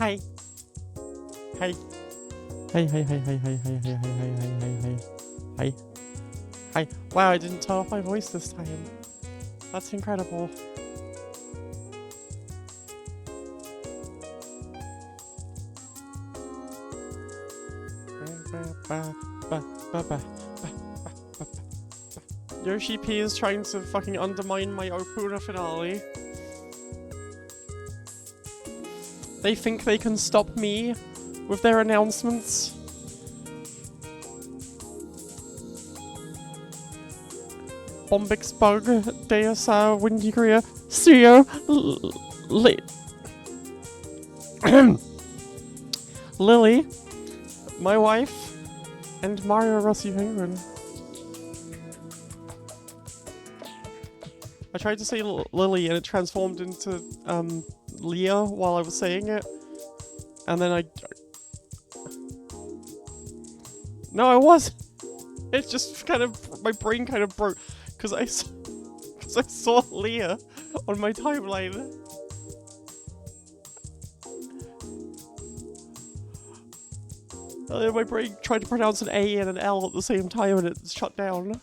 Hi. Hi. Hey, hey, hey, hey, hey, hey, hey, hey, hey, hey, hey, hey. Hi. Hi. Wow, I didn't turn off my voice this time. That's incredible. Yoshi P is trying to fucking undermine my Opoona finale. They think they can stop me with their announcements. Bombix Bug, DSR, Windy Korea, Suyo, Lily, my wife, and Mario Rossi Penguin. I tried to say Lily and it transformed into Leah while I was saying it. And then No, I wasn't. It just kind of... My brain kind of broke. Because I saw Leah on my timeline. And then my brain tried to pronounce an A and an L at the same time and it shut down.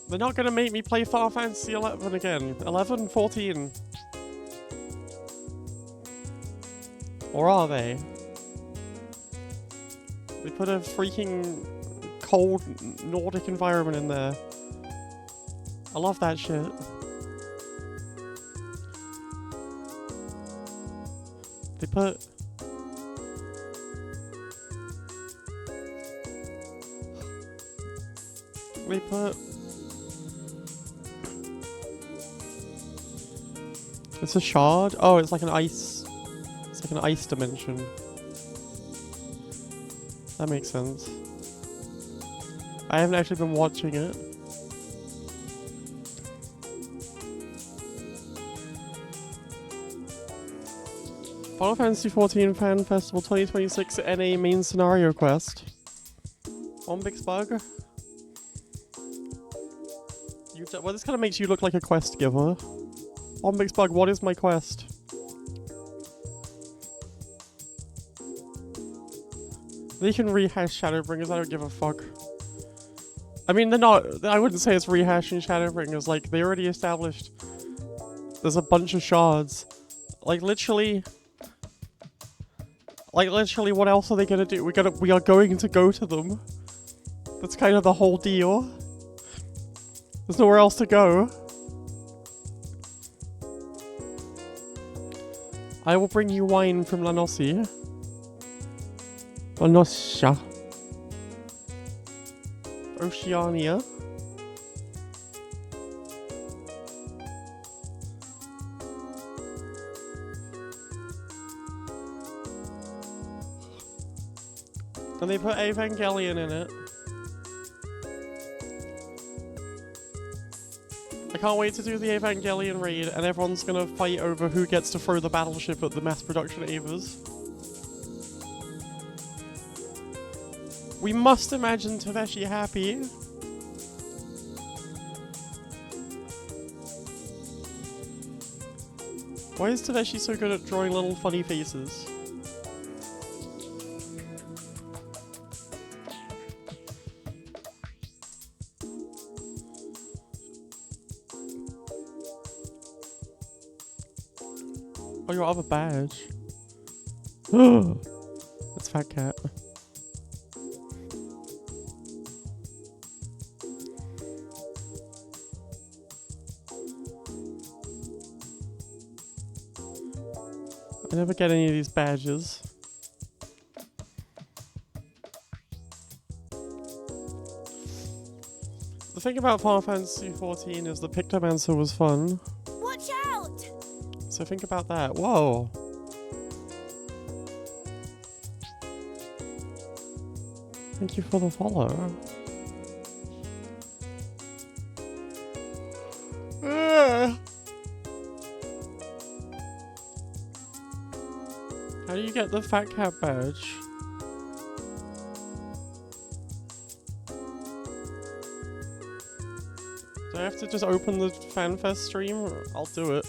They're not gonna make me play Final Fantasy 11 again. 11? 14? Or are they? They put a freaking cold Nordic environment in there. I love that shit. They put... It's a shard? Oh, it's like an ice... It's like an ice dimension. That makes sense. I haven't actually been watching it. Final Fantasy XIV Fan Festival 2026 NA Main Scenario Quest. Bombix Bug. Well, this kind of makes you look like a quest giver. Bombix Bug, what is my quest? They can rehash Shadowbringers, I don't give a fuck. I mean, they're not... I wouldn't say it's rehashing Shadowbringers, like, they already established... There's a bunch of shards. Like, literally... what else are they gonna do? We are going to go to them. That's kind of the whole deal. There's nowhere else to go. I will bring you wine from Lanossi. Lanossia. Oceania. And they put Evangelion in it. I can't wait to do the Evangelion raid and everyone's gonna fight over who gets to throw the battleship at the mass production Evas. We must imagine Taveshi happy. Why is Taveshi so good at drawing little funny faces? Oh, your other badge. That's Fat Cat. I never get any of these badges. The thing about Final Fantasy XIV is the Pictomancer was fun. Watch out! So think about that. Whoa. Thank you for the follow. How do you get the Fat Cat badge? Do I have to just open the FanFest stream? I'll do it.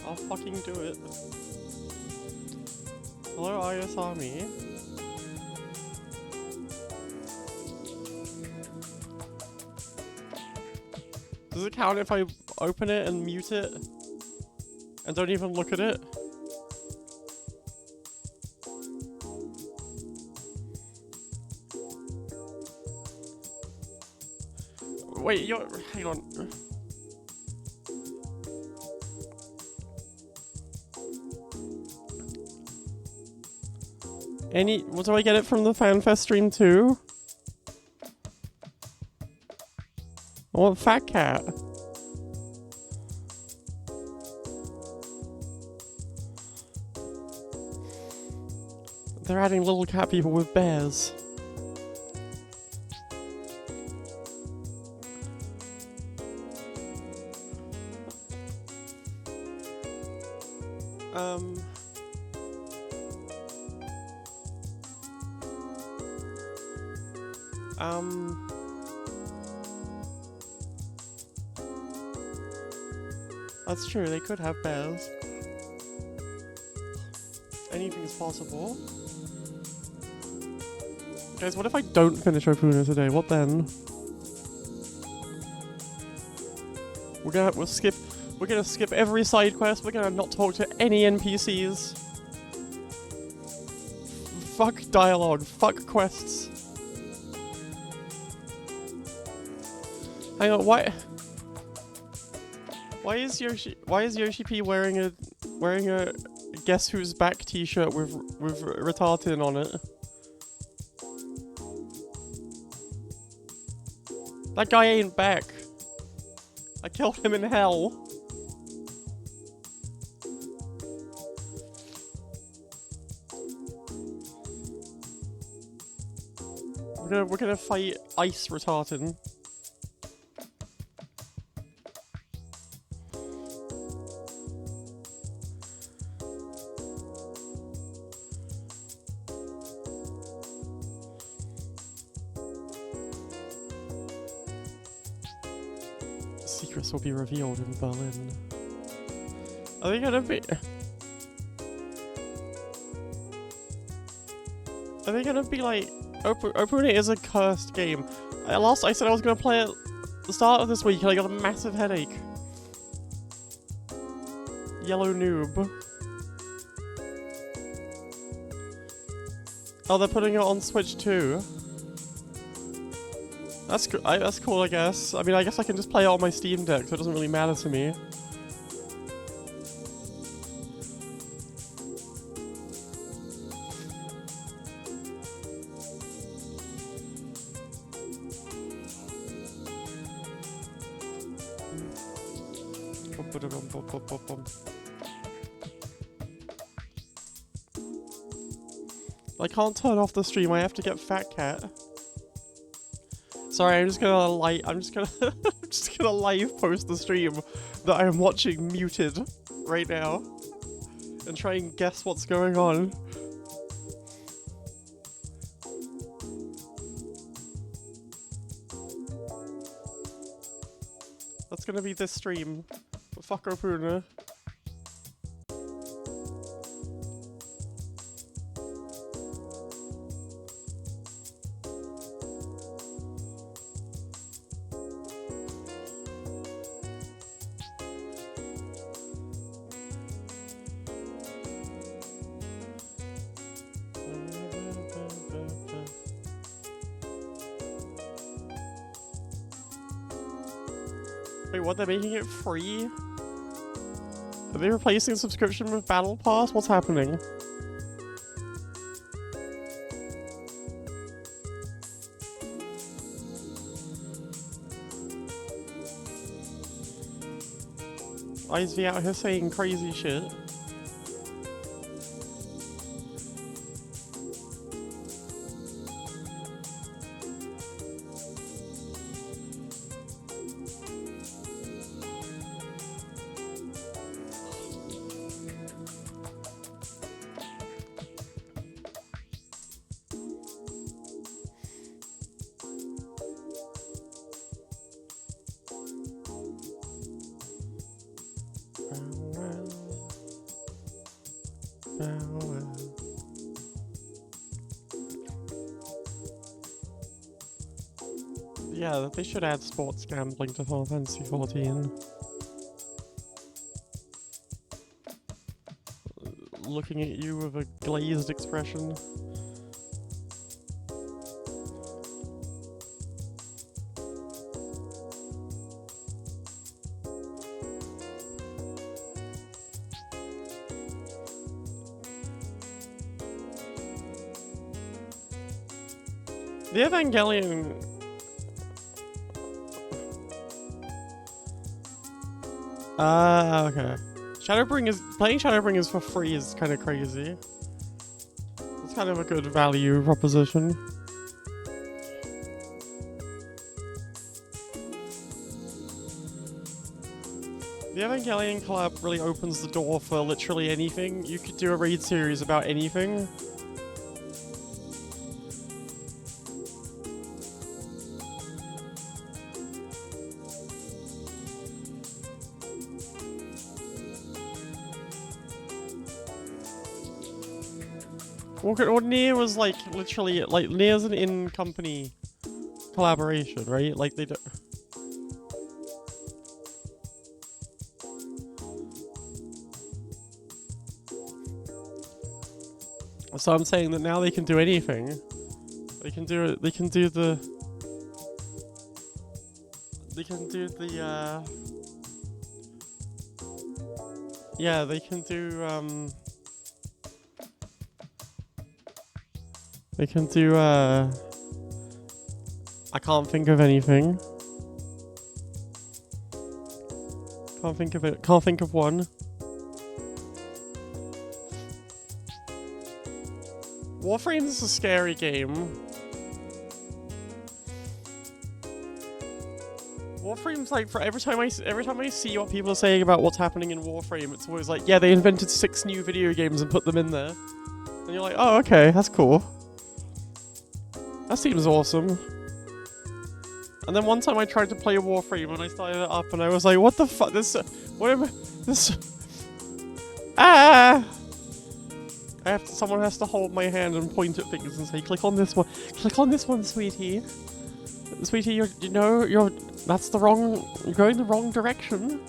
I'll fucking do it. Hello, IS Army. Does it count if I open it and mute it? And don't even look at it? Wait, hang on. What do I get it from the FanFest stream too? I want Fat Cat. They're adding little cat people with bears. That's true, they could have bears. Anything is possible. Guys, what if I don't finish Opoona today? What then? We're gonna skip every side quest, we're gonna not talk to any NPCs. Fuck dialogue, fuck quests. Hang on, why is Yoshi P wearing a Guess Who's Back t-shirt with retardin on it? That guy ain't back. I killed him in hell. We're gonna fight ice retardin. Secrets will be revealed in Berlin. Are they gonna be... Are they gonna be like... Opoona is a cursed game. Last I said I was gonna play it at the start of this week and I got a massive headache. Yellow noob. Oh, they're putting it on Switch too. That's cool, I guess. I mean, I guess I can just play it on my Steam Deck, so it doesn't really matter to me. I can't turn off the stream, I have to get Fat Cat. Sorry, I'm just gonna live post the stream that I am watching muted right now and try and guess what's going on. That's gonna be this stream. Fuck Opoona. Wait, what? They're making it free? Are they replacing subscription with Battle Pass? What's happening? ISV out here saying crazy shit. Yeah, they should add sports gambling to Final Fantasy 14. Looking at you with a glazed expression. The Evangelion... okay. Playing Shadowbringers for free is kind of crazy. It's kind of a good value proposition. The Evangelion collab really opens the door for literally anything. You could do a raid series about anything. Or Nier was like literally like Nier's an in-company collaboration, right? Like they do. So I'm saying that now they can do anything. They can do it. They can do the. They can do the. Yeah, they can do. They can do. I can't think of anything. Can't think of it. Can't think of one. Warframe is a scary game. Warframe's like for every time I see what people are saying about what's happening in Warframe, it's always like, yeah, they invented 6 new video games and put them in there, and you're like, oh, okay, that's cool. That seems awesome. And then one time I tried to play Warframe and I started it up and I was like, what the fuck? Someone has to hold my hand and point at things and say, click on this one. Click on this one, sweetie. Sweetie, you're going the wrong direction.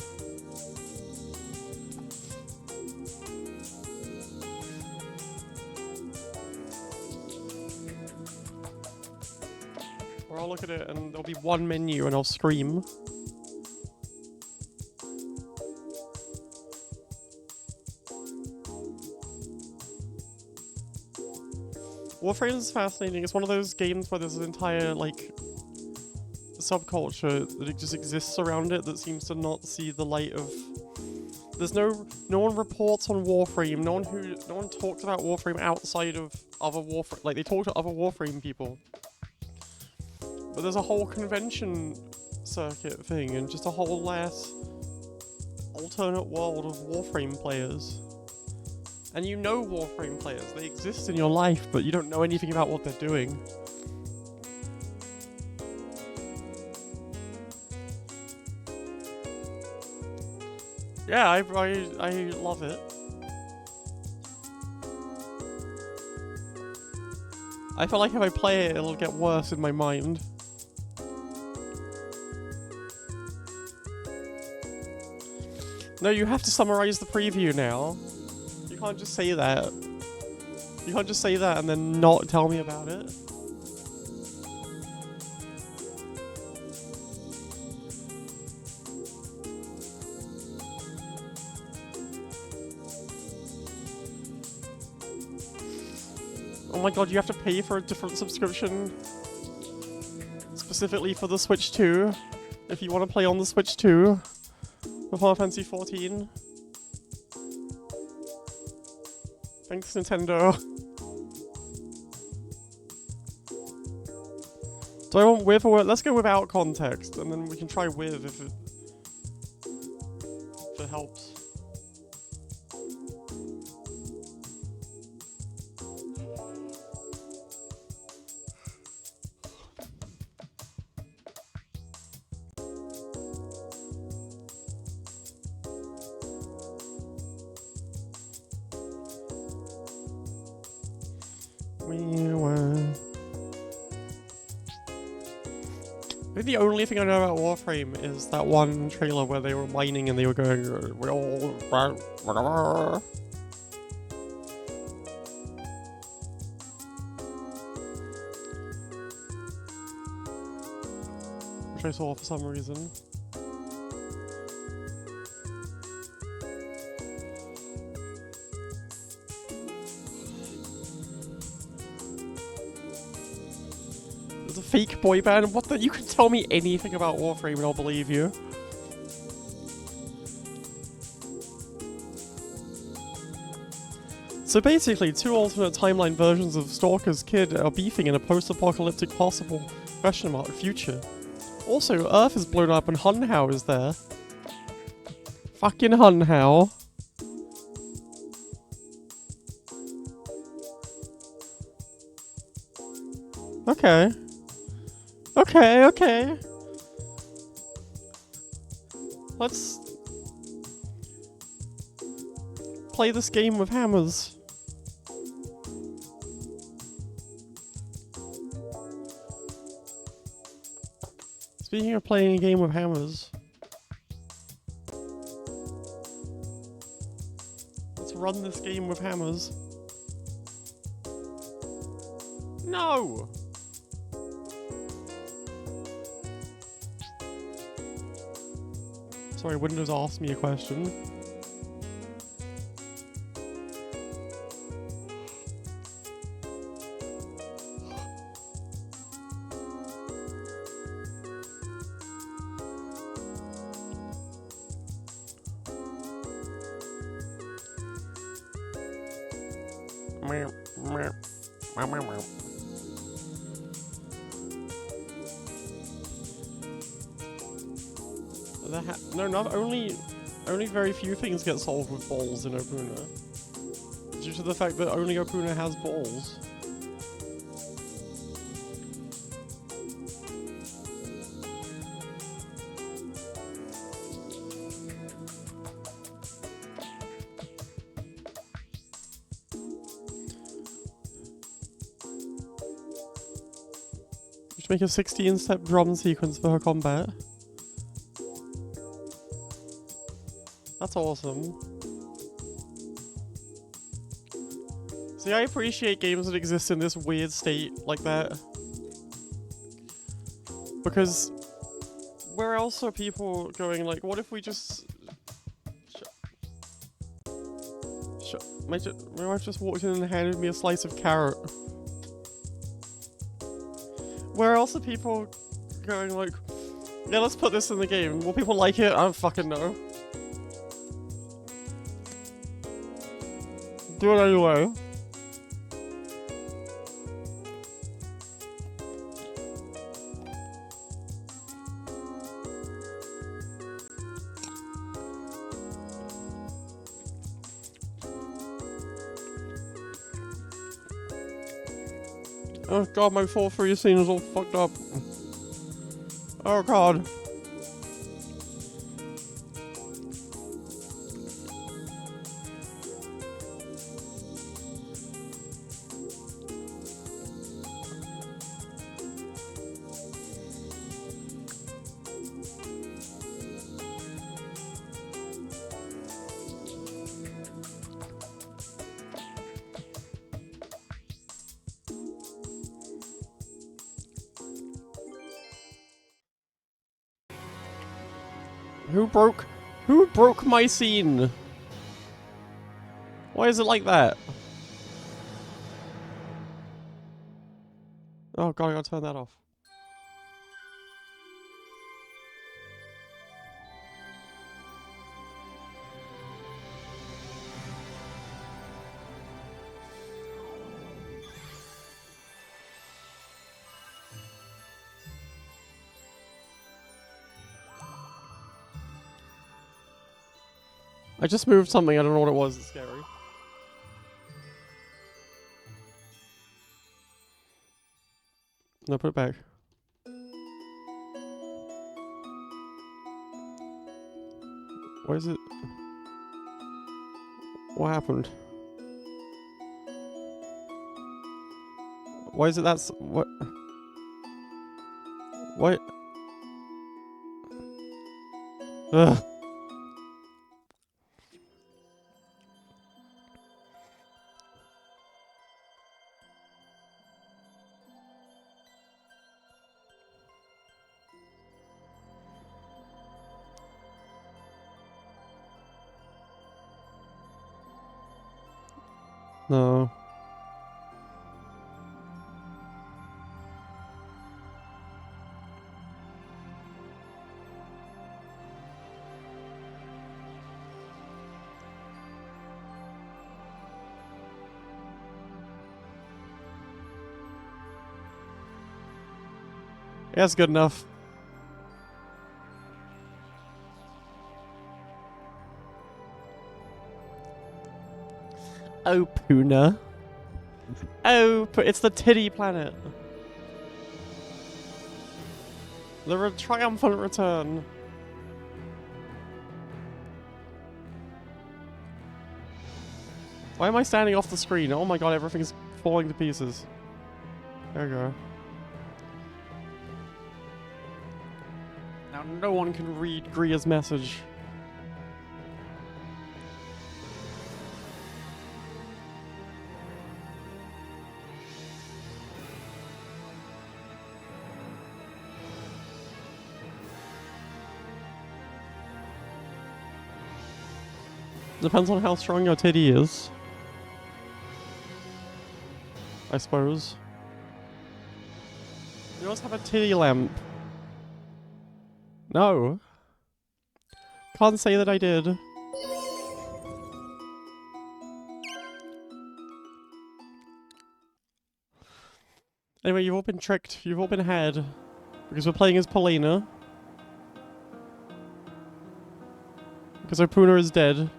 Or I'll look at it and there'll be one menu and I'll scream. Warframe is fascinating. It's one of those games where there's an entire, like, subculture that just exists around it that seems to not see the light of... There's no one reports on Warframe, no one talks about Warframe outside of other Warframe... Like, they talk to other Warframe people. But there's a whole convention circuit thing and just a whole ass alternate world of Warframe players. And you know Warframe players, they exist in your life, but you don't know anything about what they're doing. Yeah, I love it. I feel like if I play it, it'll get worse in my mind. No, you have to summarize the preview now. You can't just say that. You can't just say that and then not tell me about it. Oh my god, you have to pay for a different subscription specifically for the Switch 2 if you want to play on the Switch 2 for Final Fantasy 14. Thanks, Nintendo. Do I want with or let's go without context, and then we can try with if it helps. We were. I think the only thing I know about Warframe is that one trailer where they were mining and they were going, we're all. Which I saw for some reason. It's a fake boy band. What the? You can tell me anything about Warframe and I'll believe you. So basically, two alternate timeline versions of Stalker's kid are beefing in a post-apocalyptic possible future. Also, Earth is blown up and Hunhao is there. Fucking Hunhao. Okay. Okay. Let's play this game with hammers. Speaking of playing a game with hammers, let's run this game with hammers. No! Sorry, Windows asked me a question. No, not only very few things get solved with balls in Opoona. Due to the fact that only Opoona has balls. We should make a 16-step drum sequence for her combat. That's awesome. See, I appreciate games that exist in this weird state like that. Because where else are people going like, what if we just... My wife just walked in and handed me a slice of carrot. Where else are people going like, yeah, let's put this in the game. Will people like it? I don't fucking know. Do it anyway. Oh god, my 4-3 scene is all fucked up. Oh god. Who broke my scene? Why is it like that? Oh god, I gotta turn that off. I just moved something, I don't know what it was, it's scary. No, put it back. Why is it... What happened? Why is it that's what? What? Ugh. No. Yeah, that's good enough. Opoona. Oh, it's the titty planet. The triumphant return. Why am I standing off the screen? Oh my god, everything's falling to pieces. There we go. Now no one can read Gria's message. Depends on how strong your titty is, I suppose. You always have a titty lamp. No. Can't say that I did. Anyway, you've all been tricked. You've all been had. Because we're playing as Polina. Because Opoona is dead.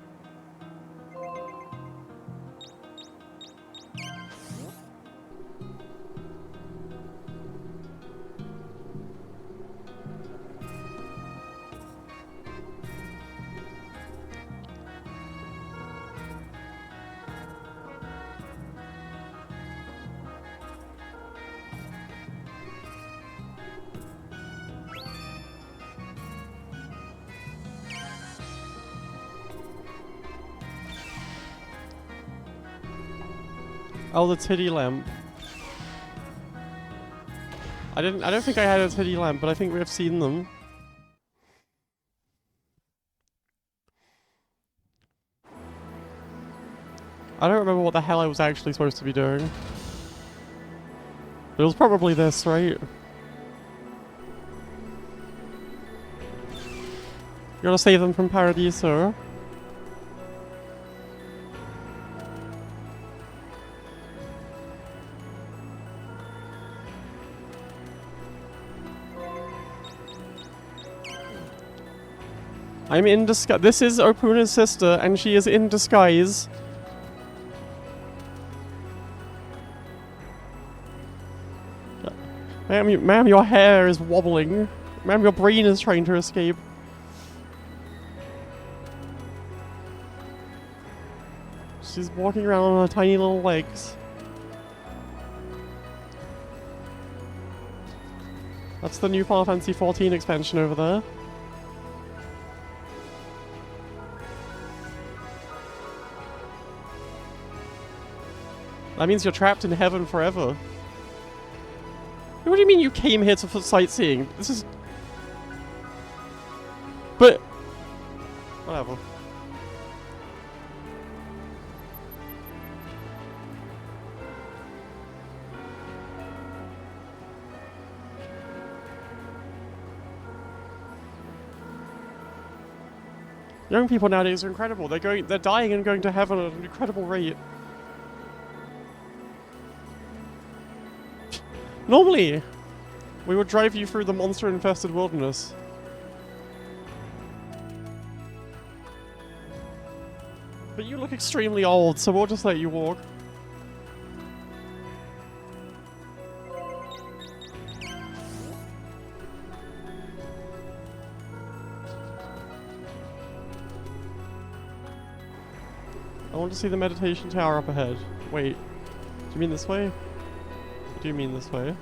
Oh, the titty lamp. I don't think I had a titty lamp, but I think we have seen them. I don't remember what the hell I was actually supposed to be doing. It was probably this, right? You gotta save them from Paradiso. I'm in disguise. This is Opoona's sister, and she is in disguise. Ma'am, your hair is wobbling. Ma'am, your brain is trying to escape. She's walking around on her tiny little legs. That's the new Final Fantasy XIV expansion over there. That means you're trapped in heaven forever. What do you mean you came here for sightseeing? This is... But... Whatever. Young people nowadays are incredible. They're dying and going to heaven at an incredible rate. Normally, we would drive you through the monster-infested wilderness. But you look extremely old, so we'll just let you walk. I want to see the meditation tower up ahead. Wait, do you mean this way? Do you mean this way?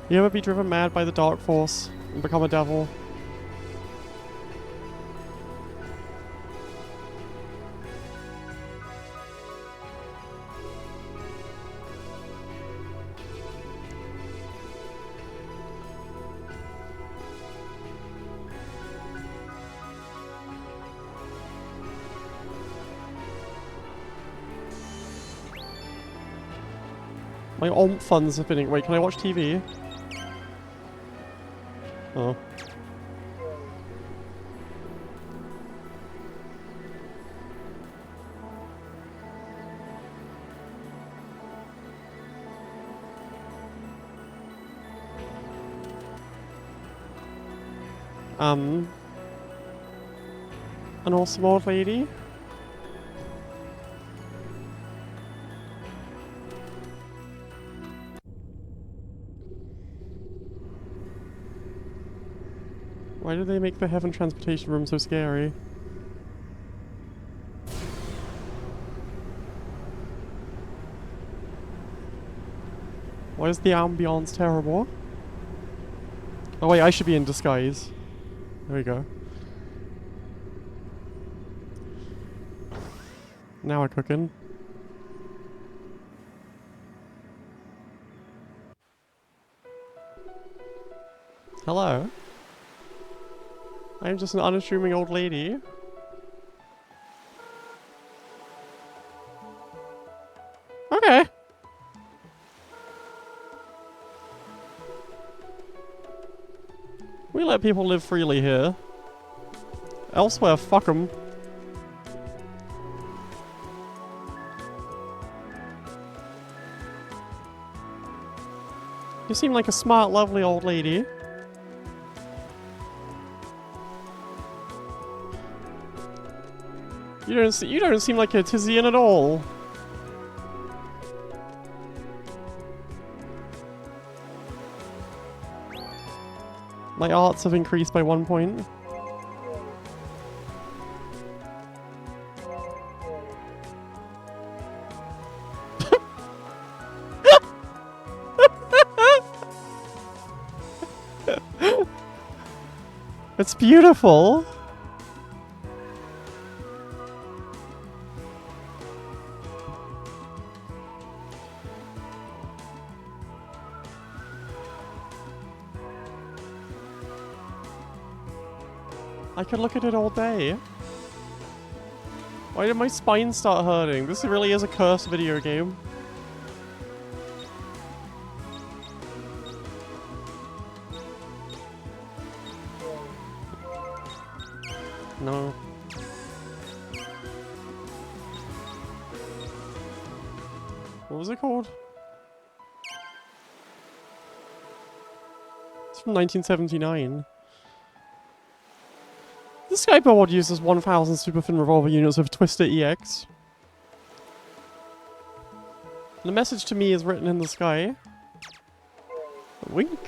You ever be driven mad by the dark force and become a devil? My alt funds are spinning. Wait, can I watch TV? Oh. An awesome old lady? Why do they make the heaven transportation room so scary? Why is the ambiance terrible? Oh wait, I should be in disguise. There we go. Now we're cooking. Hello? I'm just an unassuming old lady. Okay. We let people live freely here. Elsewhere, fuck 'em. You seem like a smart, lovely old lady. You don't seem like a Tizian at all. My arts have increased by 1 point. It's beautiful. I could look at it all day. Why did my spine start hurting? This really is a cursed video game. No. What was it called? It's from 1979. The Skyboard uses 1000 Superfin Revolver units of Twister EX. The message to me is written in the sky. Wink.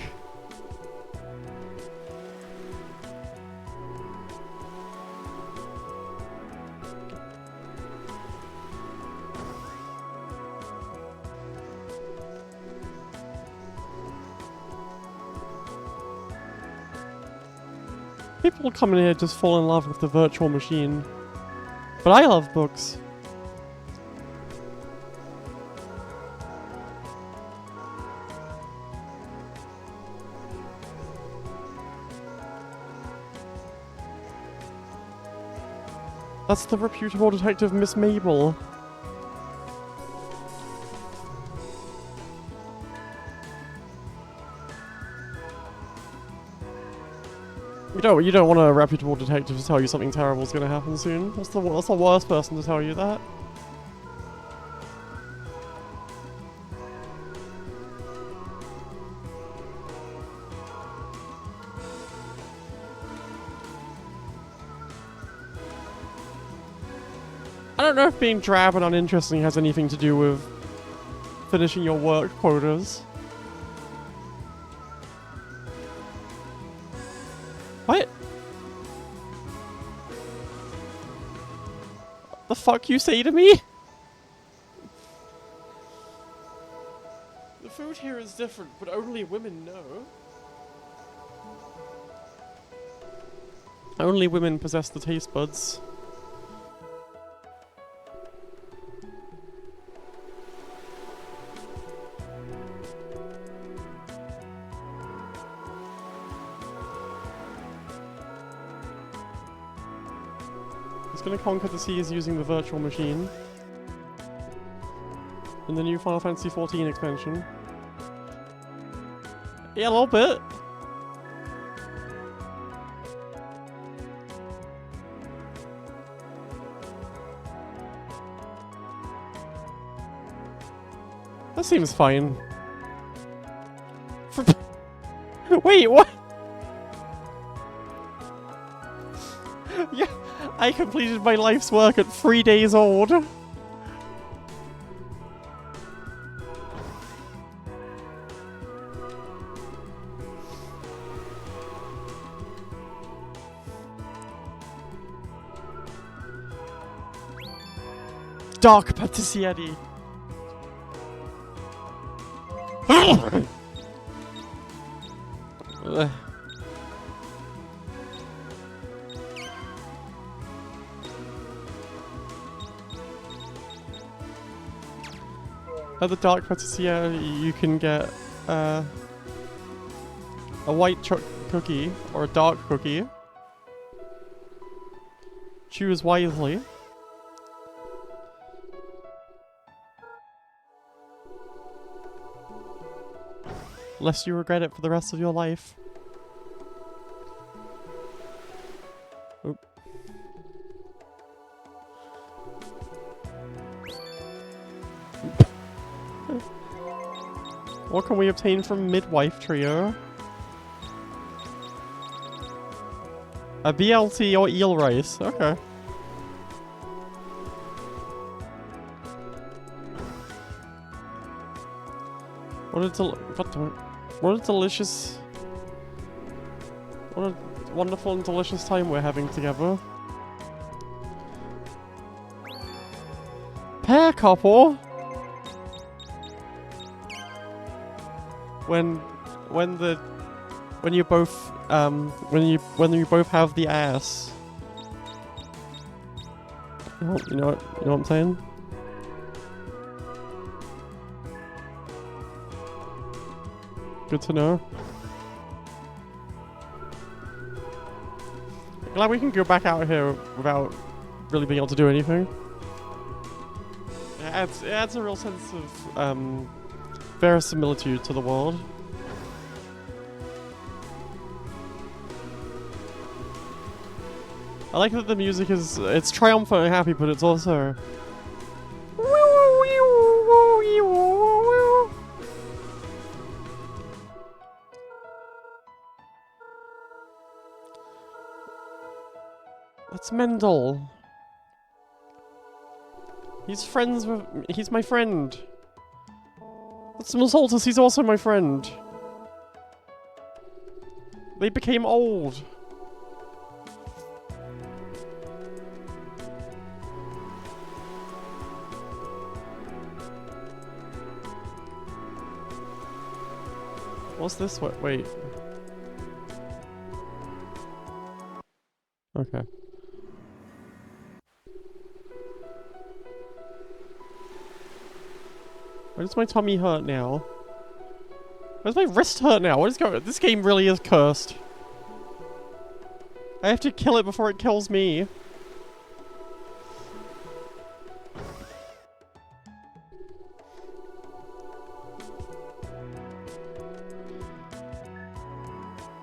People come in here just fall in love with the virtual machine. But I love books. That's the reputable detective Miss Mabel. You don't want a reputable detective to tell you something terrible is going to happen soon. That's the worst person to tell you that. I don't know if being drab and uninteresting has anything to do with finishing your work quotas. What? the fuck you say to me? The food here is different, but only women know. Only women possess the taste buds. He's gonna conquer the seas using the virtual machine. In the new Final Fantasy XIV expansion. Yeah, a little bit. That seems fine. Wait, what? Yeah, I completed my life's work at 3 days old. Dark Patisserie. At the Dark Patisserie, you can get a white cookie or a dark cookie. Choose wisely. Lest you regret it for the rest of your life. Oop. What can we obtain from Midwife Trio? A BLT or eel rice. Okay. What a delicious... What a wonderful and delicious time we're having together. Pair couple? When you both have the ass. You know what I'm saying? Good to know. Glad we can go back out here without really being able to do anything. It adds a real sense of verisimilitude to the world. I like that the music it's triumphant and happy, but it's also That's Mendel. He's my friend. That's Masoltus, he's also my friend. They became old. What's this? Wait. Okay. Why does my tummy hurt now? Why does my wrist hurt now? What is going on? This game really is cursed. I have to kill it before it kills me.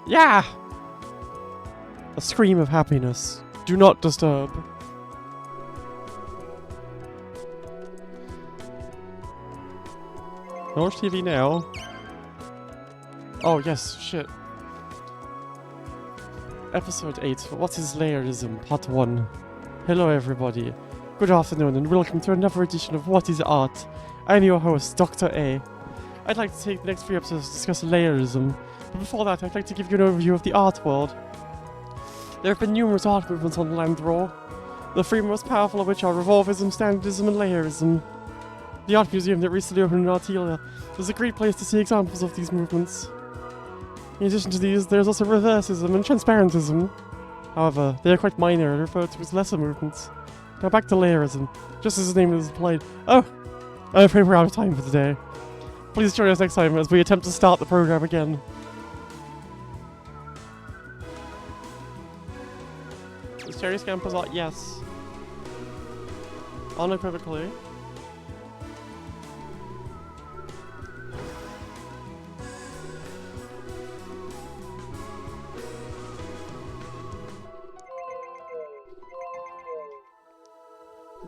Yeah! A scream of happiness. Do not disturb. Watch TV now. Oh yes, shit. Episode 8. What is Layerism? Part 1. Hello everybody. Good afternoon and welcome to another edition of What is Art? I'm your host, Dr. A. I'd like to take the next 3 episodes to discuss Layerism. But before that, I'd like to give you an overview of the art world. There have been numerous art movements on Landroar. The three most powerful of which are revolvism, standardism, and layerism. The art museum that recently opened in Artelia is a great place to see examples of these movements. In addition to these, there's also reversism and transparentism. However, they are quite minor and referred to as lesser movements. Now back to layerism, just as its name is implied. Oh! I'm afraid we're out of time for today. Please join us next time as we attempt to start the program again. Is Cherry Scamper's art? Yes. Unequivocally.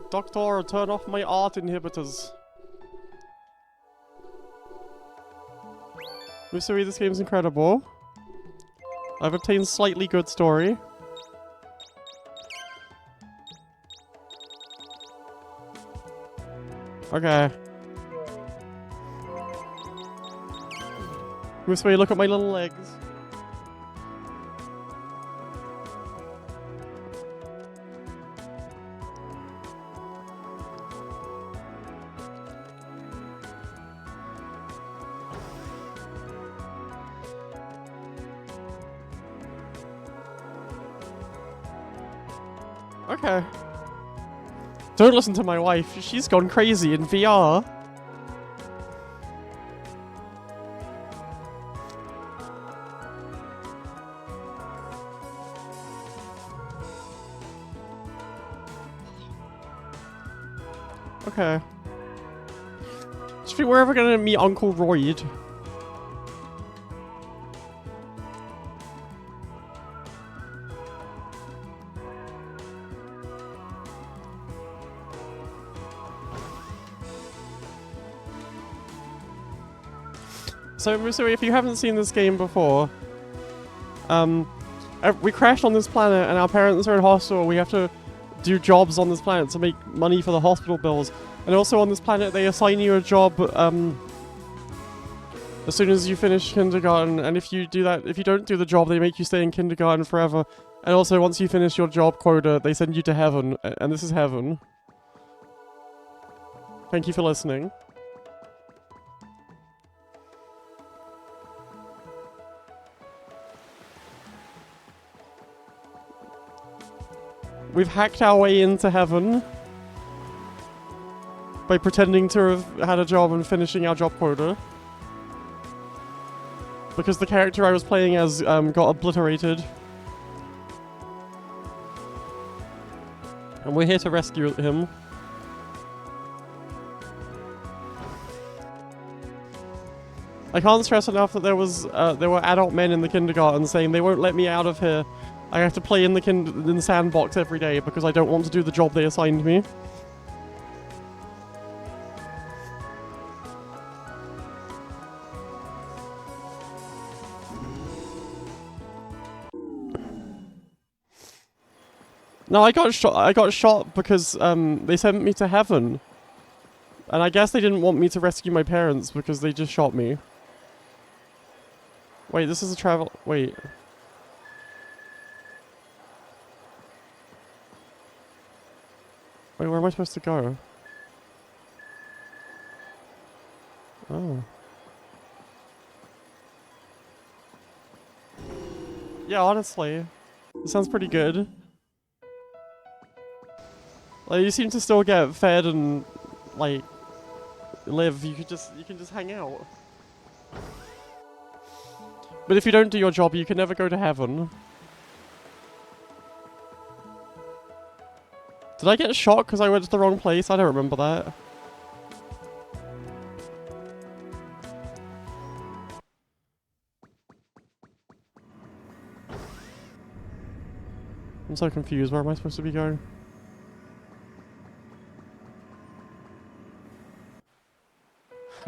Doctor, turn off my art inhibitors. Missouri, this game's incredible. I've obtained slightly good story. Okay. Missouri, look at my little legs. Okay. Don't listen to my wife. She's gone crazy in VR. Okay. Do you think we're ever gonna meet Uncle Royd? So if you haven't seen this game before, we crashed on this planet and our parents are in hospital. We have to do jobs on this planet to make money for the hospital bills. And also on this planet they assign you a job as soon as you finish kindergarten, and if you don't do the job, they make you stay in kindergarten forever. And also once you finish your job quota, they send you to heaven, and this is heaven. Thank you for listening. We've hacked our way into heaven by pretending to have had a job and finishing our job quota. Because the character I was playing as got obliterated. And we're here to rescue him. I can't stress enough that there were adult men in the kindergarten saying they won't let me out of here. I have to play in the sandbox every day because I don't want to do the job they assigned me. No, I got shot because they sent me to heaven. And I guess they didn't want me to rescue my parents because they just shot me. Wait, this is a travel... Wait. Wait, where am I supposed to go? Oh. Yeah, honestly. It sounds pretty good. Like, you seem to still get fed and, like, live. You can just hang out. But if you don't do your job, you can never go to heaven. Did I get shot because I went to the wrong place? I don't remember that. I'm so confused. Where am I supposed to be going?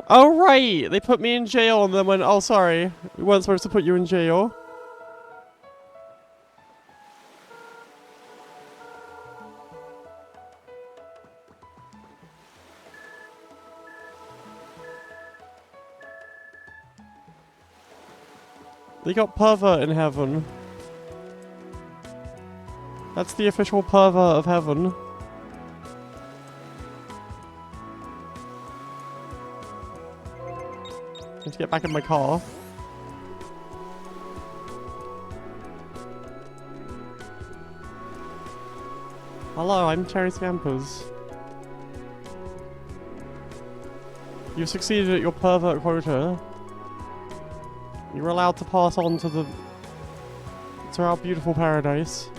Oh, right! They put me in jail and then went, oh, sorry. We weren't supposed to put you in jail. They got pervert in heaven. That's the official pervert of heaven. I need to get back in my car. Hello, I'm Cherry Scampers. You've succeeded at your pervert quota. You're allowed to pass on to our beautiful paradise.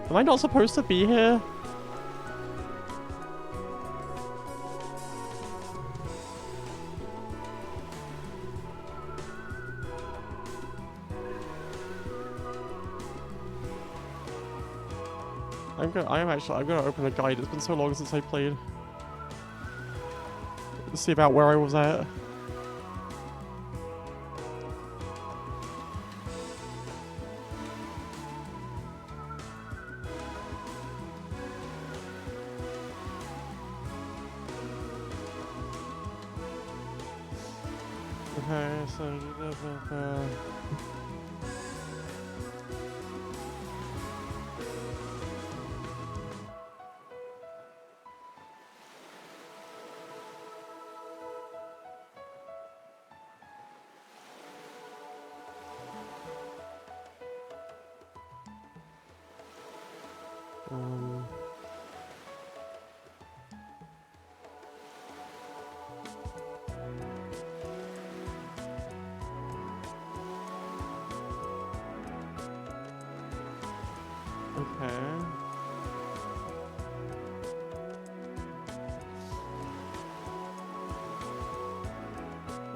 Am I not supposed to be here? I'm gonna open a guide. It's been so long since I played. Let's see about where I was at. Okay, so okay.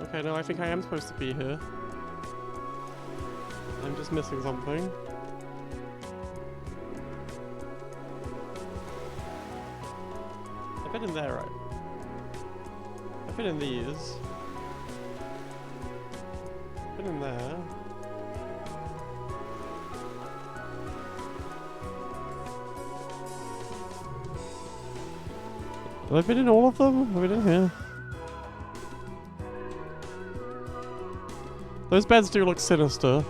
Okay, no, I think I am supposed to be here. I'm just missing something. I've been in there, right? I've been in these. I've been in there. Have I been in all of them? Have I been in here? Those beds do look sinister.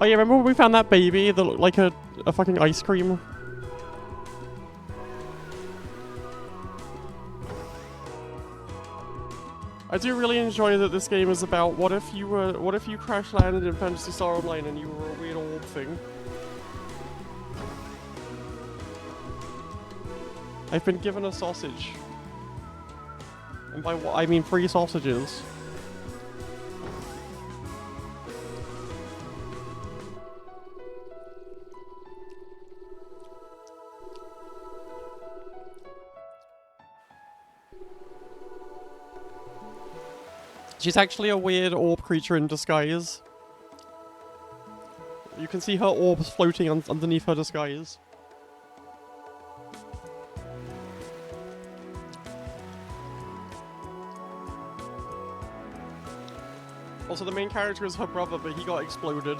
Oh yeah, remember when we found that baby that looked like a fucking ice cream? I do really enjoy that this game is about what if you crash landed in Phantasy Star Online and you were a weird orb thing. I've been given a sausage. And by what I mean 3 sausages. She's actually a weird orb creature in disguise. You can see her orbs floating underneath her disguise. Also, the main character is her brother, but he got exploded.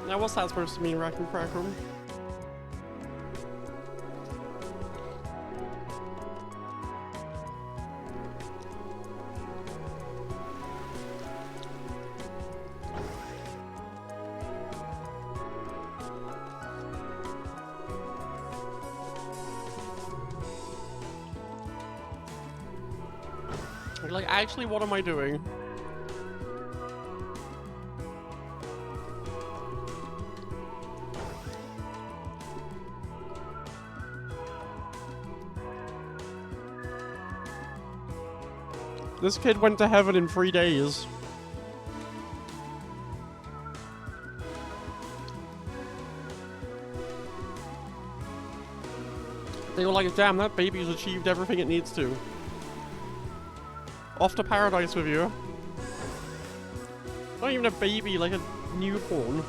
Now, what's that supposed to mean, Rack and Crack'em? Like, actually, what am I doing? This kid went to heaven in 3 days. They were like, damn, that baby's achieved everything it needs to. Off to paradise with you. Not even a baby, like a newborn.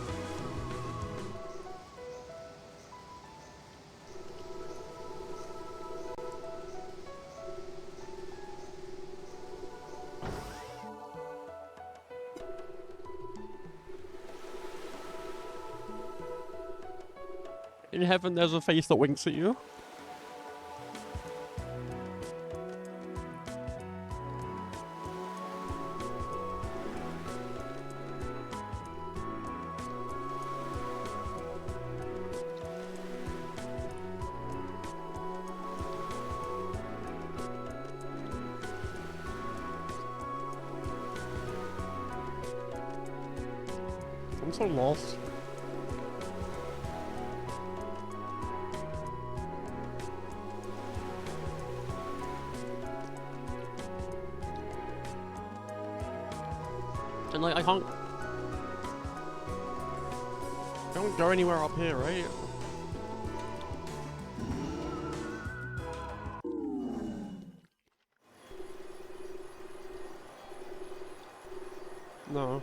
In heaven, there's a face that winks at you. I'm so lost. And like, I can't go anywhere up here, right? No.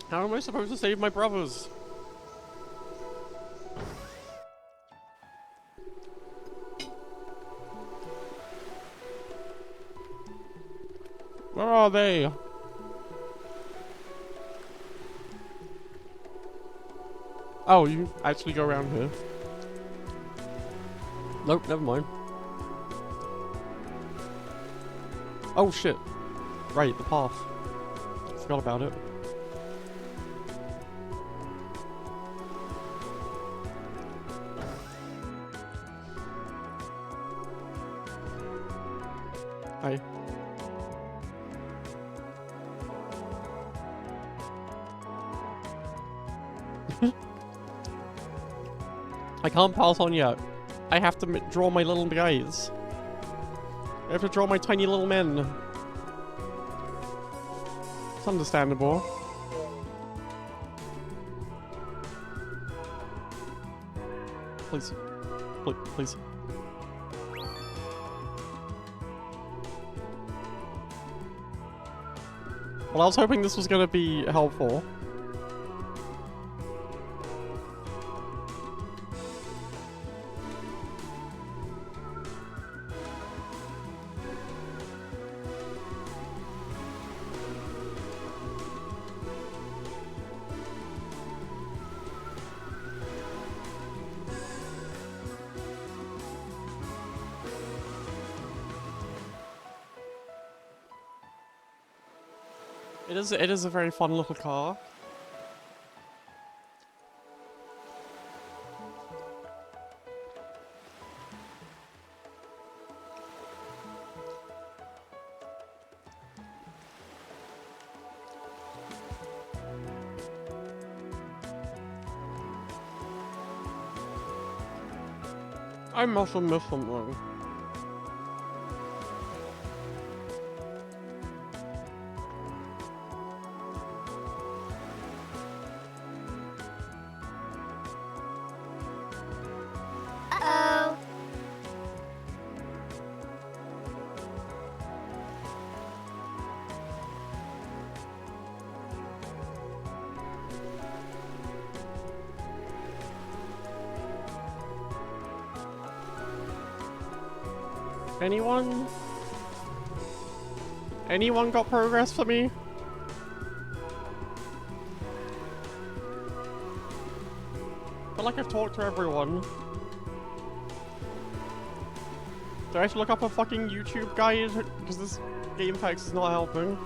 How am I supposed to save my brothers? Where are they? Oh, you actually go around here. Nope, never mind. Oh shit. Right, the path. Forgot about it. Hi. I can't pass on yet. I have to draw my little guys. I have to draw my tiny little men. It's understandable. Please. Please. Well, I was hoping this was gonna be helpful. It is a very fun little car. I must have missed something. Uh-oh. Anyone? Anyone got progress for me? I feel like I've talked to everyone. Do I have to look up a fucking YouTube guide? Because this game packs is not helping.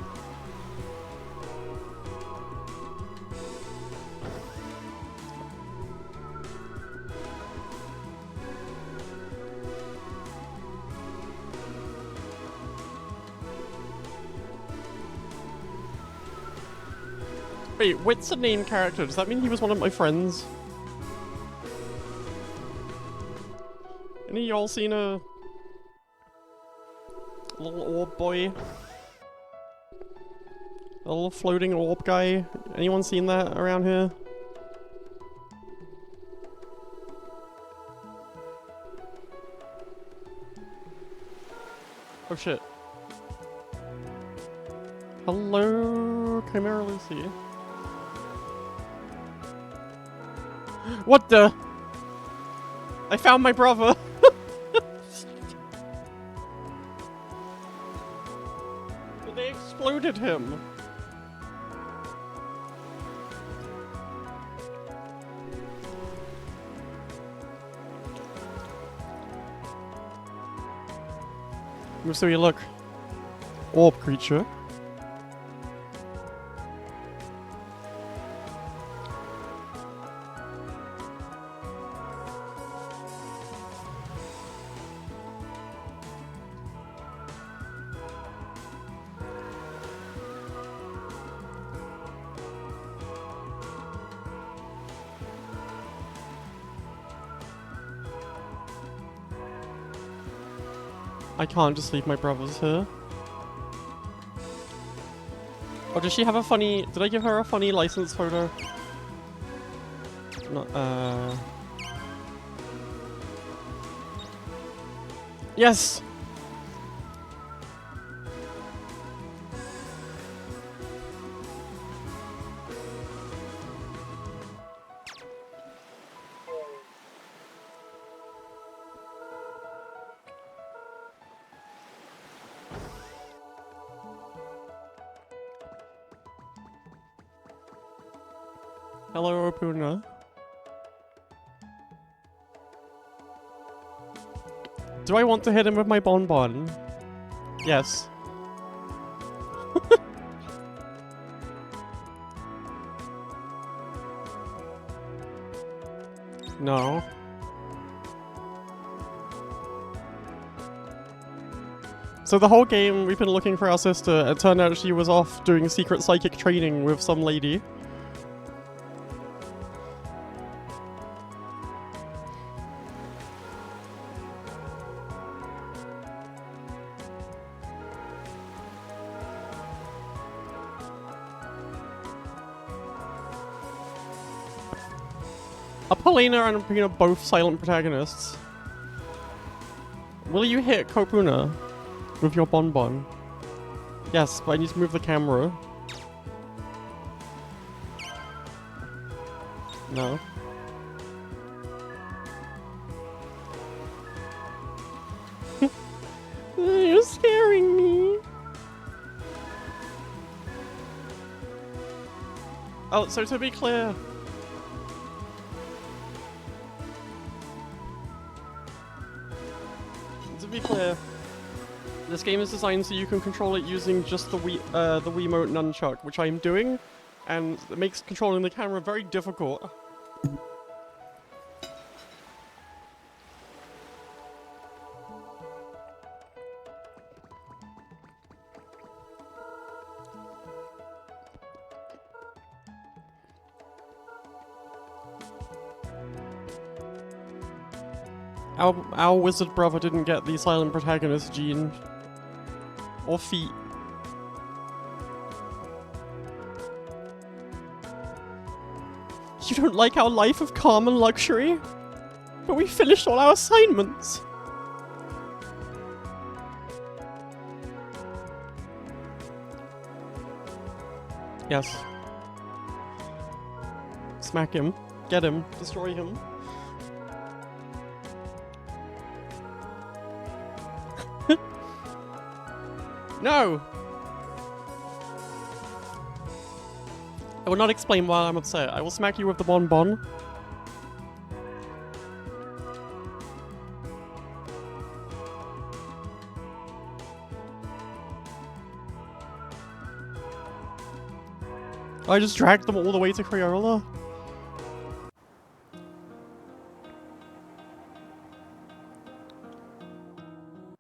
Wait, Wit's a named character. Does that mean he was one of my friends? Any of y'all seen a little orb boy? A little floating orb guy? Anyone seen that around here? Oh shit. Hello, Chimera Lucy. What the? I found my brother! They exploded him! So you look. Orb creature. I can't just leave my brothers here. Oh, does she have a funny... Did I give her a funny license photo? No, Yes! Hello, Opoona. Do I want to hit him with my bonbon? Yes. No. So the whole game, we've been looking for our sister. It turned out she was off doing secret psychic training with some lady. Opoona and Opoona both silent protagonists. Will you hit Opoona with your bonbon? Yes, but I need to move the camera. No. You're scaring me. Oh, so to be clear. To be clear, this game is designed so you can control it using just the Wiimote nunchuck, which I am doing, and it makes controlling the camera very difficult. Our wizard brother didn't get the silent protagonist gene. Or feet. You don't like our life of calm and luxury? But we finished all our assignments! Yes. Smack him. Get him. Destroy him. No! I will not explain why I'm upset. I will smack you with the bonbon. I just dragged them all the way to Crayola.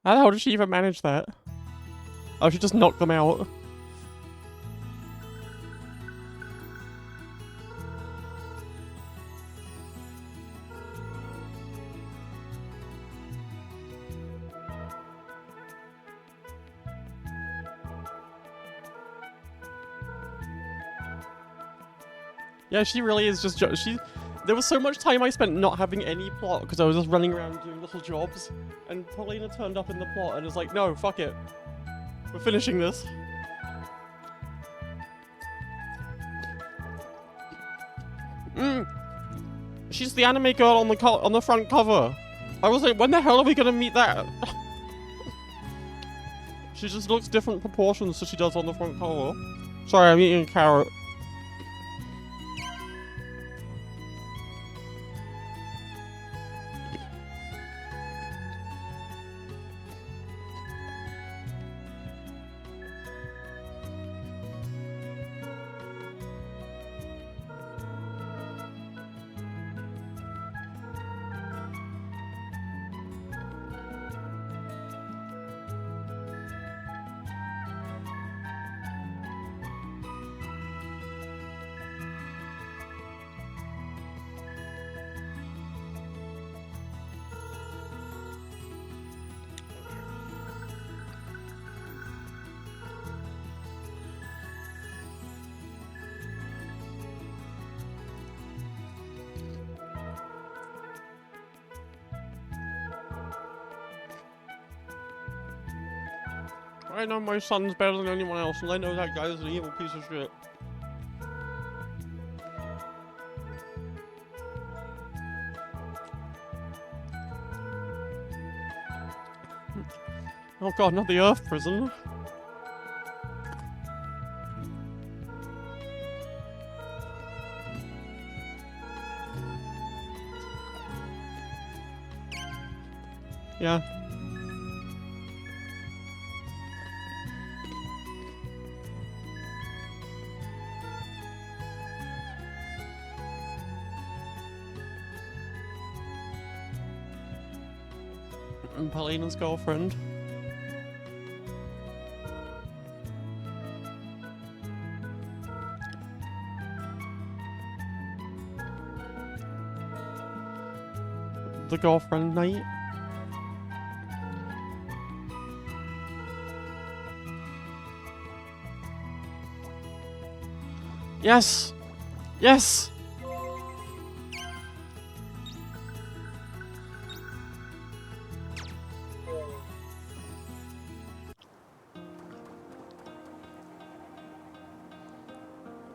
How the hell did she even manage that? Oh, she just knocked them out. Yeah, she really is just there was so much time I spent not having any plot because I was just running around doing little jobs, and Paulina turned up in the plot and was like, no, fuck it. We're finishing this. She's the anime girl on the front cover. I was like, when the hell are we gonna meet that? She just looks different proportions to she does on the front cover. Sorry, I'm eating a carrot. I know my son's better than anyone else, and I know that guy is an evil piece of shit. Oh god, not the Earth prison. Yeah. And Paulina's girlfriend. The girlfriend night. Yes! Yes!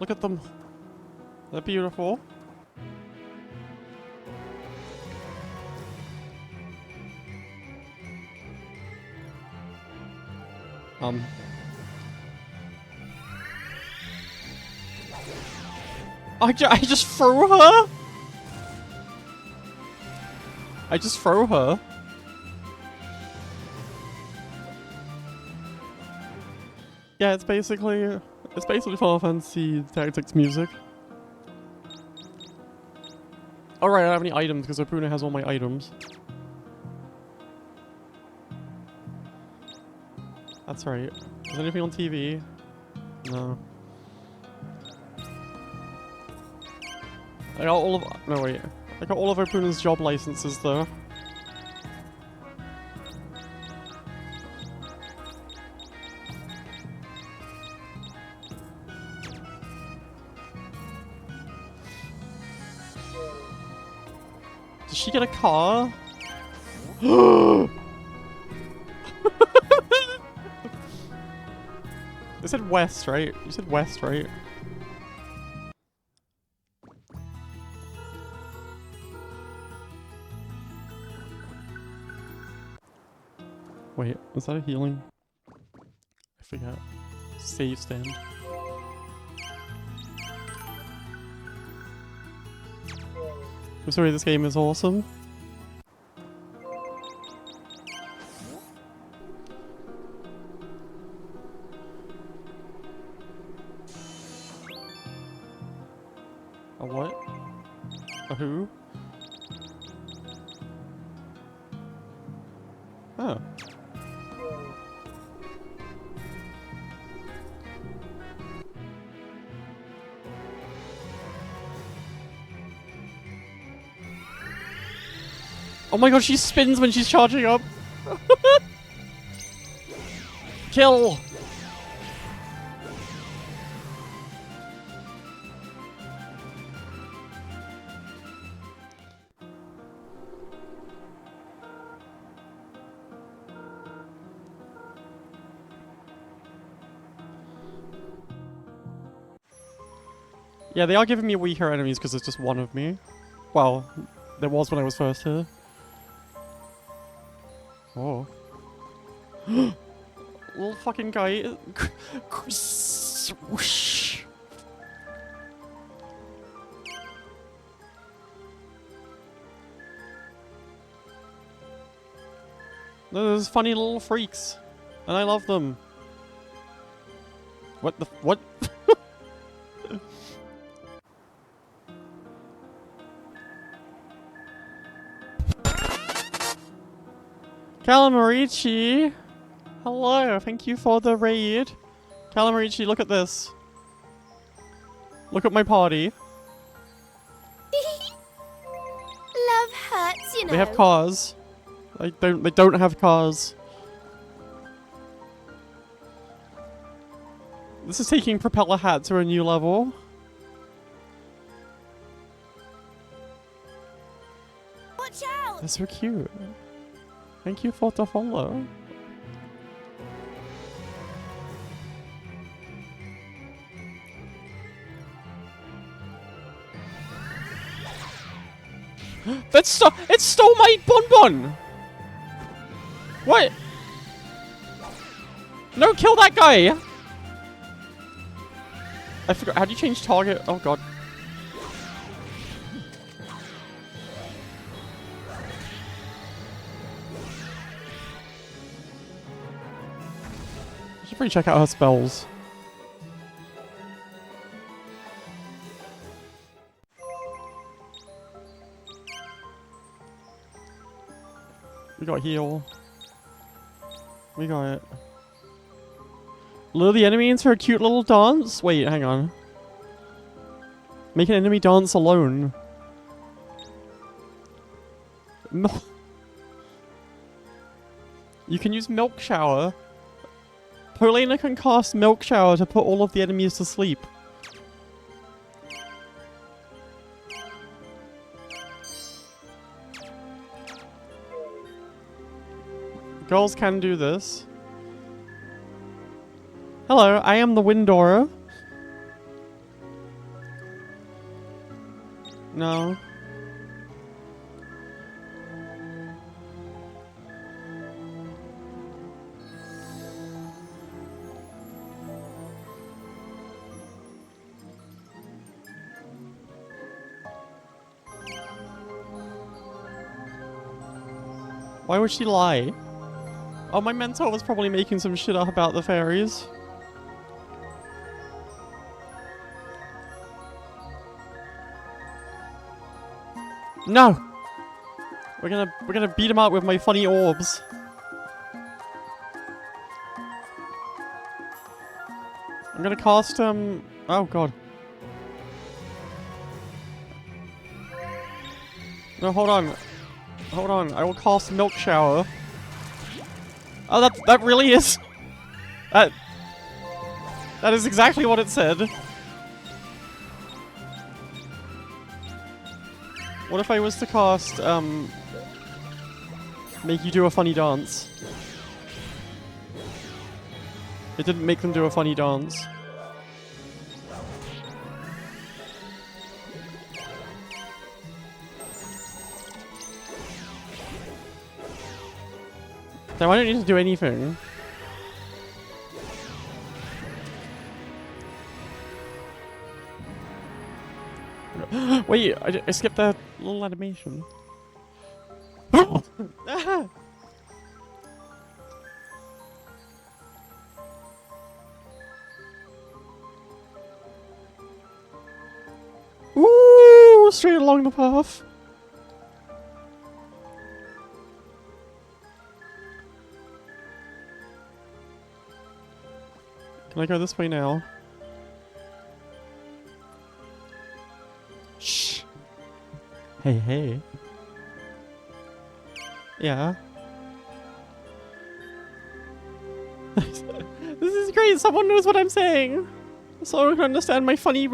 Look at them. They're beautiful. I just threw her? I just throw her? Yeah, it's basically Final Fantasy Tactics music. Alright, I don't have any items because Opoona has all my items. That's right. Is there anything on TV? No. I got all of... No, wait. I got all of Opoona's job licenses, though. Does she get a car? You said west, right? You said west, right? Wait, is that a healing? I forget. Save stand. I'm sorry, this game is awesome. A what? A who? Oh. Oh my god, she spins when she's charging up! Kill! Yeah, they are giving me weaker enemies because there's just one of me. Well, there was when I was first here. Oh. Little fucking guy. Swoosh. Those funny little freaks. And I love them. What the what? Calamarici! Hello, thank you for the raid. Calamarici, look at this. Look at my party. Love hurts, you know. They have cars. They don't have cars. This is taking Propeller Hat to a new level. Watch out! They're so cute. Thank you for the follow. It stole my bonbon! What? No, kill that guy! I forgot, how do you change target? Oh god. I should probably check out her spells. We got heal. We got it. Lure the enemy into a cute little dance? Wait, hang on. Make an enemy dance alone. No. You can use Milk Shower. Polena can cast Milk Shower to put all of the enemies to sleep. Girls can do this. Hello, I am the Windora. No. Why would she lie? Oh, my mentor was probably making some shit up about the fairies. No! We're gonna beat him up with my funny orbs. I'm gonna cast oh god. No, hold on. Hold on, I will cast Milk Shower. Oh, that really is... That is exactly what it said. What if I was to cast, make you do a funny dance? It didn't make them do a funny dance. Damn, I don't need to do anything. Wait, I skipped that little animation. Ooh, straight along the path. Can I go this way now? Shh. Hey, hey. Yeah. This is great. Someone knows what I'm saying. Someone can understand my funny.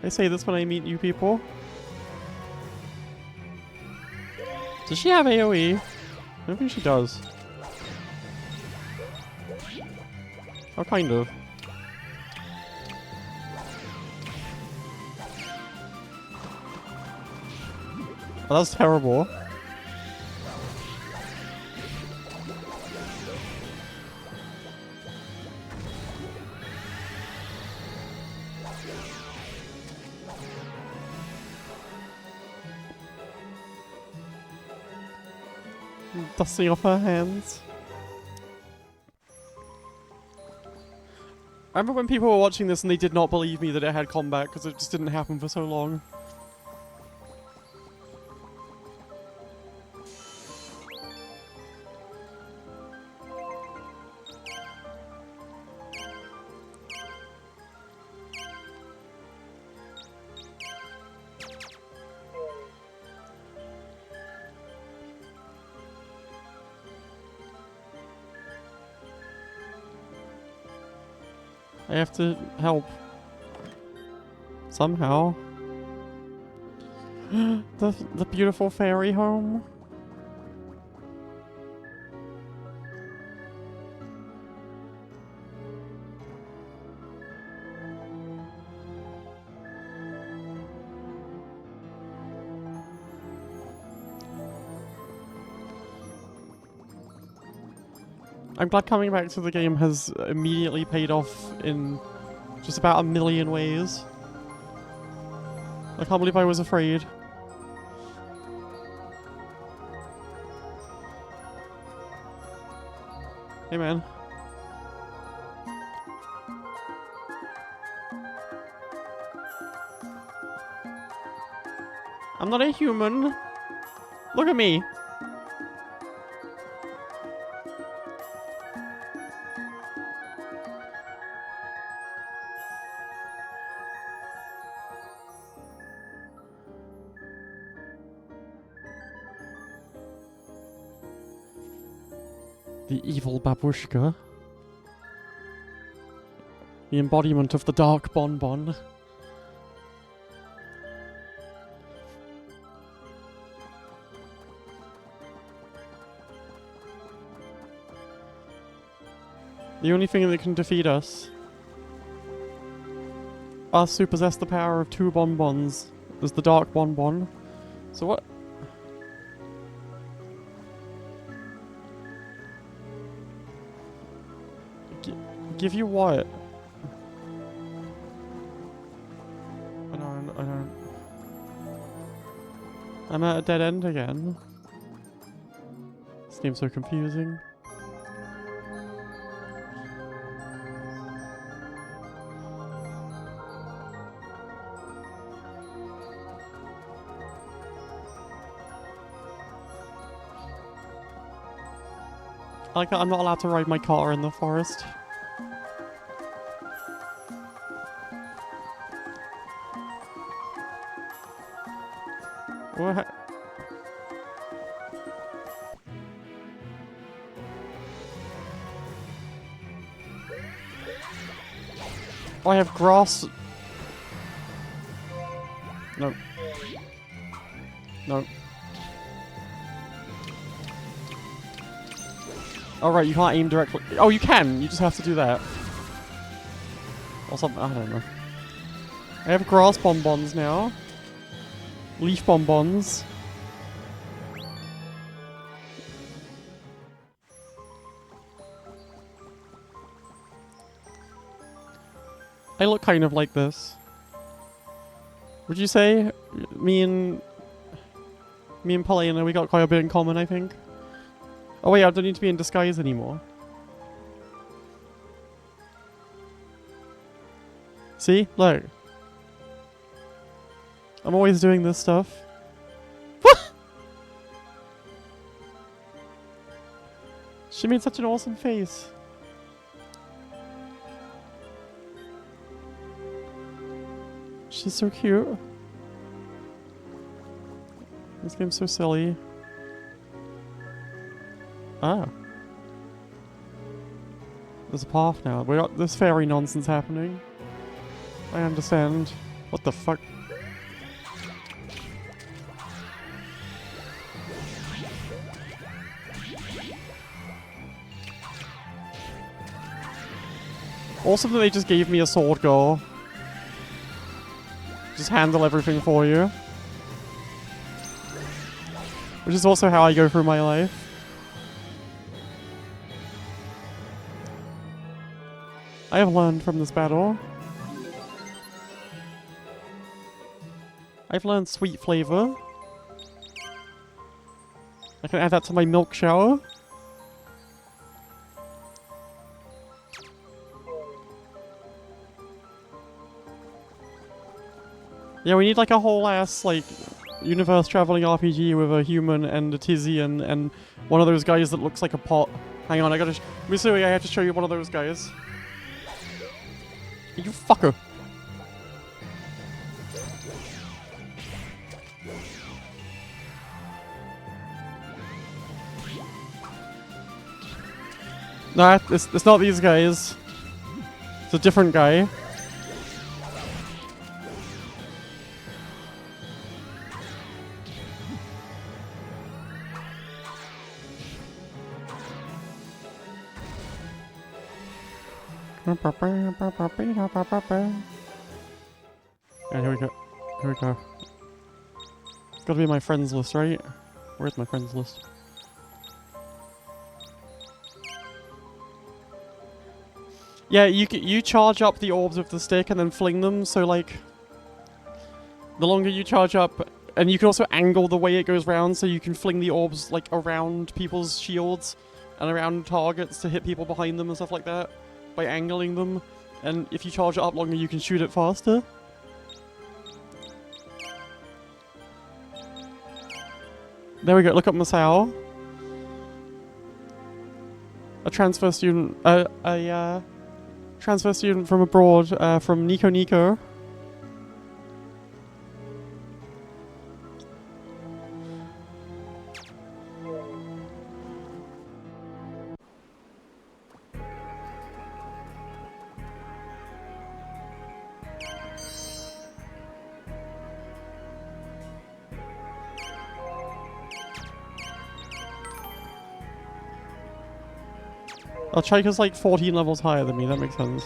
I say this when I meet new people. Does she have AoE? I don't think she does. Oh, kind of. Oh, that's terrible. Dusting off her hands. I remember when people were watching this and they did not believe me that it had combat because it just didn't happen for so long. I have to help. Somehow. the beautiful fairy home. I'm glad coming back to the game has immediately paid off in just about a million ways. I can't believe I was afraid. Hey man. I'm not a human. Look at me. The evil babushka. The embodiment of the dark bonbon. The only thing that can defeat us who possess the power of 2 bonbons is the dark bonbon. So what? Give you what? I don't. I'm at a dead end again. This game's so confusing. Like, I'm not allowed to ride my car in the forest. What? Oh, I have grass. No. No. Oh right, you can't aim directly. Oh, you can. You just have to do that. Or something. I don't know. I have grass bonbons now. Leaf bonbons. I look kind of like this. Would you say me and Paulina, we got quite a bit in common, I think? Oh wait, I don't need to be in disguise anymore. See? Look. I'm always doing this stuff. She made such an awesome face. She's so cute. This game's so silly. Ah. There's a path now. We got this fairy nonsense happening. I understand. What the fuck? Awesome that they just gave me a sword girl. Just handle everything for you. Which is also how I go through my life. I have learned from this battle. I've learned sweet flavor. I can add that to my milk shower. Yeah, we need like a whole ass like universe traveling RPG with a human and a Tizian and one of those guys that looks like a pot. Hang on, I gotta Misui, I have to show you one of those guys. You fucker. Nah, it's not these guys. It's a different guy. Yeah, here we go. Here we go. It's gotta be my friends list, right? Where's my friends list? Yeah, you charge up the orbs with the stick and then fling them, so like the longer you charge up, and you can also angle the way it goes round, so you can fling the orbs like around people's shields and around targets to hit people behind them and stuff like that by angling them. And if you charge it up longer, you can shoot it faster. There we go, look up Masao. A transfer student, transfer student from abroad, from Nico Nico. Oh, Chika's like 14 levels higher than me, that makes sense.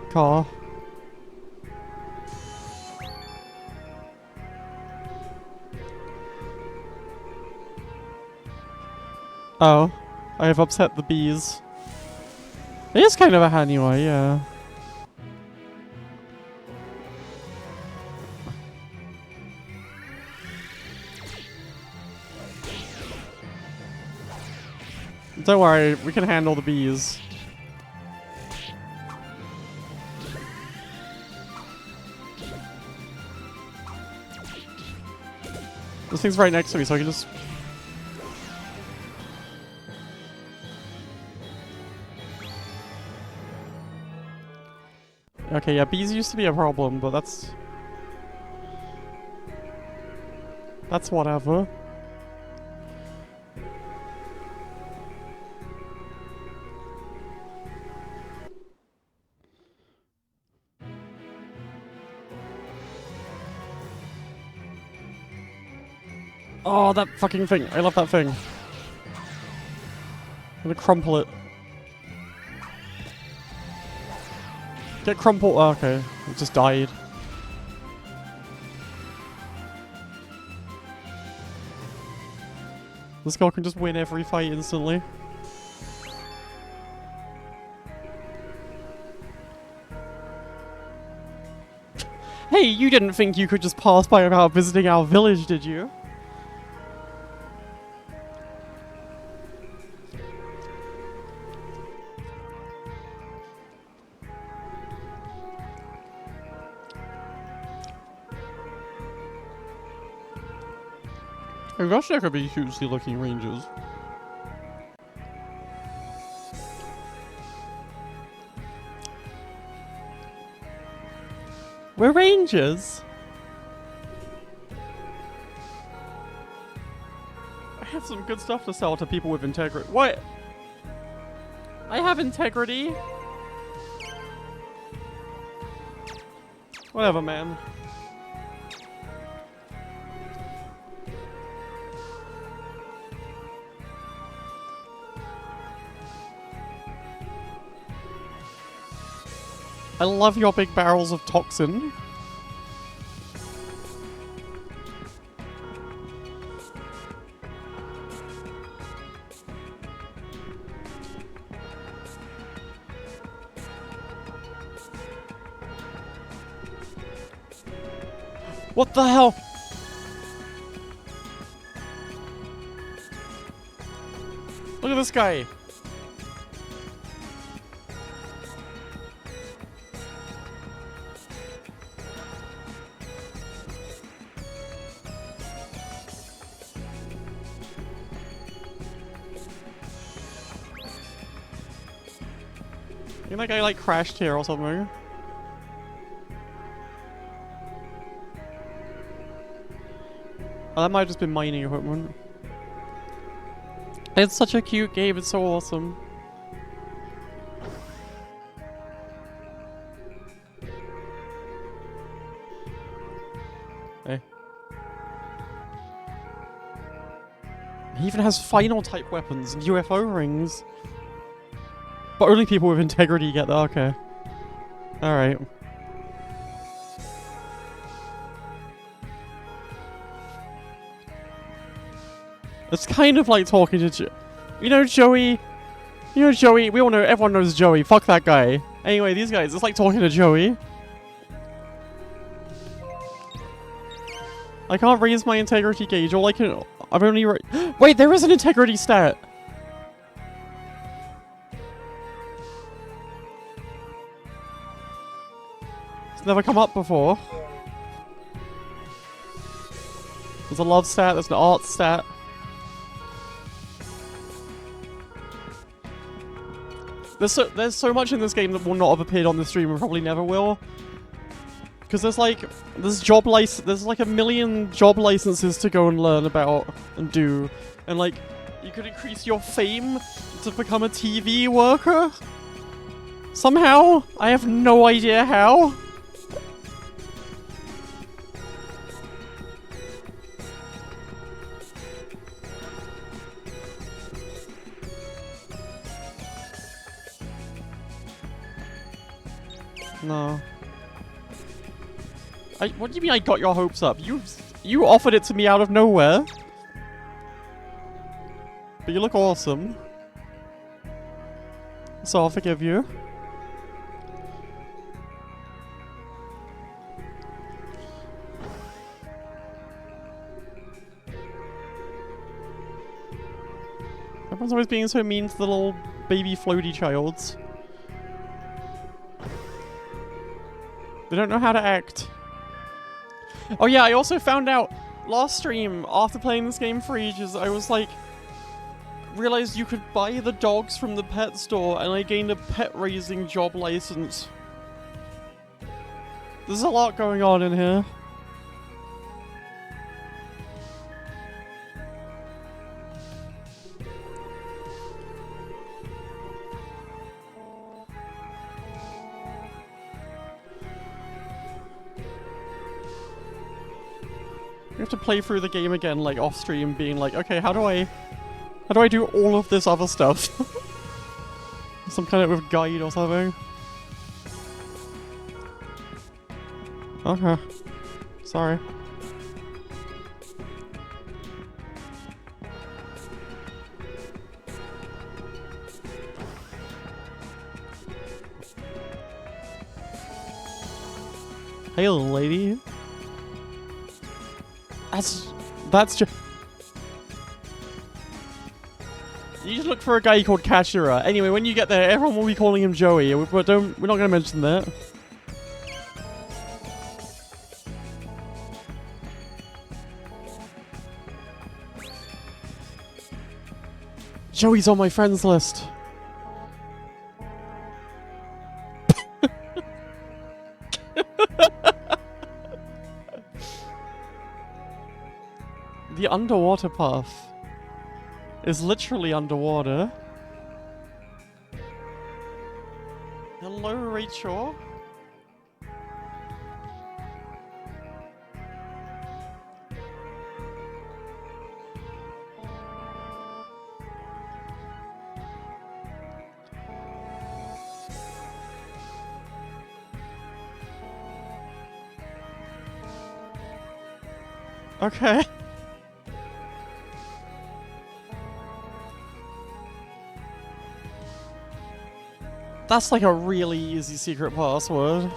Car. Oh, I have upset the bees. It is kind of a handy way, yeah. Don't worry, we can handle the bees. This thing's right next to me, so I can just... Okay, yeah, bees used to be a problem, but that's whatever. Oh, that fucking thing. I love that thing. I'm gonna crumple it. Get crumpled. Oh, okay. It just died. This girl can just win every fight instantly. Hey, you didn't think you could just pass by without visiting our village, did you? I guess there could be hugely looking rangers. We're rangers? I have some good stuff to sell to people with integrity. What? I have integrity? Whatever, man. I love your big barrels of toxin. What the hell? Look at this guy. I think that guy like crashed here or something. Oh, that might have just been mining equipment. It's such a cute game, it's so awesome. Hey. He even has final type weapons and UFO rings. But only people with integrity get that, okay. Alright. It's kind of like talking to you know, Joey, You know Joey, we all know, everyone knows Joey. Fuck that guy. Anyway, these guys, it's like talking to Joey. I can't raise my integrity gauge. All I can... I've only... Wait, there is an integrity stat! It's never come up before. There's a love stat, there's an art stat. There's so much in this game that will not have appeared on the stream and probably never will. Because there's like a million job licenses to go and learn about and do. And like, you could increase your fame to become a TV worker? Somehow? I have no idea how. No. What do you mean I got your hopes up? You offered it to me out of nowhere. But you look awesome. So I'll forgive you. Everyone's always being so mean to the little baby floaty childs. They don't know how to act. Oh yeah, I also found out last stream, after playing this game for ages, I was like, realized you could buy the dogs from the pet store, and I gained a pet raising job license. There's a lot going on in here. You have to play through the game again, like off stream, being like, okay, how do I do all of this other stuff? Some kind of guide or something. Okay. Sorry. Hey, little lady. That's just... You just look for a guy called Kashira. Anyway, when you get there, everyone will be calling him Joey. We're not going to mention that. Joey's on my friends list. The underwater path is literally underwater. Hello, Rachel. Okay. That's like a really easy secret password.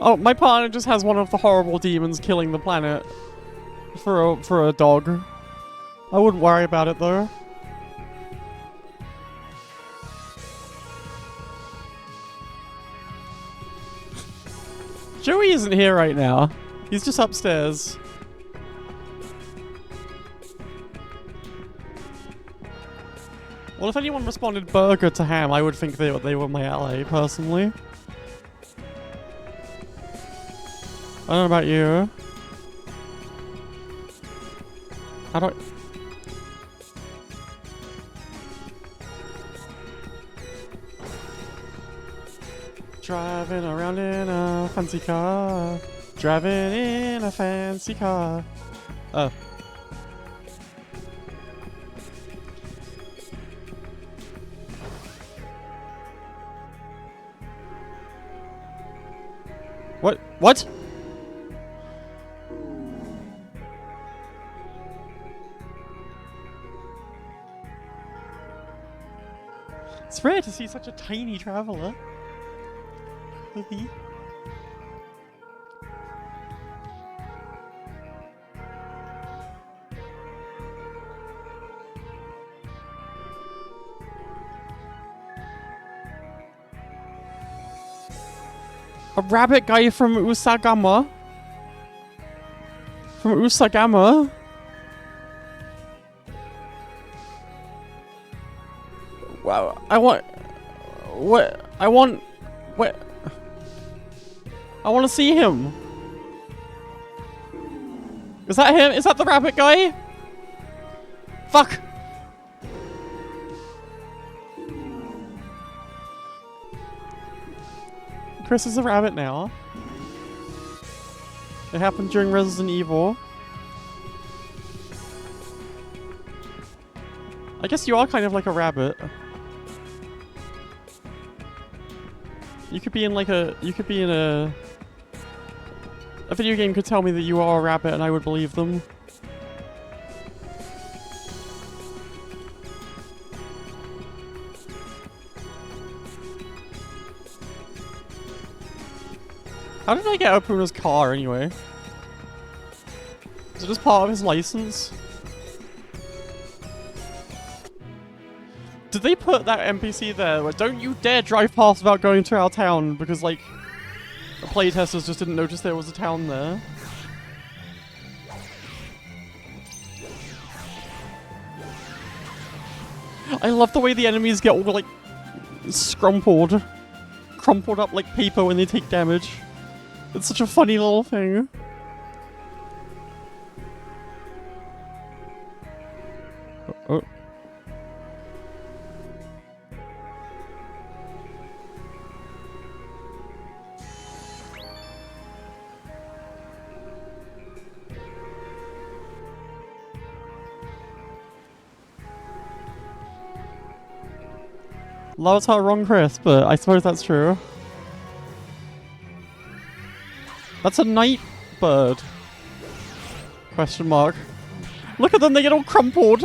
Oh, my partner just has one of the horrible demons killing the planet for a dog. I wouldn't worry about it though. Joey isn't here right now. He's just upstairs. Well, if anyone responded burger to ham, I would think they were my ally, personally. I don't know about you. How do I... Driving around in a fancy car. Driving in a fancy car. Oh. What? It's rare to see such a tiny traveler. A rabbit guy from Usagama? From Usagama? Wow, I want... What? I want... What? I want to see him. Is that him? Is that the rabbit guy? Fuck! Chris is a rabbit now. It happened during Resident Evil. I guess you are kind of like a rabbit. You could be in like a... You could be in a... A video game could tell me that you are a rabbit and I would believe them. How did I get Opoona's car anyway? Is it just part of his license? Did they put that NPC there where don't you dare drive past without going to our town because like the playtesters just didn't notice there was a town there? I love the way the enemies get all like crumpled up like paper when they take damage. It's such a funny little thing. Oh. Love's her wrong, Chris, but I suppose that's true. That's a night bird. Question mark. Look at them, they get all crumpled.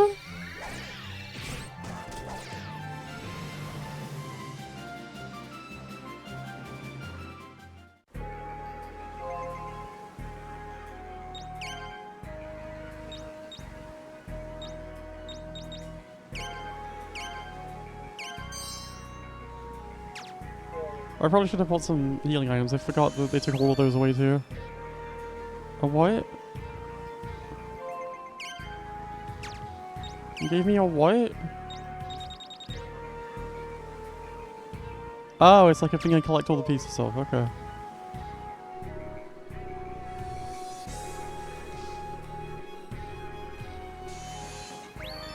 I probably should have bought some healing items. I forgot that they took all of those away too. A what? You gave me a what? Oh, it's like a thing I collect all the pieces of. Okay.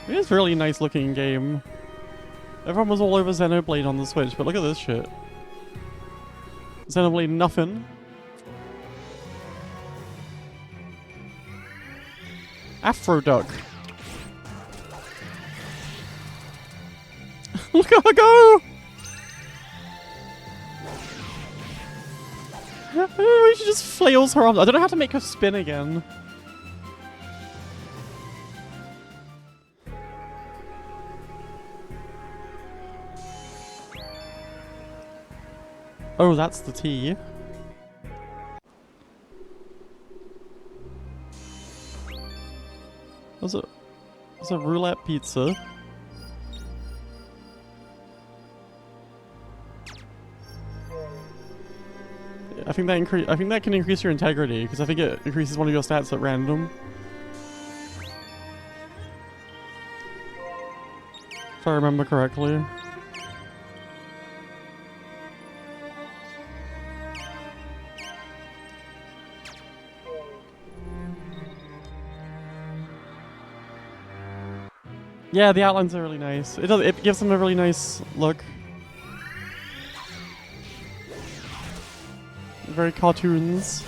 It is a really nice looking game. Everyone was all over Xenoblade on the Switch, but look at this shit. Xenoblade nothing. Afro Duck. Look at her go! She just flails her arms. I don't know how to make her spin again. Oh, that's the tea. There's a roulette pizza. I think that can increase your integrity because I think it increases one of your stats at random. If I remember correctly. Yeah, the outlines are really nice. It gives them a really nice look. Very cartoons.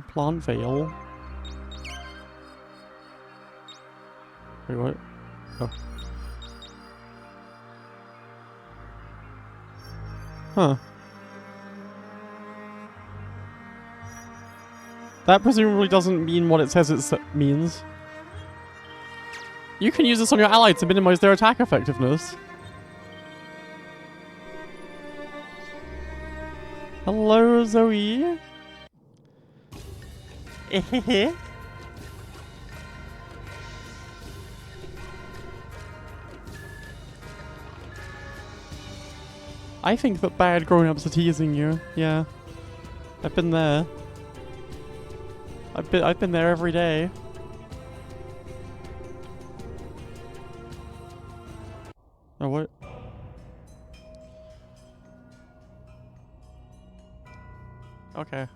Plant Veil. Wait, what? Oh. Huh. That presumably doesn't mean what it says it means. You can use this on your ally to minimize their attack effectiveness. Hello, Zoe. I think that bad grown-ups are teasing you. Yeah. I've been there. I've been there every day. Oh, what? Okay.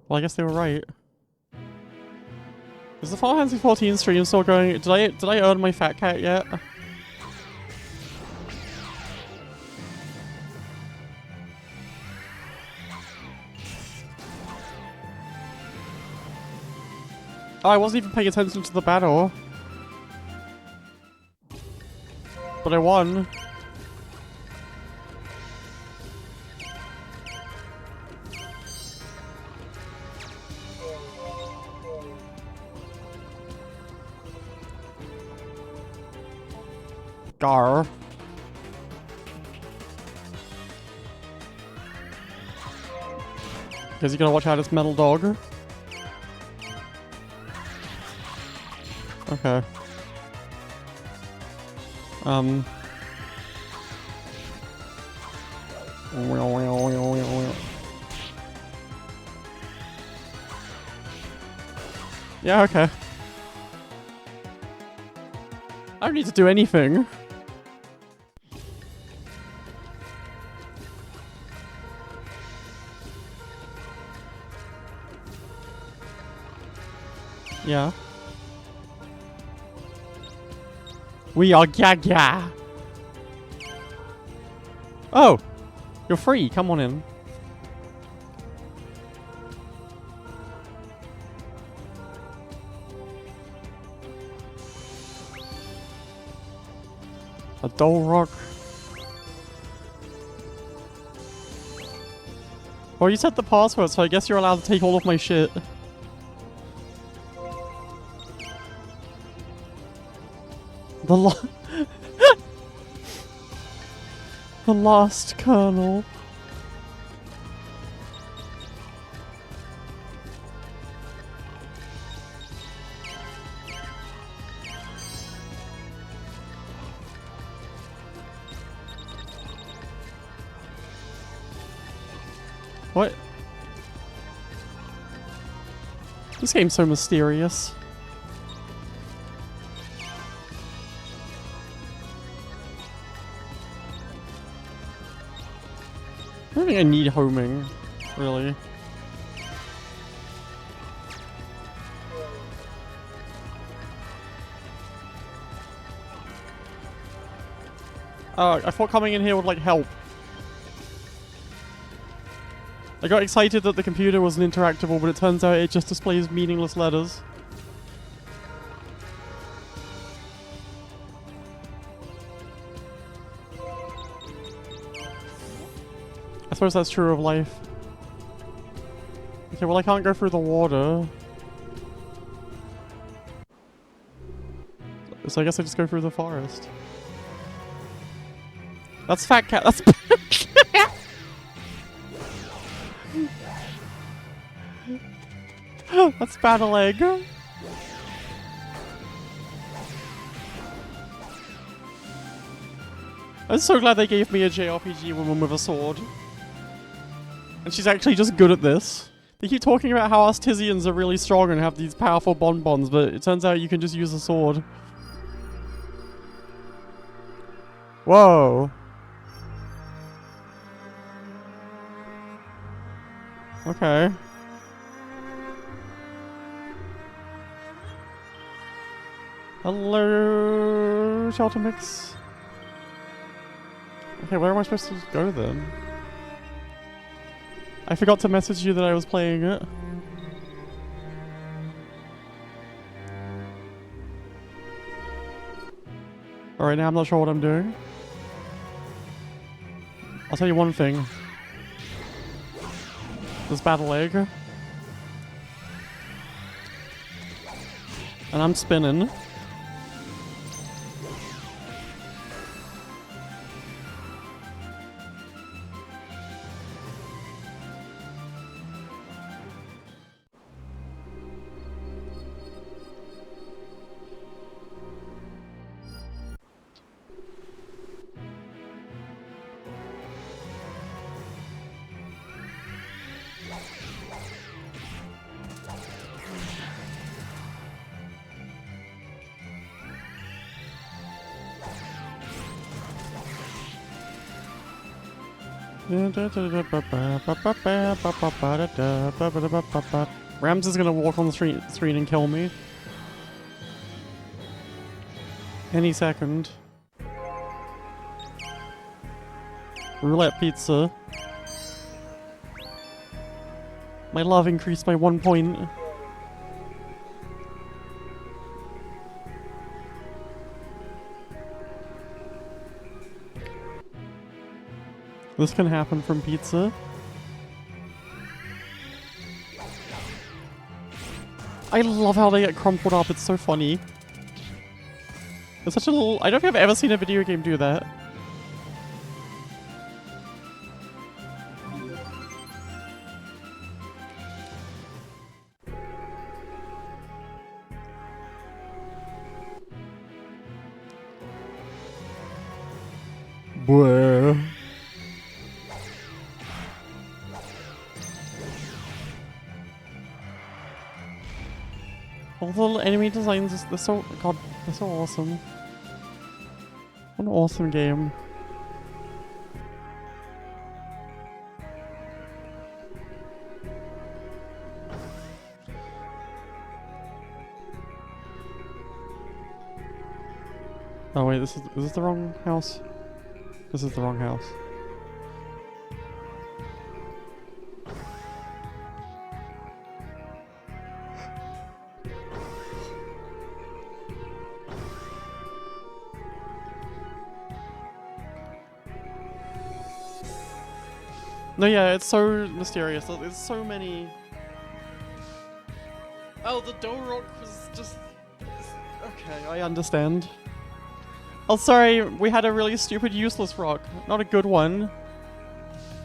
Well, I guess they were right. Is the Final Fantasy 14 stream still going? Did I earn my fat cat yet? Oh, I wasn't even paying attention to the battle. But I won. Gar. Is he gonna watch out his metal dog? Okay. Yeah, okay. I don't need to do anything. Yeah. We are Gaga. Oh, you're free. Come on in. A dull rock. Well, you said the password, so I guess you're allowed to take all of my shit. The the lost colonel. What? This game's so mysterious. I don't think I need homing, really. I thought coming in here would, like, help. I got excited that the computer wasn't interactable, but it turns out it just displays meaningless letters. I suppose that's true of life. Okay, well I can't go through the water. So I guess I just go through the forest. That's Fat Cat, that's that's Battle Egg. I'm so glad they gave me a JRPG woman with a sword. And she's actually just good at this. They keep talking about how us Tizians are really strong and have these powerful bonbons, but it turns out you can just use a sword. Whoa. Okay. Hello, Shelter Mix. Okay, where am I supposed to go then? I forgot to message you that I was playing it. Alright, now I'm not sure what I'm doing. I'll tell you one thing. This battle egg. And I'm spinning. Rams is gonna walk on the street and kill me. Any second. Roulette pizza. My love increased by 1 point. This can happen from pizza. I love how they get crumpled up, it's so funny. It's such a little... I don't think I've ever seen a video game do that. Blah. All the little enemy designs, they're so... God, they're so awesome. What an awesome game. Oh wait, is this the wrong house? This is the wrong house. No, yeah, it's so mysterious. There's so many... Oh, the dough rock was just... Okay, I understand. Oh, sorry, we had a really stupid, useless rock. Not a good one.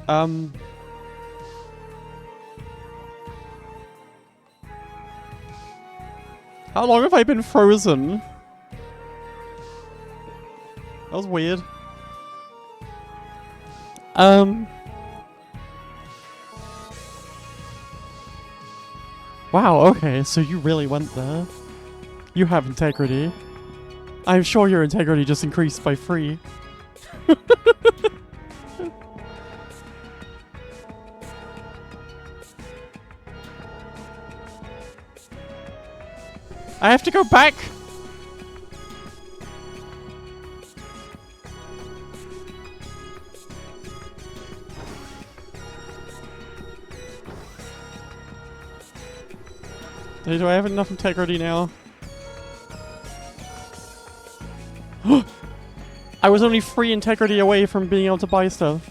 How long have I been frozen? That was weird. Wow, okay, so you really went there. You have integrity. I'm sure your integrity just increased by 3. I have to go back! Hey, do I have enough integrity now? I was only 3 integrity away from being able to buy stuff.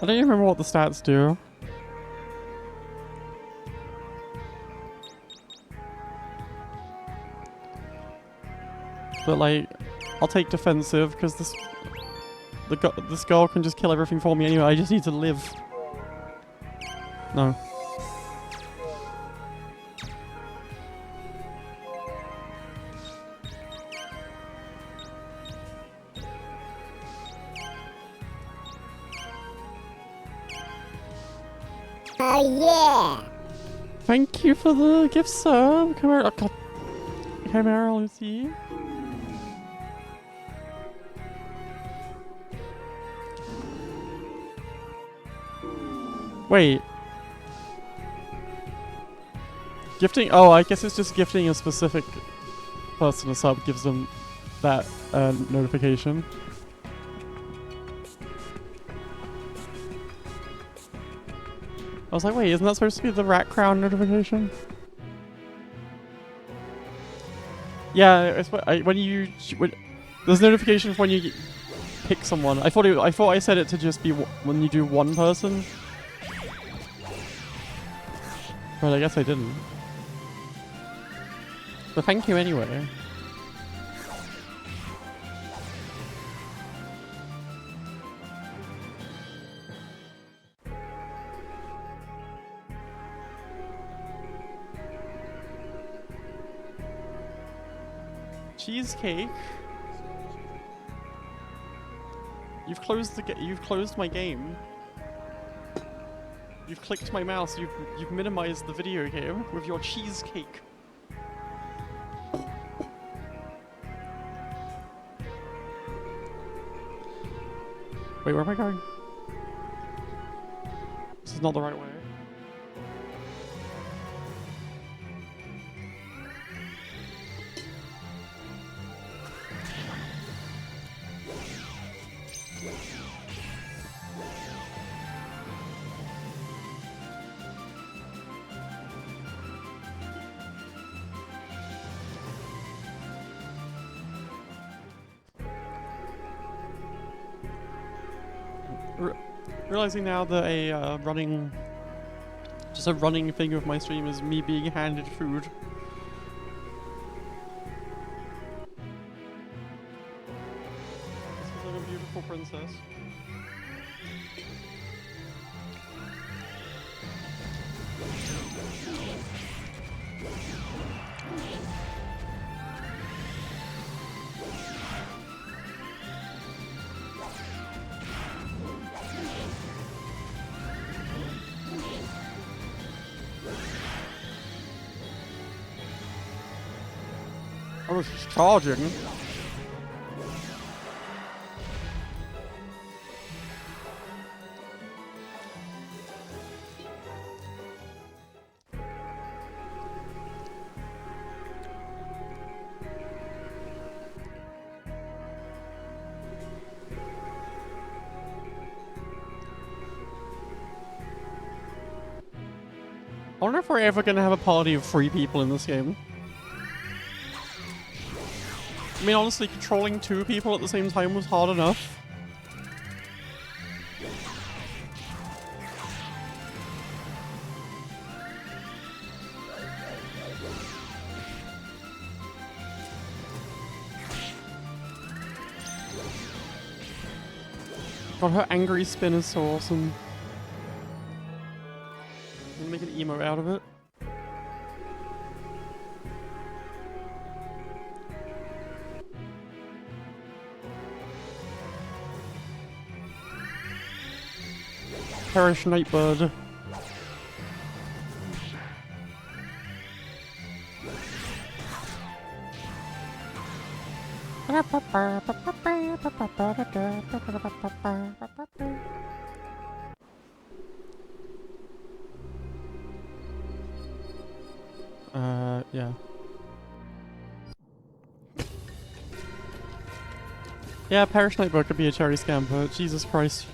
I don't even remember what the stats do. But like, I'll take defensive because this girl can just kill everything for me anyway. I just need to live. No. Oh yeah! Thank you for the gift sub. Come here. Oh, God. Come here, Lucy. Wait. Gifting? Oh, I guess it's just gifting a specific person a sub gives them that notification. I was like, wait, isn't that supposed to be the rat crown notification? Yeah, it's when there's notifications when you pick someone. I thought I set it to just be when you do one person, but I guess I didn't. But thank you anyway. Cheesecake. You've closed my game. You've clicked my mouse. You've minimized the video game with your cheesecake. Wait, where am I going? This is not the right way. Realizing now that a running thing of my stream is me being handed food. This is like a beautiful princess. I was charging. I wonder if we're ever gonna have a party of 3 people in this game. I mean, honestly, controlling 2 people at the same time was hard enough. God, her angry spin is so awesome. I'm gonna make an emo out of it. Perish Nightbird. Yeah. Yeah, Perish Nightbird could be a cherry scamper. Jesus Christ.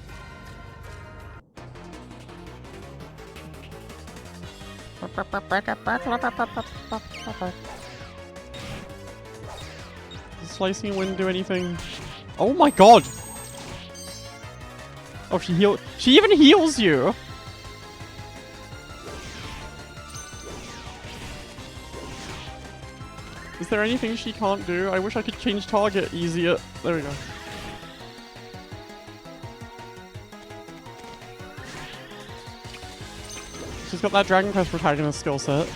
Does Slicing Wind do anything? Oh my god! Oh, she even heals you! Is there anything she can't do? I wish I could change target easier. There we go. She's got that Dragon Quest protagonist skill set.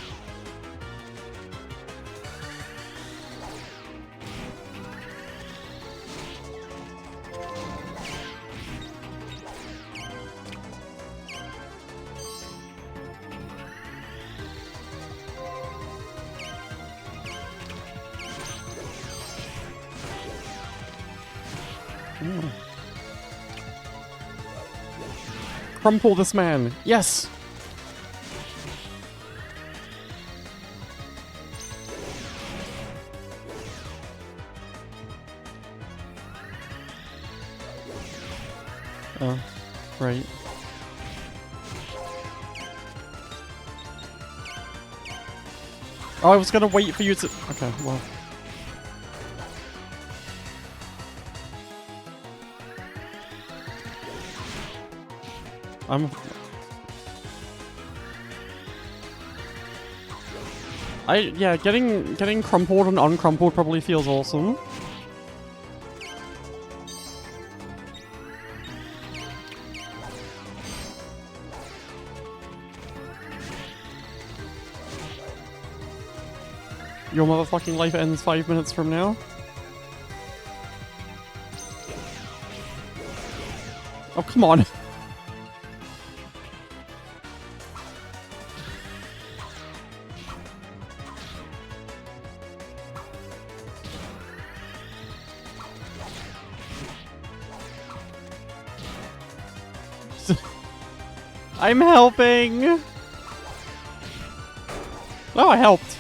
Crumple this man. Yes! Oh, right. Oh, I was gonna wait for you to... Okay, well. Yeah, getting crumpled and uncrumpled probably feels awesome. Your motherfucking life ends 5 minutes from now. Oh, come on. I'm helping! Oh, I helped.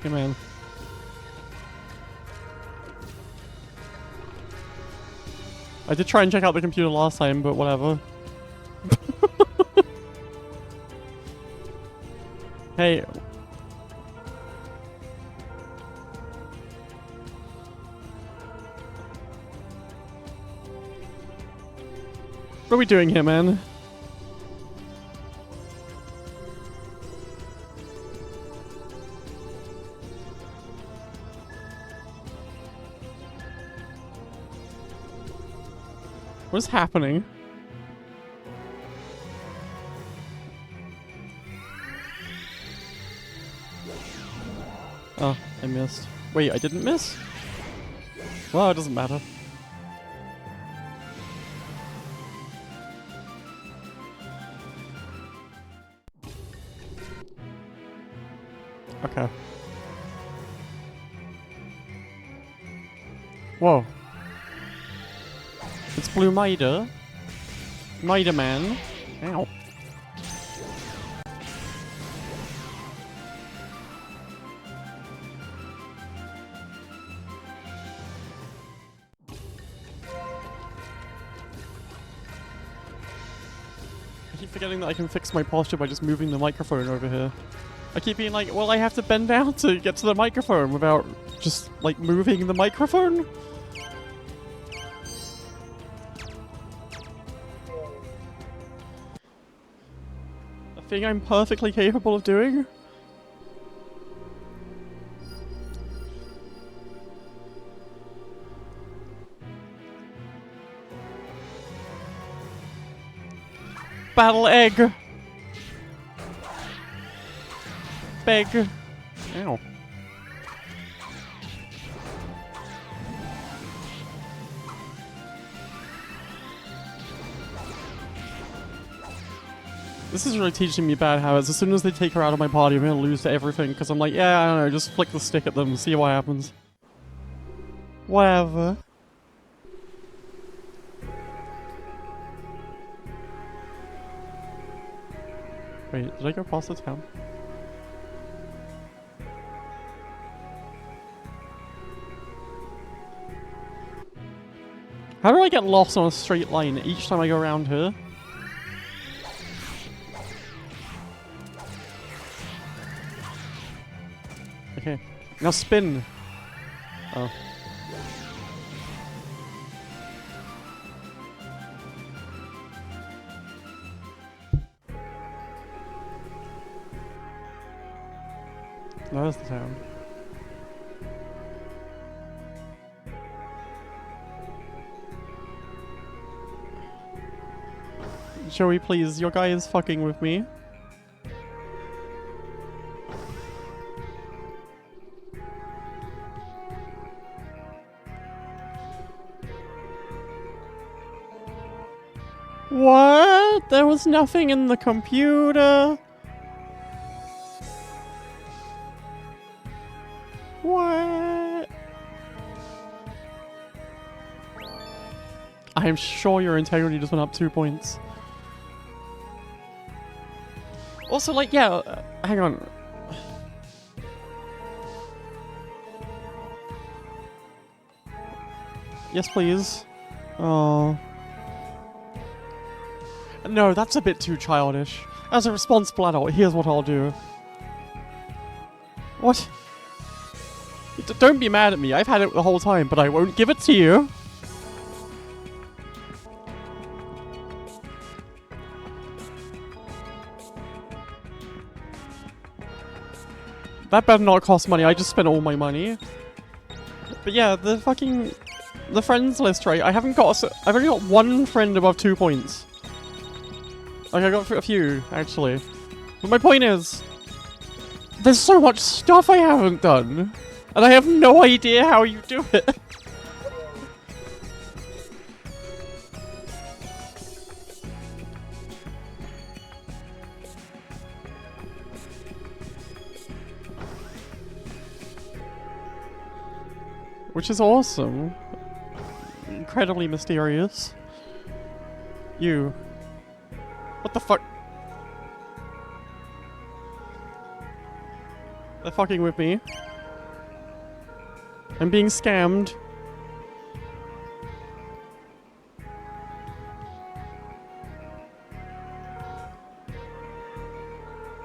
Hey, man. I did try and check out the computer last time, but whatever. Hey. What are we doing here, man? What is happening? Oh, I missed. Wait, I didn't miss? Well, it doesn't matter. Okay. Whoa. It's Blue Maida. Maida Man. Ow. I keep forgetting that I can fix my posture by just moving the microphone over here. I keep being like, well, I have to bend down to get to the microphone without just, like, moving the microphone? A thing I'm perfectly capable of doing? Battle egg! Beg. Ow. This is really teaching me bad habits. As soon as they take her out of my party, I'm gonna lose to everything, because I'm like, yeah, I don't know, just flick the stick at them and see what happens. Whatever. Wait, did I go past the town? How do I get lost on a straight line each time I go around here? Okay. Now spin! Oh. There's the town. Joey, please, your guy is fucking with me. What? There was nothing in the computer. What? I'm sure your integrity just went up 2 points. Also, like, yeah, hang on. Yes, please. Oh. No, that's a bit too childish. As a responsible adult, here's what I'll do. What? Don't be mad at me. I've had it the whole time, but I won't give it to you. That better not cost money. I just spent all my money. But yeah, the friends list, right? I've only got one friend above 2 points. Like, I got a few, actually. But my point is, there's so much stuff I haven't done. And I have no idea how you do it. Which is awesome. Incredibly mysterious. You. What the fuck? They're fucking with me. I'm being scammed.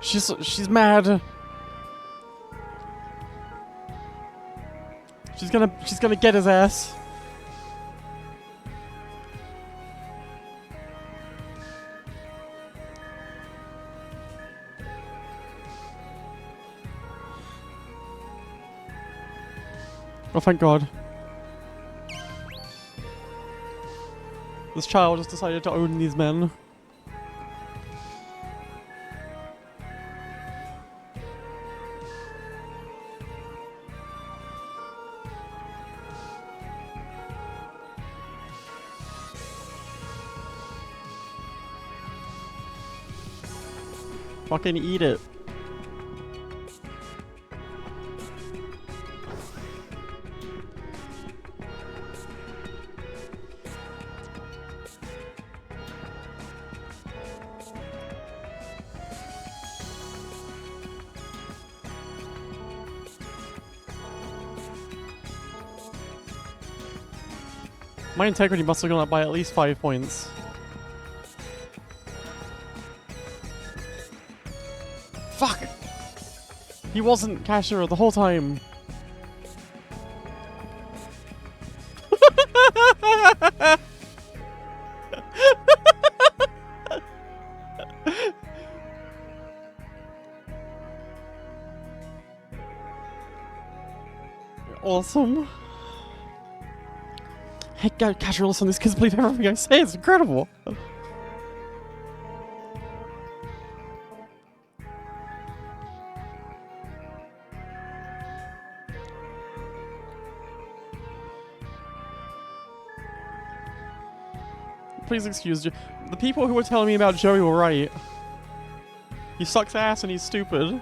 She's mad. She's gonna get his ass. Oh, thank God. This child has decided to own these men. Fucking eat it. My integrity must have gone up by at least 5 points. Fuck! He wasn't cashier the whole time. Awesome. Hey, God, casual, listen, these kids believe everything I say. It's incredible. Please excuse you. The people who were telling me about Joey were right. He sucks ass and he's stupid.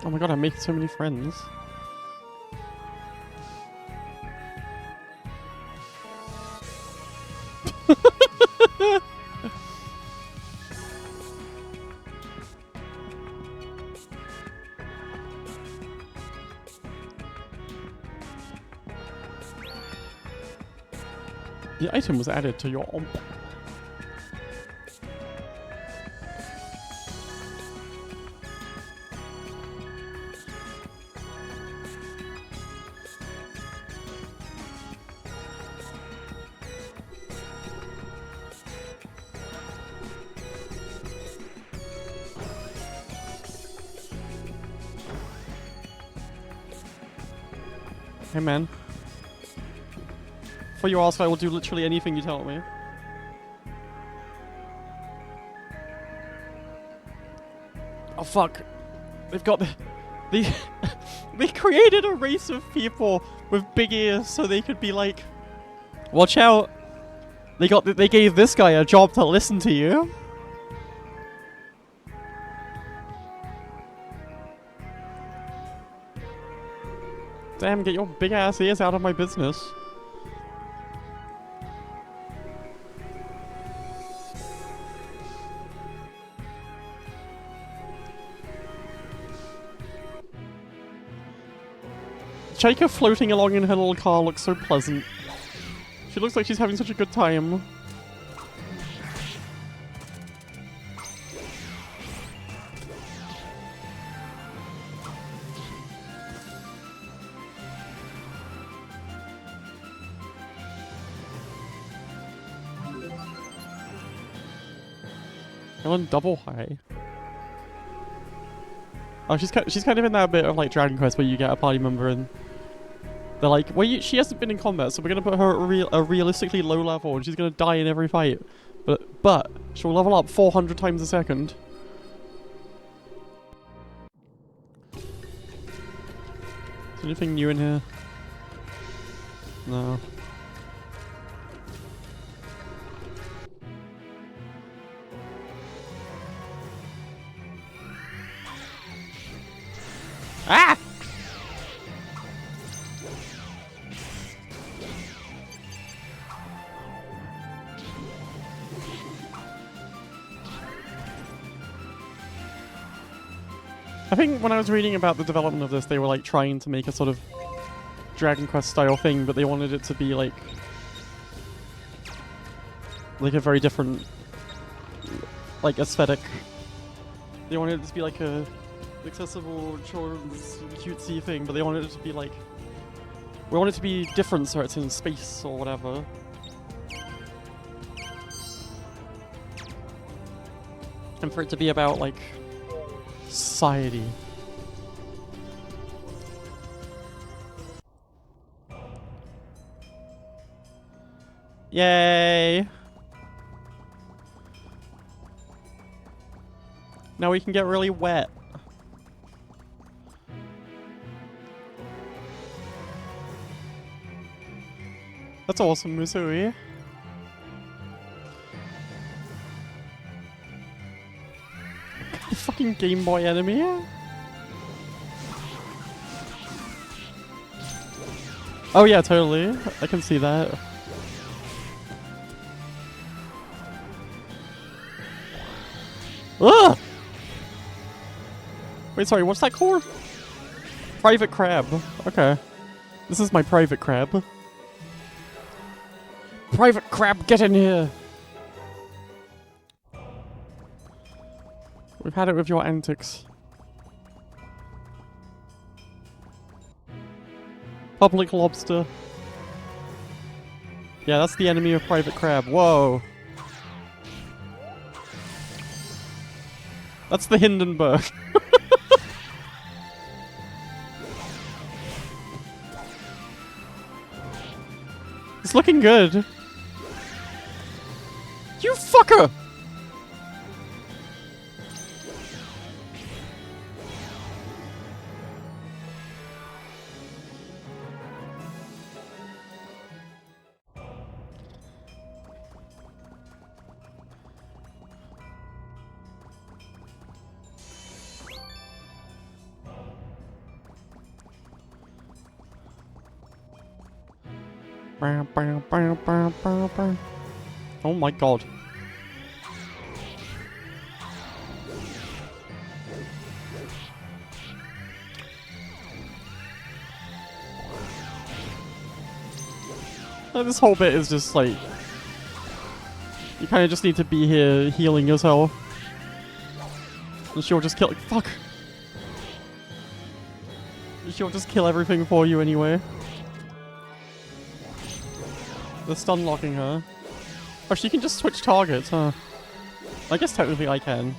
Oh my God, I'm making so many friends. The item was added to your omp. Hey man. For your ask, I will do literally anything you tell me. Oh fuck. They've got the they created a race of people with big ears so they could be like, watch out. They gave this guy a job to listen to you. Damn, get your big ass ears out of my business. Chaika floating along in her little car looks so pleasant. She looks like she's having such a good time. I'm on double high. Oh, she's kind of in that bit of like Dragon Quest where you get a party member and they're like, well, she hasn't been in combat, so we're gonna put her at a realistically low level, and she's gonna die in every fight. But she'll level up 400 times a second. Is there anything new in here? No. Ah! I think when I was reading about the development of this, they were like trying to make a sort of Dragon Quest style thing, but they wanted it to be like a very different like aesthetic. They wanted it to be like a accessible children's cutesy thing, but they wanted it to be like, we want it to be different so it's in space or whatever. And for it to be about like society. Yay! Now we can get really wet. That's awesome, Musui. Fucking Game Boy enemy. Oh yeah, totally. I can see that. Ugh! Wait, sorry, what's that called? Private Crab. Okay. This is my Private Crab. Private Crab, get in here! We've had it with your antics. Public Lobster. Yeah, that's the enemy of Private Crab. Whoa. That's the Hindenburg. It's looking good. You fucker! Oh my god. This whole bit is just like, you kind of just need to be here healing yourself. And she'll just kill— fuck! She'll just kill everything for you anyway. They're stun locking her. Oh, she can just switch targets, huh? I guess technically I can.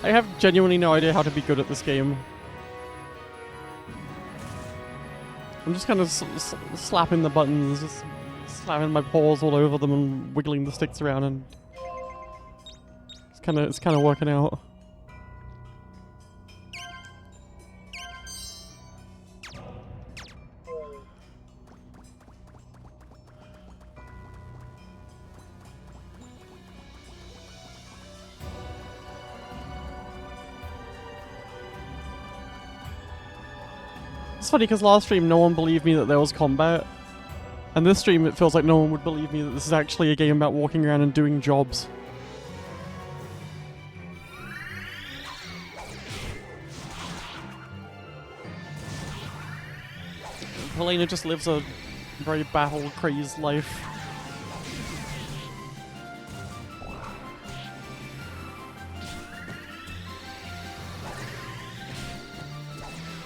I have genuinely no idea how to be good at this game. I'm just kind of slapping the buttons, just slamming my paws all over them and wiggling the sticks around, and it's kind of working out. It's funny because last stream no one believed me that there was combat. And this stream it feels like no one would believe me that this is actually a game about walking around and doing jobs. Helena just lives a very battle-crazed life.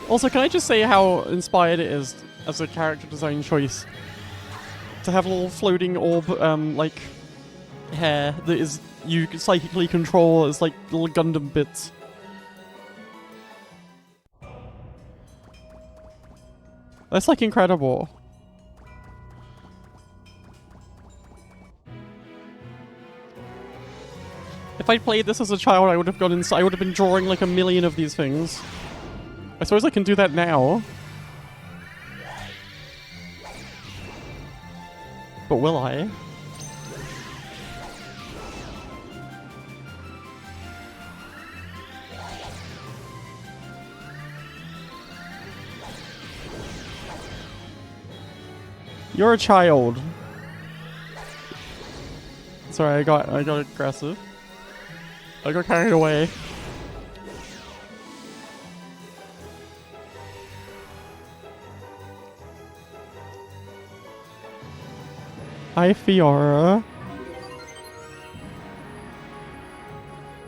Also, can I just say how inspired it is as a character design choice to have a little floating orb, like, hair that is you can psychically control as like little Gundam bits. That's like incredible. If I'd played this as a child, I would have gone inside. I would have been drawing like a million of these things. I suppose I can do that now. But will I? You're a child. Sorry, I got aggressive. I got carried away. Hi, Fiora.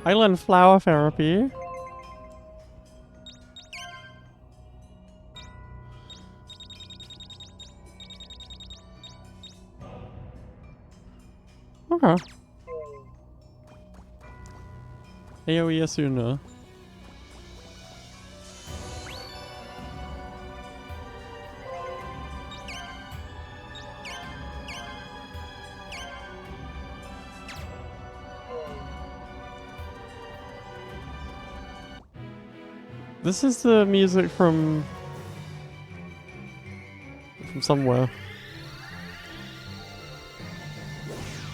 I learned flower therapy. Okay. AoE Asuna. This is the music from somewhere.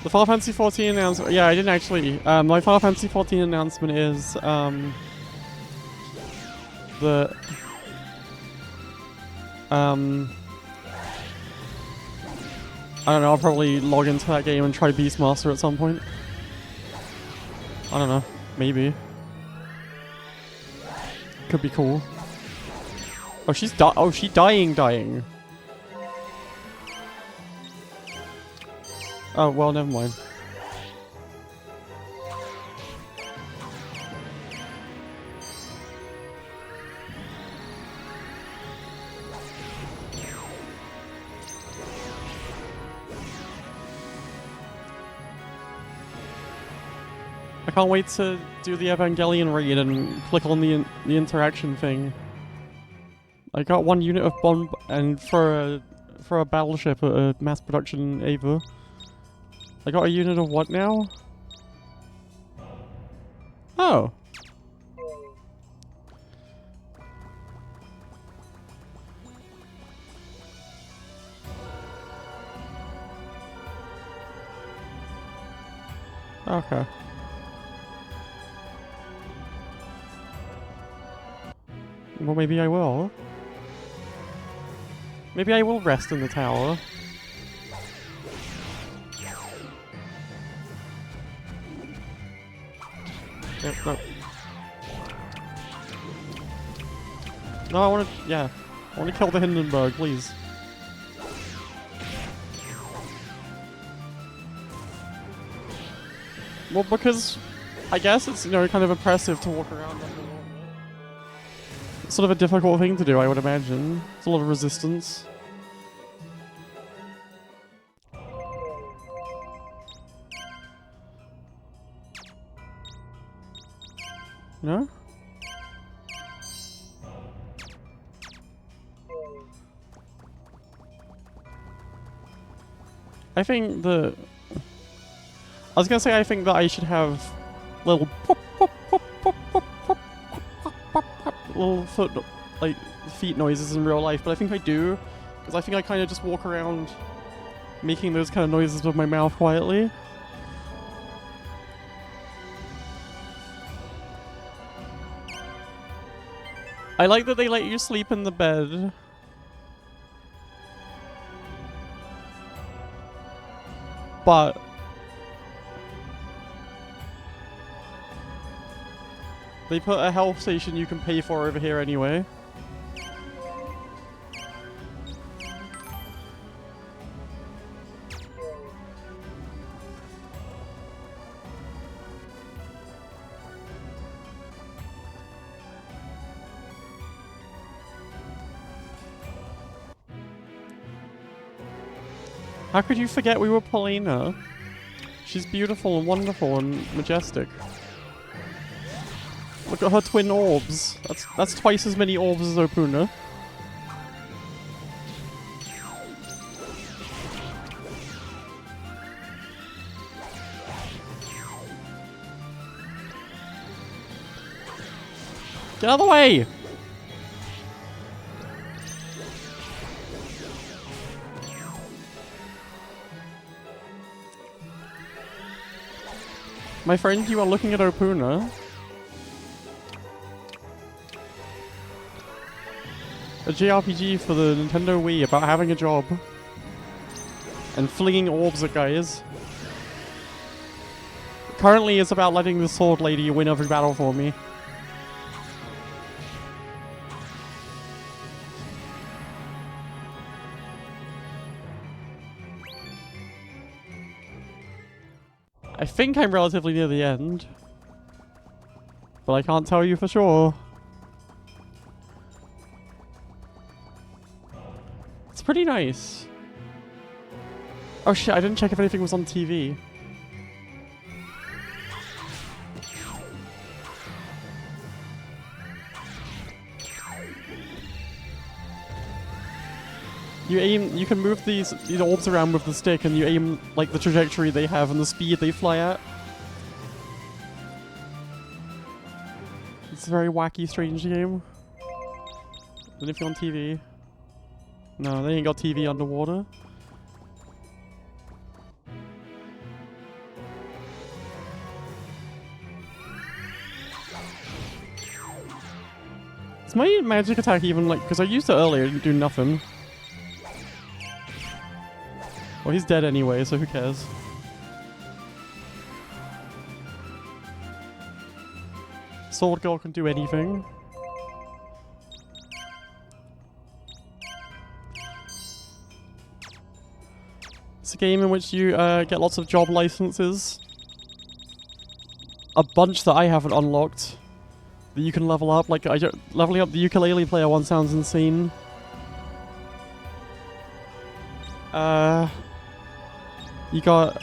The Final Fantasy 14 announcement. Yeah, I didn't actually. My Final Fantasy 14 announcement is the I don't know. I'll probably log into that game and try Beastmaster at some point. I don't know. Maybe. Could be cool. Oh, she's dying. Oh, well, never mind. I can't wait to do the Evangelion raid and click on the interaction thing. I got 1 unit of bomb and for a battleship at a mass production Ava. I got a unit of what now? Oh. Okay. Well, maybe I will. Maybe I will rest in the tower. Yep, no. No, I want to. Yeah, I want to kill the Hindenburg, please. Well, because I guess it's, you know, kind of oppressive to walk around. It's sort of a difficult thing to do, I would imagine. It's a lot of resistance. No? I think that... I was gonna say I think that I should have little pop, pop, pop, pop, pop, pop, pop, pop, pop, little foot, like, feet noises in real life, but I think I do, because I think I kind of just walk around making those kind of noises with my mouth quietly. I like that they let you sleep in the bed. but they put a health station you can pay for over here anyway. How could you forget we were Opoona? She's beautiful and wonderful and majestic. Look at her twin orbs. That's twice as many orbs as Opoona. Get out of the way! My friend, you are looking at Opoona. A JRPG for the Nintendo Wii about having a job. And flinging orbs at guys. Currently it's about letting the sword lady win every battle for me. I think I'm relatively near the end. But I can't tell you for sure. It's pretty nice. Oh shit, I didn't check if anything was on TV. You can move these orbs around with the stick and you aim like the trajectory they have and the speed they fly at. It's a very wacky, strange game. And if you're on TV. No, they ain't got TV underwater. Is my magic attack even like, because I used it earlier, it didn't do nothing. Well, he's dead anyway, so who cares? Sword Girl can do anything. It's a game in which you get lots of job licenses. A bunch that I haven't unlocked. That you can level up. Like, leveling up the ukulele player one sounds insane. You got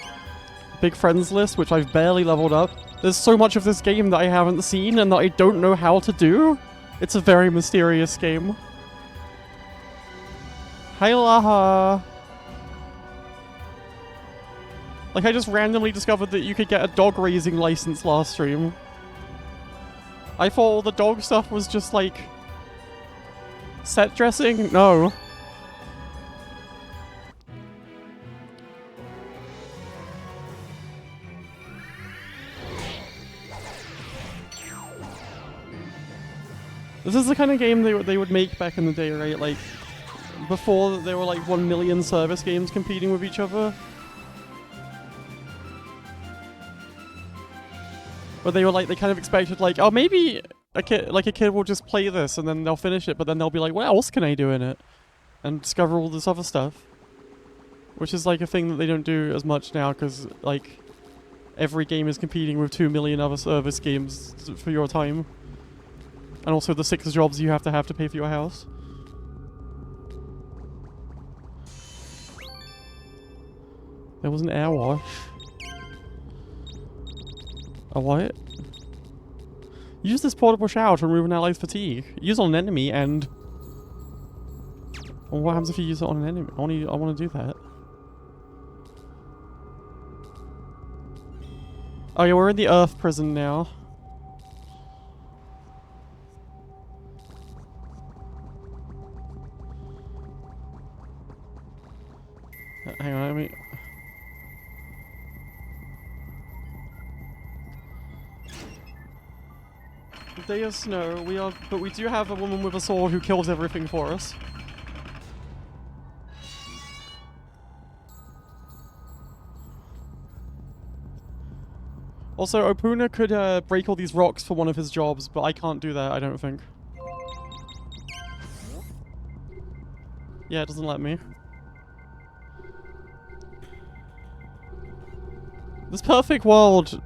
Big Friends List, which I've barely leveled up. There's so much of this game that I haven't seen and that I don't know how to do. It's a very mysterious game. Hi Laha! Like, I just randomly discovered that you could get a dog raising license last stream. I thought all the dog stuff was just like... set dressing? No. This is the kind of game they would make back in the day, right? Like, before there were like 1 million service games competing with each other. But they were like, they kind of expected like, oh, maybe a kid will just play this and then they'll finish it, but then they'll be like, what else can I do in it? And discover all this other stuff. Which is like a thing that they don't do as much now, because like, every game is competing with 2 million other service games for your time. And also the 6 jobs you have to pay for your house. There was an air wash. A what? Use this portable shower to remove an ally's fatigue. Use it on an enemy and... Well, what happens if you use it on an enemy? I want to do that. Oh yeah, we're in the Earth prison now. Hang on, let me... Day of snow, but we do have a woman with a sword who kills everything for us. Also, Opoona could break all these rocks for one of his jobs, but I can't do that, I don't think. Yeah, it doesn't let me. This perfect world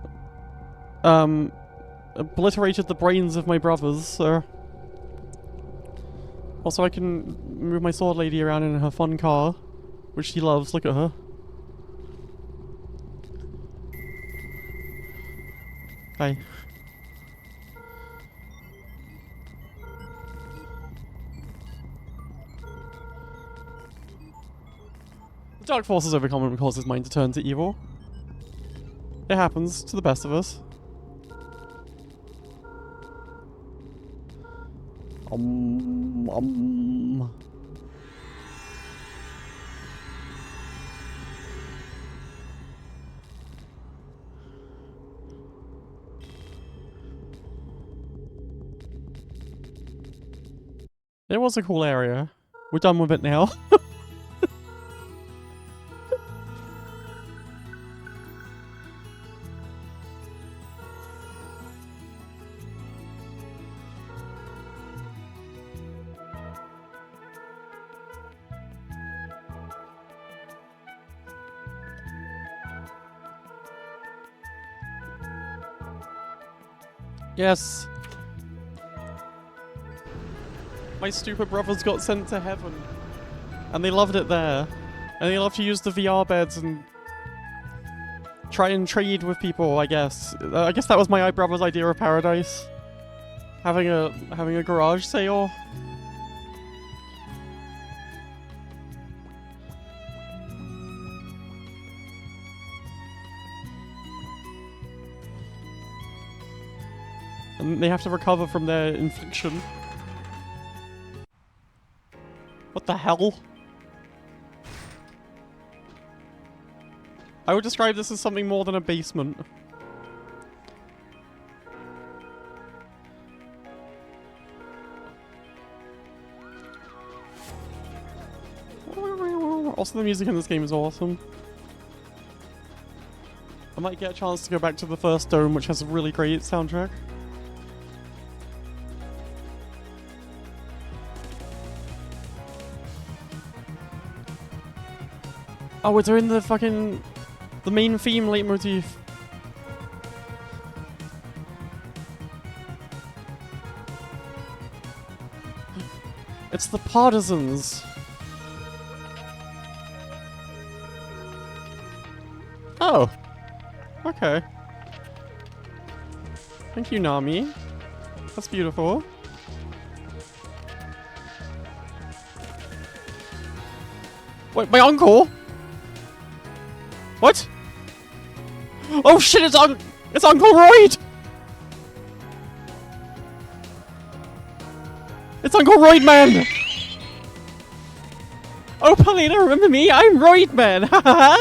obliterated the brains of my brothers, so... Also, I can move my sword lady around in her fun car, which she loves. Look at her. Hi. The dark force is overcome and causes his mind to turn to evil. It happens to the best of us. It was a cool area. We're done with it now. Yes. My stupid brothers got sent to heaven. And they loved it there. And they love to use the VR beds and try and trade with people, I guess. I guess that was my brother's idea of paradise. Having a garage sale. And they have to recover from their infliction. What the hell? I would describe this as something more than a basement. Also, the music in this game is awesome. I might get a chance to go back to the first dome, which has a really great soundtrack. Oh, we're doing the fucking... the main theme leitmotif. It's the partisans. Oh. Okay. Thank you, Nami. That's beautiful. Wait, my uncle? What? Oh shit, it's Uncle Royd! It's Uncle Royd Man! Oh, Paulina, remember me? I'm Royd Man! Hahaha!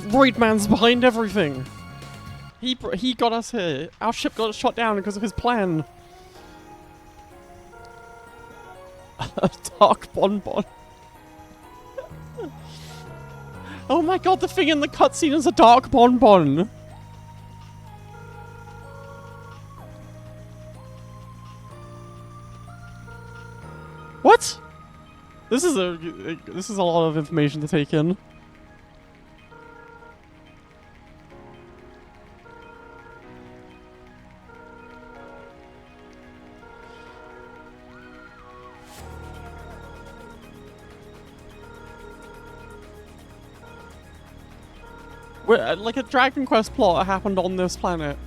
Royd Man's behind everything. He got us here. Our ship got shot down because of his plan. A dark bonbon. Oh my god, the thing in the cutscene is a dark bonbon. What? This is a lot of information to take in. Like a Dragon Quest plot happened on this planet.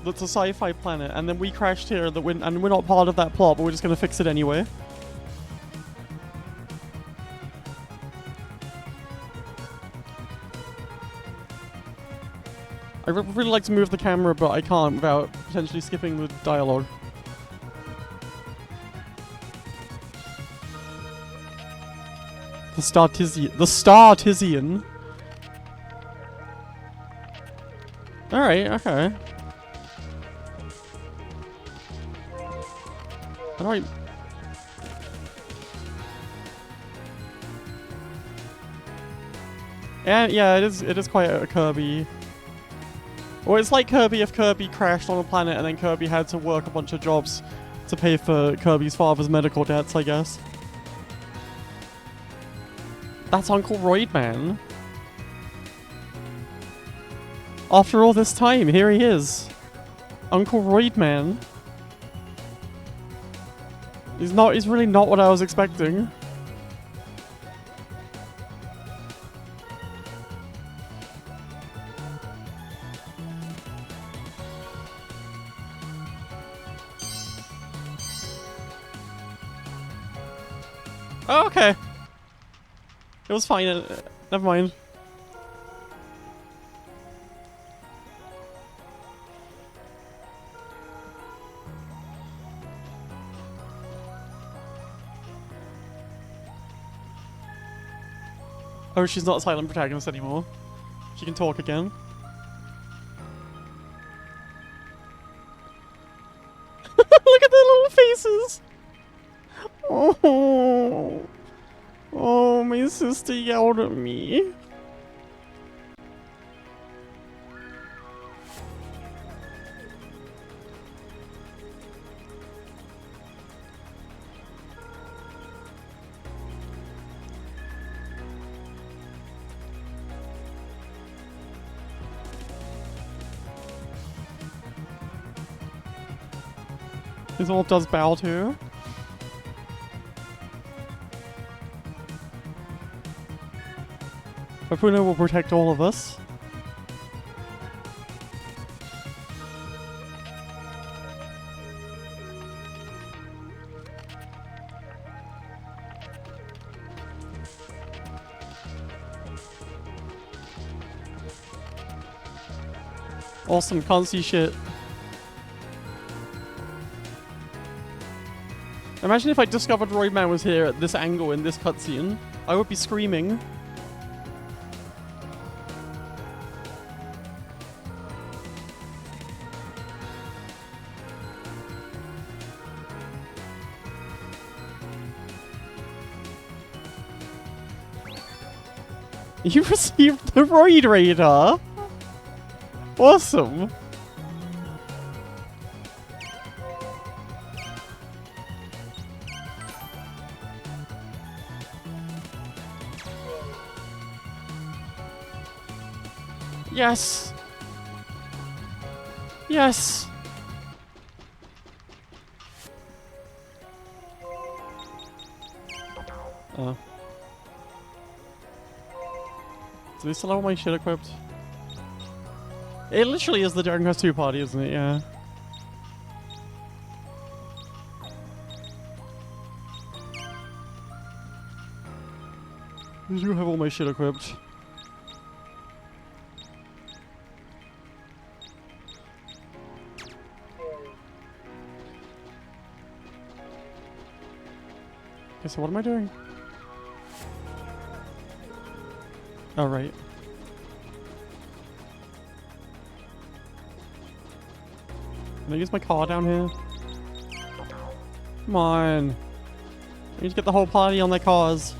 That's a sci-fi planet, and then we crashed here. And we're not part of that plot, but we're just gonna fix it anyway. I really like to move the camera, but I can't without potentially skipping the dialogue. The Startizian. The Startizian. Alright, okay. Alright. And yeah, it is quite a Kirby. Or it's like Kirby if Kirby crashed on a planet and then Kirby had to work a bunch of jobs to pay for Kirby's father's medical debts, I guess. That's Uncle Roidman. After all this time, here he is. Uncle Roidman. He's really not what I was expecting. Oh, okay. It was fine. Never mind. Oh, she's not a silent protagonist anymore. She can talk again. Look at their little faces! Oh, oh, my sister yelled at me. This all does bow to. Opoona will protect all of us. Awesome, can't see shit. Imagine if I discovered Roidman was here at this angle in this cutscene. I would be screaming. You received the Roid Raider! Awesome! Yes! Yes! Do they still have all my shit equipped? It literally is the Dragon Quest II party, isn't it? Yeah. I do have all my shit equipped. Okay, so what am I doing? Oh, right. Can I use my car down here? Come on. I need to get the whole party on their cars.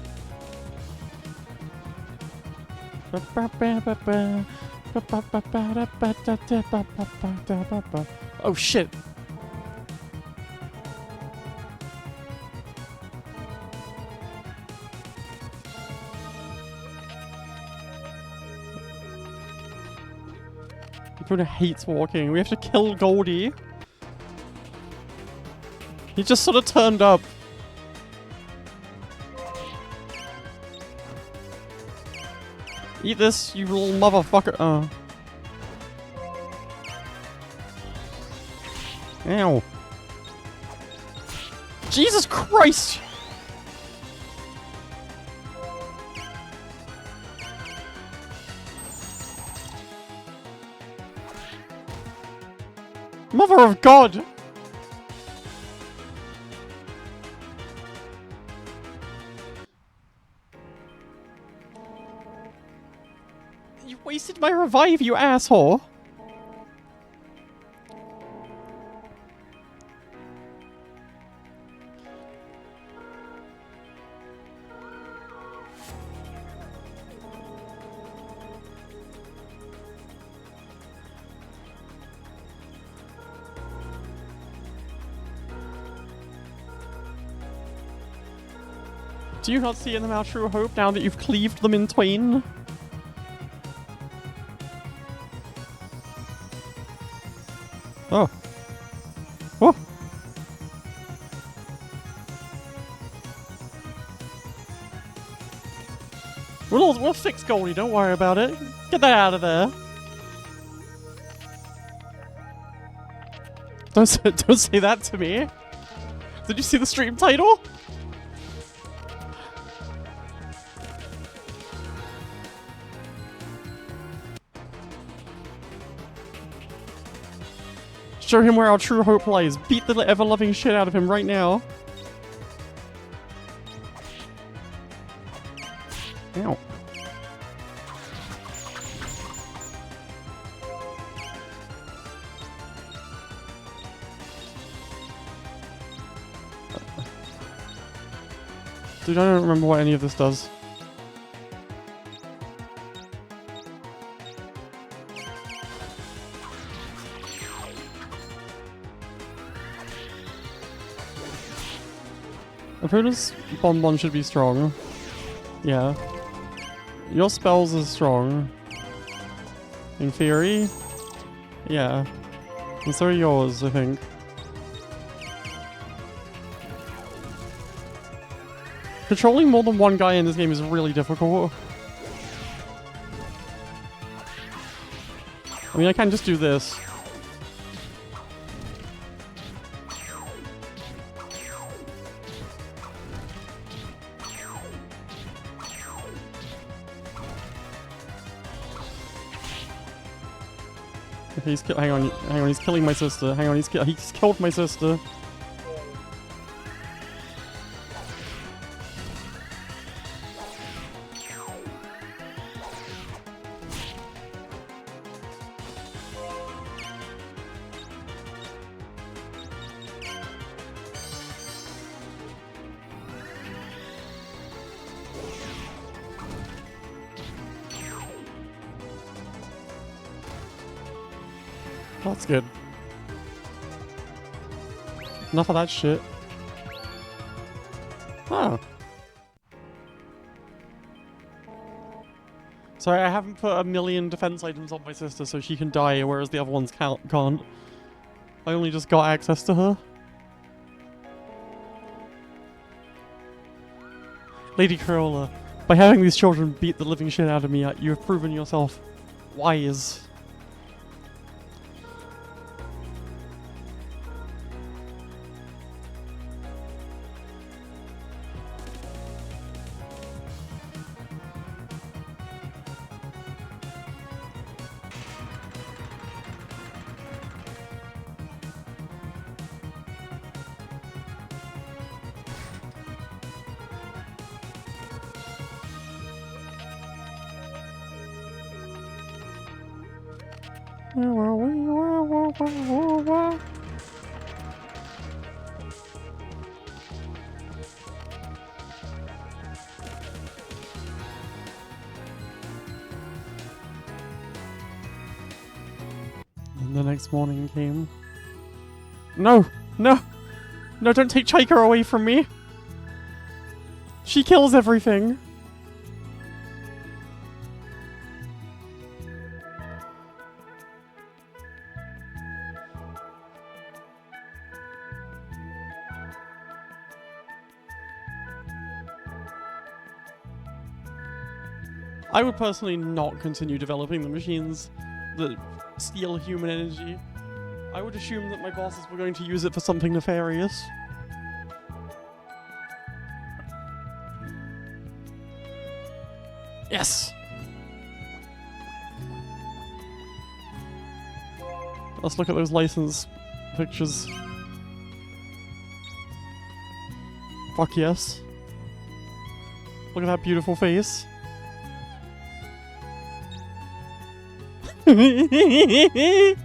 Oh shit. Opoona hates walking. We have to kill Goldie. He just sort of turned up. Eat this, you little motherfucker. Oh. Ow. Jesus Christ! Mother of God! You wasted my revive, you asshole! Do you not see in them our true hope now that you've cleaved them in twain? Oh. Oh! We'll fix Goldie, don't worry about it. Get that out of there. Don't say that to me. Did you see the stream title? Show him where our true hope lies. Beat the ever-loving shit out of him right now. Ow. Dude, I don't remember what any of this does. Opoona's Bonbon should be strong. Yeah. Your spells are strong. In theory. Yeah. And so are yours, I think. Controlling more than one guy in this game is really difficult. I mean, I can just do this. Hang on, he's killing my sister. Hang on, he's killed my sister. That's good. Enough of that shit. Oh. Sorry, I haven't put a million defense items on my sister so she can die, whereas the other ones can't. I only just got access to her. Lady Corolla, by having these children beat the living shit out of me, you have proven yourself wise. And the next morning came. No! No! No, don't take Chika away from me! She kills everything! I would personally not continue developing the machines that steal human energy. I would assume that my bosses were going to use it for something nefarious. Yes! Let's look at those license pictures. Fuck yes. Look at that beautiful face. They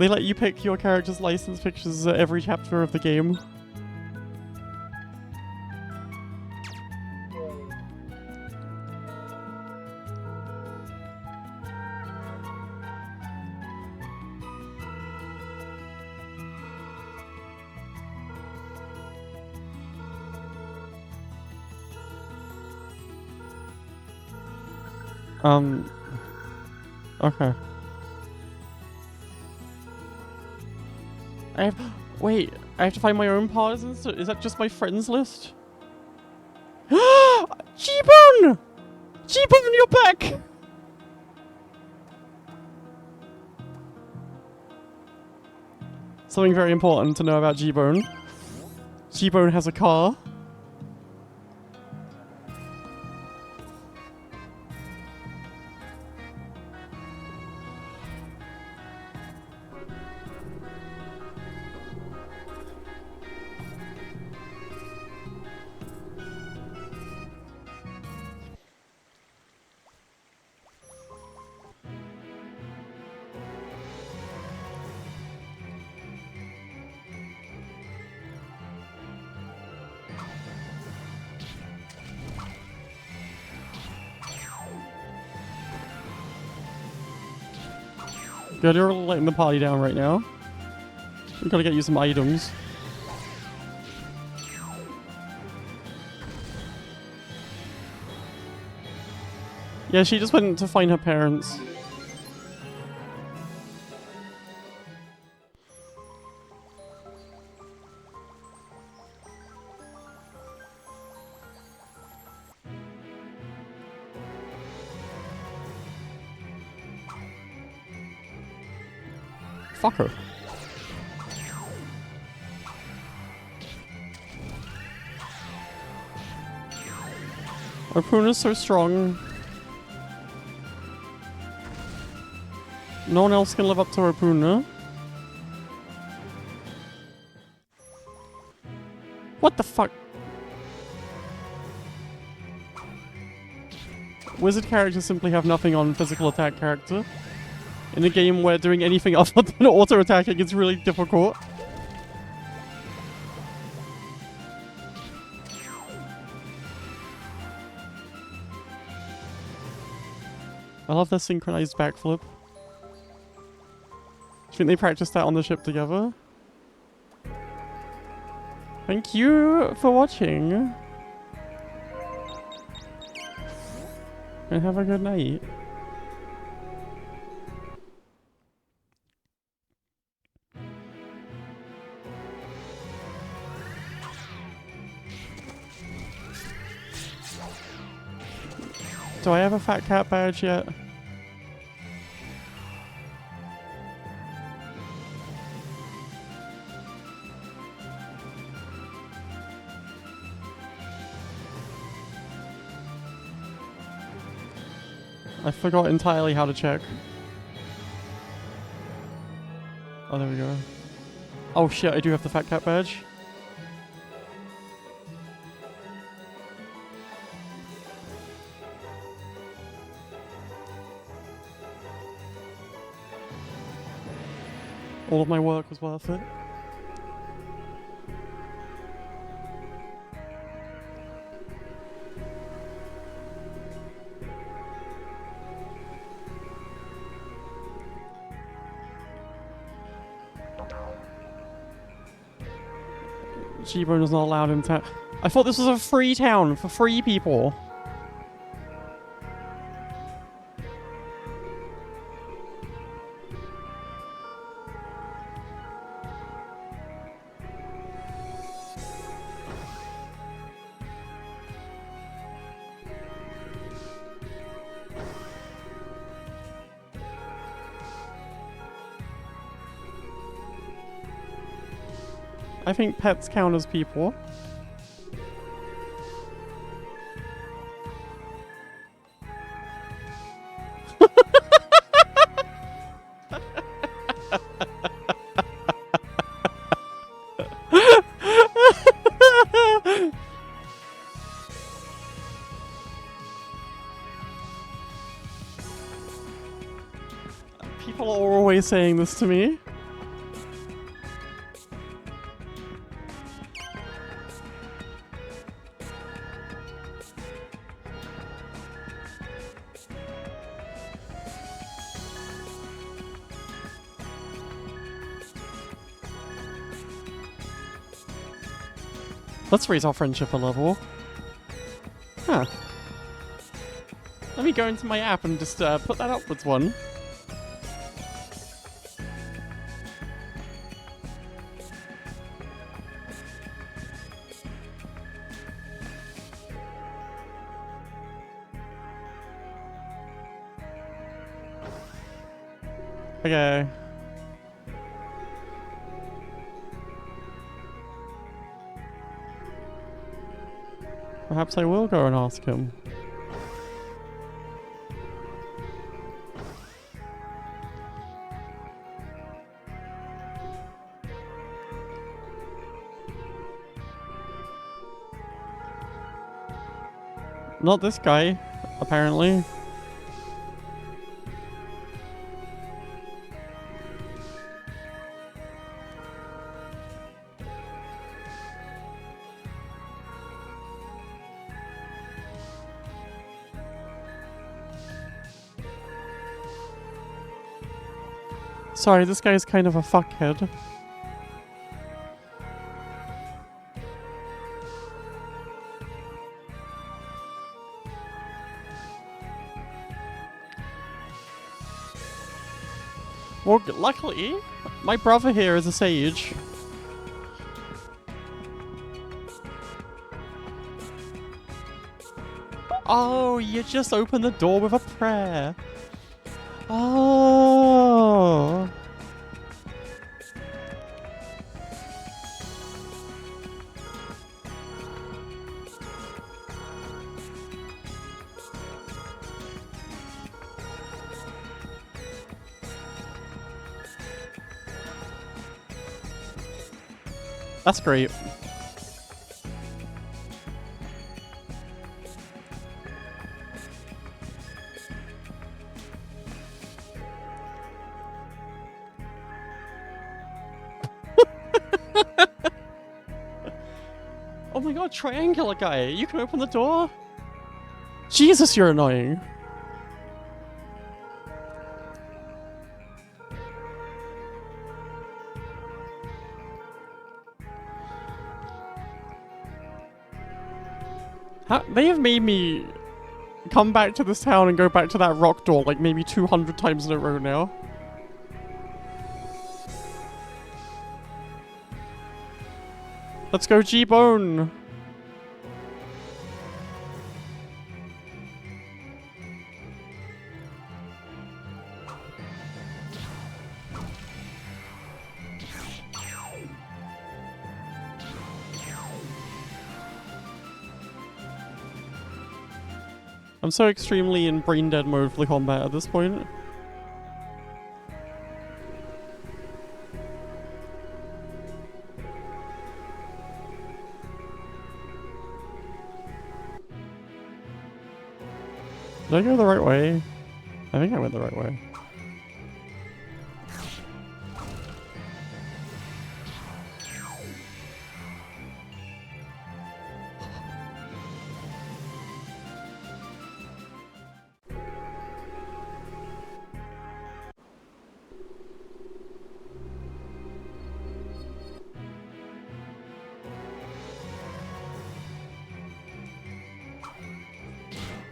let you pick your character's license pictures at every chapter of the game. Okay. Wait, I have to find my own partisans? Is that just my friends list? G-Bone! G-Bone, you're back! Something very important to know about G-Bone. G-Bone has a car. Good, you're letting the party down right now. We gotta get you some items. Yeah, she just went to find her parents. Fuck her. Opoona's so strong. No one else can live up to Opoona. What the fuck? Wizard characters simply have nothing on physical attack character. In a game where doing anything other than auto-attacking is really difficult. I love their synchronized backflip. Do you think they practiced that on the ship together? Thank you for watching. And have a good night. Do I have a fat cat badge yet? I forgot entirely how to check. Oh, there we go. Oh shit, I do have the fat cat badge. All of my work was worth it. G-Bone is not allowed in town. I thought this was a free town for free people. I think pets count as people. always saying this to me. Let's raise our friendship a level. Huh. Let me go into my app and just put that upwards one. Okay. Perhaps I will go and ask him. Not this guy, apparently. Sorry, this guy's kind of a fuckhead. Well, luckily, my brother here is a sage. Oh, you just opened the door with a prayer. Oh. That's great. Oh my god, triangular guy! You can open the door? Jesus, you're annoying. They have made me come back to this town and go back to that rock door like maybe 200 times in a row now. Let's go G-Bone! I'm so extremely in brain dead mode for the combat at this point. Did I go the right way? I think I went the right way.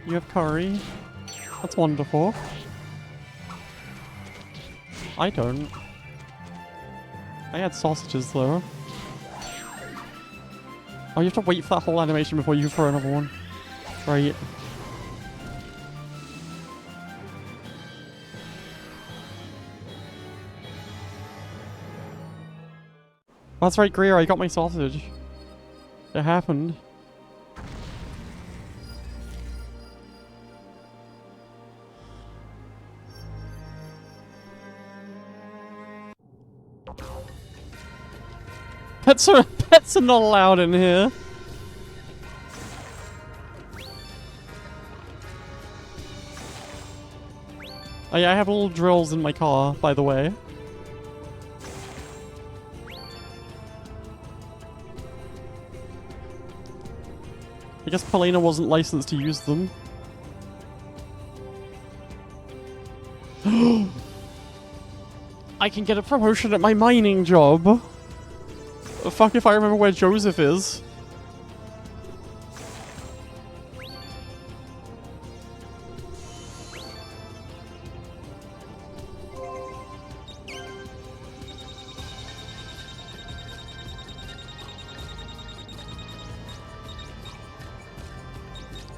You have curry. That's wonderful. I don't. I had sausages though. Oh, you have to wait for that whole animation before you throw another one. Right. That's right, Greer, I got my sausage. It happened. Pets are not allowed in here. I have little drills in my car, by the way. I guess Polina wasn't licensed to use them. I can get a promotion at my mining job. Fuck if I remember where Joseph is.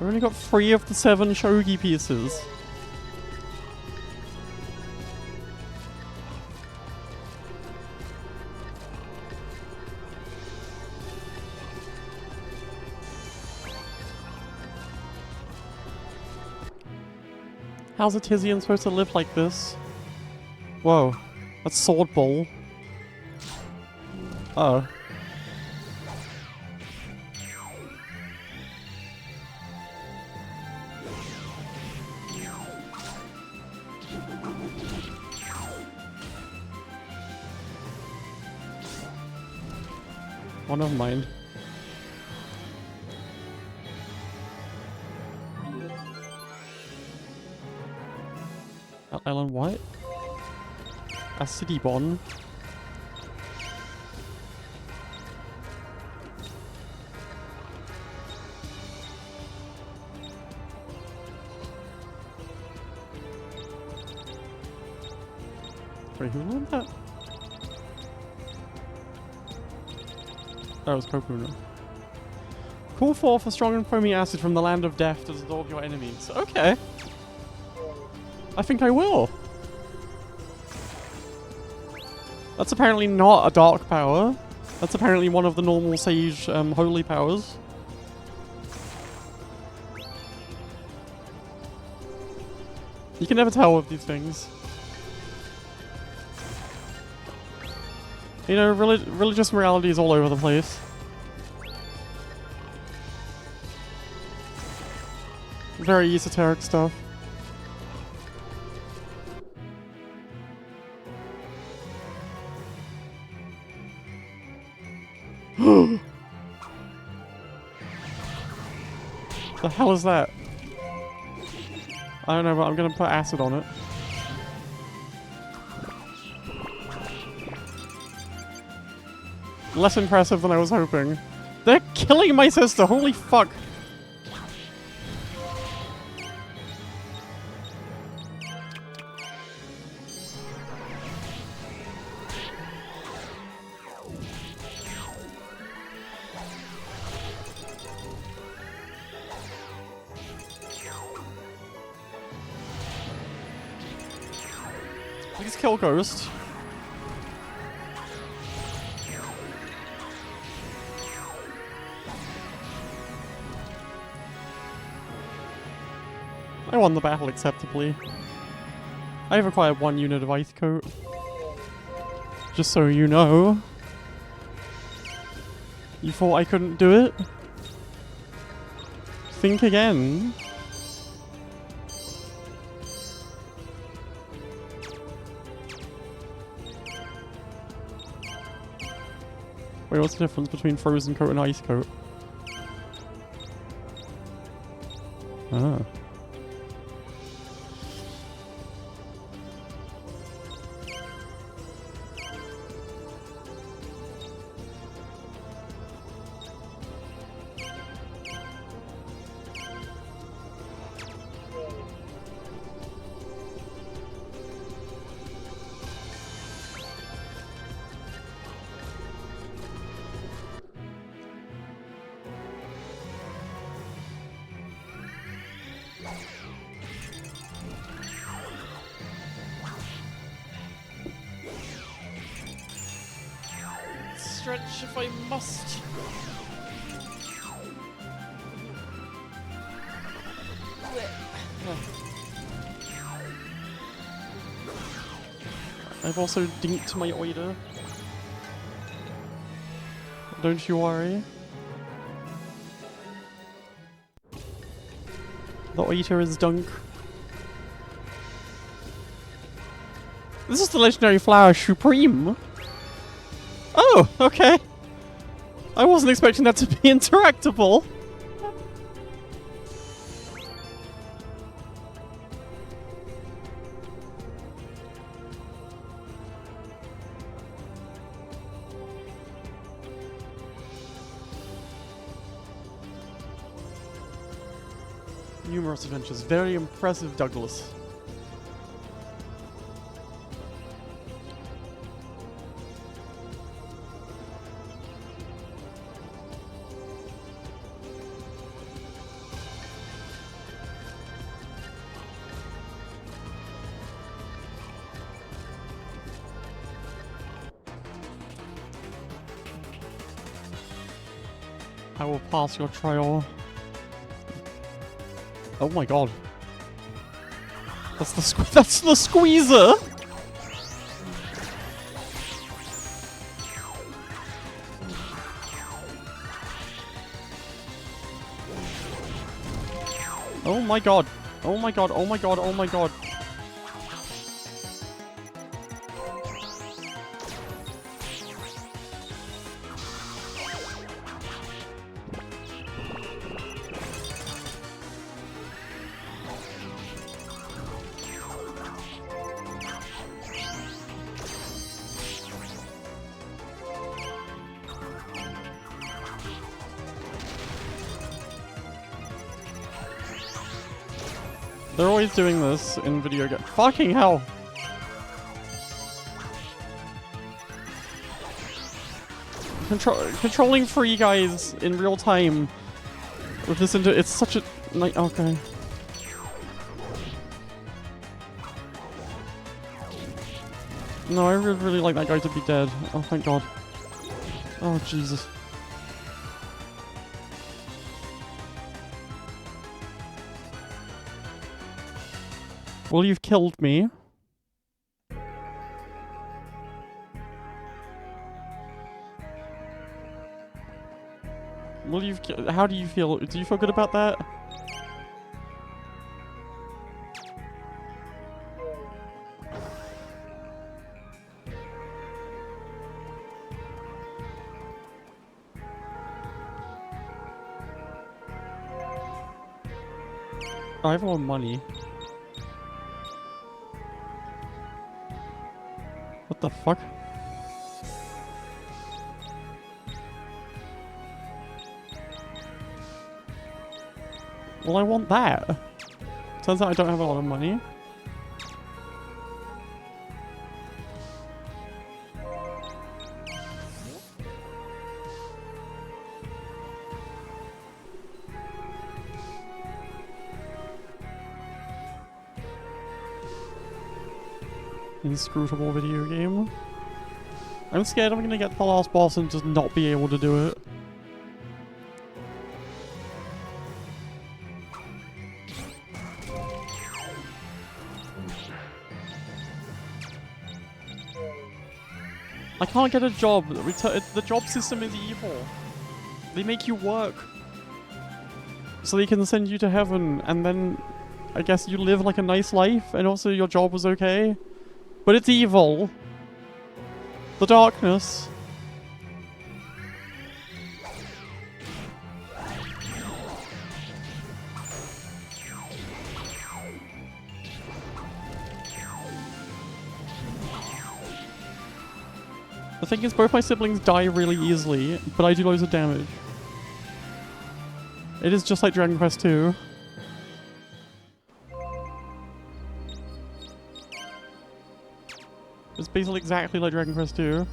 I've only got 3 of the 7 shogi pieces. How's a Tizian supposed to live like this? Whoa, that's sword ball. Oh. Oh, never mind. Island what? Acidibon. Wait, who learned that? That was Opoona. Call forth a strong and foamy acid from the land of death to dissolve your enemies. Okay. I think I will. That's apparently not a dark power. That's apparently one of the normal sage holy powers. You can never tell with these things. You know, religious morality is all over the place. Very esoteric stuff. The hell is that? I don't know, but I'm gonna put acid on it. Less impressive than I was hoping. They're killing my sister, holy fuck! Please kill Ghost. I won the battle acceptably. I have acquired 1 unit of ice coat. Just so you know. You thought I couldn't do it? Think again. Wait, what's the difference between frozen coat and ice coat? Ah. Stretch if I must. I've also dinked my oida. Don't you worry. The oiter is dunk. This is the legendary flower Supreme. Oh, okay. I wasn't expecting that to be interactable. Numerous adventures. Very impressive, Douglas. I will pass your trial. Oh my god. That's the squeezer! Oh my god. Oh my god, oh my god, oh my god. They're always doing this in video games. Fucking hell! Controlling three guys in real time with this it's such a like okay. No, I would really like that guy to be dead. Oh thank god. Oh Jesus. Well, you've killed me. Well, how do you feel? Do you feel good about that? I have more money. What the fuck? Well, I want that. Turns out I don't have a lot of money. Inscrutable video game. I'm scared I'm gonna get to the last boss and just not be able to do it. I can't get a job. The job system is evil. They make you work so they can send you to heaven, and then I guess you live like a nice life, and also your job was okay. But it's evil. The darkness. The thing is, both my siblings die really easily, but I do loads of damage. It is just like Dragon Quest II. It's basically exactly like Dragon Quest II.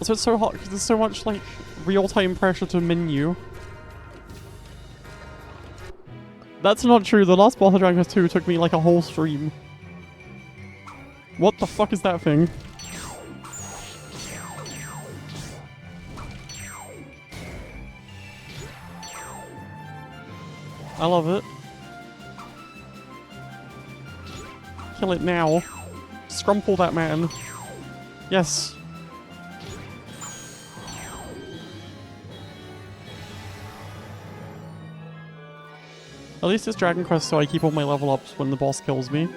So it's so hot because there's so much like real-time pressure to menu. That's not true. The last boss of Dragon Quest II took me like a whole stream. What the fuck is that thing? I love it. Kill it now. scrumple that man. Yes. At least it's Dragon Quest, so I keep all my level ups when the boss kills me.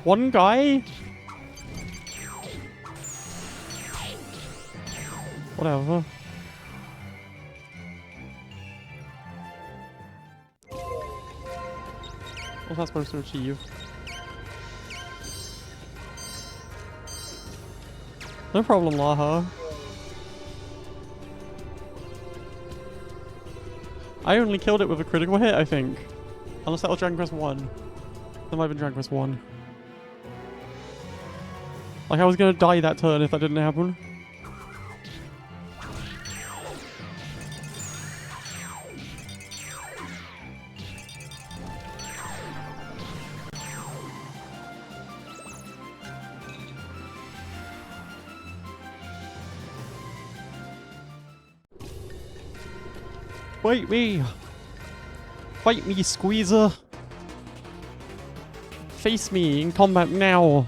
One guy? Whatever. What's that supposed to achieve? No problem, Laha. I only killed it with a critical hit, I think. Unless that was Dragon Quest 1. That might have been Dragon Quest 1. Like, I was gonna die that turn if that didn't happen. Fight me! Fight me, Squeezer! Face me in combat now!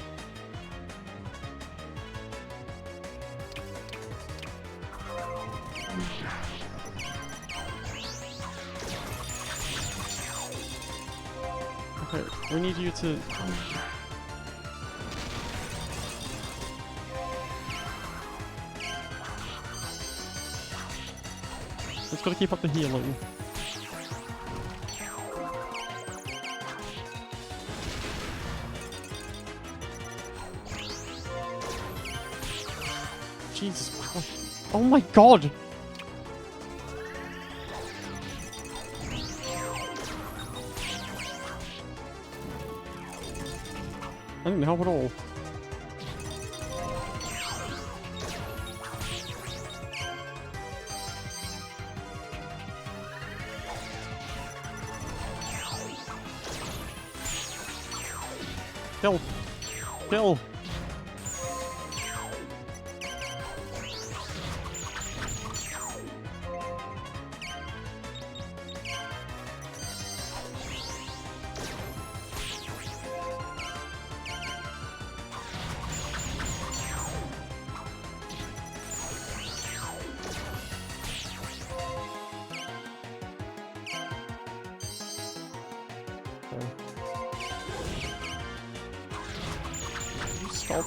Okay, we need you to... Just gotta keep up the healing. Jesus Christ. Oh my god! I didn't help at all. Kill! Kill! Stop.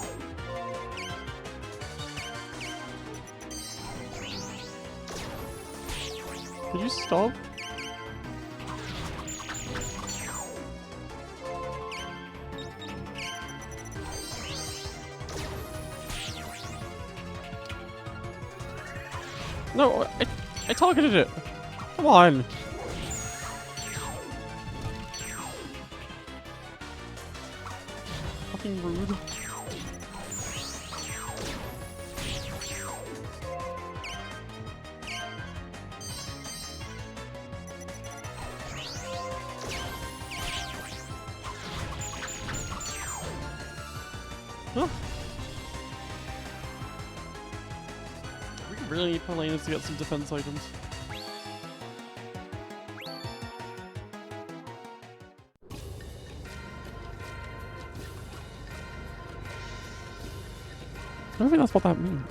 Did you stop? No, I targeted it. Come on. Fucking rude. Huh. We really need Pelenas to get some defense items. I don't think that's what that means.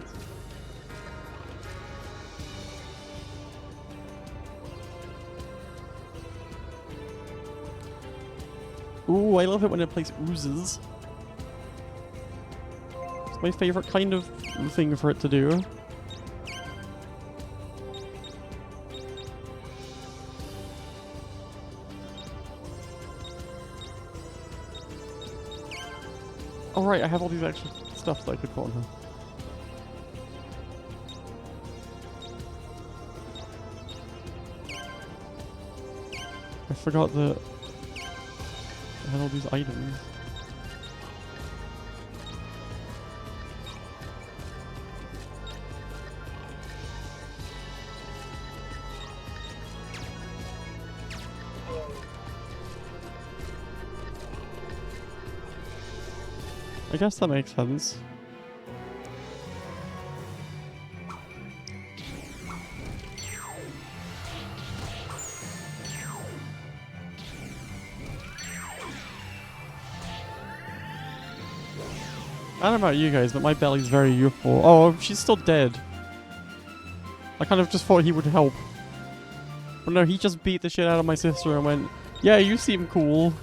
Ooh, I love it when a place oozes. It's my favorite kind of thing for it to do. Oh right, I have all these extra stuff that I could put on her. I forgot that I had all these items. I guess that makes sense. I don't know about you guys, but my belly's very youthful. Oh, she's still dead. I kind of just thought he would help. But no, he just beat the shit out of my sister and went, yeah, you seem cool.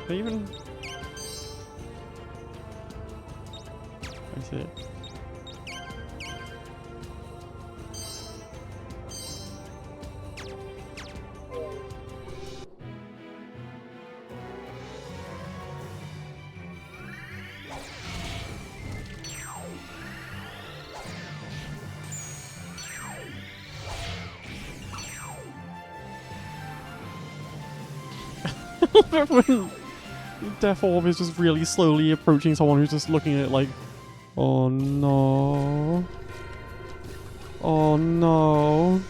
They even... I see. When Death Orb is just really slowly approaching someone who's just looking at it like, oh no. Oh no.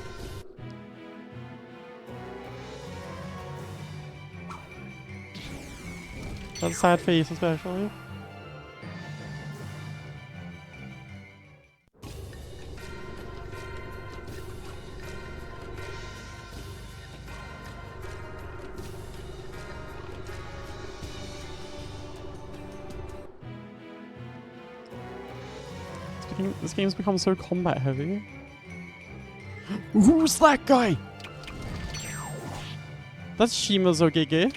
That sad face especially. This game's become so combat heavy. Who's that guy? That's Shimazo Gege.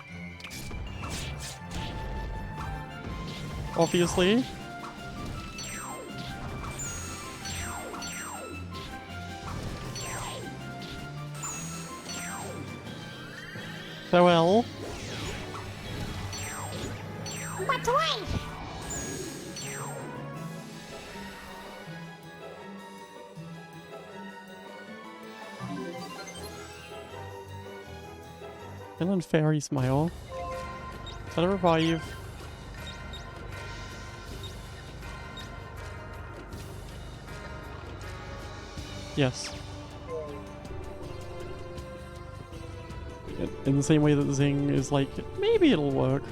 Obviously. Farewell. What's away? Inland Fairy Smile. Is that a revive? Yes. In the same way that the Zing is like, maybe it'll work.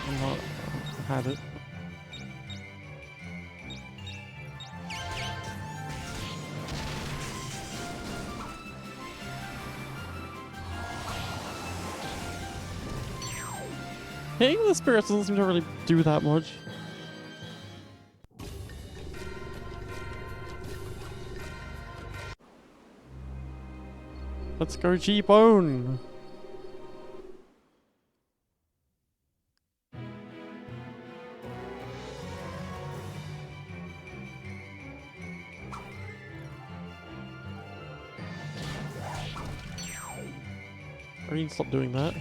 I'm not... had it. Hitting the spirits doesn't seem to really do that much. Let's go G-Bone! I need to stop doing that.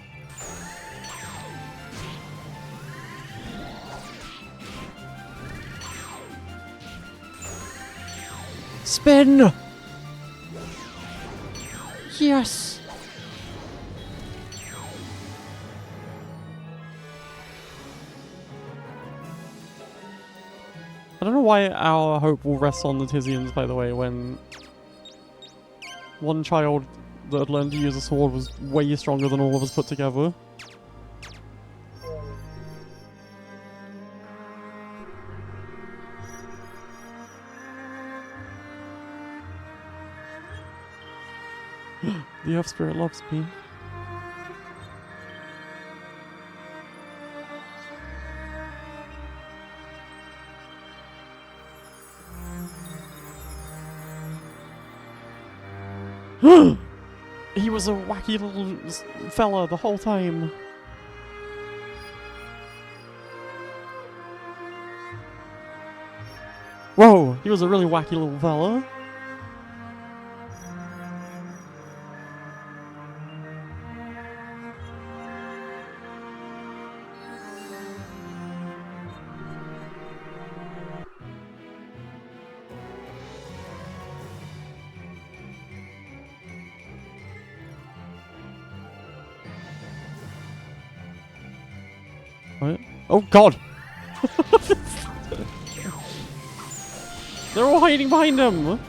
Spin! Yes! I don't know why our hope will rest on the Tizians, by the way, when one child that had learned to use a sword was way stronger than all of us put together. The Earth Spirit loves me. He was a wacky little fella the whole time. Whoa, he was a really wacky little fella. What? Oh god! They're all hiding behind him!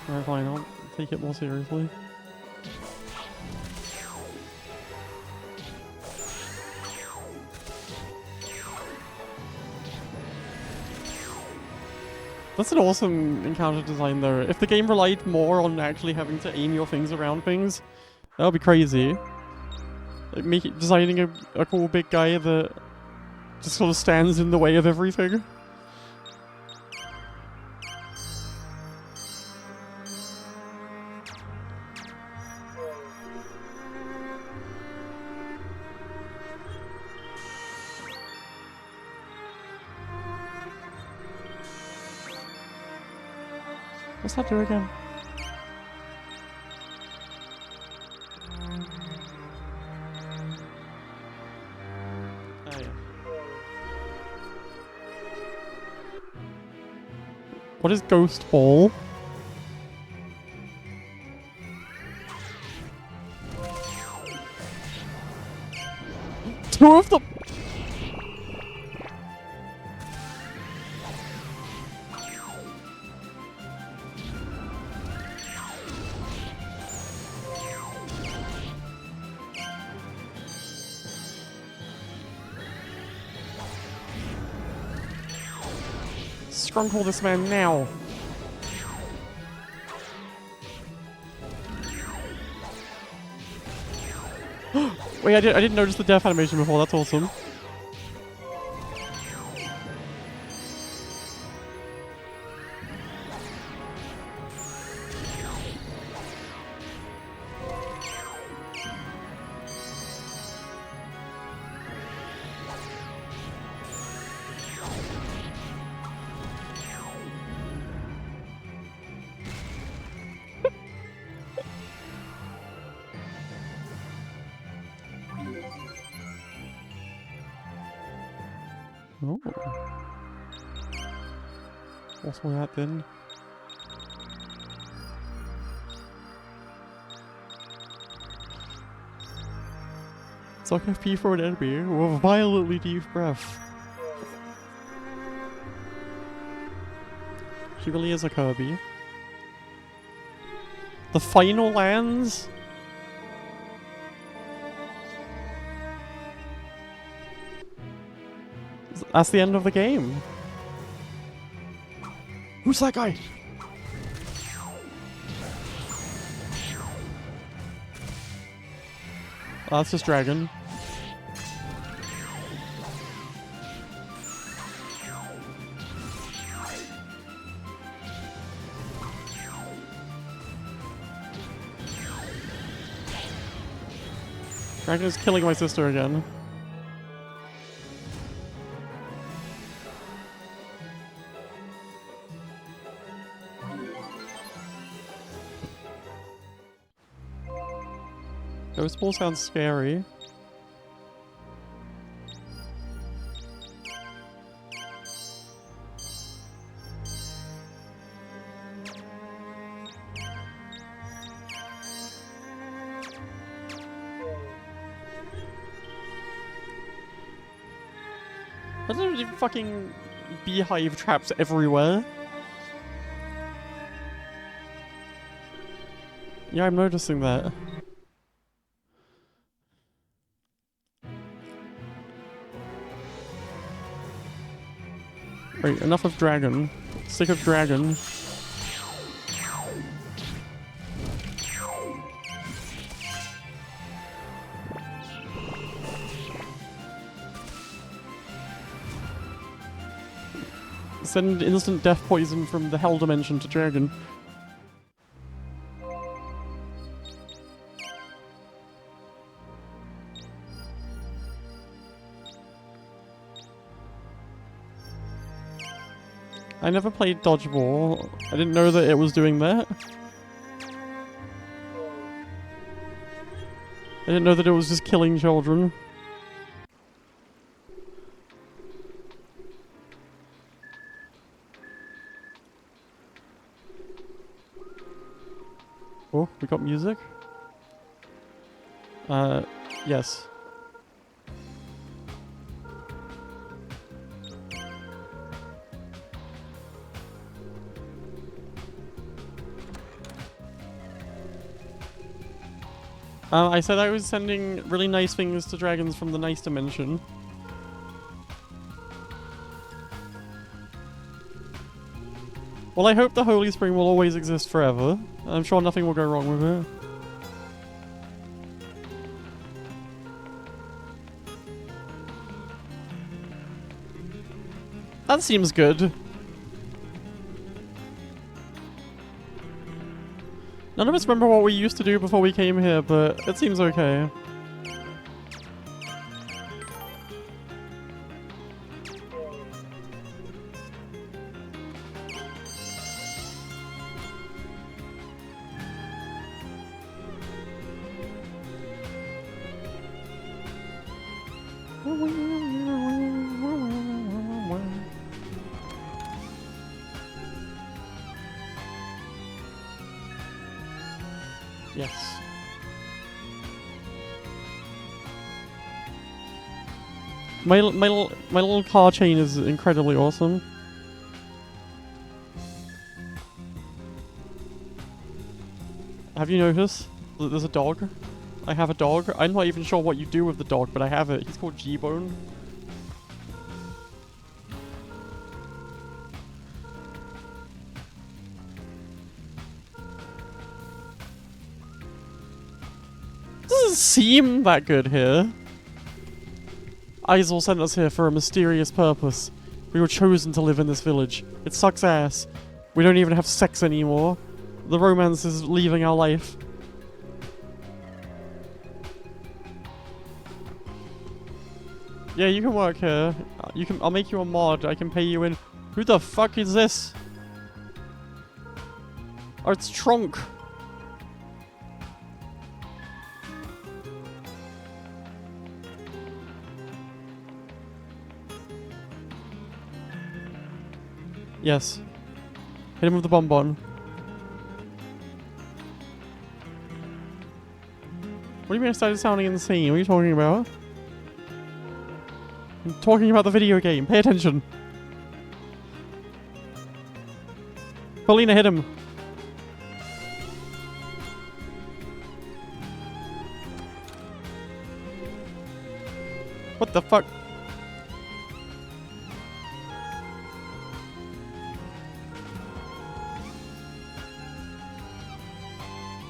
Alright, fine, I'll take it more seriously. That's an awesome encounter design though. If the game relied more on actually having to aim your things around things, that would be crazy. Like designing a cool big guy that just sort of stands in the way of everything. What's that do again? Oh yeah. What is Ghost Ball? Two of them! Stronghold this man now. Wait, I didn't notice the death animation before. That's awesome. Oh. What's all that then? Suck FP for an enemy with a violently deep breath. She really is a Kirby. The final lands? That's the end of the game. Who's that guy? Oh, that's just Dragon. Dragon is killing my sister again. Ghost Ball sounds scary. Are there fucking beehive traps everywhere? Yeah, I'm noticing that. Right, enough of Dragon. Sick of Dragon. Send instant death poison from the Hell Dimension to Dragon. I never played Dodgeball. I didn't know that it was doing that. I didn't know that it was just killing children. Oh, we got music? Yes. I said I was sending really nice things to dragons from the nice dimension. Well, I hope the Holy Spring will always exist forever. I'm sure nothing will go wrong with it. That seems good. None of us remember what we used to do before we came here, but it seems okay. Yes. My little car chain is incredibly awesome. Have you noticed that there's a dog? I have a dog. I'm not even sure what you do with the dog, but I have it. He's called G-Bone. Doesn't seem that good here. Aizel sent us here for a mysterious purpose. We were chosen to live in this village. It sucks ass. We don't even have sex anymore. The romance is leaving our life. Yeah, you can work here. I'll make you a mod. I can pay you in. Who the fuck is this? Oh, it's Trunk. Yes. Hit him with the bonbon. What do you mean I started sounding insane? What are you talking about? I'm talking about the video game. Pay attention. Paulina, hit him. What the fuck?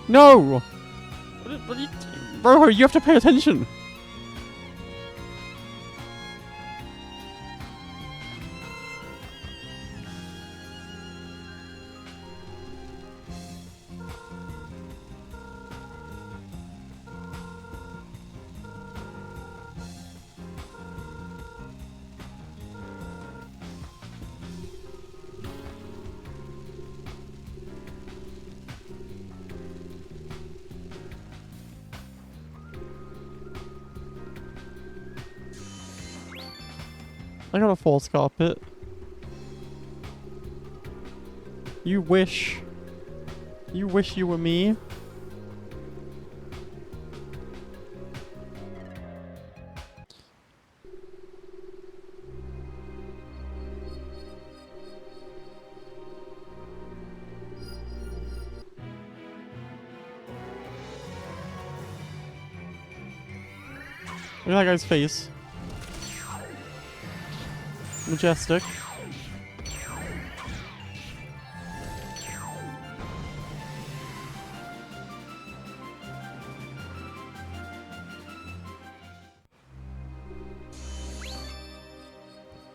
No! Bro, you have to pay attention. I got a false carpet. You wish. You wish you were me. Look at that guy's face. Majestic.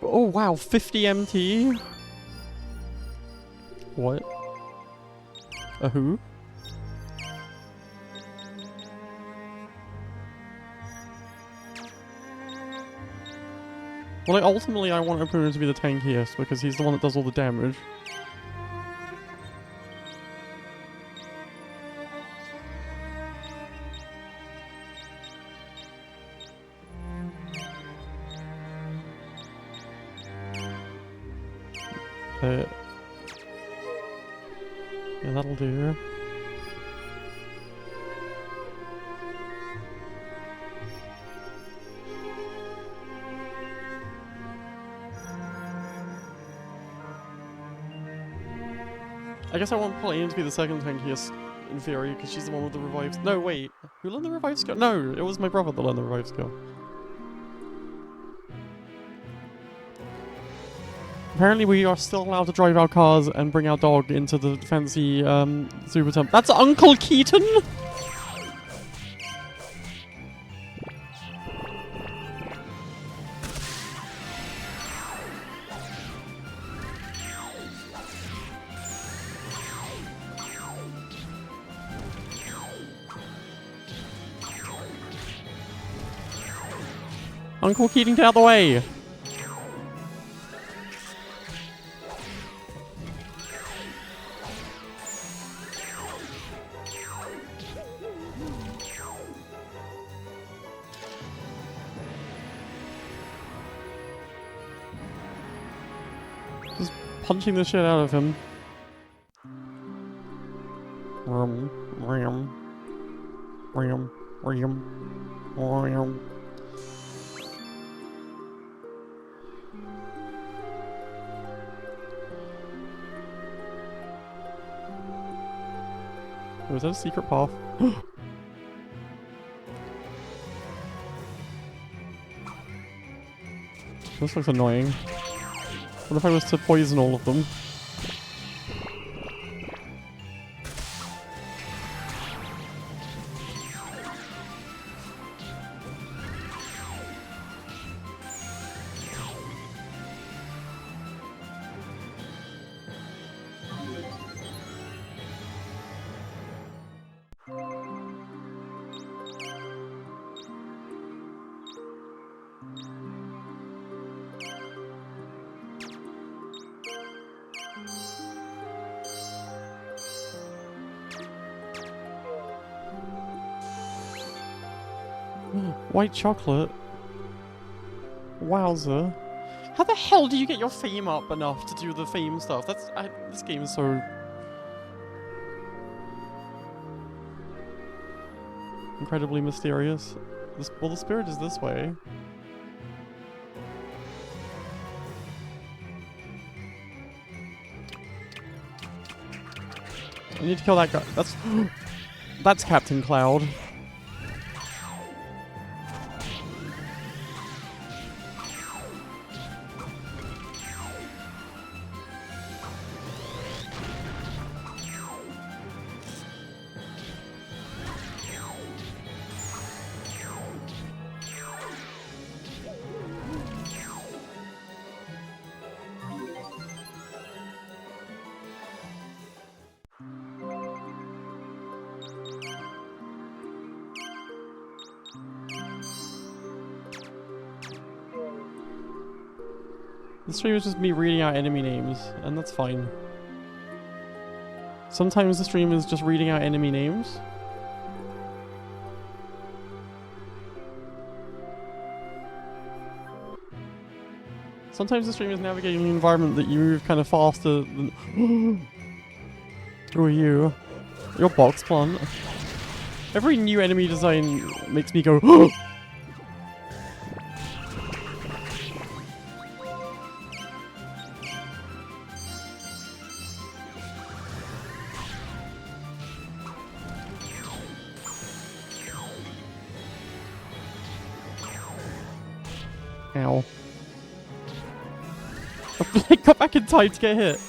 Oh wow, 50 MT? What? A who? Well, like, ultimately I want Opoona to be the tankiest because he's the one that does all the damage. Yeah, that'll do. I guess I want Pauline to be the second tankiest, in theory, because she's the one with the revives. No, wait. Who learned the revive skill? No, it was my brother that learned the revive skill. Apparently we are still allowed to drive our cars and bring our dog into the fancy, super temple. That's Uncle Keaton! Uncle Keaton, get out of the way! Just punching the shit out of him. Ram, ram, ram, ram, ram. Was that a secret path? This looks annoying. What if I was to poison all of them? White chocolate? Wowzer. How the hell do you get your fame up enough to do the fame stuff? This game is so... incredibly mysterious. Well, the spirit is this way. I need to kill that guy. That's... that's Captain Cloud. This stream is just me reading out enemy names, and that's fine. Sometimes the stream is just reading out enemy names. Sometimes the stream is navigating an environment that you move kind of faster than... Who are you? You're box plant. Every new enemy design makes me go... Ow. I got back in time to get hit.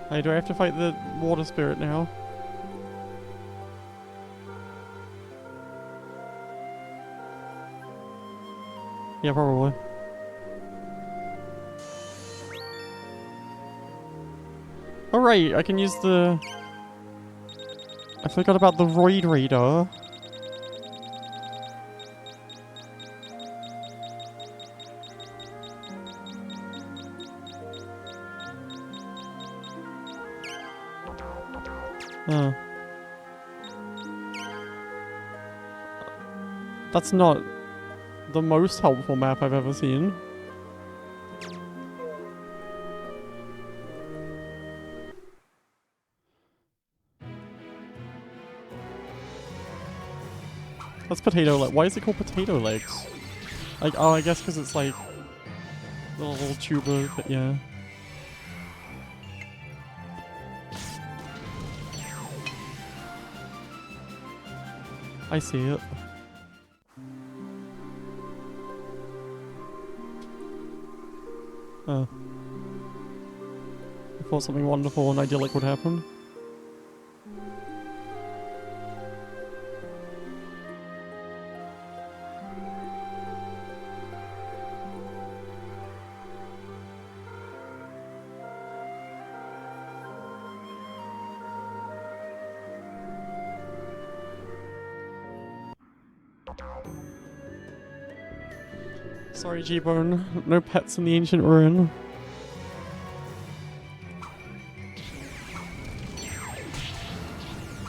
Hey, do I have to fight the water spirit now? Yeah, probably. Oh right, I can use the... I forgot about the Roid Raider. That's not the most helpful map I've ever seen. That's potato leg. Why is it called potato legs? Like, oh, I guess because it's like the little tuber, but yeah. I see it. Oh. I thought something wonderful and idyllic would happen. Sorry, G-Bone. No pets in the ancient ruin.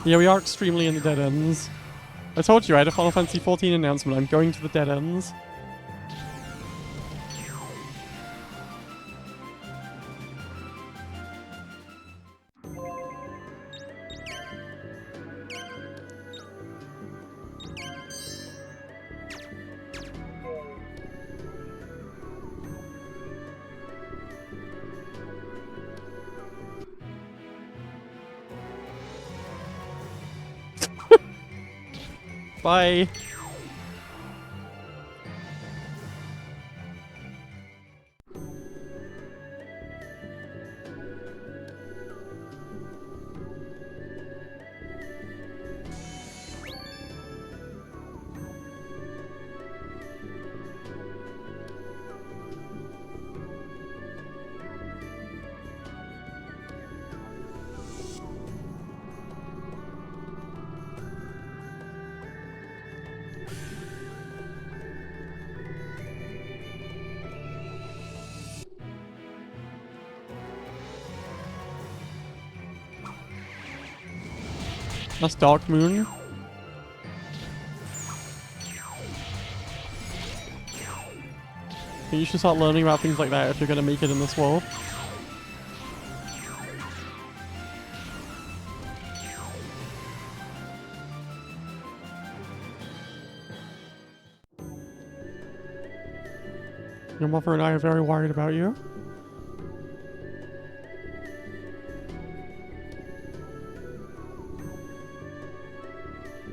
Yeah, we are extremely in the dead ends. I told you I had a Final Fantasy XIV announcement. I'm going to the dead ends. Bye. That's Dark Moon. You should start learning about things like that if you're gonna make it in this world. Your mother and I are very worried about you.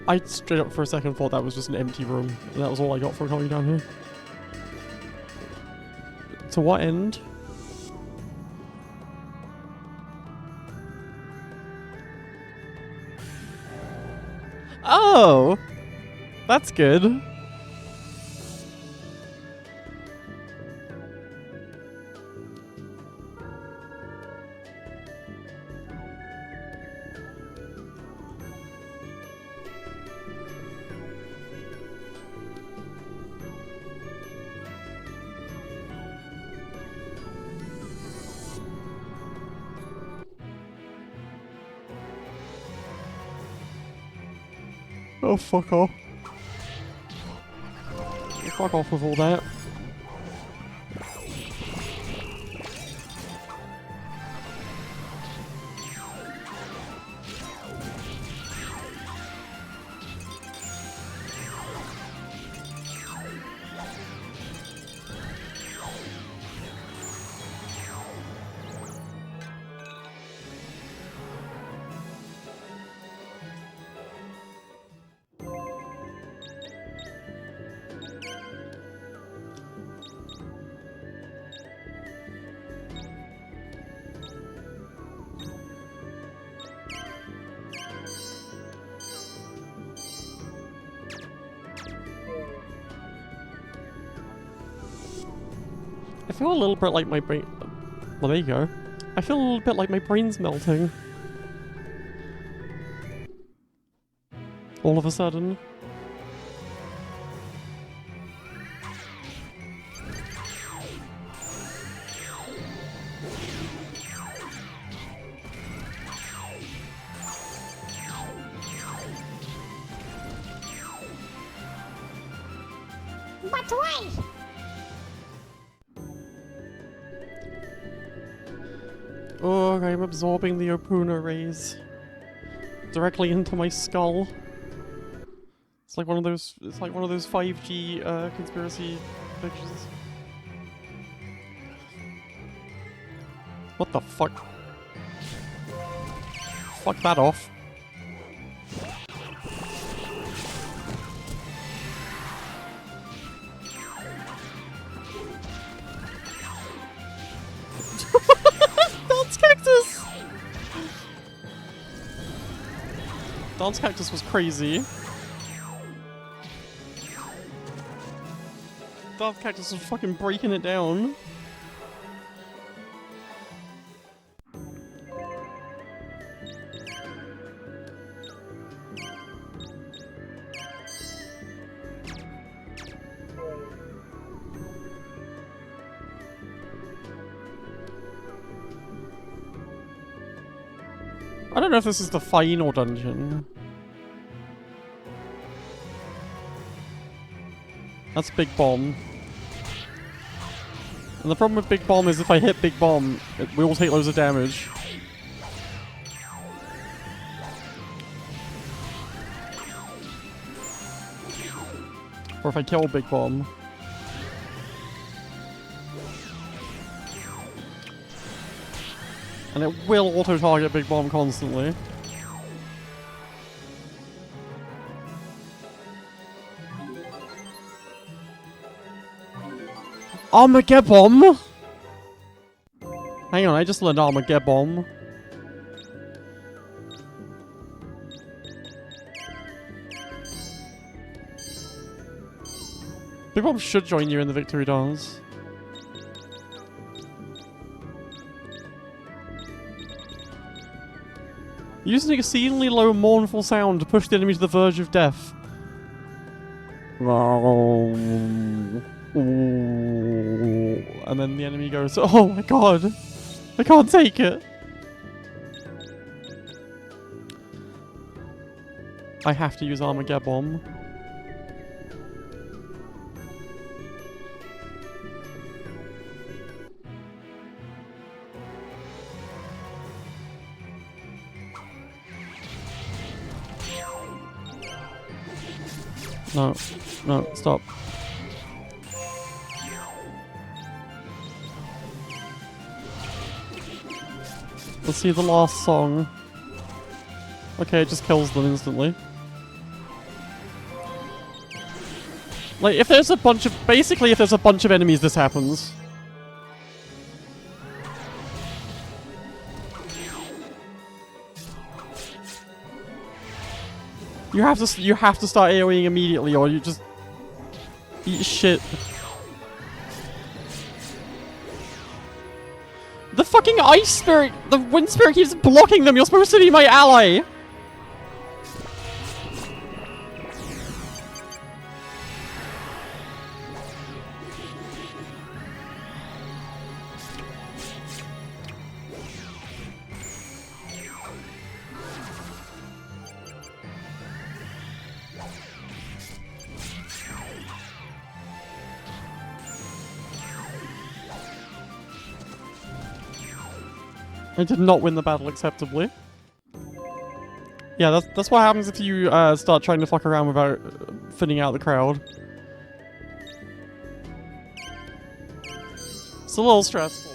I straight up for a second thought that was just an empty room. And that was all I got for coming down here. To what end? Oh! That's good. Oh, fuck off. Fuck off with all that. I feel a little bit like my brain... Well, there you go. I feel a little bit like my brain's melting. All of a sudden. But wait! Oh, I'm absorbing the Opoona rays directly into my skull. It's like one of those. It's like one of those 5G conspiracy pictures. What the fuck? Fuck that off. Dance Cactus! Dance Cactus was crazy. Dance Cactus was fucking breaking it down. I don't know if this is the final dungeon. That's Big Bomb. And the problem with Big Bomb is if I hit Big Bomb, we will take loads of damage. Or if I kill Big Bomb. And it will auto-target Big Bomb constantly. Armageddon! Hang on, I just learned Armageddon. Big Bomb should join you in the victory dance. Use an exceedingly low, mournful sound to push the enemy to the verge of death. And then the enemy goes, oh my god, I can't take it. I have to use Armageddon. No, no, stop. Let's see the last song. Okay, it just kills them instantly. Like, if there's a bunch of... Basically, if there's a bunch of enemies, this happens. You have to start AoEing immediately, or you just eat shit. The fucking ice spirit, the wind spirit keeps blocking them. You're supposed to be my ally. I did not win the battle acceptably. Yeah, that's what happens if you start trying to fuck around without thinning out the crowd. It's a little stressful.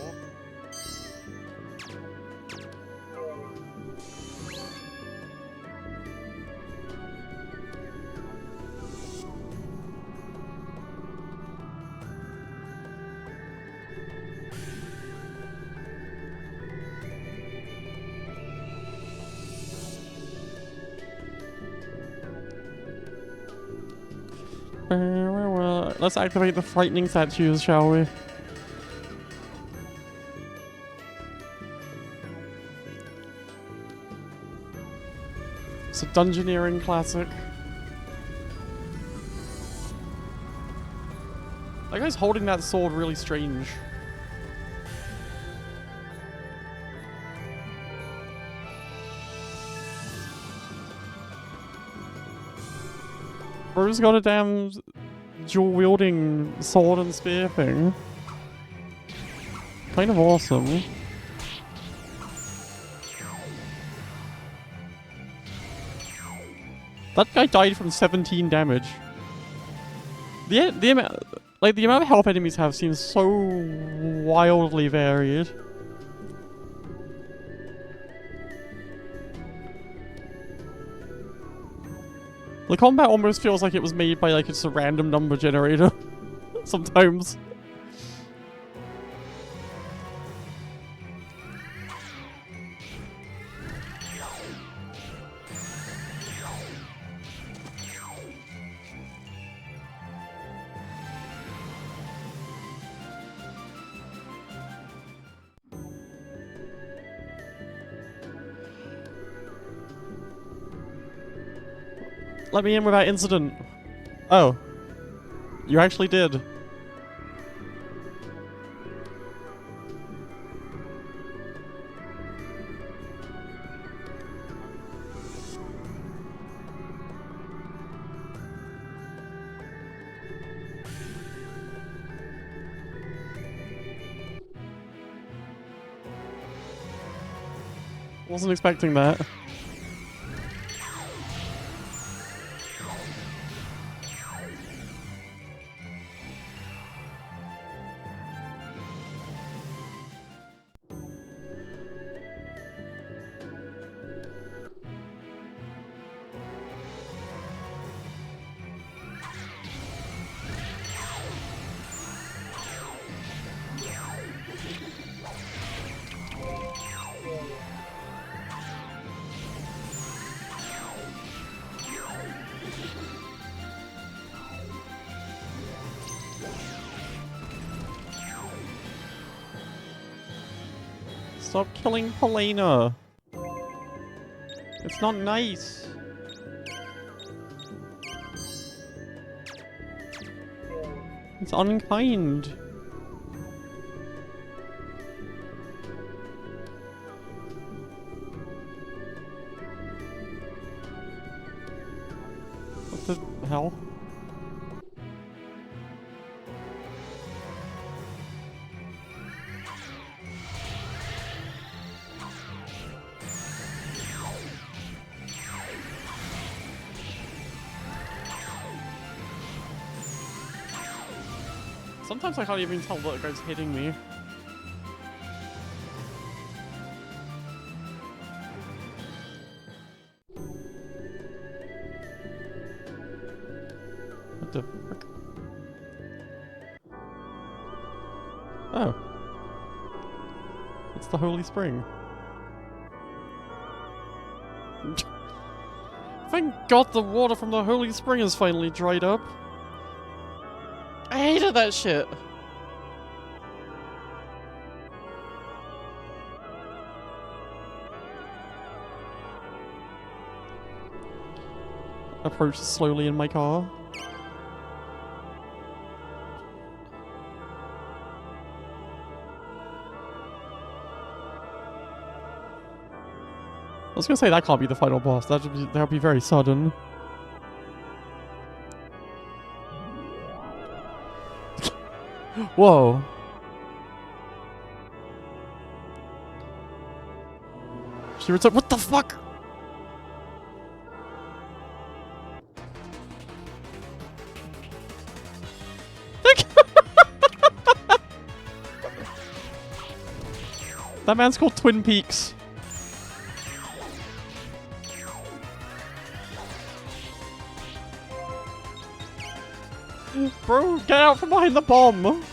Let's activate the frightening statues, shall we? It's a dungeoneering classic. That guy's holding that sword really strange. Bro's got a damn dual-wielding sword and spear thing. Kind of awesome. That guy died from 17 damage. The amount, like the amount of health enemies have seems so wildly varied. The combat almost feels like it was made by like just a random number generator. Sometimes. Let me in without incident. Oh. You actually did. Wasn't expecting that. Stop killing Helena. It's not nice. It's unkind. What the hell? Sometimes I can't even tell what guy's hitting me. What the frick? Oh. It's the Holy Spring. Thank God the water from the Holy Spring has finally dried up. I hated that shit. Approach slowly in my car. I was gonna say that can't be the final boss. That'd be very sudden. Whoa. She returned. What the fuck? That man's called Twin Peaks. Bro, get out from behind the bomb!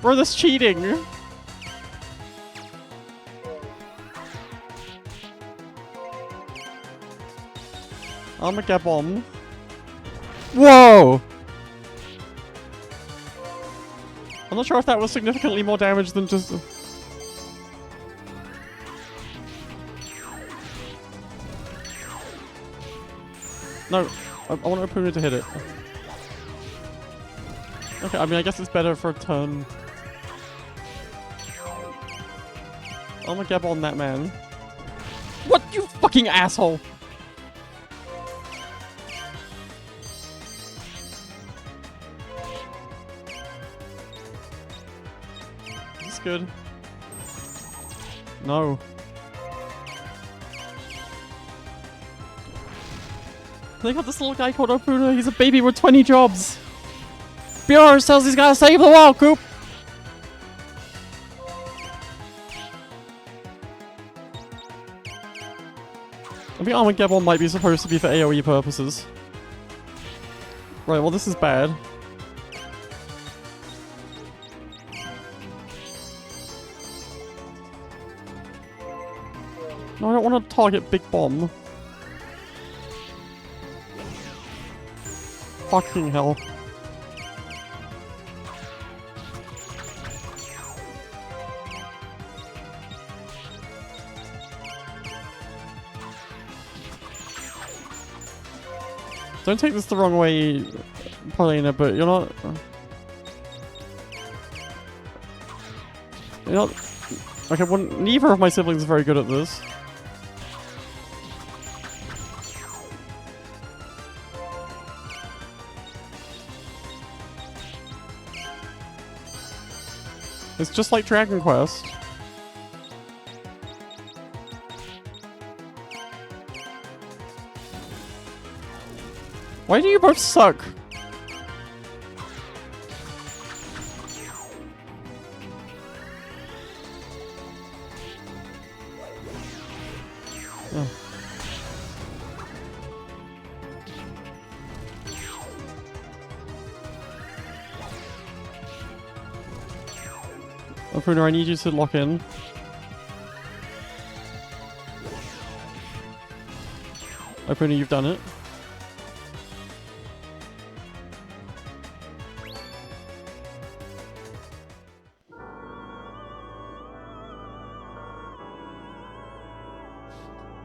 Bro, that's cheating! I'm gonna get bomb. Whoa! I'm not sure if that was significantly more damage than just... No, I want Opoona to hit it. Okay, I mean, I guess it's better for a turn. I'm gonna get on that man. What, you fucking asshole! That's good. No. They got this little guy called Opoona. He's a baby with 20 jobs. Bjorn says he's gotta save the world, Coop. I think Armageddon might be supposed to be for AoE purposes. Right, well this is bad. No, I don't want to target Big Bomb. Fucking hell. Don't take this the wrong way, Paulina, but you're not... You're not... Okay, well, neither of my siblings are very good at this. It's just like Dragon Quest. Why do you both suck? Oh. Opoona, I need you to lock in. Opoona, you've done it.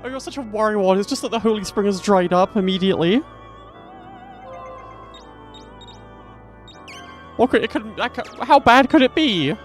Oh, you're such a worrywart. It's just that the Holy Spring has dried up immediately. What could it how bad could it be?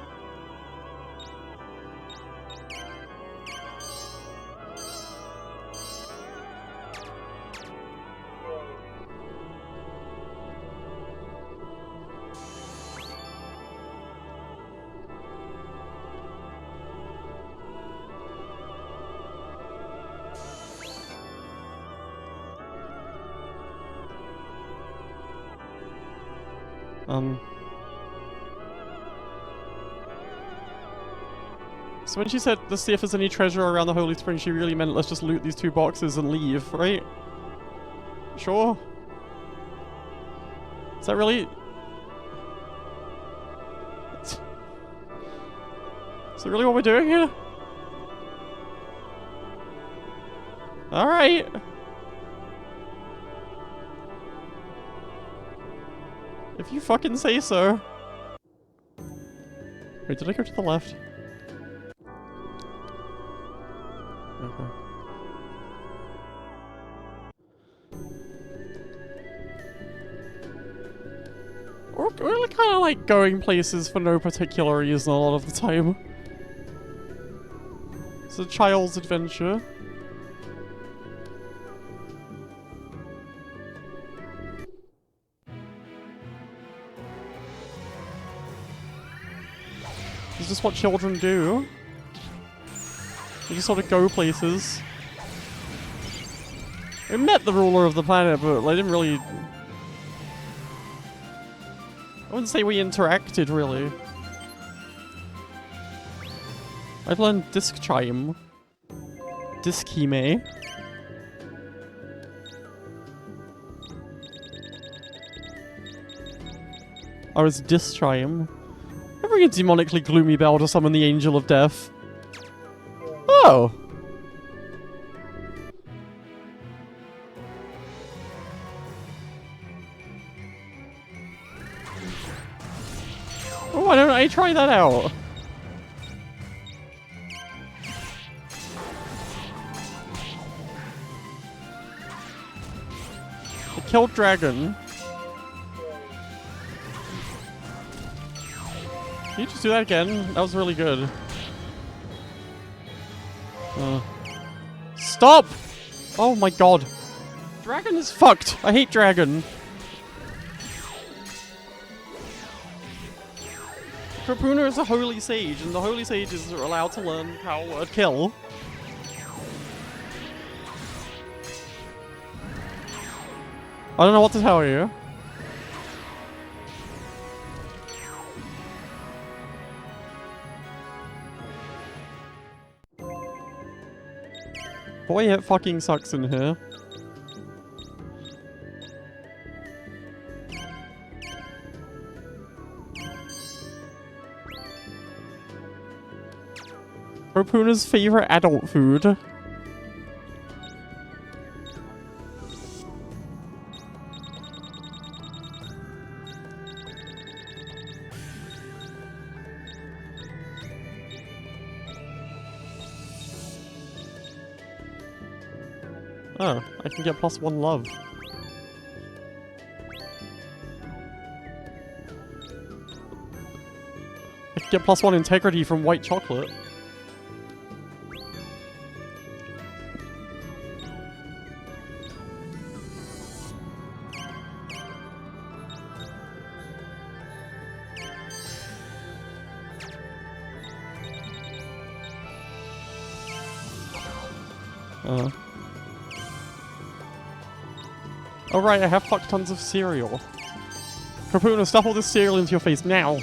So when she said, let's see if there's any treasure around the Holy Spring, she really meant let's just loot these 2 boxes and leave, right? Sure. Is that really... Is that really what we're doing here? Alright. If you fucking say so. Wait, did I go to the left? Okay. We're kind of like going places for no particular reason a lot of the time. It's a child's adventure. Is this what children do? You just sort of go places. We met the ruler of the planet, but I didn't really... I wouldn't say we interacted, really. I've learned Disc Chime. Discime. Oh, it's Disc Chime. I bring a demonically gloomy bell to summon the Angel of Death. Oh! Oh, why don't I try that out? I killed dragon. Can you just do that again? That was really good. Stop! Oh my god. Dragon is fucked. I hate dragon. Opoona is a holy sage, and the holy sages are allowed to learn power word kill. I don't know what to tell you. Boy, it fucking sucks in here. Opoona's favorite adult food. Oh, I can get +1 love. I can get +1 integrity from white chocolate. Oh right, I have fuck tons of cereal. Opoona, stuff all this cereal into your face now.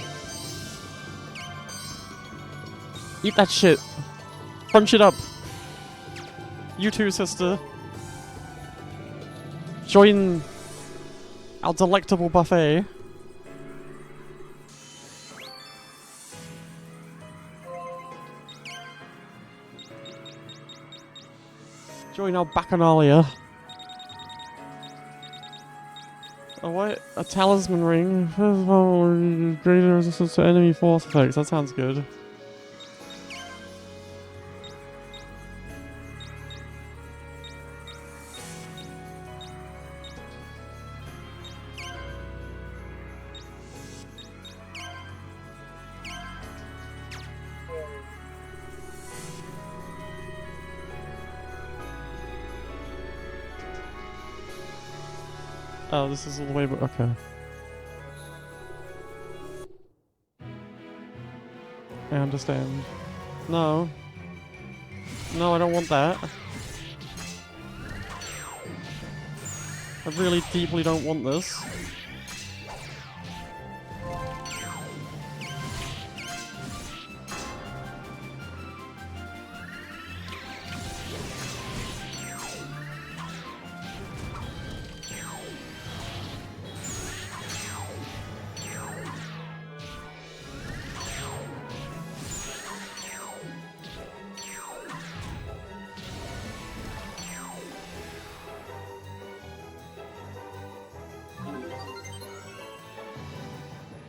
Eat that shit. Crunch it up. You too, sister. Join our delectable buffet. Join our bacchanalia. Oh, what? A talisman ring. Greater resistance to enemy force effects. That sounds good. Oh, this is all the way, but okay. I understand. No. No, I don't want that. I really deeply don't want this.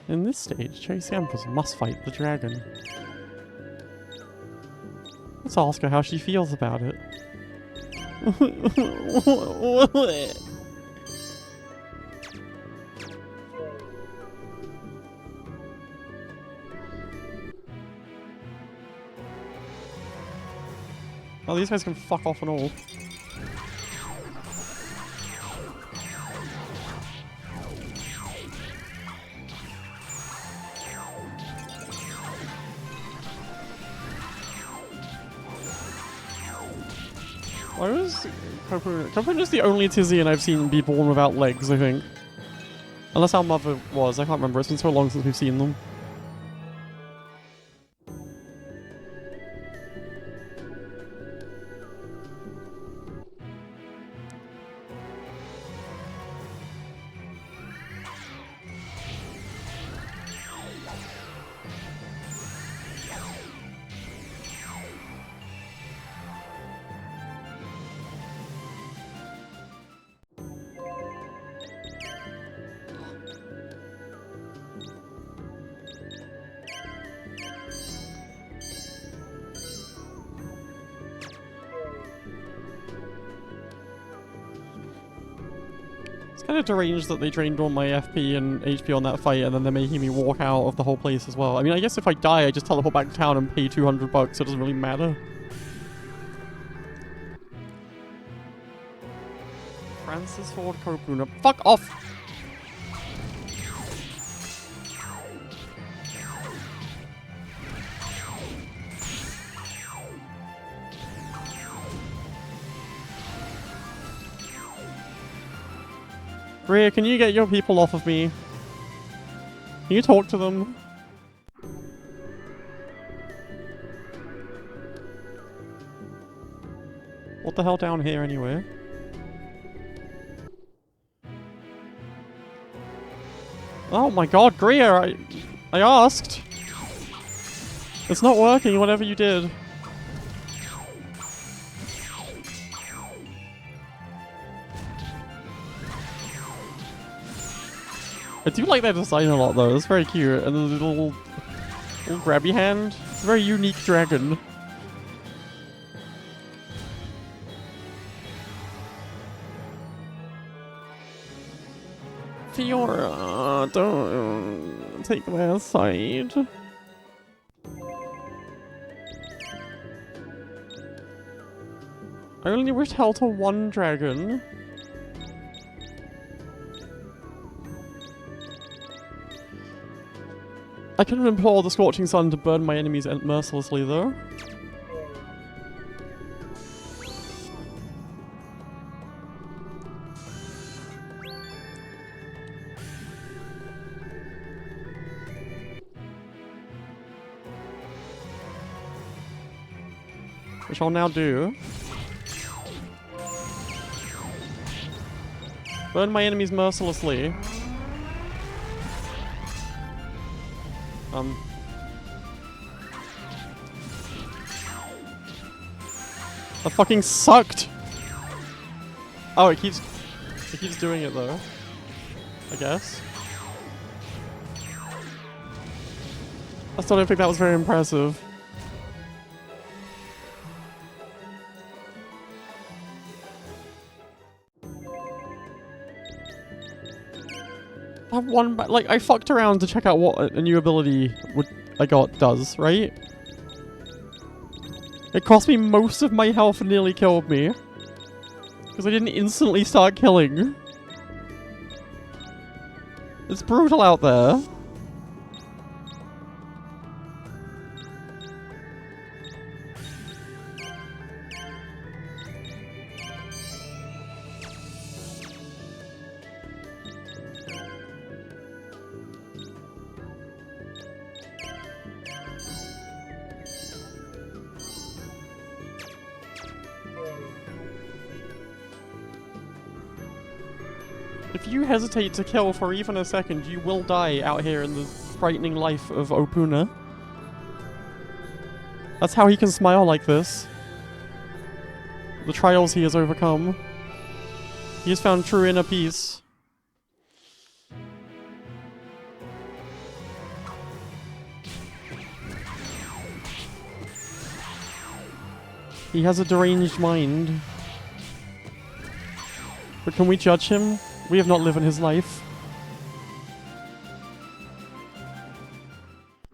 In this stage, Chase Empress must fight the dragon. Let's ask her how she feels about it. Oh, these guys can fuck off and all. Why was Kopoona's the only Tizian I've seen be born without legs, I think. Unless our mother was, I can't remember, it's been so long since we've seen them. Kind of deranged that they drained all my FP and HP on that fight, and then they're making me walk out of the whole place as well. I mean, I guess if I die, I just teleport back to town and pay 200 bucks, so it doesn't really matter. Francis Ford Opoona. Fuck off! Rhea, can you get your people off of me? Can you talk to them? What the hell down here anyway? Oh my god, Greer, I asked! It's not working, whatever you did. I do like that design a lot though, it's very cute. And the little grabby hand. It's a very unique dragon. Fiora, don't take my side. I only wish hell to one dragon. I can implore the scorching sun to burn my enemies mercilessly though. Which I'll now do. Burn my enemies mercilessly. That fucking sucked! Oh, it keeps doing it though. I guess. I still don't think that was very impressive. Like, I fucked around to check out what a new ability does, right? It cost me most of my health and nearly killed me. Because I didn't instantly start killing. It's brutal out there. If you hesitate to kill for even a second, you will die out here in the frightening life of Opoona. That's how he can smile like this. The trials he has overcome. He has found true inner peace. He has a deranged mind. But can we judge him? We have not lived in his life.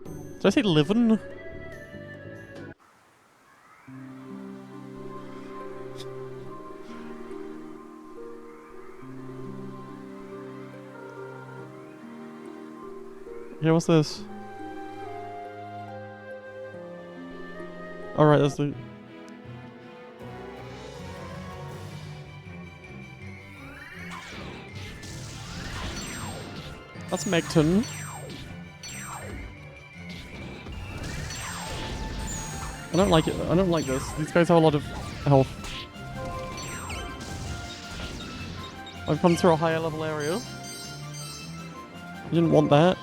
Did I say livin'? Yeah, what's this? Alright, that's the... That's Megton. I don't like it. I don't like this. These guys have a lot of health. I've come through a higher level area. I didn't want that.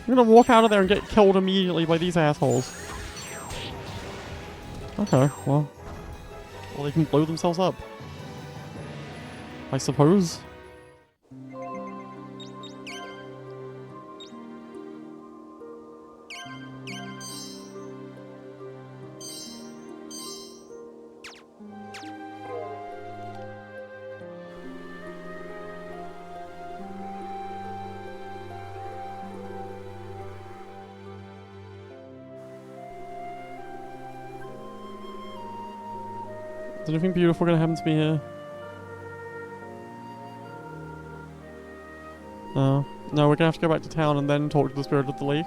I'm gonna walk out of there and get killed immediately by these assholes. Okay, well, they can blow themselves up, I suppose. Is anything beautiful gonna happen to me here? No. No, we're gonna have to go back to town and then talk to the spirit of the lake.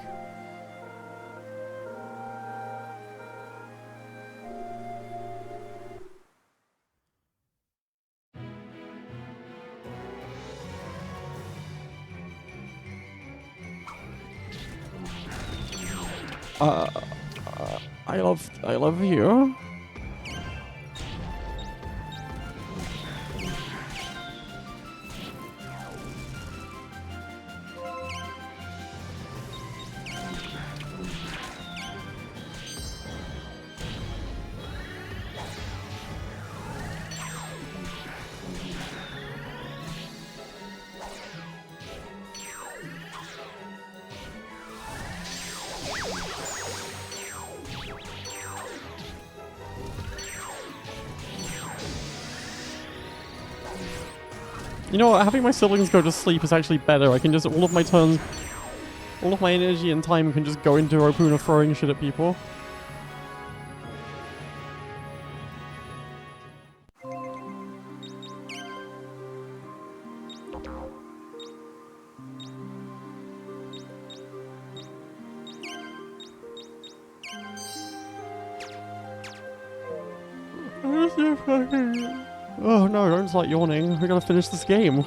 Uh, I love you. You know what? Having my siblings go to sleep is actually better. I can just, all of my turns, all of my energy and time can just go into Opoona throwing shit at people. Oh no, don't start yawning. We gotta finish this game.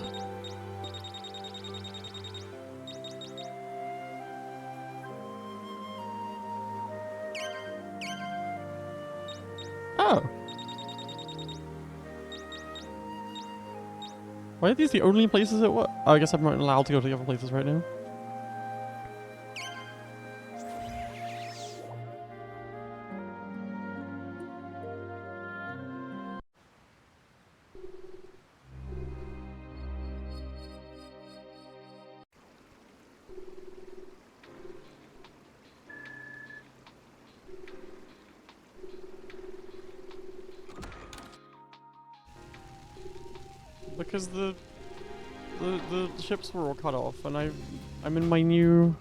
Oh. Why are these the only places that work? Oh, I guess I'm not allowed to go to the other places right now. Because the ships were all cut off, and I'm in my new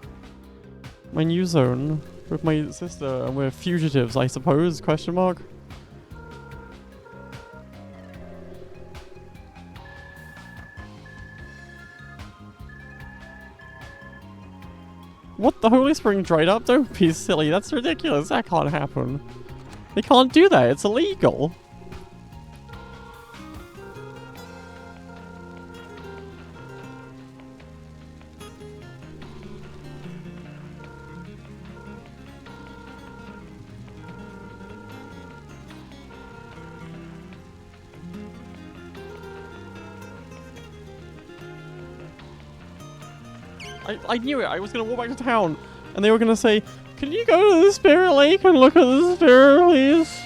zone with my sister, and we're fugitives, I suppose? Question mark. What? The Holy Spring dried up? Don't be silly. That's ridiculous. That can't happen. They can't do that. It's illegal. I knew it. I was going to walk back to town, and they were going to say, "Can you go to the Spirit Lake and look at the spirit, please?"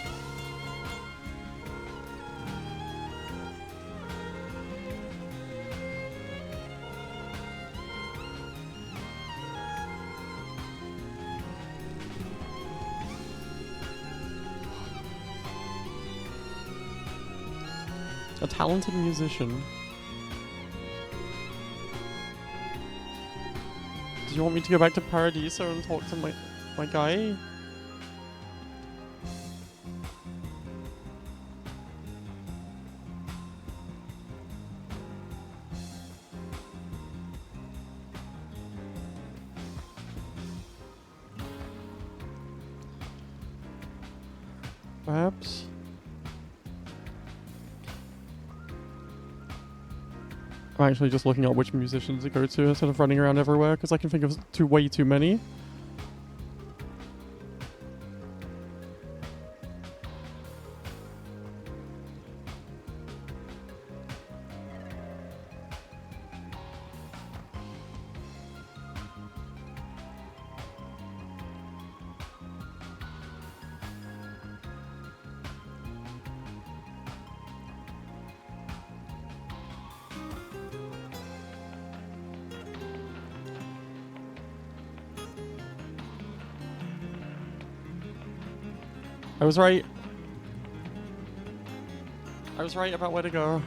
A talented musician. Do you want me to go back to Paradiso and talk to my guy? Perhaps. I'm actually just looking at which musicians to go to instead of running around everywhere, because I can think of way too many. I was right. I was right about where to go.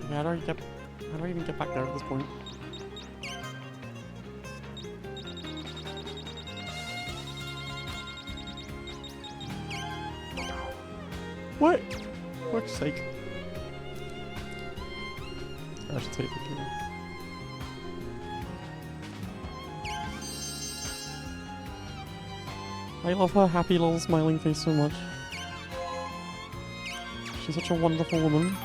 Yeah, how do I even get back there at this point? What? For fuck's sake. I should take the key. I love her happy little smiling face so much. She's such a wonderful woman.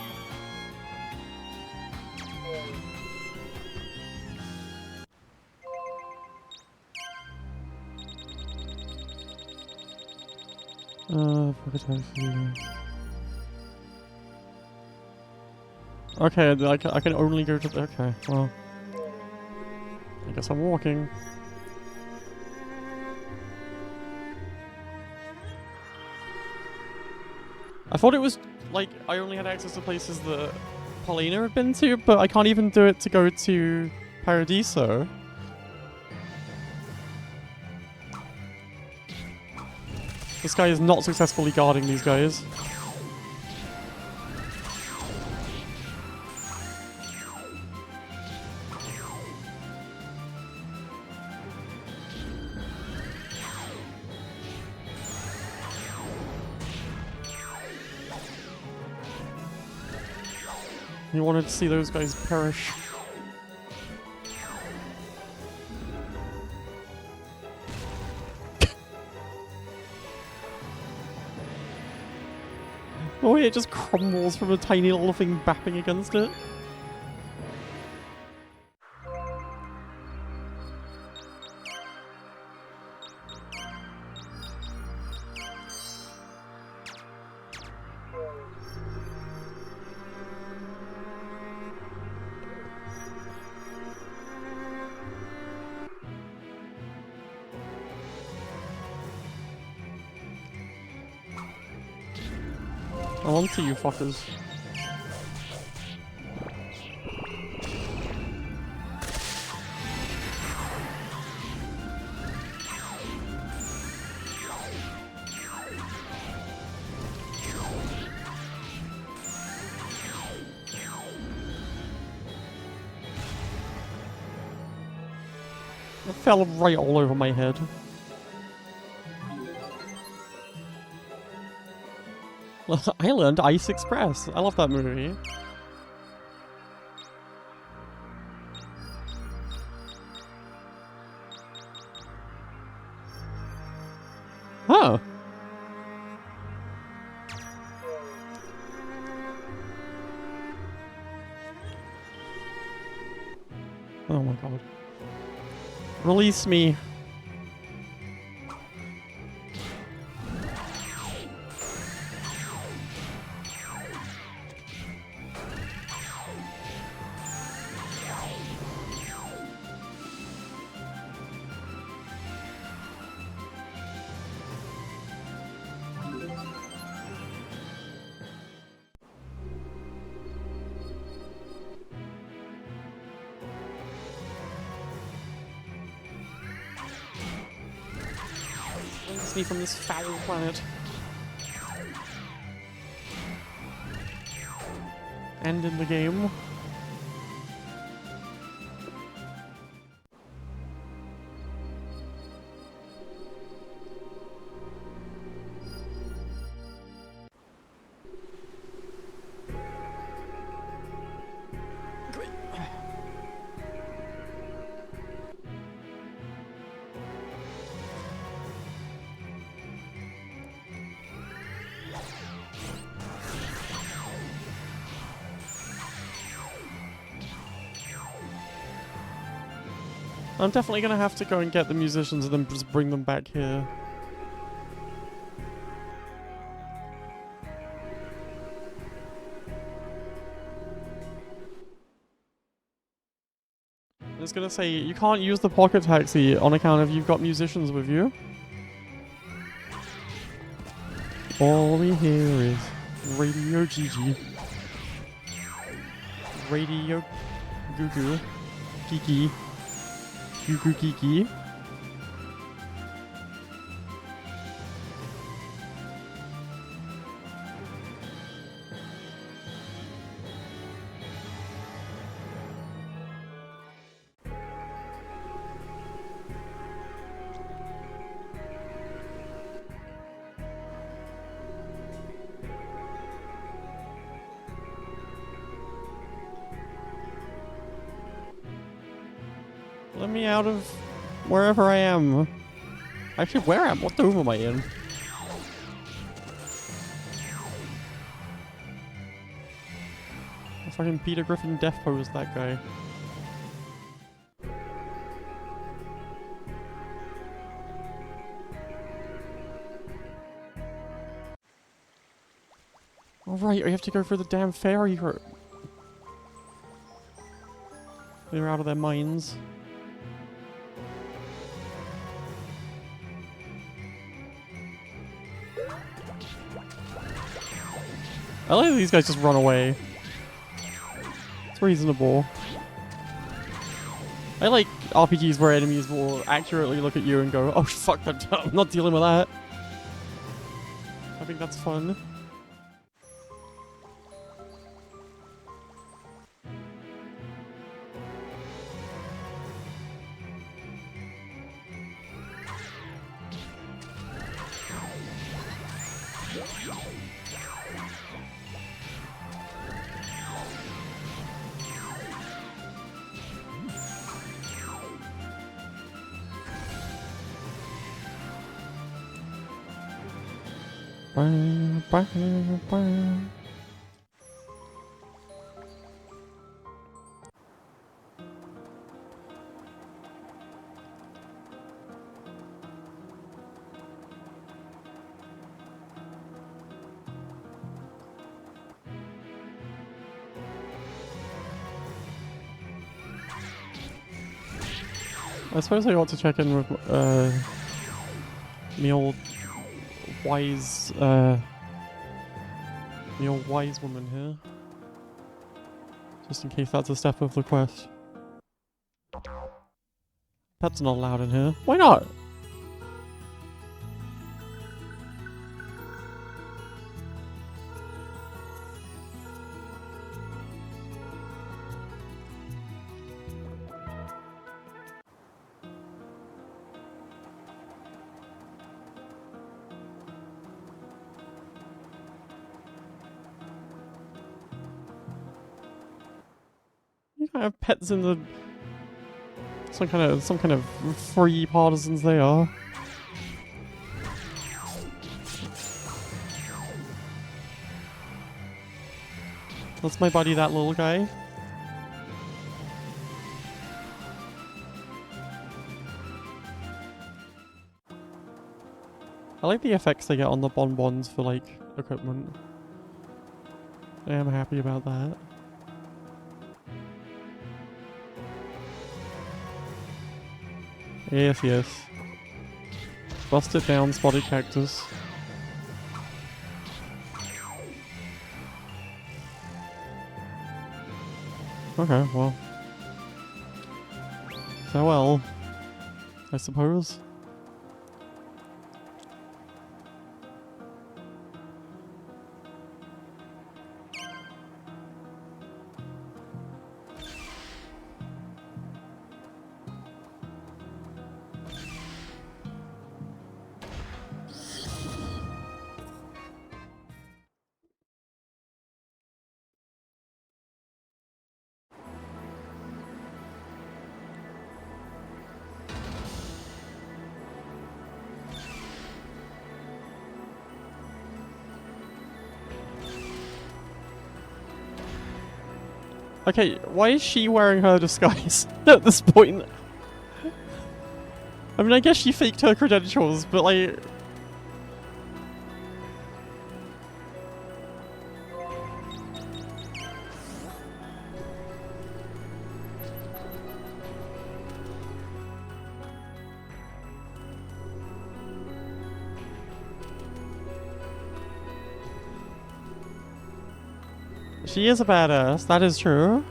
Pocket taxi. Okay, I can only go to the. Okay, well. I guess I'm walking. I thought it was like I only had access to places that Paulina had been to, but I can't even do it to go to Paradiso. This guy is not successfully guarding these guys. You wanted to see those guys perish. Oh, it just crumbles from a tiny little thing bapping against it. I'm onto you fuckers. It fell right all over my head. I learned Ice Express. I love that movie. Huh. Oh my god. Release me. Release me from this foul planet. And in the game. I'm definitely gonna have to go and get the musicians and then just bring them back here. I was gonna say, you can't use the pocket taxi on account of you've got musicians with you. All we hear is Radio Gigi. Radio Goo Goo. Kiki. Goo Goo Kiki. Let me out of wherever I am. Actually, where am? What dome am I in? I fucking Peter Griffin death pose that guy. right, I have to go for the damn fairy route. They're out of their minds. I like that these guys just run away. It's reasonable. I like RPGs where enemies will accurately look at you and go, oh fuck, I'm not dealing with that. I think that's fun. I suppose I ought to check in with me old wise woman here. Just in case that's a step of the quest. Pets not allowed in here. Why not? You can't have pets in the some kind of free partisans they are. That's my buddy, that little guy. I like the effects they get on the bonbons for like equipment. I am happy about that. Yes, yes. Bust it down, spotted cactus. Okay, well. Farewell, I suppose. Okay, why is she wearing her disguise at this point? I mean, I guess she faked her credentials, but like... She is a badass, that is true.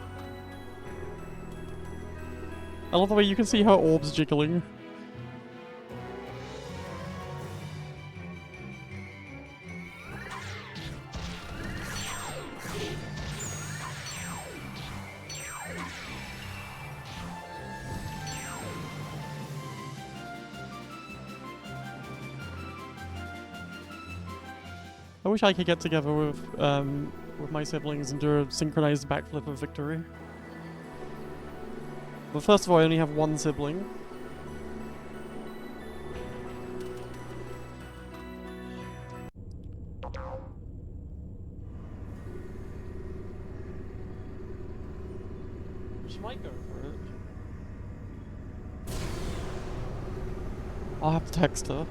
I love the way you can see her orbs jiggling. I wish I could get together with my siblings and do a synchronized backflip of victory. But first of all, I only have one sibling. She might go for it. I'll have to text her.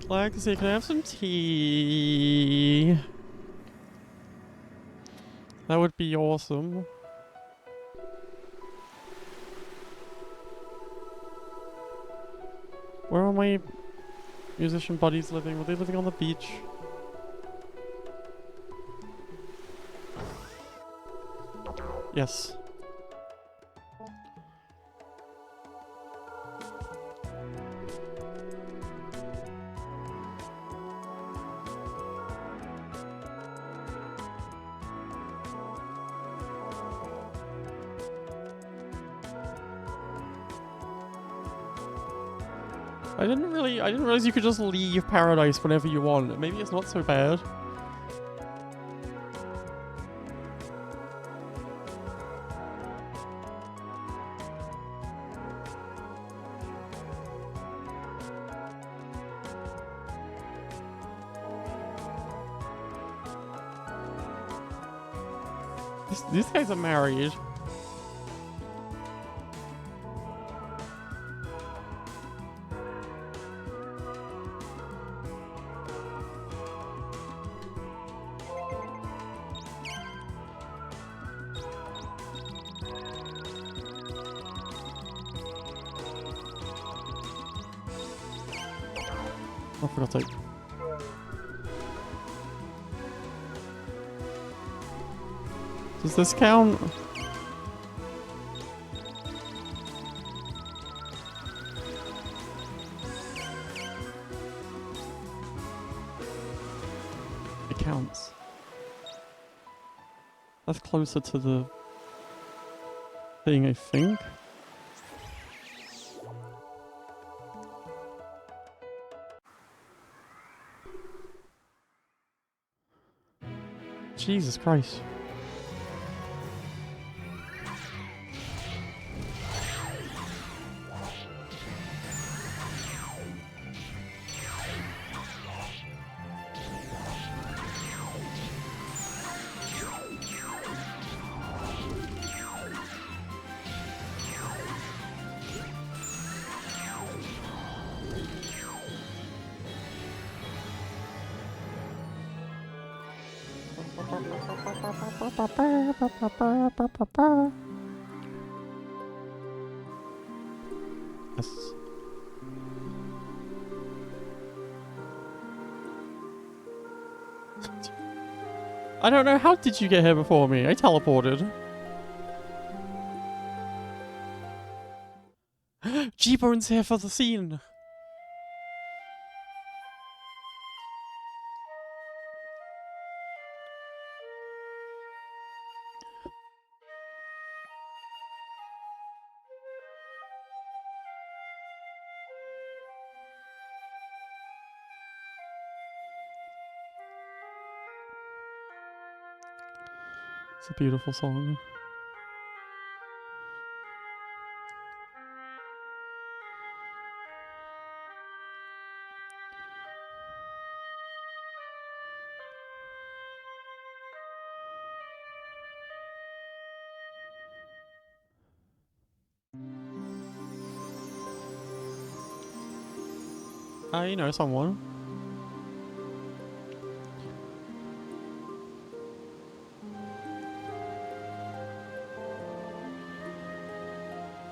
Legacy, can I have some tea? That would be awesome. Where are my musician buddies living? Were they living on the beach? Yes. I didn't realize you could just leave paradise whenever you want. Maybe it's not so bad. These guys are married. Oh, for God's sake. Does this count? It counts. That's closer to the thing, I think. Jesus Christ. Yes. I don't know, how did you get here before me? I teleported. G-Bone's here for the scene. It's a beautiful song. You know someone.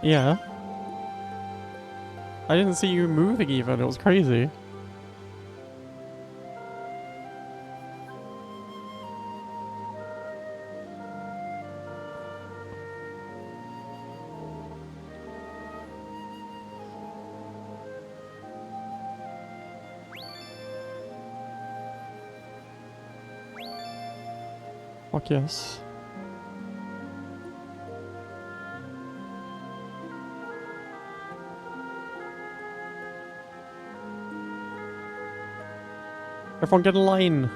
Yeah. I didn't see you moving even, it was crazy. Fuck yes. Everyone get in line.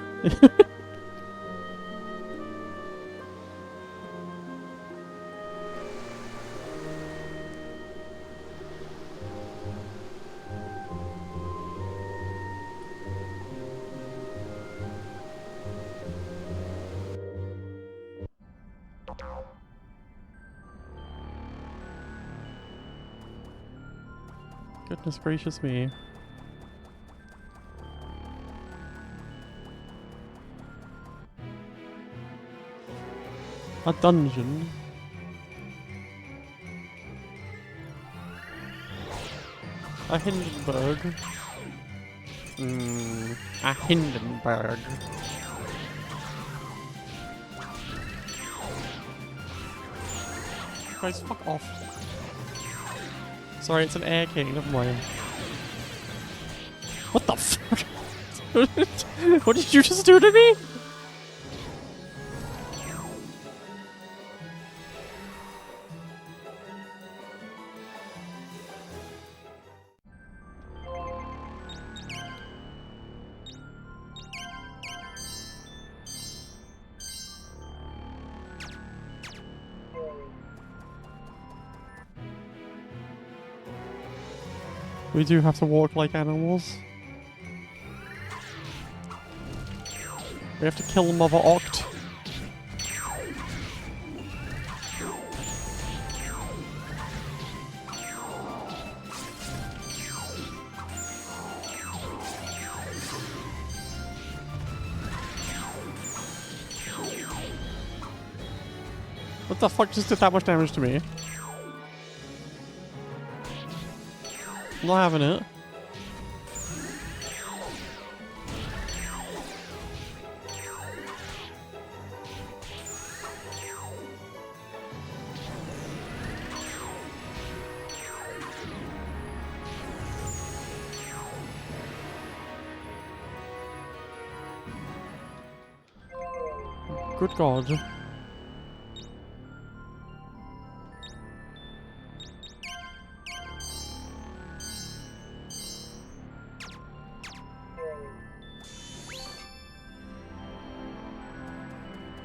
Goodness gracious me. A dungeon? A Hindenburg? A Hindenburg. Guys, fuck off. Sorry, it's an air king, never mind. What the fuck? What did you just do to me? We do have to walk like animals. We have to kill Mother Oct. What the fuck just did that much damage to me? I'm not having it. Good God.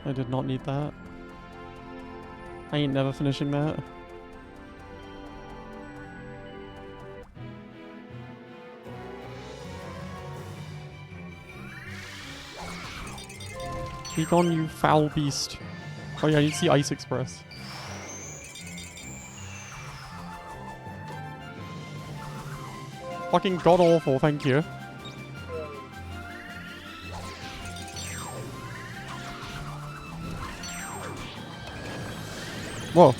I did not need that. I ain't never finishing that. Be gone, you foul beast. Oh yeah, I need to see Ice Express. Fucking god awful, thank you. Whoa.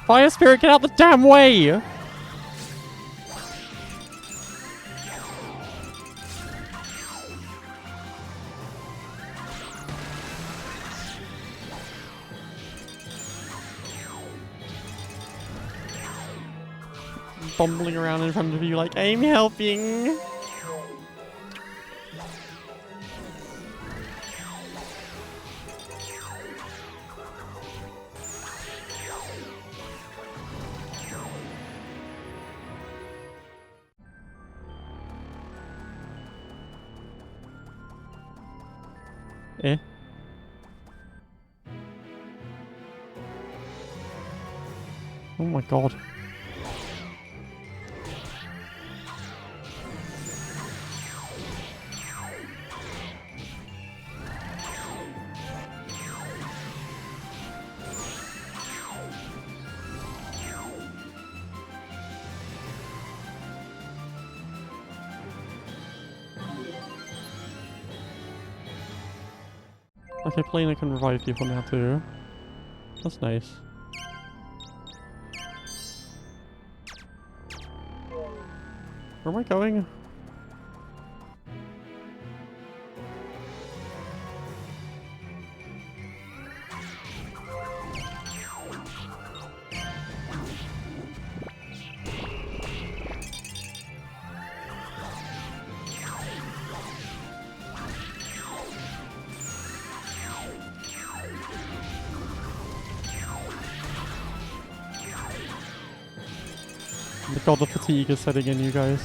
Fire Spirit, get out the damn way! Bumbling around in front of you like, I'm helping! Eh? Oh my god. Okay, Plana can revive people now too. That's nice. Where am I going? God, the fatigue is setting in, you guys.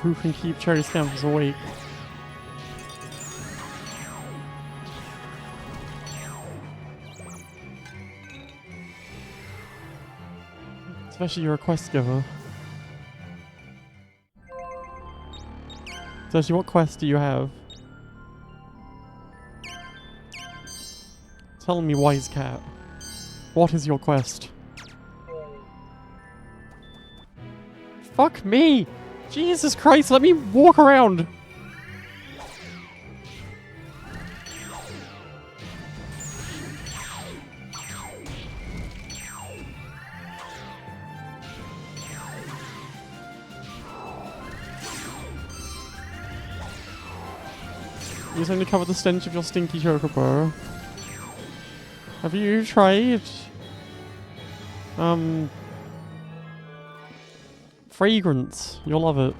who can keep cherry scampers awake. Especially you're a quest giver. So actually, what quest do you have? Tell me, wise cat. What is your quest? Fuck me! Jesus Christ, let me walk around! Use only cover the stench of your stinky chocobo. Have you tried fragrance? You'll love it.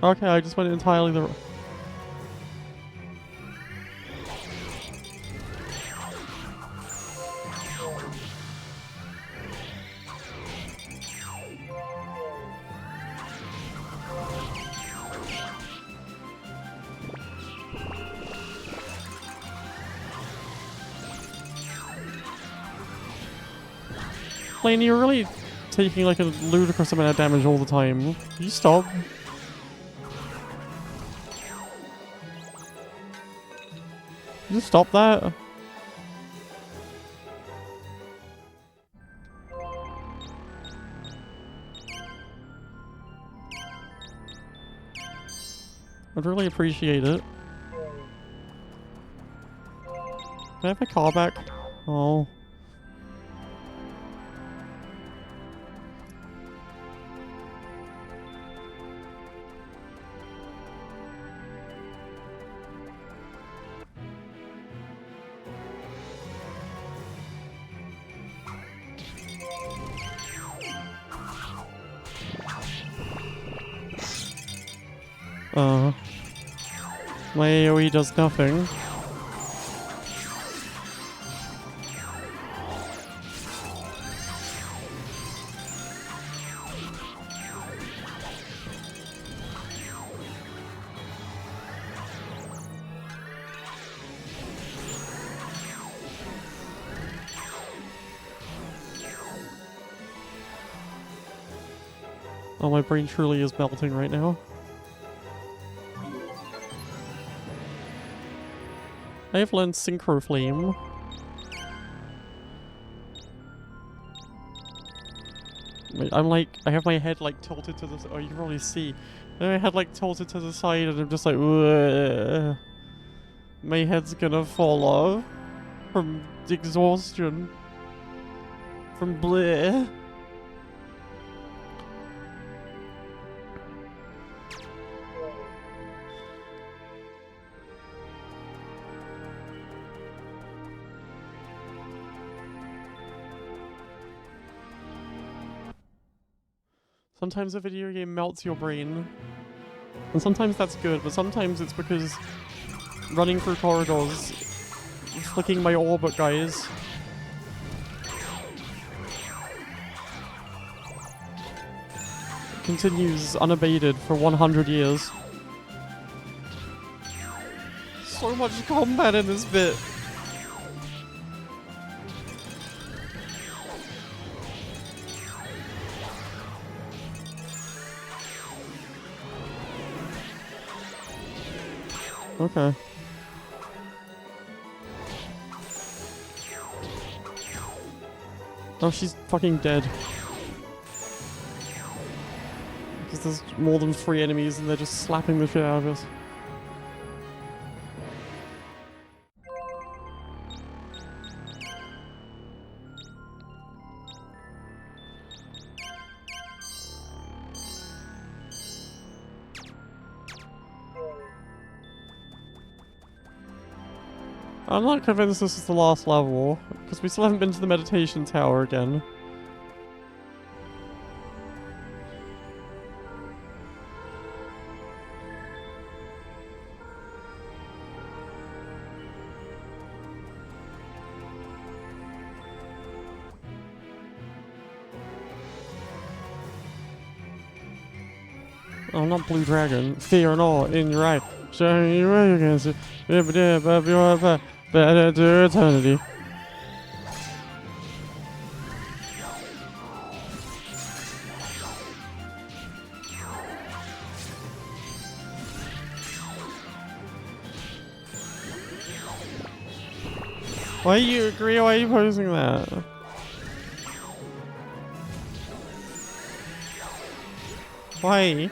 Okay, I just went entirely the... Lane, you're really taking like a ludicrous amount of damage all the time. Can you stop? Can you stop that? I'd really appreciate it. Can I have my car back? Oh. My AoE does nothing. Oh, my brain truly is melting right now. I have learned Synchro Flame. Wait, I'm like, I have my head like tilted to the oh, you can probably see. My head like tilted to the side and I'm just like, "Ugh." My head's gonna fall off from exhaustion. From bleh. Sometimes a video game melts your brain. And sometimes that's good, but sometimes it's because running through corridors, flicking my orb at guys. Continues unabated for 100 years. So much combat in this bit. Okay. Oh, she's fucking dead. Because there's more than 3 enemies and they're just slapping the shit out of us. I'm not convinced this is the last level, because we still haven't been to the meditation tower again. Oh, not Blue Dragon. Fear not in your eye. Showing you against it. Above your better to eternity. Why you agree? Why are you posing that? Why?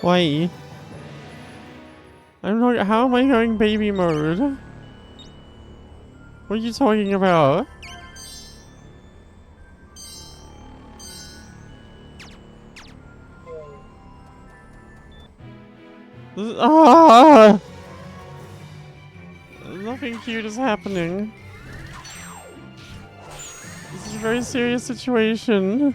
Why? I'm not. How am I going baby mode? What are you talking about? Ah! Nothing cute is happening. This is a very serious situation.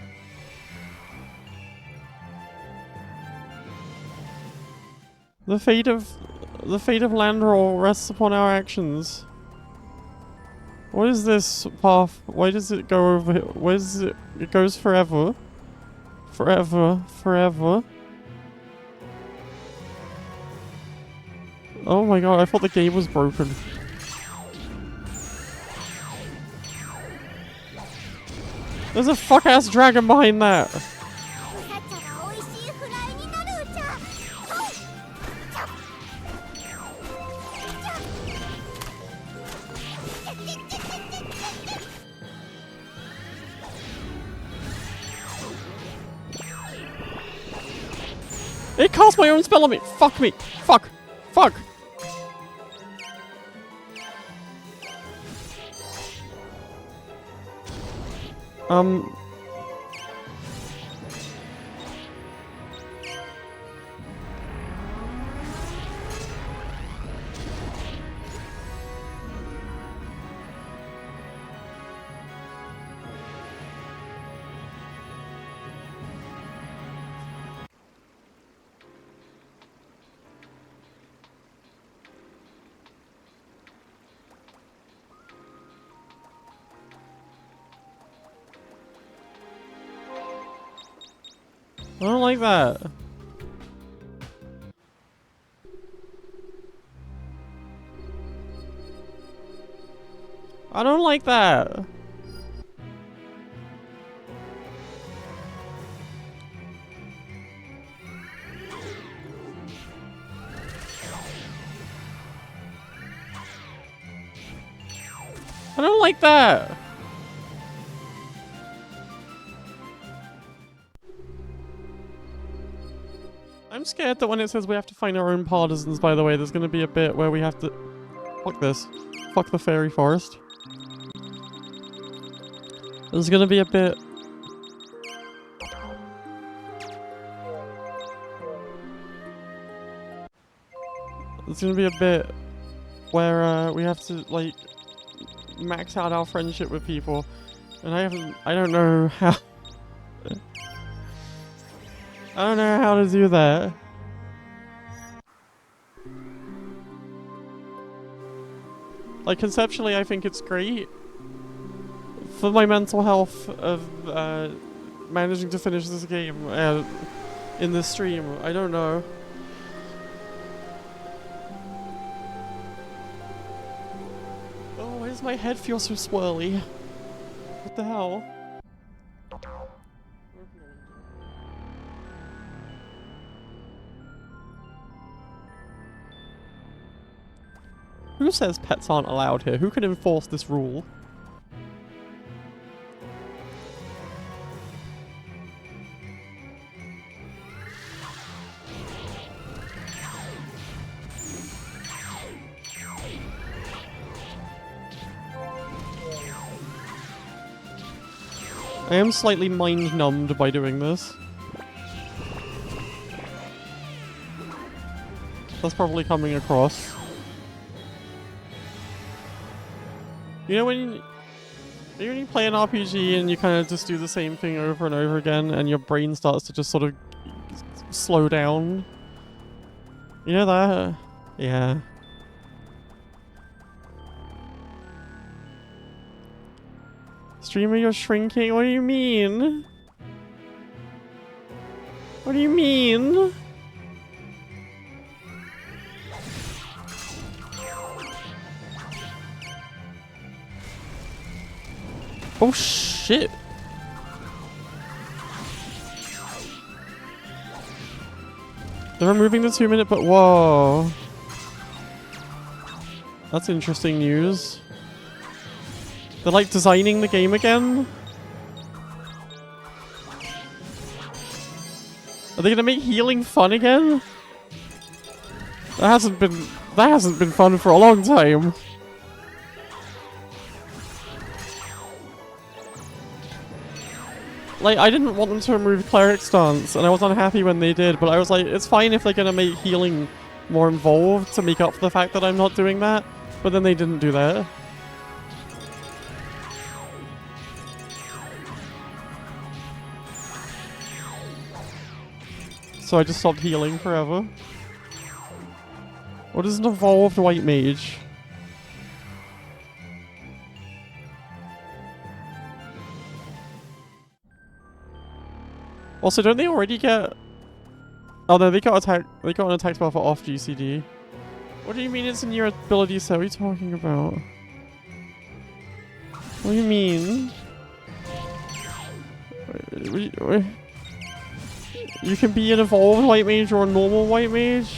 The fate of Landroll rests upon our actions. What is this path? Why does it go over here? Where is it? It goes forever. Forever. Forever. Oh my god, I thought the game was broken. There's a fuck-ass dragon behind that! It cast my own spell on me! Fuck me! Fuck! Fuck! I don't like that. I don't like that. I don't like that. I'm scared that when it says we have to find our own partisans, by the way, there's gonna be a bit where we have to... Fuck this. Fuck the fairy forest. There's gonna be a bit... There's gonna be a bit where we have to, like, max out our friendship with people. And I don't know how... I don't know how to do that. Like, conceptually, I think it's great. For my mental health of managing to finish this game in this stream, I don't know. Oh, why does my head feel so swirly? What the hell? Who says pets aren't allowed here? Who can enforce this rule? I am slightly mind-numbed by doing this. That's probably coming across. You know when you play an RPG and you kind of just do the same thing over and over again and your brain starts to just sort of slow down? You know that? Yeah. Streamer, you're shrinking? What do you mean? What do you mean? Oh shit! They're removing the 2-minute, but whoa. That's interesting news. They're like designing the game again? Are they gonna make healing fun again? That hasn't been fun for a long time. Like, I didn't want them to remove Cleric Stance, and I was unhappy when they did, but I was like, it's fine if they're gonna make healing more involved to make up for the fact that I'm not doing that, but then they didn't do that. So I just stopped healing forever. What is an evolved white mage? Also, don't they already get... Oh no, they got an attack spell for off GCD. What do you mean it's in your ability set? What are you talking about? What do you mean? You can be an evolved white mage or a normal white mage?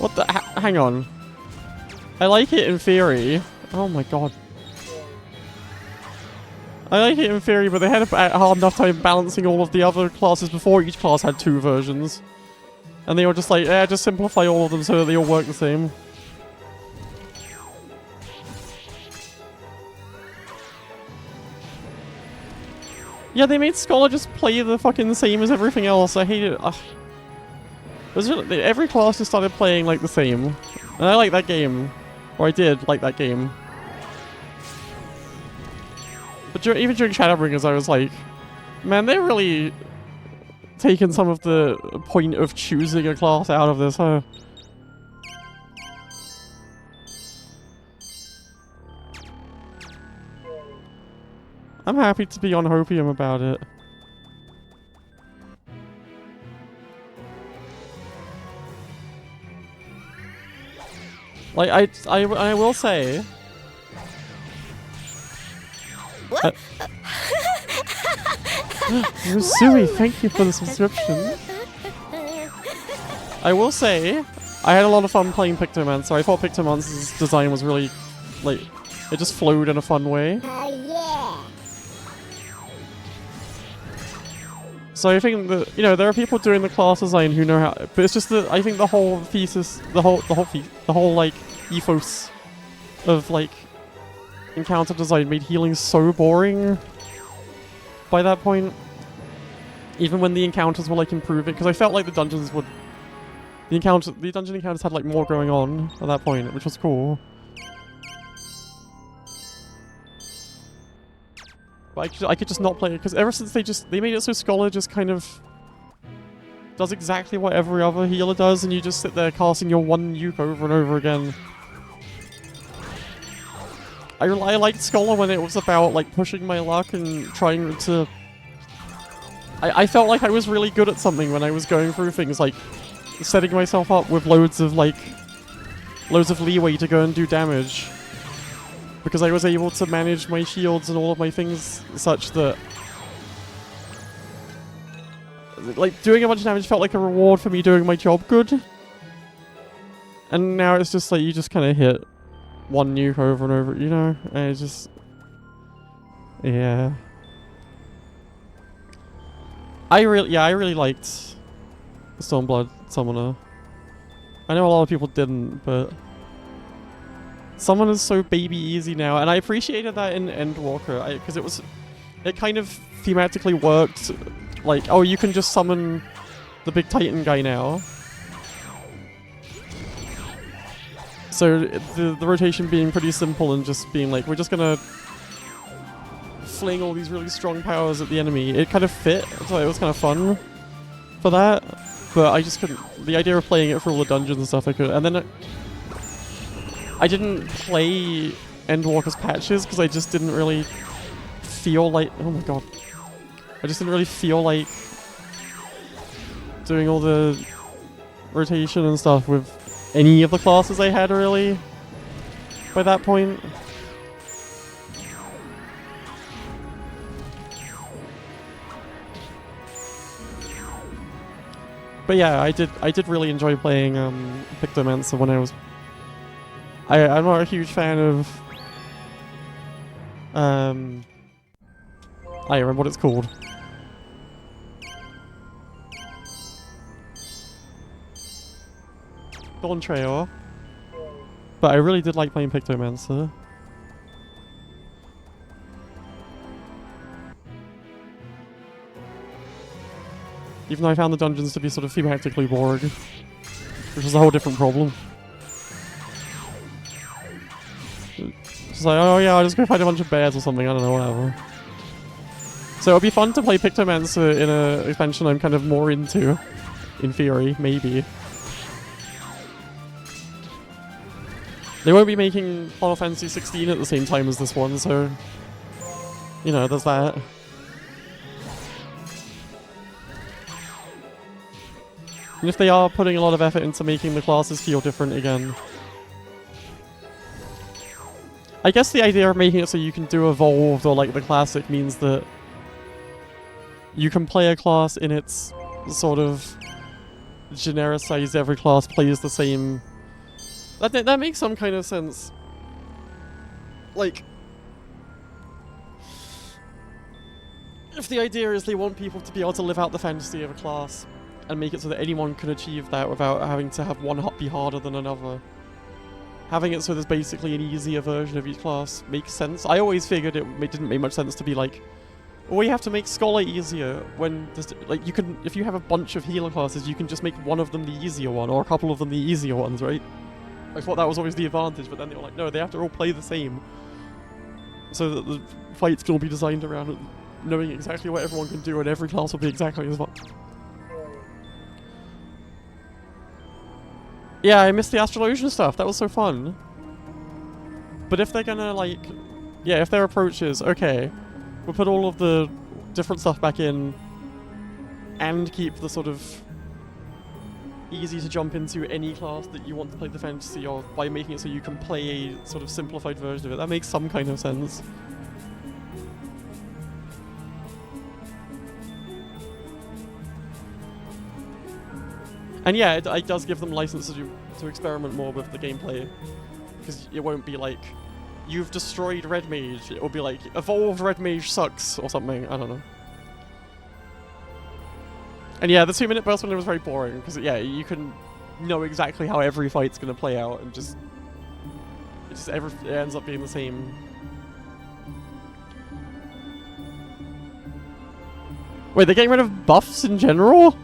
What the? Hang on. I like it in theory. Oh my god. I like it in theory, but they had a hard enough time balancing all of the other classes before each class had 2 versions. And they were just like, just simplify all of them so that they all work the same. Yeah, they made Scholar just play the fucking same as everything else. I hate it. Every class just started playing like the same. And I like that game. Or I did like that game. But even during Shadowbringers, I was like, man, they're really taking some of the point of choosing a class out of this, huh? I'm happy to be on Hopium about it. Like, I will say... What? Musui, thank you for the subscription. I will say, I had a lot of fun playing Pictomancer. I thought Pictomancer's design was really, like, it just flowed in a fun way. Yeah. So I think that, you know, there are people doing the class design who know how, but it's just that I think the whole thesis, the whole like ethos of like encounter design made healing so boring by that point. Even when the encounters were like improving, because I felt like the dungeons would, the dungeon encounters had like more going on at that point, which was cool. But I could just not play it, because ever since they made it so Scholar just kind of does exactly what every other healer does, and you just sit there casting your one nuke over and over again. I liked Scholar when it was about like pushing my luck and trying to... I felt like I was really good at something when I was going through things, like setting myself up with loads of leeway to go and do damage. Because I was able to manage my shields and all of my things such that... like, doing a bunch of damage felt like a reward for me doing my job good. And now it's just like, you just kind of hit one nuke over and over, you know? And it's just... yeah. I really liked Stormblood Summoner. I know a lot of people didn't, but... Summoner's so baby easy now, and I appreciated that in Endwalker, because it kind of thematically worked, like, oh, you can just summon the big Titan guy now. So the rotation being pretty simple and just being like, we're just gonna fling all these really strong powers at the enemy, it kind of fit, so it was kind of fun for that, but I just couldn't, the idea of playing it for all the dungeons and stuff I could, and then I didn't play Endwalker's patches because I just didn't really feel like... Oh my god. I just didn't really feel like doing all the rotation and stuff with any of the classes I had, really, by that point. But yeah, I did really enjoy playing Pictomancer when I was... I'm not a huge fan of... I remember what it's called. Dawn Trail. But I really did like playing Pictomancer. Even though I found the dungeons to be sort of thematically boring. Which was a whole different problem. It's like, oh yeah, I'll just go find a bunch of bears or something, I don't know, whatever. So it'll be fun to play Pictomancer in an expansion I'm kind of more into. In theory, maybe. They won't be making Final Fantasy 16 at the same time as this one, so... You know, there's that. And if they are putting a lot of effort into making the classes feel different again... I guess the idea of making it so you can do Evolved or like the Classic means that you can play a class in its sort of genericized every class plays the same... That makes some kind of sense. Like... If the idea is they want people to be able to live out the fantasy of a class and make it so that anyone can achieve that without having to have one be harder than another. Having it so there's basically an easier version of each class makes sense. I always figured it didn't make much sense to be like, well, you have to make Scholar easier when there's, like, you can, if you have a bunch of healer classes, you can just make one of them the easier one, or a couple of them the easier ones, right? I thought that was always the advantage, but then they were like, no, they have to all play the same. So that the fights can all be designed around it, knowing exactly what everyone can do, and every class will be exactly as much. Yeah, I missed the Astrologian stuff, that was so fun. But if they're gonna, like... Yeah, if their approach is, okay, we'll put all of the different stuff back in, and keep the sort of easy to jump into any class that you want to play the fantasy of by making it so you can play a sort of simplified version of it. That makes some kind of sense. And yeah, it does give them license to experiment more with the gameplay. Because it won't be like, you've destroyed Red Mage. It will be like, evolved Red Mage sucks, or something. I don't know. And yeah, the 2-minute burst one was very boring, because yeah, you can know exactly how every fight's going to play out, and just... it ends up being the same. Wait, they're getting rid of buffs in general?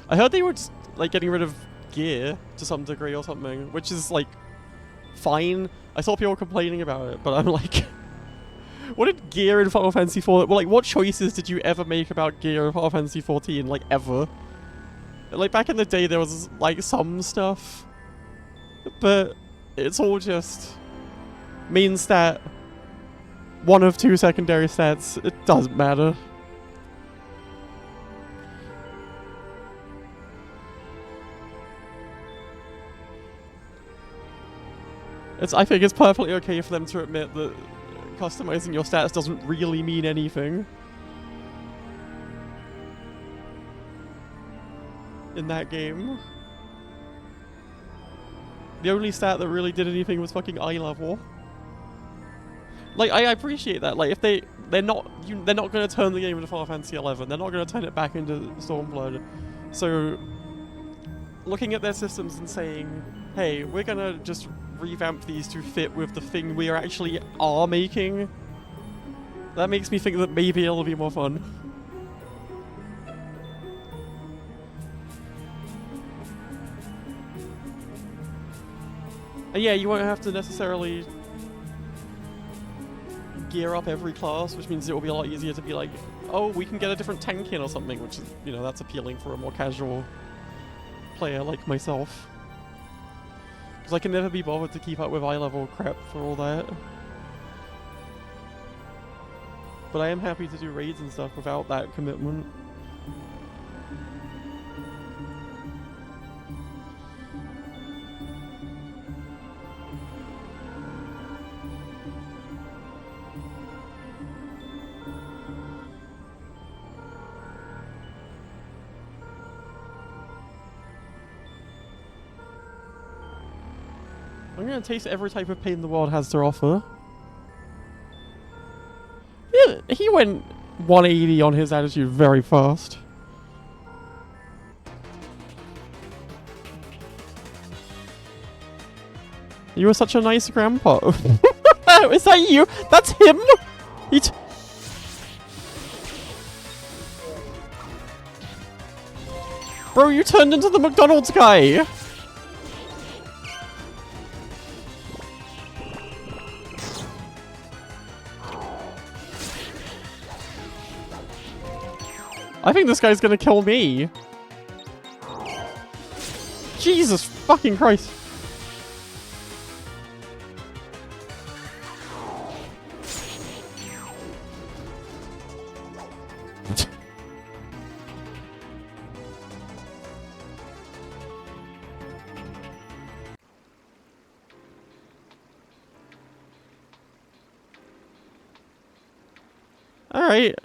I heard they were just, like, getting rid of gear to some degree or something, which is, like, fine. I saw people complaining about it, but I'm like... What did gear in Final Fantasy IV... Well, like, what choices did you ever make about gear in Final Fantasy XIV? Like, ever? Like, back in the day, there was, like, some stuff. But it's all just... main stat. One of 2 secondary stats. It doesn't matter. I think it's perfectly okay for them to admit that customizing your stats doesn't really mean anything in that game. The only stat that really did anything was fucking eye level. Like, I appreciate that. Like, if they're not going to turn the game into Final Fantasy XI. They're not going to turn it back into Stormblood. So, looking at their systems and saying, hey, we're going to just revamp these to fit with the thing we actually are making, that makes me think that maybe it'll be more fun. And yeah, you won't have to necessarily gear up every class, which means it will be a lot easier to be like, oh, we can get a different tank in or something, which is, you know, that's appealing for a more casual player like myself. Because I can never be bothered to keep up with eye level crap for all that. But I am happy to do raids and stuff without that commitment. I'm gonna taste every type of pain the world has to offer. Yeah, he went 180 on his attitude very fast. You were such a nice grandpa. Is that you? That's him? Bro, you turned into the McDonald's guy. I think this guy's gonna kill me. Jesus fucking Christ. Alright.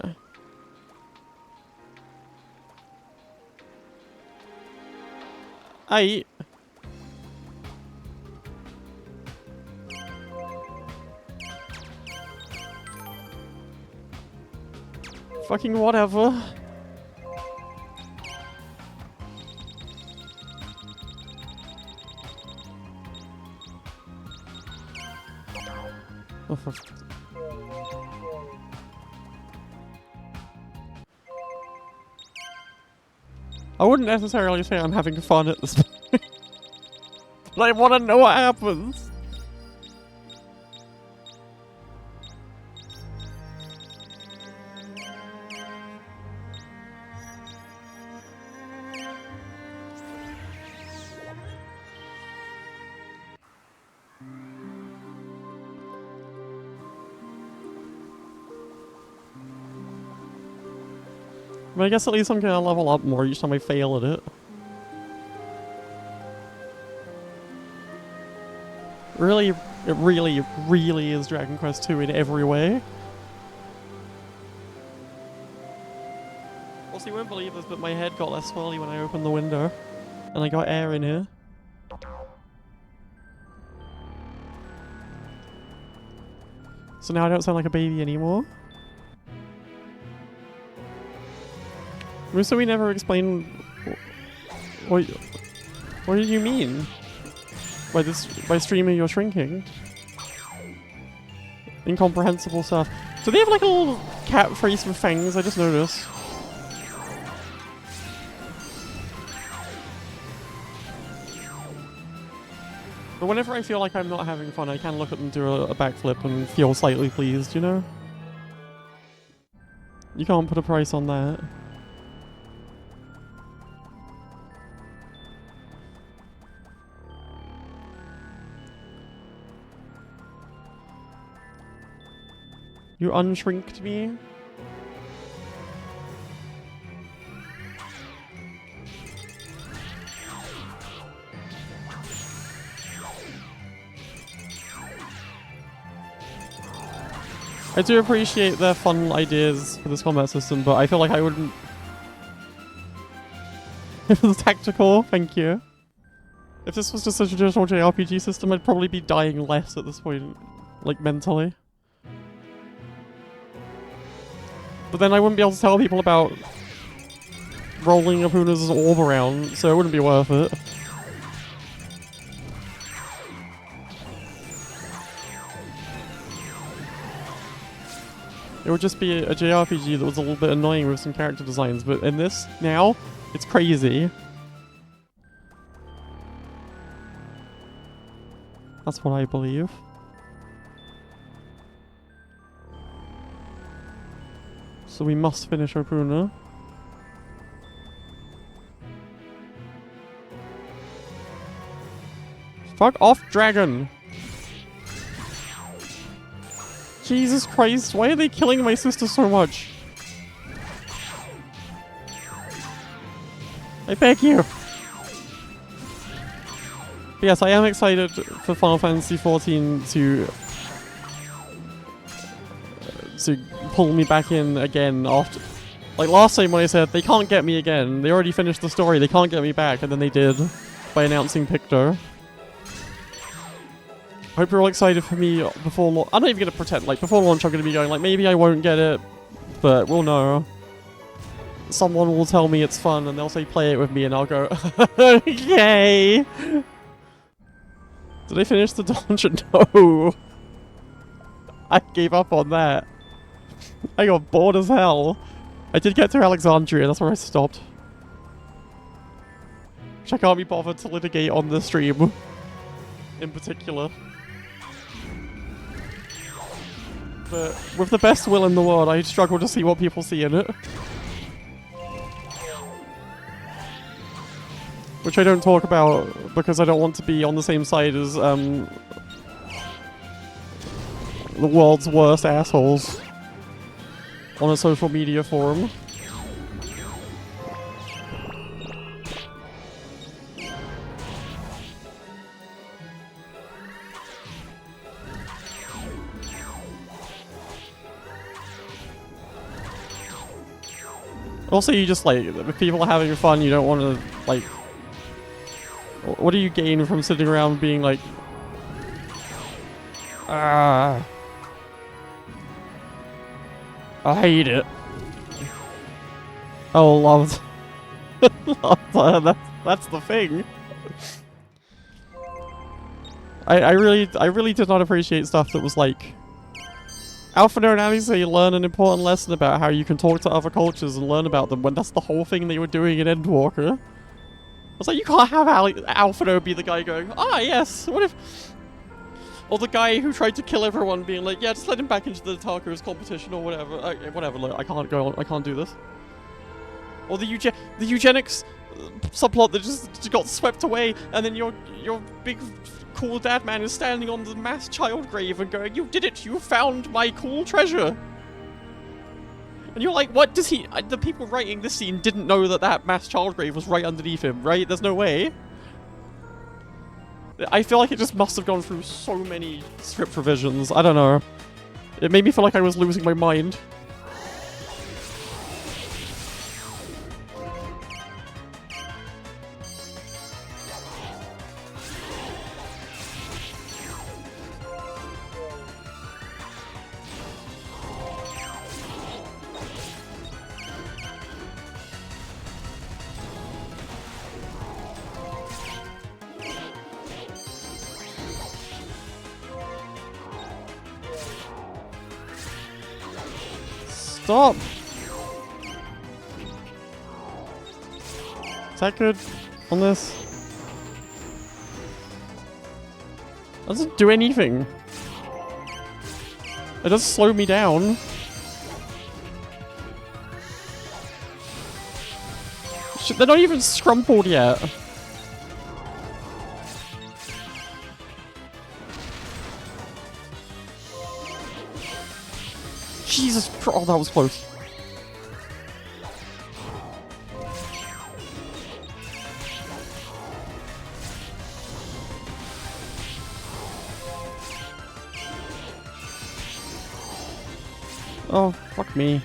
Fucking whatever. Oh, for I wouldn't necessarily say I'm having fun at this point. But I want to know what happens. But I guess at least I'm gonna level up more each time I fail at it. Really, it really is Dragon Quest II in every way. Also, you won't believe this, but my head got less swirly when I opened the window. And I got air in here. So now I don't sound like a baby anymore. So we never explained what did you mean by streaming you're shrinking? Incomprehensible stuff. Do they have like a little cat face with fangs? I just noticed. But whenever I feel like I'm not having fun, I can look at them do a backflip and feel slightly pleased, you know? You can't put a price on that. You unshrinked me? I do appreciate their fun ideas for this combat system, but I feel like I wouldn't... If it was tactical, thank you. If this was just a traditional JRPG system, I'd probably be dying less at this point, like mentally. But then I wouldn't be able to tell people about rolling Opoona's orb around, so it wouldn't be worth it. It would just be a JRPG that was a little bit annoying with some character designs, but in this, now, it's crazy. That's what I believe. So we must finish Opoona. Fuck off, dragon! Jesus Christ, why are they killing my sister so much? I beg you! But yes, I am excited for Final Fantasy XIV to pull me back in again after... Like last time when I said, they can't get me again, they already finished the story, they can't get me back, and then they did, by announcing Picto. I hope you're all excited for me before launch. I'm not even going to pretend, like before launch I'm going to be going like, maybe I won't get it, but we'll know. Someone will tell me it's fun and they'll say play it with me and I'll go, yay! Did I finish the dungeon? No! I gave up on that. I got bored as hell. I did get to Alexandria, that's where I stopped. Which I can't be bothered to litigate on the stream. In particular. But with the best will in the world, I struggle to see what people see in it. Which I don't talk about because I don't want to be on the same side as the world's worst assholes on a social media forum. Also, you just like, if people are having fun, you don't want to, like... What do you gain from sitting around being like... Ah... I hate it. Oh, loved. That's the thing. I really did not appreciate stuff that was like... Alphinaud and Alice learn an important lesson about how you can talk to other cultures and learn about them when that's the whole thing they were doing in Endwalker. I was like, you can't have Alphinaud be the guy going, ah yes, what if... Or the guy who tried to kill everyone being like, yeah, just let him back into the Tarkos competition or whatever. Whatever, look, I can't go on, I can't do this. Or the eugenics subplot that just got swept away and then your big cool dad man is standing on the mass child grave and going, you did it, you found my cool treasure. And you're like, what does he... the people writing this scene didn't know that that mass child grave was right underneath him, right? There's no way. I feel like it just must have gone through so many script revisions. I don't know. It made me feel like I was losing my mind. Stop! Is that good on this? Doesn't do anything. It does slow me down. Shit, they're not even scrumpled yet. Jesus Christ, oh, that was close. Oh, fuck me.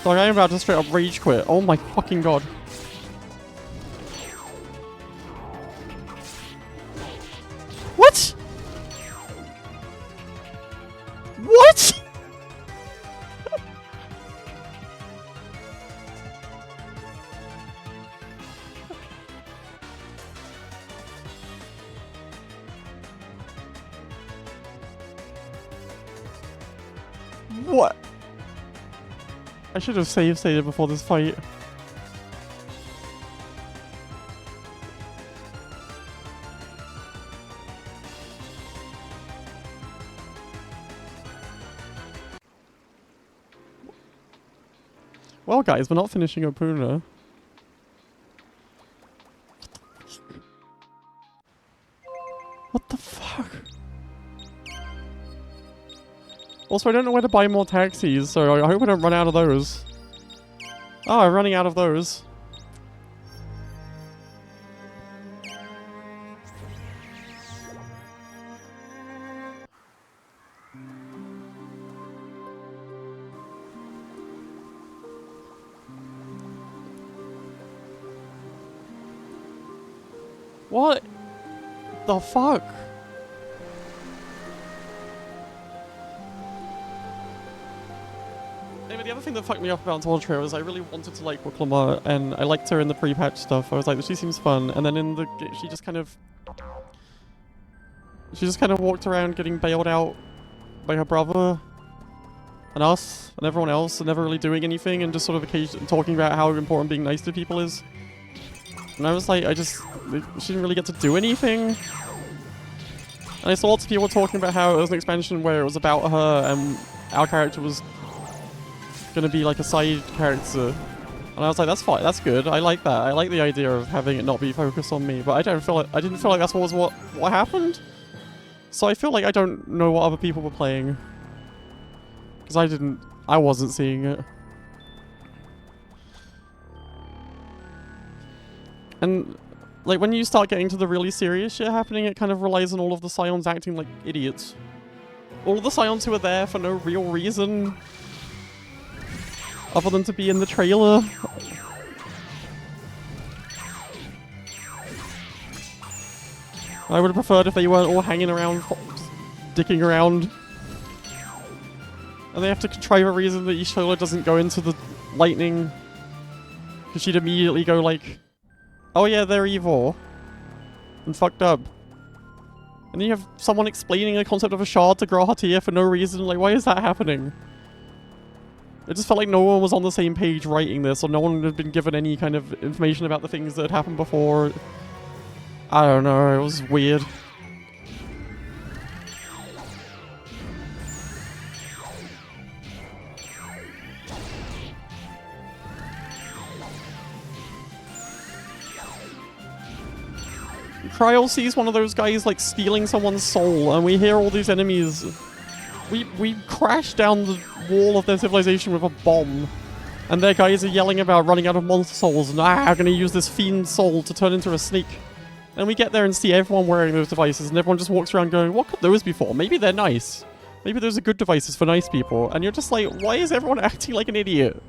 Like, I'm about to straight up rage quit. Oh my fucking god. What? What? What? I should have save stated before this fight. Well, guys, we're not finishing Opoona. What the fuck? Also, I don't know where to buy more taxis, so I hope I don't run out of those. Oh, I'm running out of those. What the fuck? Anyway, the other thing that fucked me up about Torture was I really wanted to like Wooklama, and I liked her in the pre-patch stuff. I was like, she seems fun, and then in the she just kind of walked around getting bailed out by her brother and us and everyone else, and never really doing anything, and just sort of occasionally talking about how important being nice to people is. And I was like, she didn't really get to do anything. And I saw lots of people talking about how it was an expansion where it was about her and our character was gonna be like a side character. And I was like, that's fine, that's good. I like that. I like the idea of having it not be focused on me, but I didn't feel like that's what happened. So I feel like I don't know what other people were playing. Because I wasn't seeing it. And, like, when you start getting to the really serious shit happening, it kind of relies on all of the Scions acting like idiots. All of the Scions who are there for no real reason other than to be in the trailer. I would have preferred if they weren't all hanging around, dicking around. And they have to contrive a reason that Ishola doesn't go into the lightning. Because she'd immediately go like, oh yeah, they're evil. And fucked up. And then you have someone explaining the concept of a shard to Grahatia for no reason. Like, why is that happening? It just felt like no one was on the same page writing this, or no one had been given any kind of information about the things that had happened before. I don't know, it was weird. Kryl sees one of those guys like stealing someone's soul, and we hear all these enemies. We crash down the wall of their civilization with a bomb, and their guys are yelling about running out of monster souls and I'm gonna use this fiend soul to turn into a snake. And we get there and see everyone wearing those devices, and everyone just walks around going, what could those be for? Maybe they're nice. Maybe those are good devices for nice people. And you're just like, why is everyone acting like an idiot?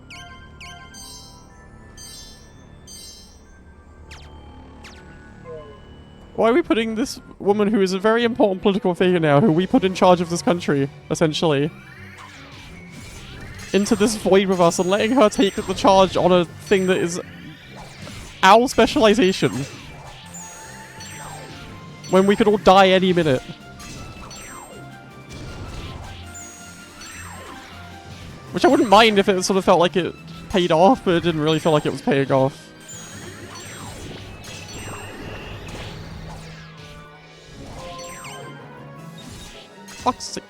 Why are we putting this woman who is a very important political figure now, who we put in charge of this country, essentially, into this void with us and letting her take the charge on a thing that is our specialization? When we could all die any minute. Which I wouldn't mind if it sort of felt like it paid off, but it didn't really feel like it was paying off. Fuck's sake.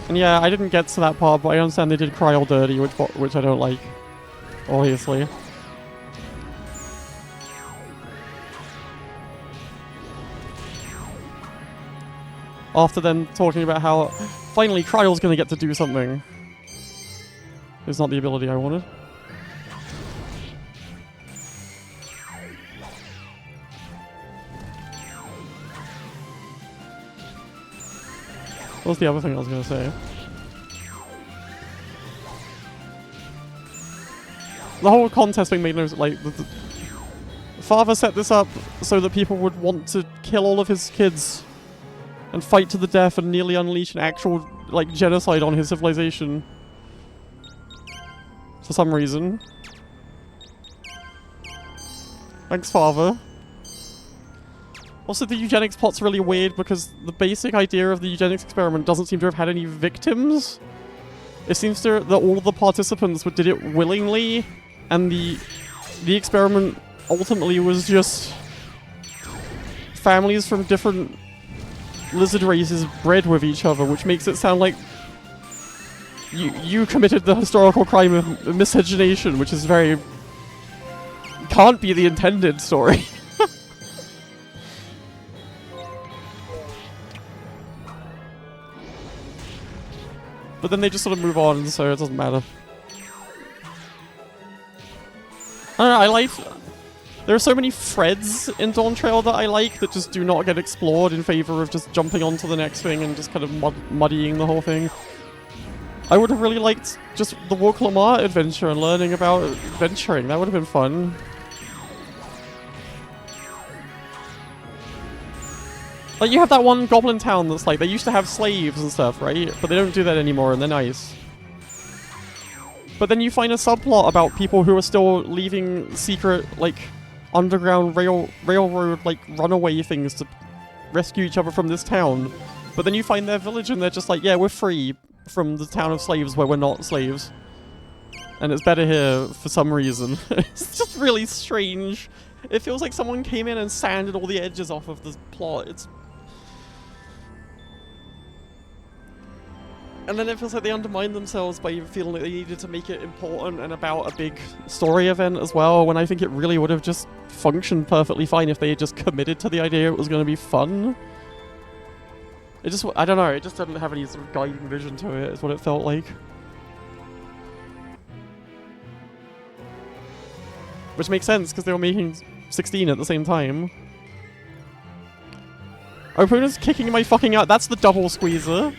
And yeah, I didn't get to that part, but I understand they did Kryl dirty, which I don't like, obviously. After then talking about how finally Kryl's gonna get to do something. It's not the ability I wanted. What was the other thing I was gonna say? The whole contest thing made no like the father set this up so that people would want to kill all of his kids and fight to the death and nearly unleash an actual like genocide on his civilization for some reason. Thanks, father. Also, the eugenics plot's really weird because the basic idea of the eugenics experiment doesn't seem to have had any victims. It seems that all of the participants did it willingly, and the the experiment ultimately was just families from different lizard races bred with each other, which makes it sound like you committed the historical crime of miscegenation, which is very... can't be the intended story. But then they just sort of move on, so it doesn't matter. I don't know, I like... There are so many threads in Dawn Trail that I like that just do not get explored in favor of just jumping onto the next thing and just kind of muddying the whole thing. I would have really liked just the Walk Lamar adventure and learning about adventuring. That would have been fun. Like, you have that one goblin town that's like, they used to have slaves and stuff, right? But they don't do that anymore and they're nice. But then you find a subplot about people who are still leaving secret, like, underground railroad, like, runaway things to rescue each other from this town. But then you find their village and they're just like, yeah, we're free from the town of slaves where we're not slaves. And it's better here for some reason. It's just really strange. It feels like someone came in and sanded all the edges off of the plot. It's... And then it feels like they undermined themselves by feeling like they needed to make it important and about a big story event as well, when I think it really would have just functioned perfectly fine if they had just committed to the idea it was going to be fun. It just, I don't know, it just didn't have any sort of guiding vision to it, is what it felt like. Which makes sense, because they were making 16 at the same time. Opoona's kicking my fucking out. That's the double squeezer.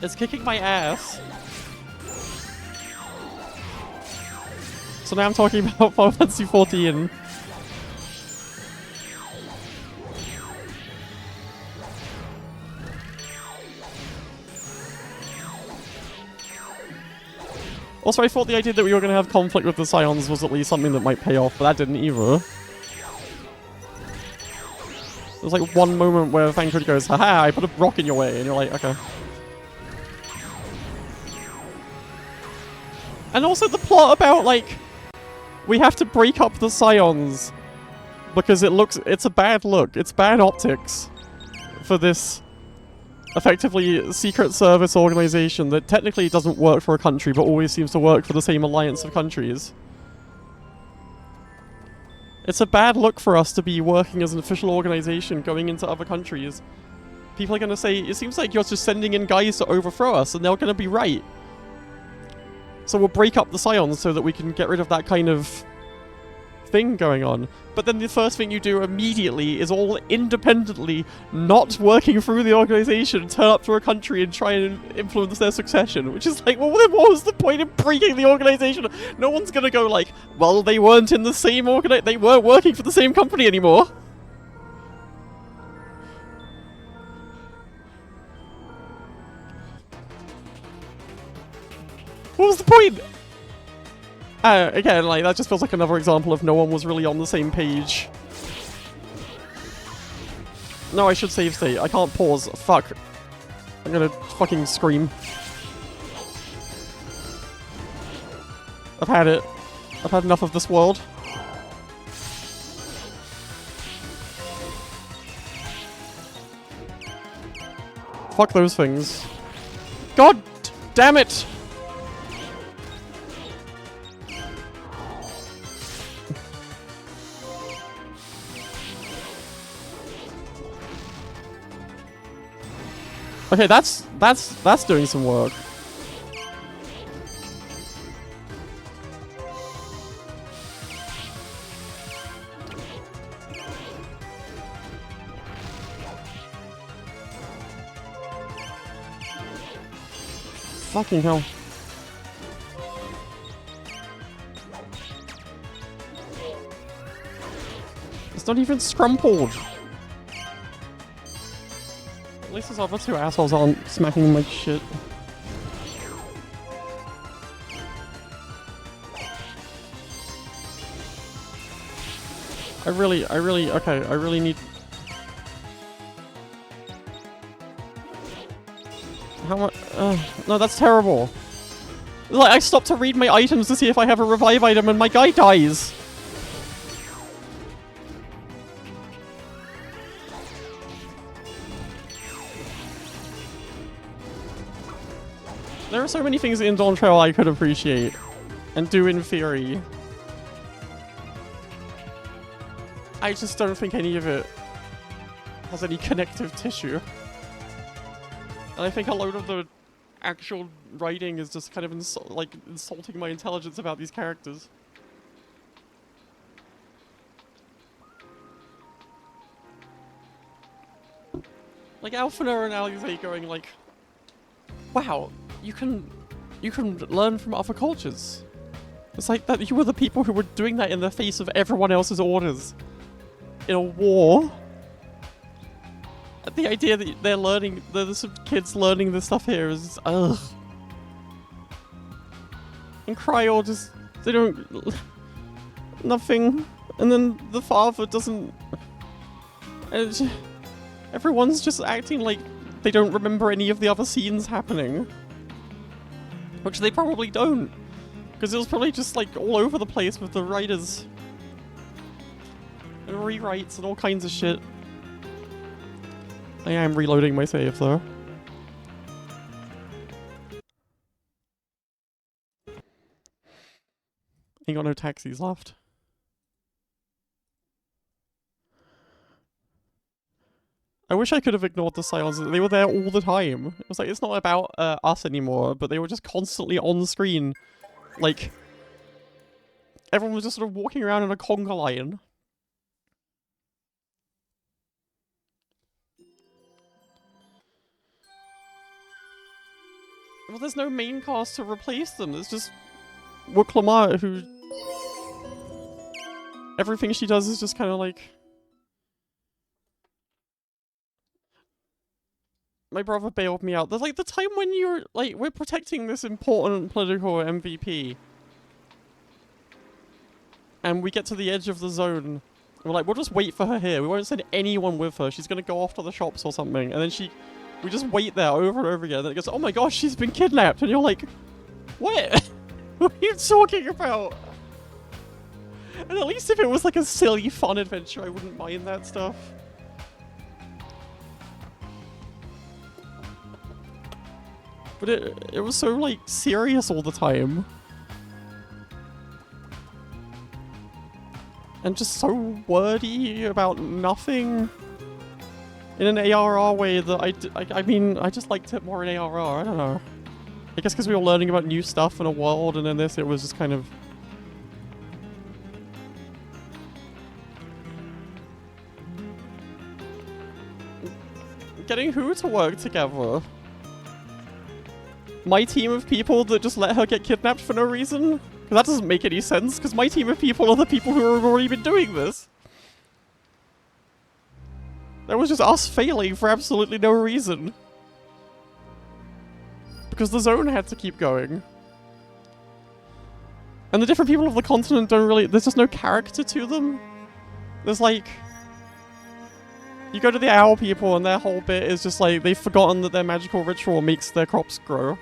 It's kicking my ass. So now I'm talking about Final Fantasy 14. Also, I thought the idea that we were going to have conflict with the Scions was at least something that might pay off, but that didn't either. There's like one moment where Thancred goes, haha, I put a rock in your way, and you're like, okay. And also the plot about, like, we have to break up the Scions because it's a bad look. It's bad optics for this effectively Secret Service organization that technically doesn't work for a country but always seems to work for the same alliance of countries. It's a bad look for us to be working as an official organization going into other countries. People are going to say, it seems like you're just sending in guys to overthrow us, and they're going to be right. So we'll break up the Scions so that we can get rid of that kind of thing going on. But then the first thing you do immediately is all independently not working through the organization, turn up to a country and try and influence their succession, which is like, well, then what was the point of breaking the organization? No one's gonna go like, well, they weren't in the same they weren't working for the same company anymore. What was the point? Again, like, that just feels like another example of no one was really on the same page. No, I should save state. I can't pause. Fuck. I'm gonna fucking scream. I've had it. I've had enough of this world. Fuck those things. God damn it! Okay, that's doing some work. Fucking hell. It's not even scrumpled. At least those other two assholes aren't smacking my shit. I really need... How much? No, that's terrible. Like, I stop to read my items to see if I have a revive item and my guy dies. There are so many things in Dawn Trail I could appreciate and do in theory. I just don't think any of it has any connective tissue. And I think a load of the actual writing is just kind of insulting my intelligence about these characters. Like Alphina and Alize going like, wow, you can learn from other cultures. It's like that you were the people who were doing that in the face of everyone else's orders. In a war. The idea that they're learning, there's some kids learning this stuff here is, ugh. And Cryo just, they don't, nothing. And then the father doesn't, and everyone's just acting like they don't remember any of the other scenes happening. Which they probably don't. Because it was probably just like all over the place with the writers. And rewrites and all kinds of shit. I am reloading my save though. Ain't got no taxis left. I wish I could have ignored the silence. They were there all the time. It was like, it's not about us anymore, but they were just constantly on screen. Like, everyone was just sort of walking around in a conga line. Well, there's no main cast to replace them. There's just Lamar, who... everything she does is just kind of like... My brother bailed me out. There's like the time when you're like, we're protecting this important political MVP. And we get to the edge of the zone. We're like, we'll just wait for her here. We won't send anyone with her. She's gonna go off to the shops or something. And then we just wait there over and over again. And then it goes, oh my gosh, she's been kidnapped. And you're like, what? What are you talking about? And at least if it was like a silly, fun adventure, I wouldn't mind that stuff. But it was so, like, serious all the time. And just so wordy about nothing. In an ARR way that I mean, I just liked it more in ARR, I don't know. I guess because we were learning about new stuff in a world, and in this it was just kind of... Getting who to work together? My team of people that just let her get kidnapped for no reason? Because that doesn't make any sense, because my team of people are the people who have already been doing this. That was just us failing for absolutely no reason. Because the zone had to keep going. And the different people of the continent don't really... There's just no character to them. There's like... You go to the owl people and their whole bit is just like, they've forgotten that their magical ritual makes their crops grow.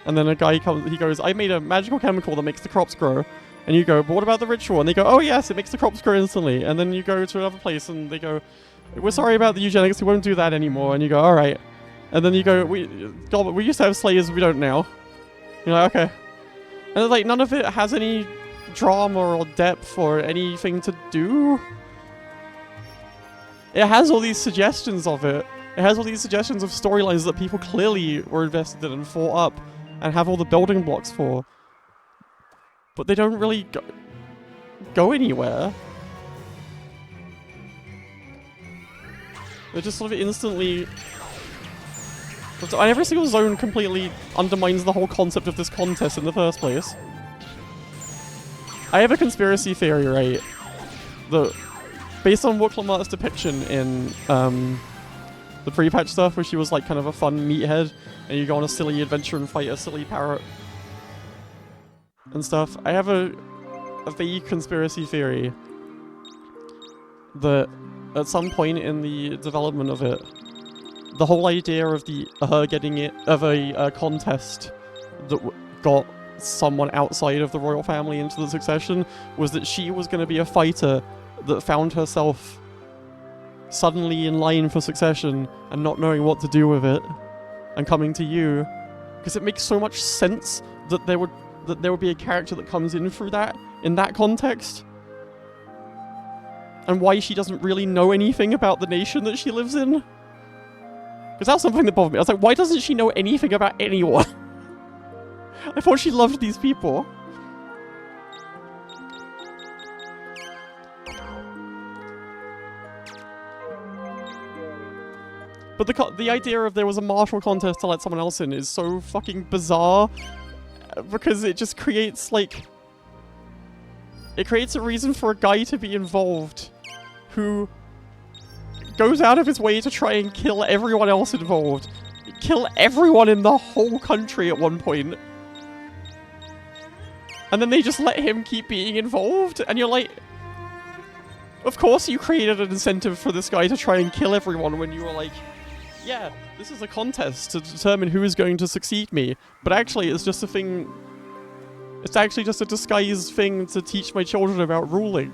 And then a guy comes, he goes, I made a magical chemical that makes the crops grow. And you go, but what about the ritual? And they go, oh yes, it makes the crops grow instantly. And then you go to another place and they go, we're sorry about the eugenics, we won't do that anymore. And you go, alright. And then you go, we used to have slayers, we don't now. You're like, okay. And like, none of it has any drama or depth or anything to do. It has all these suggestions of it. It has all these suggestions of storylines that people clearly were invested in and fought up and have all the building blocks for. But they don't really go anywhere. They're just sort of instantly... And every single zone completely undermines the whole concept of this contest in the first place. I have a conspiracy theory, right? That... Based on Wooklamata's depiction in the pre-patch stuff, where she was like kind of a fun meathead, and you go on a silly adventure and fight a silly parrot and stuff, I have a vague conspiracy theory that at some point in the development of it, the whole idea of her getting it, of a contest that got someone outside of the royal family into the succession was that she was going to be a fighter that found herself suddenly in line for succession and not knowing what to do with it and coming to you. Because it makes so much sense that there would be a character that comes in through that, in that context. And why she doesn't really know anything about the nation that she lives in. Because that's something that bothered me. I was like, why doesn't she know anything about anyone? I thought she loved these people. But the idea of there was a martial contest to let someone else in is so fucking bizarre. Because it just creates, like... It creates a reason for a guy to be involved who goes out of his way to try and kill everyone else involved. Kill everyone in the whole country at one point. And then they just let him keep being involved. And you're like... Of course you created an incentive for this guy to try and kill everyone when you were like... Yeah, this is a contest to determine who is going to succeed me. But actually, it's just a thing... It's actually just a disguised thing to teach my children about ruling.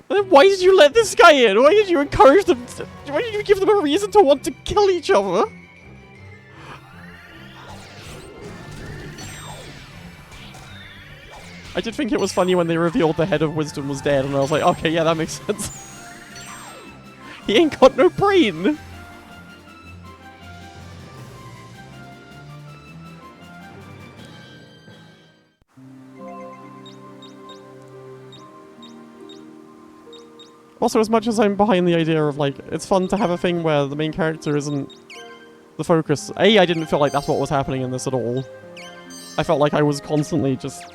And then why did you let this guy in? Why did you encourage them to... Why did you give them a reason to want to kill each other? I did think it was funny when they revealed the head of wisdom was dead, and I was like, okay, yeah, that makes sense. He ain't got no brain! Also, as much as I'm behind the idea of, like, it's fun to have a thing where the main character isn't the focus. A, I didn't feel like that's what was happening in this at all. I felt like I was constantly just...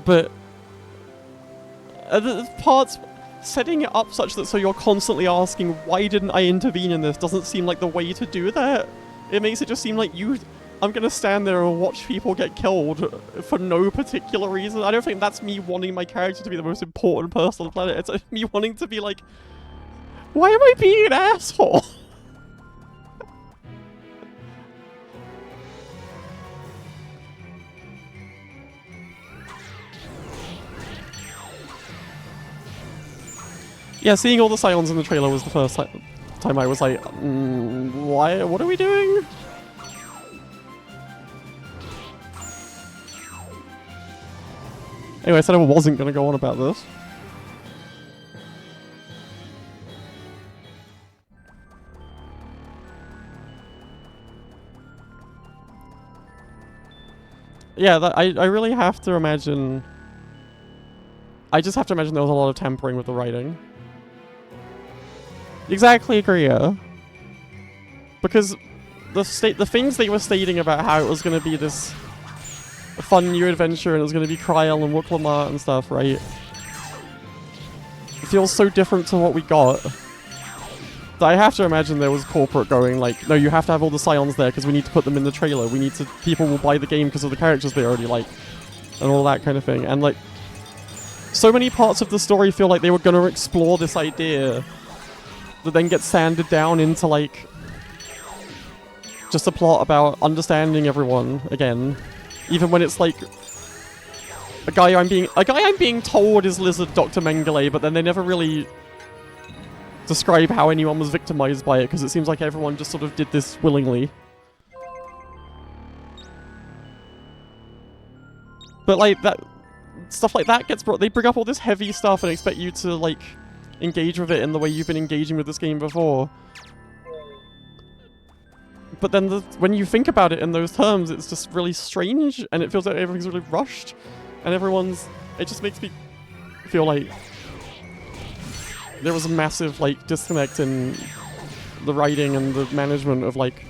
But... the parts... Setting it up such that so you're constantly asking, why didn't I intervene in this, doesn't seem like the way to do that. It makes it just seem like you... I'm gonna stand there and watch people get killed for no particular reason. I don't think that's me wanting my character to be the most important person on the planet. It's me wanting to be like, why am I being an asshole? Yeah, seeing all the Scions in the trailer was the first time I was like, why? What are we doing? Anyway, I said I wasn't going to go on about this. Yeah, I really have to imagine... I just have to imagine there was a lot of tampering with the writing. Exactly agree, yeah. Because the things they were stating about how it was going to be this fun new adventure and it was going to be Kryl and Wooklamart and stuff, right? It feels so different to what we got. That I have to imagine there was corporate going like, no, you have to have all the Scions there because we need to put them in the trailer. We need to... People will buy the game because of the characters they already like. And all that kind of thing. And like... So many parts of the story feel like they were going to explore this idea that then gets sanded down into like... Just a plot about understanding everyone again. Even when it's like a guy I'm being told is Lizard Dr. Mengele, but then they never really describe how anyone was victimized by it because it seems like everyone just sort of did this willingly. But like that stuff like that gets brought. They bring up all this heavy stuff and expect you to like engage with it in the way you've been engaging with this game before. But then when you think about it in those terms, it's just really strange, and it feels like everything's really rushed, and it just makes me feel like there was a massive, like, disconnect in the writing and the management of, like,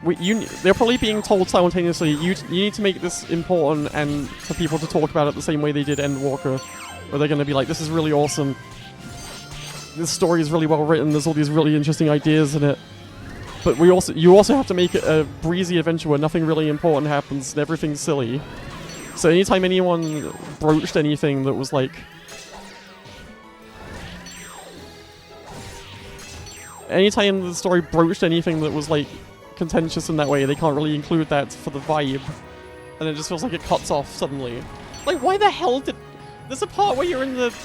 they're probably being told simultaneously, you need to make this important and for people to talk about it the same way they did Endwalker, where they're going to be like, this is really awesome, this story is really well written, there's all these really interesting ideas in it. But you also have to make it a breezy adventure where nothing really important happens and everything's silly. So anytime anyone broached anything that was like... Anytime the story broached anything that was like contentious in that way. They can't really include that for the vibe. And it just feels like it cuts off suddenly. Like, why the hell did... There's a part where you're in the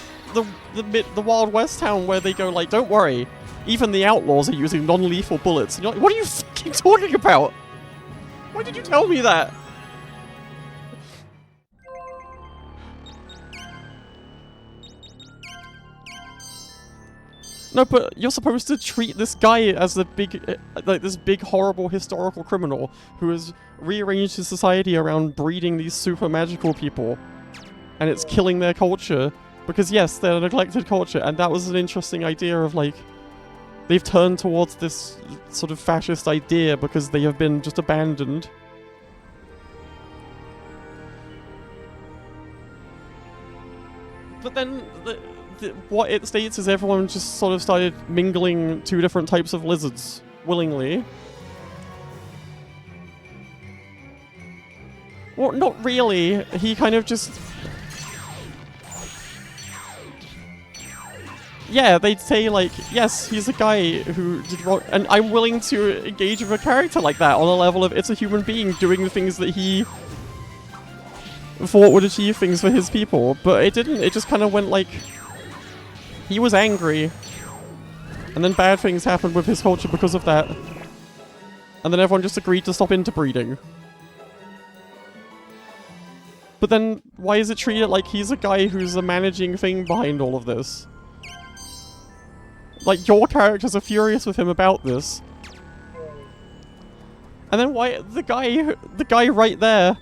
Wild West town where they go like, don't worry, even the outlaws are using non-lethal bullets. And you're like, what are you fucking talking about? Why did you tell me that? No, but you're supposed to treat this guy as the big, like this big horrible historical criminal who has rearranged his society around breeding these super magical people. And it's killing their culture. Because yes, they're a neglected culture, and that was an interesting idea of like, they've turned towards this sort of fascist idea because they have been just abandoned. But then, what it states is everyone just sort of started mingling two different types of lizards, willingly. Well, not really. He kind of just... Yeah, they'd say like, yes, he's a guy who did wrong, and I'm willing to engage with a character like that on a level of it's a human being doing the things that he thought would achieve things for his people, but it didn't. It just kind of went like, he was angry, and then bad things happened with his culture because of that, and then everyone just agreed to stop interbreeding. But then, why is it treated like he's a guy who's the managing thing behind all of this? Like, your characters are furious with him about this. And then why the guy right there,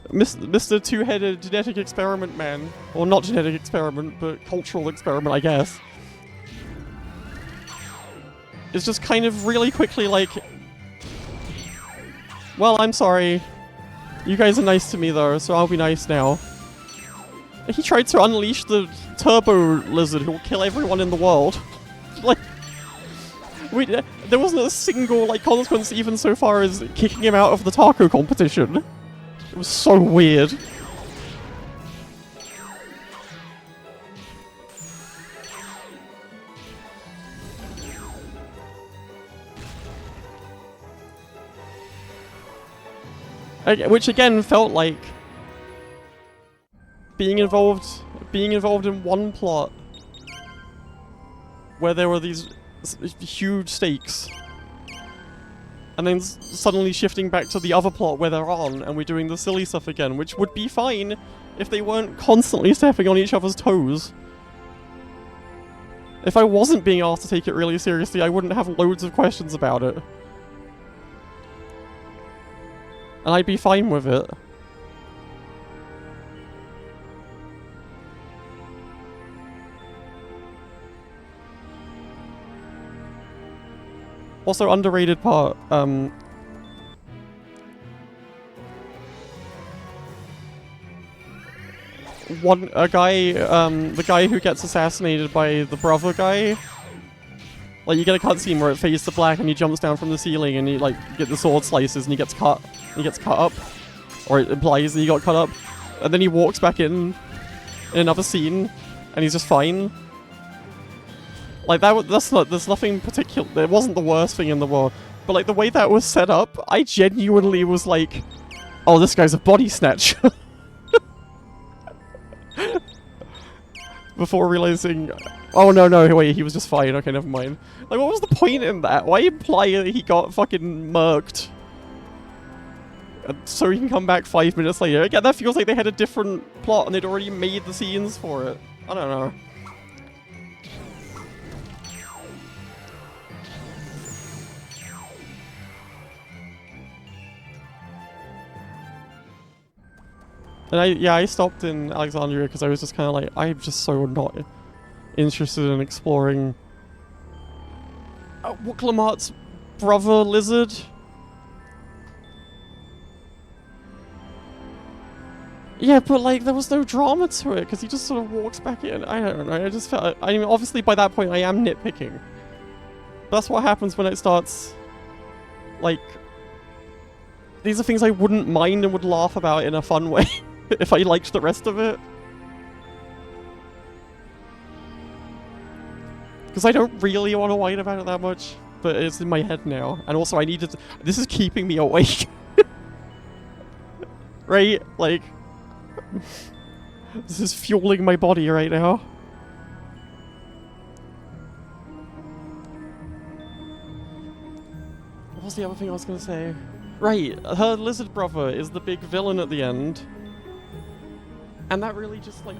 Mr. Two-Headed Genetic Experiment Man, or not genetic experiment, but cultural experiment, I guess, is just kind of really quickly like, well, I'm sorry. You guys are nice to me though, so I'll be nice now. He tried to unleash the turbo lizard who will kill everyone in the world. Like, there wasn't a single, like, consequence even so far as kicking him out of the taco competition. It was so weird. Which again felt like being involved in one plot where there were these huge stakes, and then suddenly shifting back to the other plot where they're on, and we're doing the silly stuff again, which would be fine if they weren't constantly stepping on each other's toes. If I wasn't being asked to take it really seriously, I wouldn't have loads of questions about it. And I'd be fine with it. Also, underrated part, the guy who gets assassinated by the brother guy. Like, you get a cutscene where it fades to black and he jumps down from the ceiling and he, like, get the sword slices and he gets cut. He gets cut up. Or it implies that he got cut up. And then he walks back in another scene and he's just fine. Like, there's nothing particular. It wasn't the worst thing in the world. But, like, the way that was set up, I genuinely was like, oh, this guy's a body snatcher. Before realizing, oh no, wait, he was just fine, okay, never mind. Like, what was the point in that? Why imply that he got fucking murked? So he can come back 5 minutes later. Again, that feels like they had a different plot and they'd already made the scenes for it. I don't know. And I stopped in Alexandria because I was just kind of like, I'm just so not interested in exploring Wooklamart's brother lizard. Yeah, but like, there was no drama to it because he just sort of walks back in. I don't know, I just felt, I mean, obviously by that point I am nitpicking. That's what happens when it starts, like, these are things I wouldn't mind and would laugh about in a fun way. If I liked the rest of it. Because I don't really want to whine about it that much. but it's in my head now. And also I needed to, this is keeping me awake. Right? Like, this is fueling my body right now. What was the other thing I was gonna say? Right, her lizard brother is the big villain at the end. And that really just, like,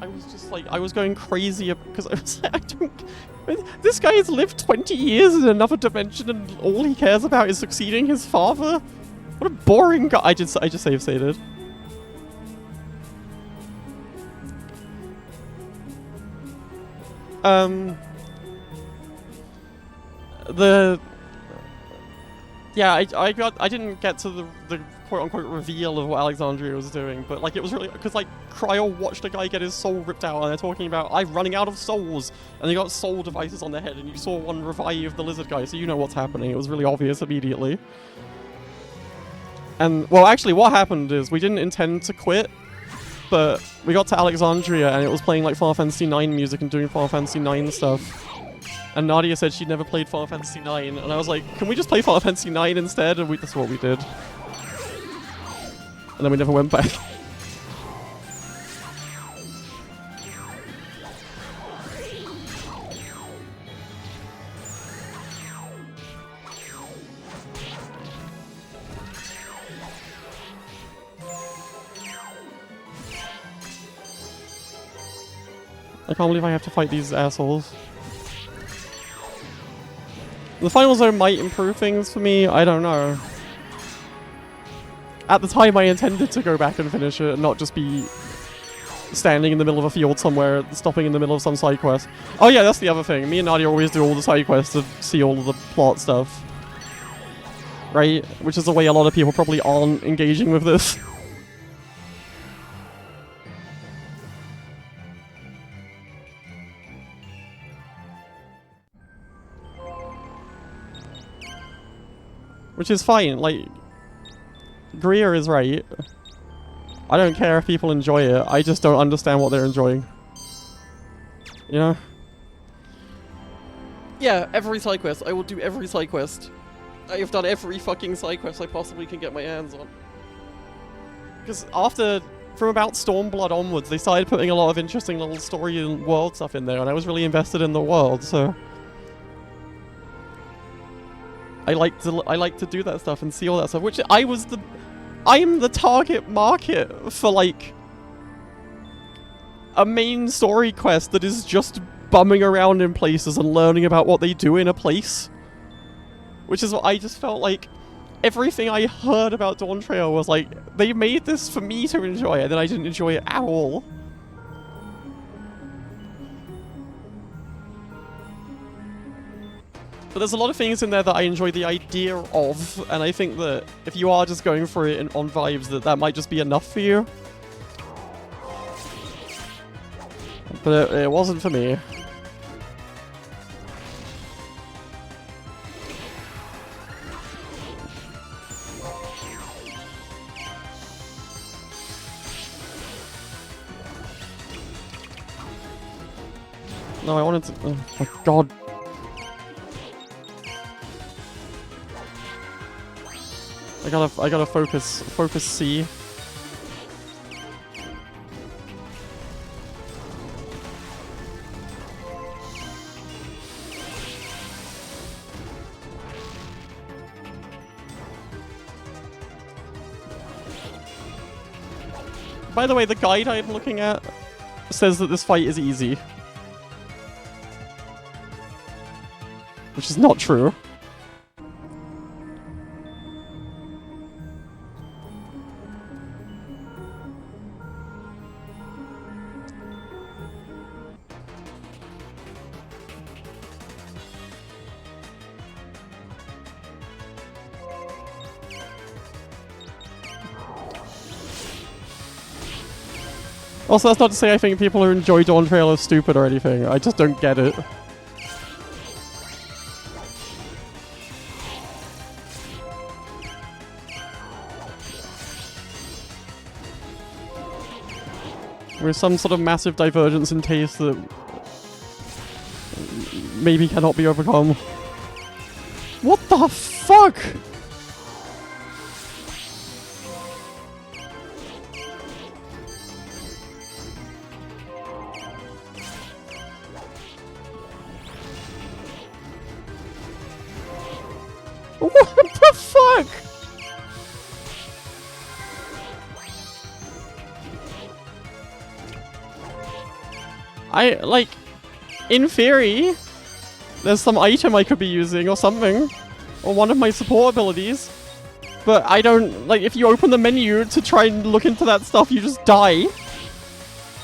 I was going crazy because I was like, I don't... This guy has lived 20 years in another dimension and all he cares about is succeeding his father? What a boring guy. I just save-stated. Yeah, I didn't get to the quote-unquote reveal of what Alexandria was doing, but like it was really, because like Cryo watched a guy get his soul ripped out and they're talking about, I'm running out of souls, and they got soul devices on their head and you saw one revive the lizard guy, so you know what's happening. It was really obvious immediately. And, well, actually what happened is we didn't intend to quit, but we got to Alexandria and it was playing like Final Fantasy IX music and doing Final Fantasy IX stuff. And Nadia said she'd never played Final Fantasy IX, and I was like, can we just play Final Fantasy IX instead? And that's what we did. And then we never went back. I can't believe I have to fight these assholes. The final zone might improve things for me, I don't know. At the time I intended to go back and finish it and not just be standing in the middle of a field somewhere, stopping in the middle of some side quest. Oh yeah, that's the other thing. Me and Nadia always do all the side quests to see all of the plot stuff. Right? Which is the way a lot of people probably aren't engaging with this. Which is fine, like, Greer is right. I don't care if people enjoy it, I just don't understand what they're enjoying. You know? Yeah, every side quest. I will do every side quest. I have done every fucking side quest I possibly can get my hands on. Because from about Stormblood onwards, they started putting a lot of interesting little story and world stuff in there, and I was really invested in the world, so... I like to do that stuff and see all that stuff, which I am the target market for like a main story quest that is just bumming around in places and learning about what they do in a place. Which is what I just felt like everything I heard about Dawn Trail was like, they made this for me to enjoy and then I didn't enjoy it at all. But there's a lot of things in there that I enjoy the idea of, and I think that if you are just going for it on vibes, that might just be enough for you. But it wasn't for me. No, I wanted to... Oh my god. I gotta focus C. By the way, the guide I'm looking at says that this fight is easy. Which is not true. Also, that's not to say I think people who enjoy Dawn Trail are stupid or anything. I just don't get it. There's some sort of massive divergence in taste that maybe cannot be overcome. What the fuck? What the fuck? Like, in theory, there's some item I could be using or something. Or one of my support abilities. But I don't, like, if you open the menu to try and look into that stuff, you just die.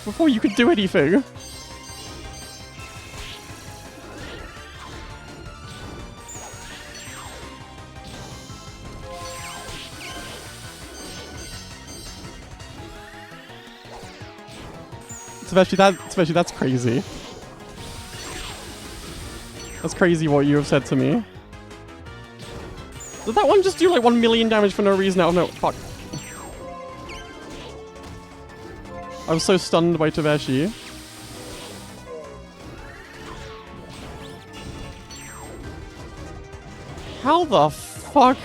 Before you could do anything. Especially that's crazy. That's crazy what you have said to me. Did that one just do like 1 million damage for no reason out of no... Fuck. I was so stunned by Tabeshi. How the fuck?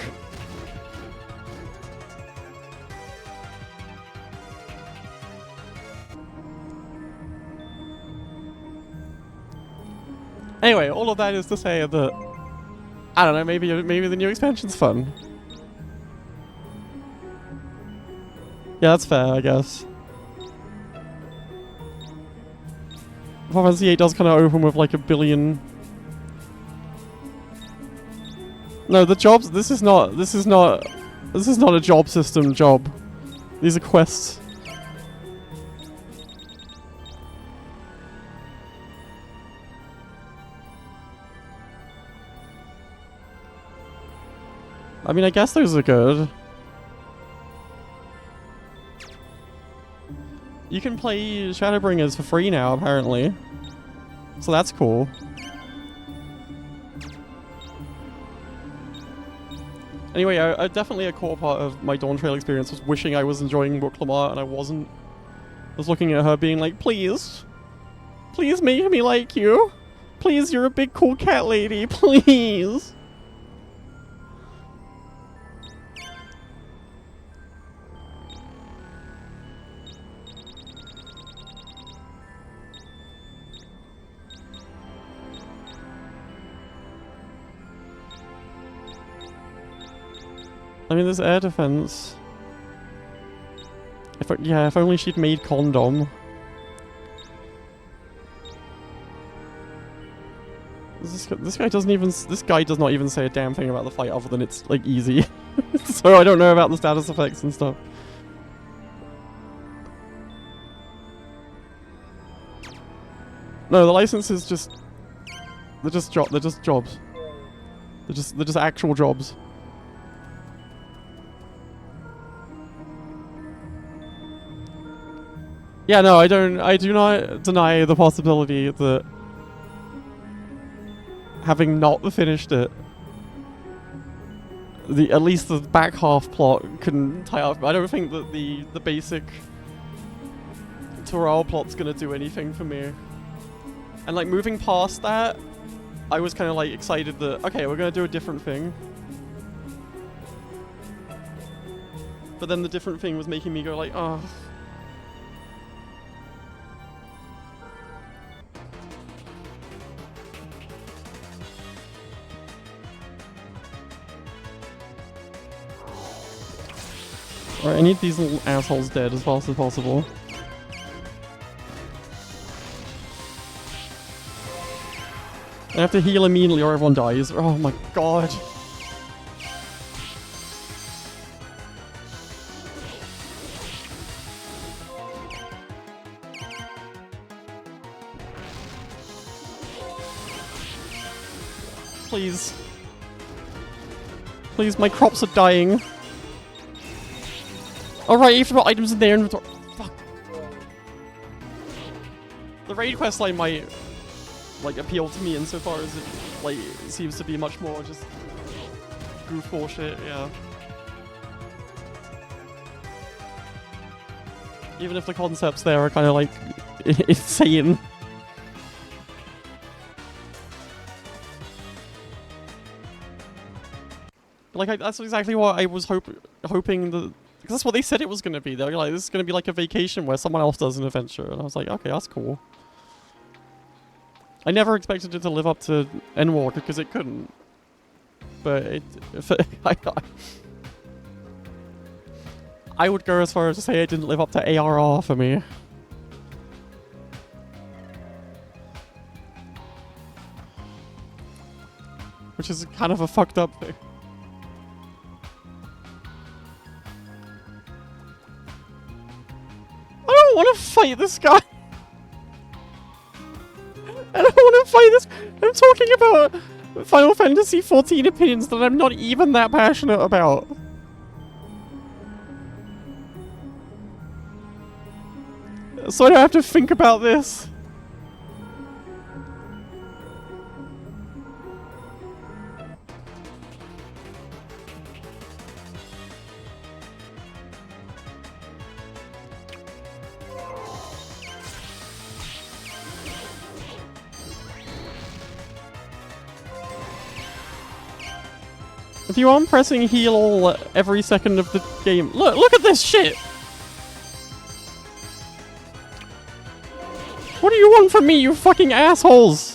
Anyway, all of that is to say that I don't know, maybe the new expansion's fun. Yeah, that's fair, I guess. Final Fantasy VIII does kind of open with like a billion. No, the jobs. This is not a job system job. These are quests. I mean, I guess those are good. You can play Shadowbringers for free now, apparently. So that's cool. Anyway, definitely a core part of my Dawn Trail experience was wishing I was enjoying Book Lamar and I wasn't. I was looking at her being like, please. Please make me like you. Please, you're a big cool cat lady. Please. I mean, there's air defense. If only she'd made condom. This guy does not even say a damn thing about the fight other than it's like easy. So I don't know about the status effects and stuff. No, the license is just they're just jobs. They're just actual jobs. Yeah, no, I do not deny the possibility that having not finished it, at least the back half plot couldn't tie up. I don't think that the basic Toral plot's gonna do anything for me. And like moving past that, I was kind of like excited that, okay, we're gonna do a different thing. But then the different thing was making me go like, oh. Alright, I need these little assholes dead as fast as possible. I have to heal immediately or everyone dies. Oh my god. Please. Please, my crops are dying. Alright, you have to put items in their inventory. Fuck. The raid quest line might, like, appeal to me insofar as it, like, seems to be much more just goofball shit, yeah. Even if the concepts there are kind of, like, insane. Like, that's exactly what I was hoping that... Because that's what they said it was going to be. They were like, this is going to be like a vacation where someone else does an adventure. And I was like, okay, that's cool. I never expected it to live up to Endwalker because it couldn't. But it... I would go as far as to say it didn't live up to ARR for me. Which is kind of a fucked up thing. I don't want to fight this guy. I don't want to fight this. I'm talking about Final Fantasy XIV opinions that I'm not even that passionate about. So I don't have to think about this. If you aren't pressing heal all every second of the game... Look at this shit! What do you want from me, you fucking assholes?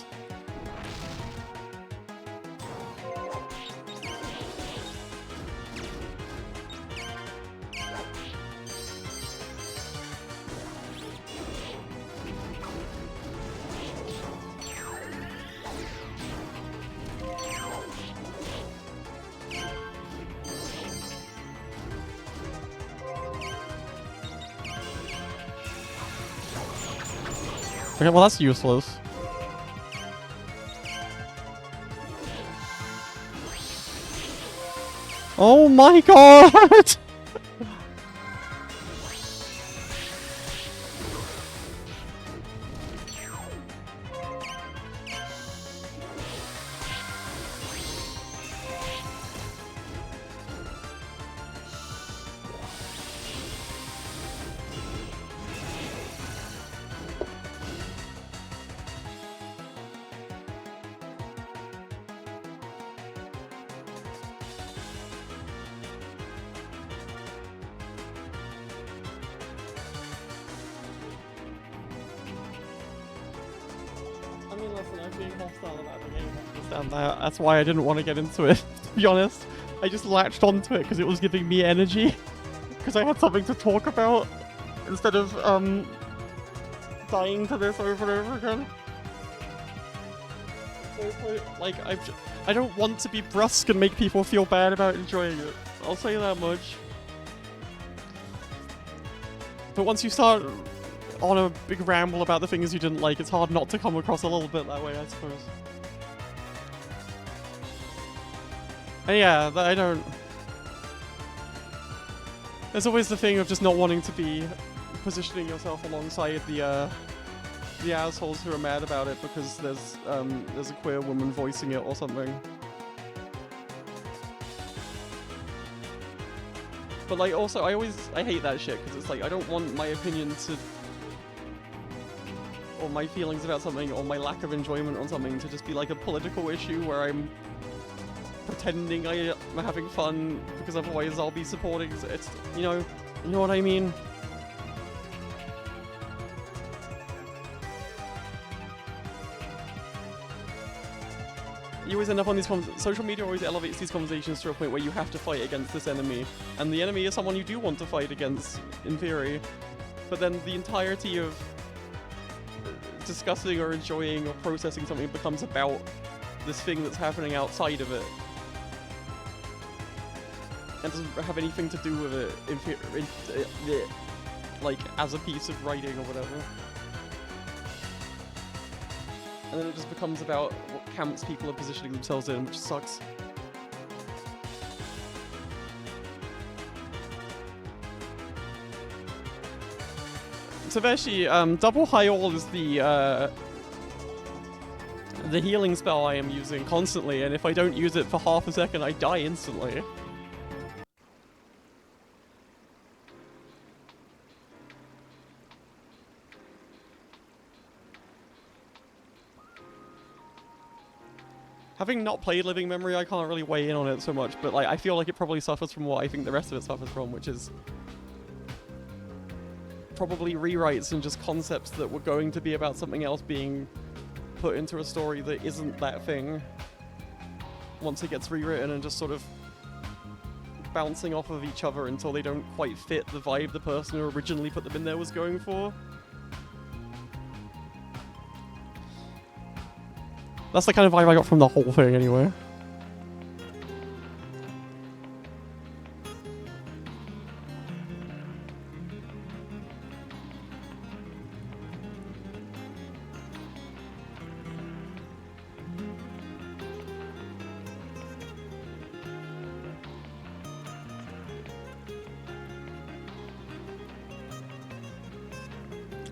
Okay, well that's useless. Oh my god! I mean, listen, I'm being hostile about the game. I understand that. That's why I didn't want to get into it, to be honest. I just latched onto it because it was giving me energy. Because I had something to talk about. Instead of, dying to this over and over again. So, like, I don't want to be brusque and make people feel bad about enjoying it. I'll say that much. But once you start on a big ramble about the things you didn't like, it's hard not to come across a little bit that way, I suppose. And yeah, I don't... There's always the thing of just not wanting to be positioning yourself alongside the assholes who are mad about it because there's a queer woman voicing it or something. But like, also, I hate that shit because it's like, I don't want my opinion to... or my feelings about something, or my lack of enjoyment on something to just be like a political issue where I'm pretending I'm having fun because otherwise I'll be supporting it's, you know what I mean? You always end up on these social media always elevates these conversations to a point where you have to fight against this enemy, and the enemy is someone you do want to fight against, in theory, but then the entirety of discussing or enjoying or processing something becomes about this thing that's happening outside of it. And doesn't have anything to do with it, like, as a piece of writing or whatever. And then it just becomes about what camps people are positioning themselves in, which sucks. Taveshi, double high all is the healing spell I am using constantly, and if I don't use it for half a second, I die instantly. Having not played Living Memory, I can't really weigh in on it so much, but like I feel like it probably suffers from what I think the rest of it suffers from, which is probably rewrites and just concepts that were going to be about something else being put into a story that isn't that thing once it gets rewritten, and just sort of bouncing off of each other until they don't quite fit the vibe the person who originally put them in there was going for. That's the kind of vibe I got from the whole thing anyway.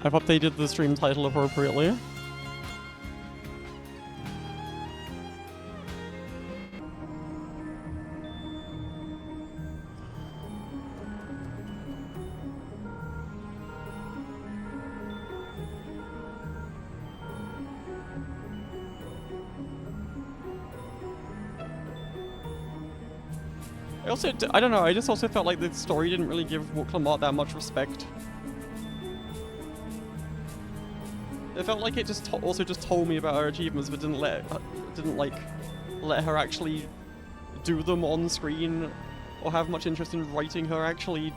I've updated the stream title appropriately. I don't know, I just also felt like the story didn't really give Clamart that much respect. It felt like it just also just told me about her achievements, but didn't let her actually do them on screen, or have much interest in writing her actually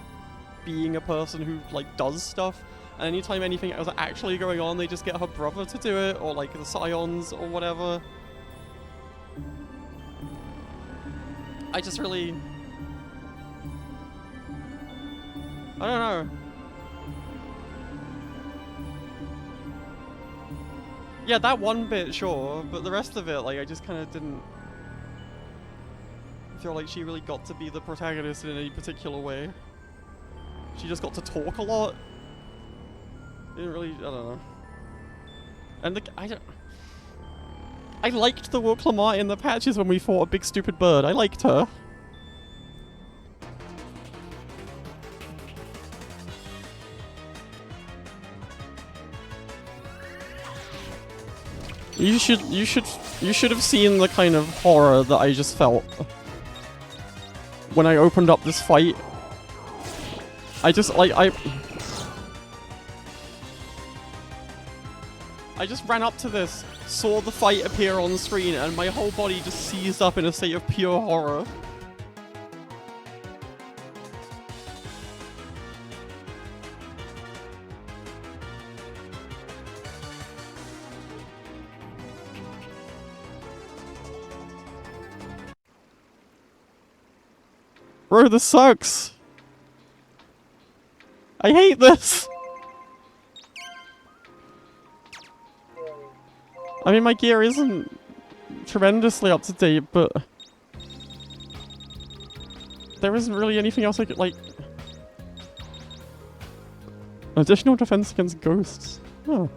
being a person who like does stuff. And anytime anything was actually going on, they just get her brother to do it, or like the Scions or whatever. I just really, I don't know. Yeah, that one bit, sure, but the rest of it, like, I just kind of didn't feel like she really got to be the protagonist in any particular way. She just got to talk a lot. Didn't really, I don't know. And I liked the Will Clamart in the patches when we fought a big stupid bird. I liked her. You should have seen the kind of horror that I just felt when I opened up this fight. I just like I just ran up to this, saw the fight appear on the screen, and my whole body just seized up in a state of pure horror. Bro, this sucks. I hate this. I mean, my gear isn't tremendously up to date, but there isn't really anything else I could, like... Additional defense against ghosts. Oh.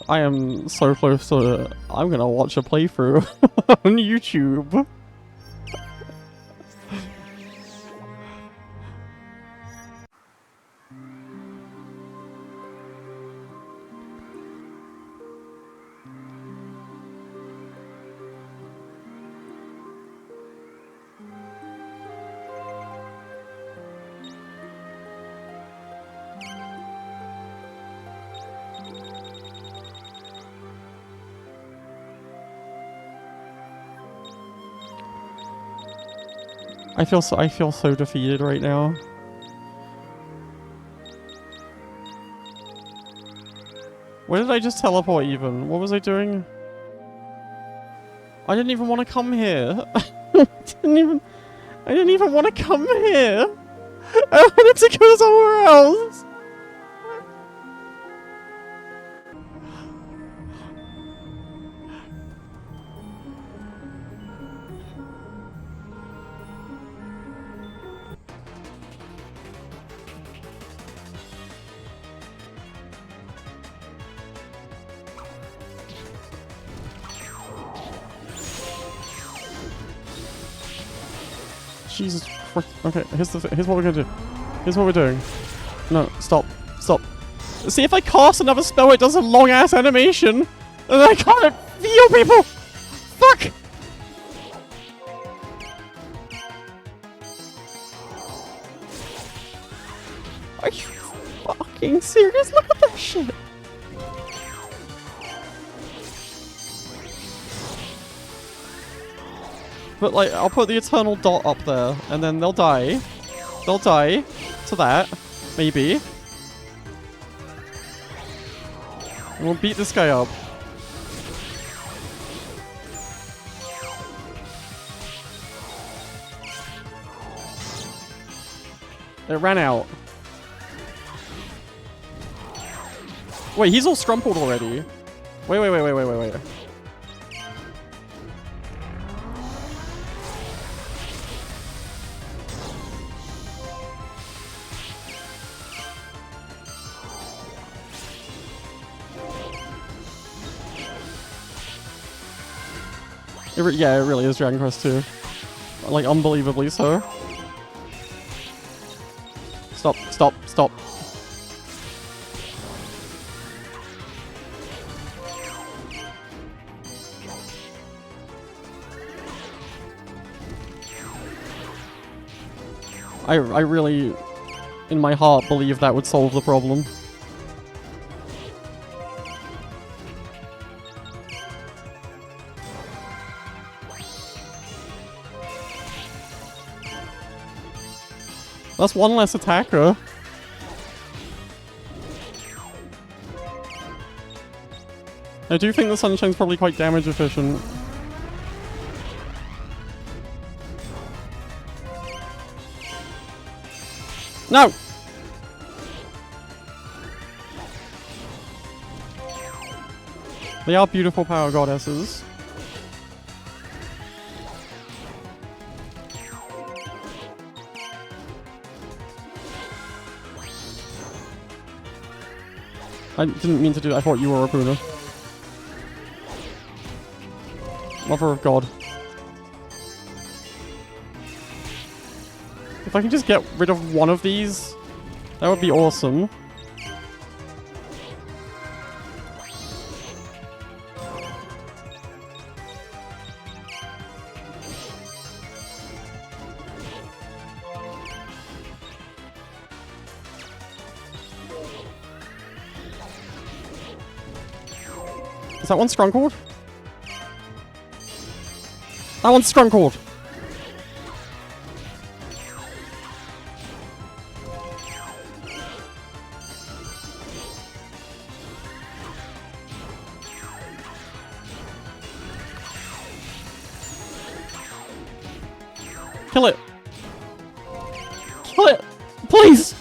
I am so close to... I'm gonna watch a playthrough on YouTube. I feel so defeated right now. Where did I just teleport even? What was I doing? I didn't even want to come here. I didn't even want to come here. I wanted to go somewhere else. Jesus Christ. Okay, here's what we're gonna do. Here's what we're doing. No, stop. Stop. See, if I cast another spell, it does a long-ass animation. And I can't feel people! Fuck! Are you fucking serious? Look at that shit! But like, I'll put the eternal dot up there, and then they'll die. They'll die to that, maybe. And we'll beat this guy up. It ran out. Wait, he's all strumpled already. Wait. Yeah, it really is Dragon Quest 2. Like, unbelievably so. Stop. I really, in my heart, believe that would solve the problem. That's one less attacker. I do think the Sunshine's probably quite damage efficient. No! They are beautiful power goddesses. I didn't mean to do that. I thought you were Opoona. Mother of God. If I can just get rid of one of these, that would be awesome. Is that one stronghold? That one's stronghold. Kill it. Kill it. Please.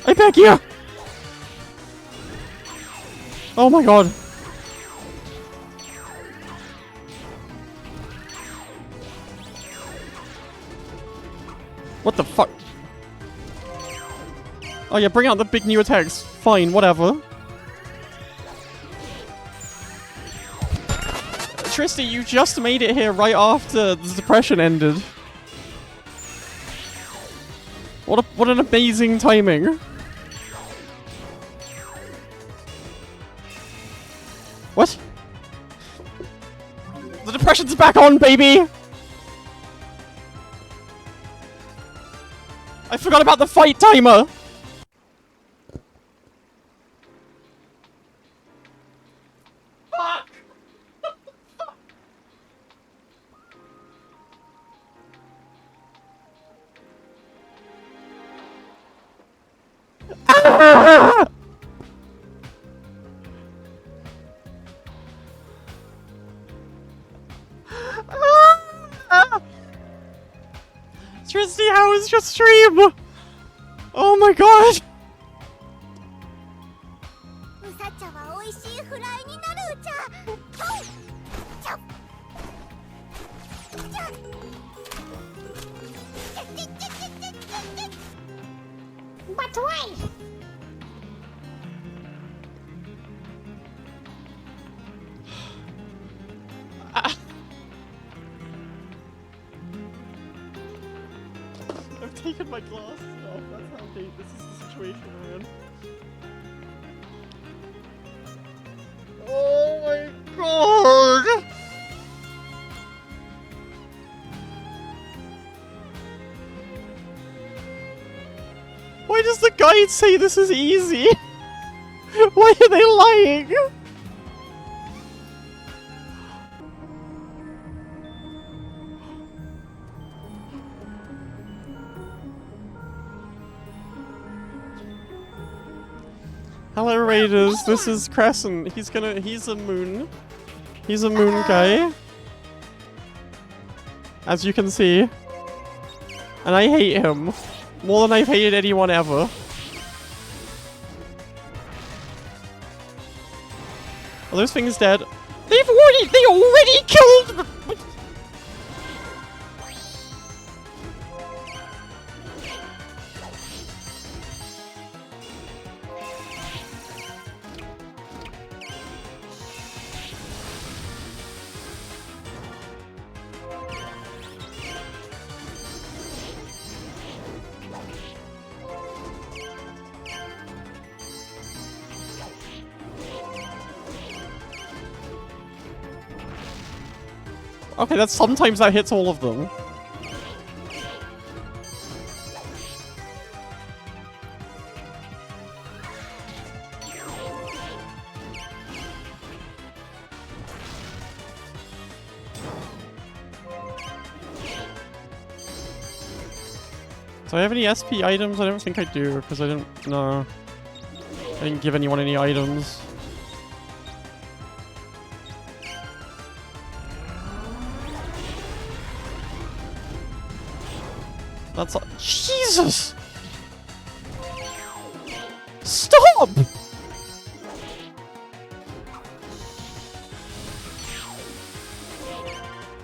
I beg you. Oh my God. What the fuck? Oh yeah, bring out the big new attacks. Fine, whatever. Tristy, you just made it here right after the depression ended. What an amazing timing. What? The depression's back on, baby! I forgot about the fight timer! Fuck! Tristy, how is your stream? Oh my God! But why? taken my glasses off. That's how this is the situation we're in. Oh my god! Why does the guide say this is easy? Why are they lying? Hello Raiders, this is Crescent. He's a moon. He's a moon guy. As you can see. And I hate him. More than I've hated anyone ever. Are those things dead? They already killed. Okay, that's sometimes that hits all of them. Do I have any SP items? I don't think I do, because I didn't... No. I didn't give anyone any items. That's a- Jesus! Stop!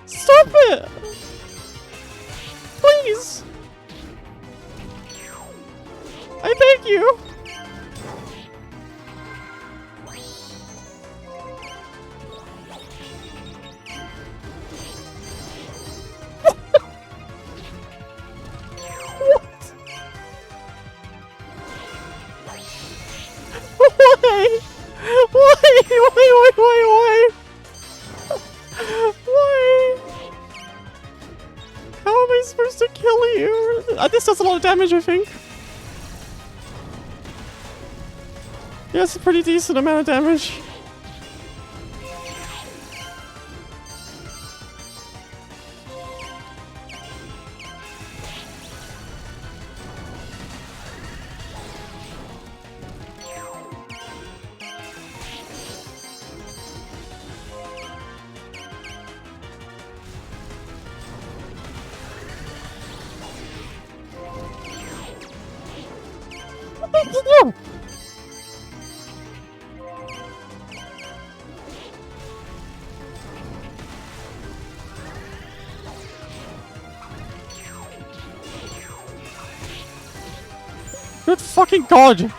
Stop it! Please! I beg you! Why? Why? Why? How am I supposed to kill you? This does a lot of damage, I think. Yeah, it's a pretty decent amount of damage. Good fucking god!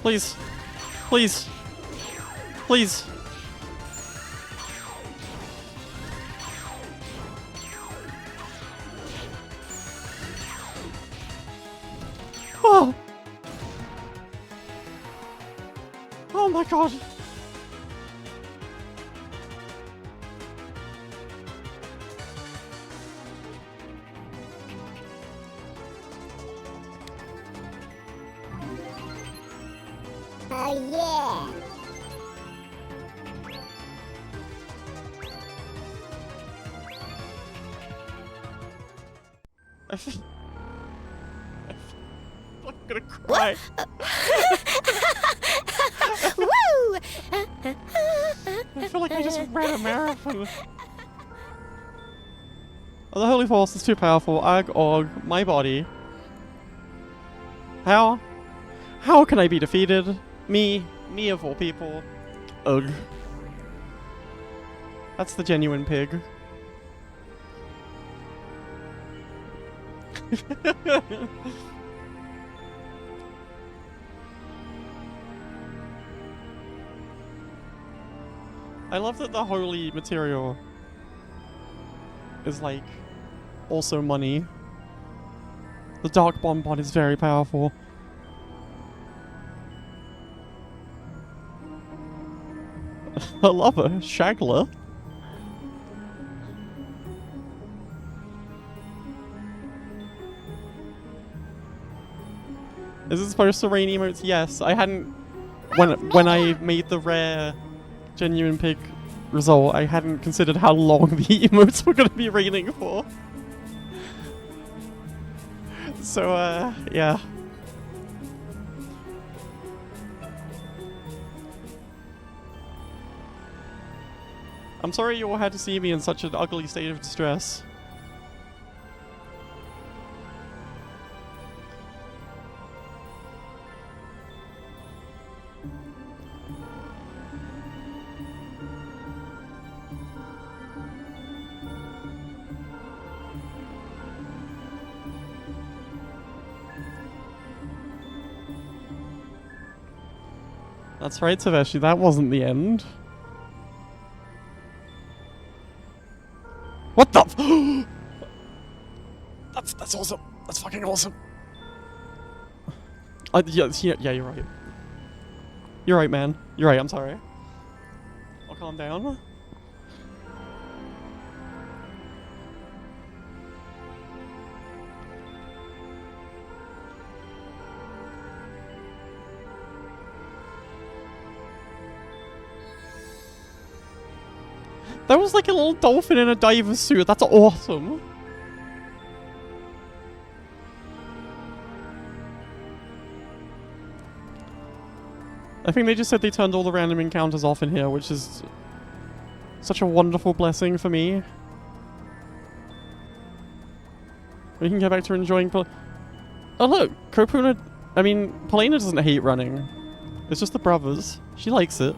Please. Please. Please. Oh. Oh my god. Oh yeah. I'm gonna cry. Woo! I feel like I just ran a marathon. Oh, the Holy Force is too powerful. Ag og, my body. How? How can I be defeated? Me of all people. Ugh. That's the genuine pig. I love that the holy material is like also money. The dark bonbon is very powerful. I love her, Shagler. Is it supposed to rain emotes? Yes, I hadn't when I made the rare genuine pig result, I hadn't considered how long the emotes were gonna be raining for. So yeah. I'm sorry you all had to see me in such an ugly state of distress. That's right, Taveshi, that wasn't the end. What the That's awesome. That's fucking awesome. Yeah, you're right. You're right, man. You're right, I'm sorry. I'll calm down. That was like a little dolphin in a diver suit. That's awesome. I think they just said they turned all the random encounters off in here, which is such a wonderful blessing for me. We can get back to enjoying oh look, Opoona, Polina doesn't hate running. It's just the brothers. She likes it.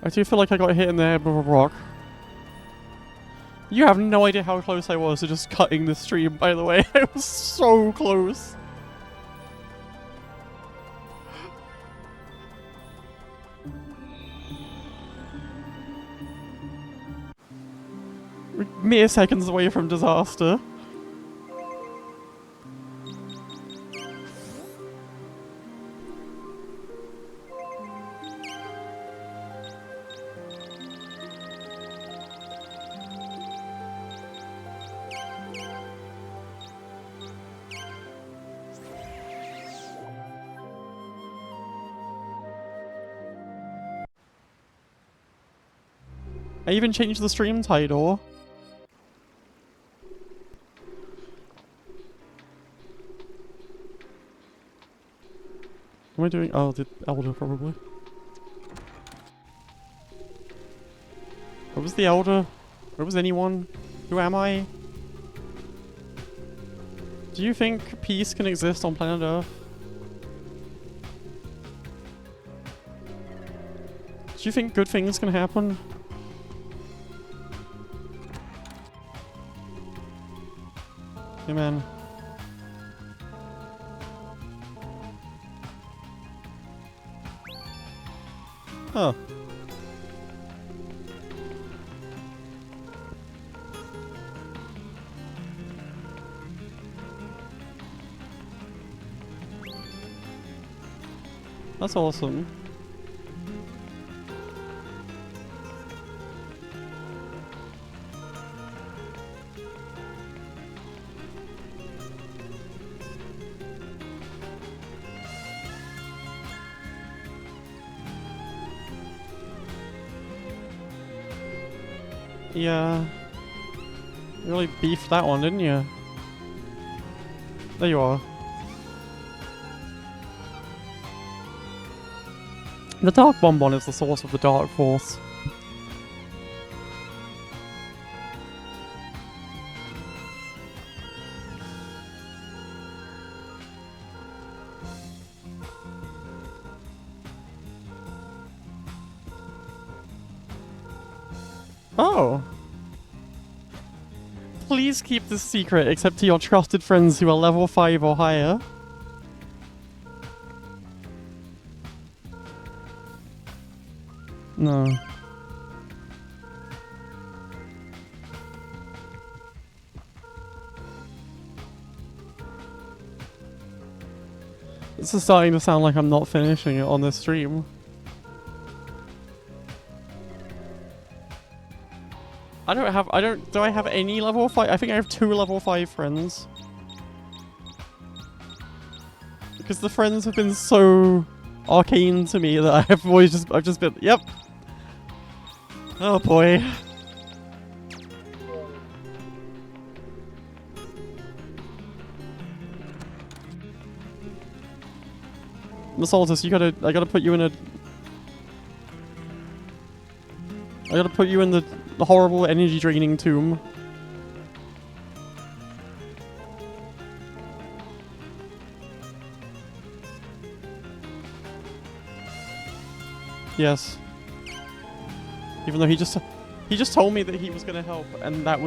I do feel like I got hit in the head with a rock. You have no idea how close I was to just cutting the stream, by the way. I was so close. We're mere seconds away from disaster. I even changed the stream title. What am I doing? Oh, the Elder, probably. What was the Elder? Where was anyone? Who am I? Do you think peace can exist on planet Earth? Do you think good things can happen? Hey man. Oh. That's awesome. Yeah. You really beefed that one, didn't you? There you are. The Dark Bonbon is the source of the Dark Force. Oh. Please keep this secret except to your trusted friends who are level 5 or higher. No. This is starting to sound like I'm not finishing it on this stream. Do I have any level 5? I think I have 2 level 5 friends. Because the friends have been so arcane to me that I've just been, yep. Oh boy. Masaltus, I gotta put you in the horrible energy draining tomb. Yes. Even though he just told me that he was gonna help, and that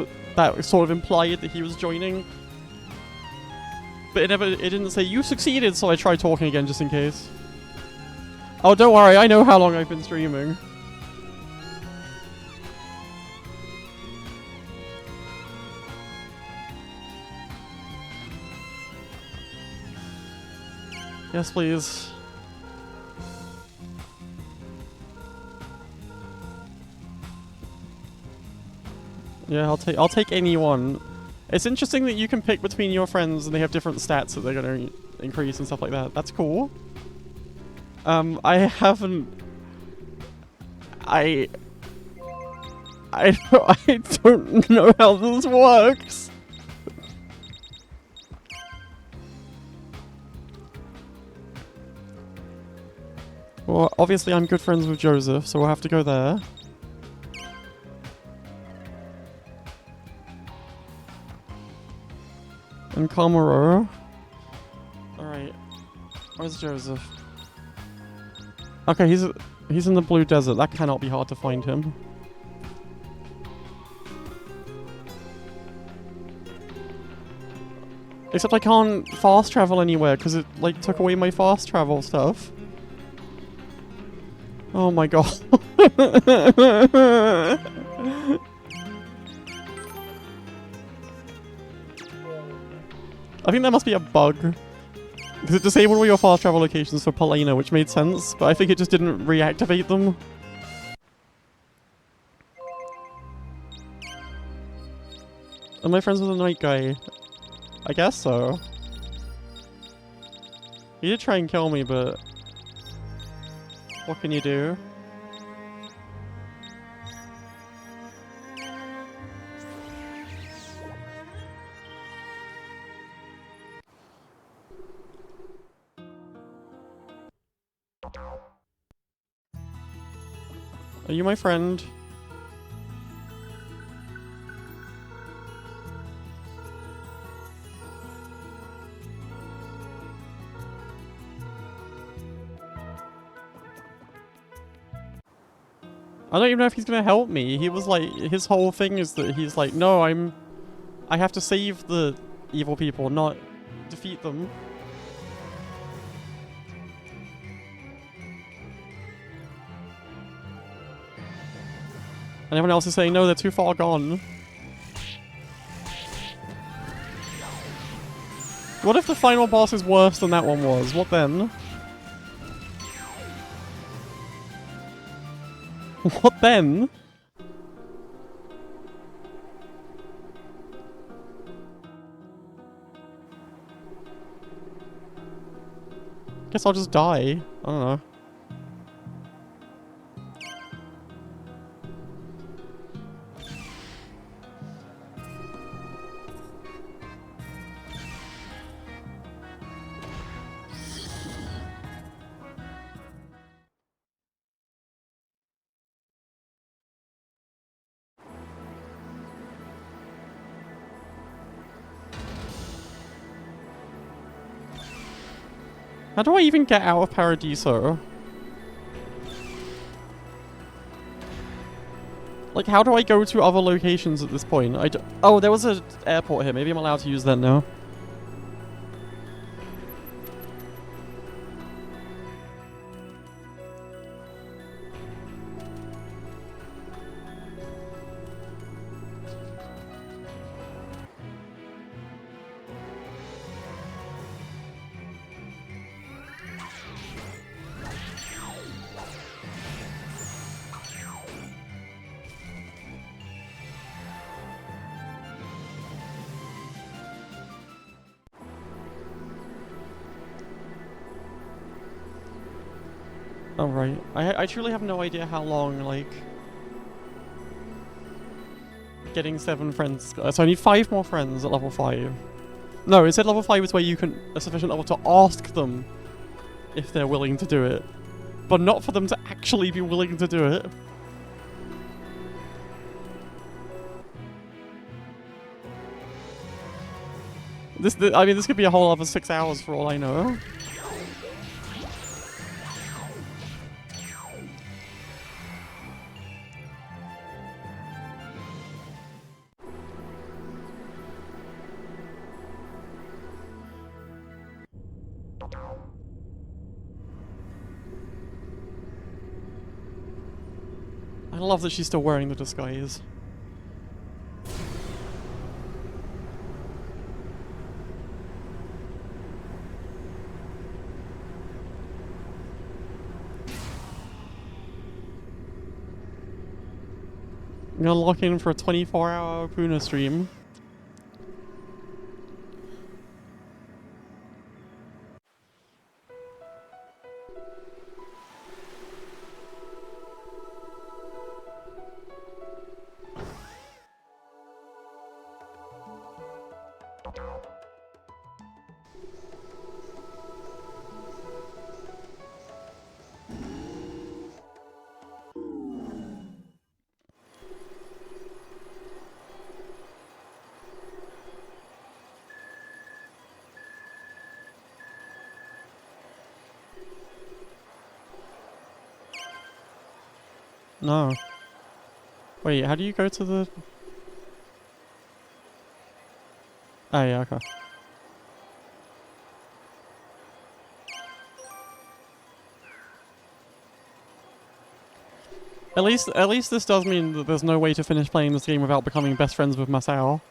sort of implied that he was joining. But it didn't say you succeeded, so I tried talking again just in case. Oh, don't worry, I know how long I've been streaming. Yes, please. Yeah, I'll take anyone. It's interesting that you can pick between your friends and they have different stats that they're gonna increase and stuff like that. That's cool. I haven't. I don't know how this works. Well, obviously I'm good friends with Joseph, so we'll have to go there. And Kamaro. Alright. Where's Joseph? Okay, he's in the blue desert. That cannot be hard to find him. Except I can't fast travel anywhere because it like took away my fast travel stuff. Oh my god. I think that must be a bug. Because it disabled all your fast travel locations for Polena, which made sense, but I think it just didn't reactivate them. Am I friends with the night guy? I guess so. He did try and kill me, but what can you do? Are you my friend? I don't even know if he's gonna help me. He was like, his whole thing is that he's like, no, I have to save the evil people, not defeat them. And everyone else is saying, no, they're too far gone. What if the final boss is worse than that one was? What then? What then? Guess I'll just die. I don't know. How do I even get out of Paradiso? Like, how do I go to other locations at this point? Oh, there was an airport here. Maybe I'm allowed to use that now. Oh, right. I truly have no idea how long, like, getting 7 friends. So I need 5 more friends at level 5. No, it said level 5 is where you can, a sufficient level to ask them if they're willing to do it. But not for them to actually be willing to do it. I mean, this could be a whole other 6 hours for all I know. I love that she's still wearing the disguise. I'm gonna lock in for a 24-hour Opoona stream. No. Wait, how do you go to the... Oh yeah, okay. At least this does mean that there's no way to finish playing this game without becoming best friends with Masao.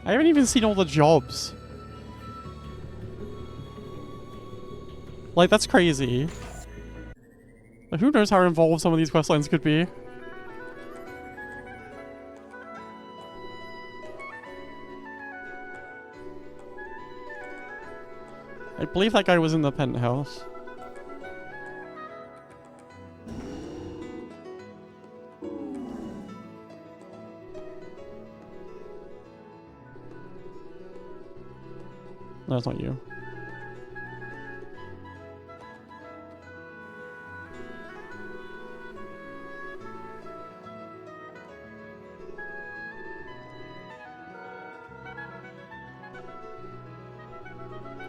I haven't even seen all the jobs. Like, that's crazy. Like, who knows how involved some of these questlines could be? I believe that guy was in the penthouse. No, it's not you.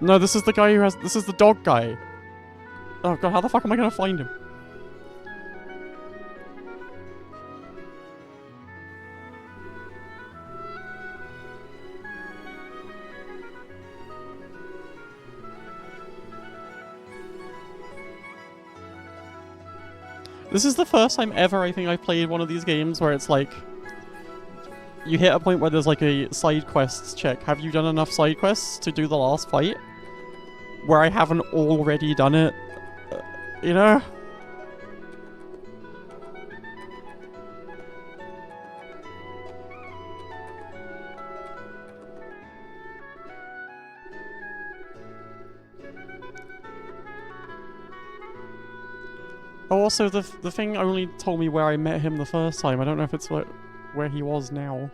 No, this is the guy who has... This is the dog guy. Oh god, how the fuck am I gonna find him? This is the first time ever I think I've played one of these games where it's like... You hit a point where there's like a side quests check. Have you done enough side quests to do the last fight? Where I haven't already done it You know? Oh, also, the thing only told me where I met him the first time. I don't know if it's where he was now.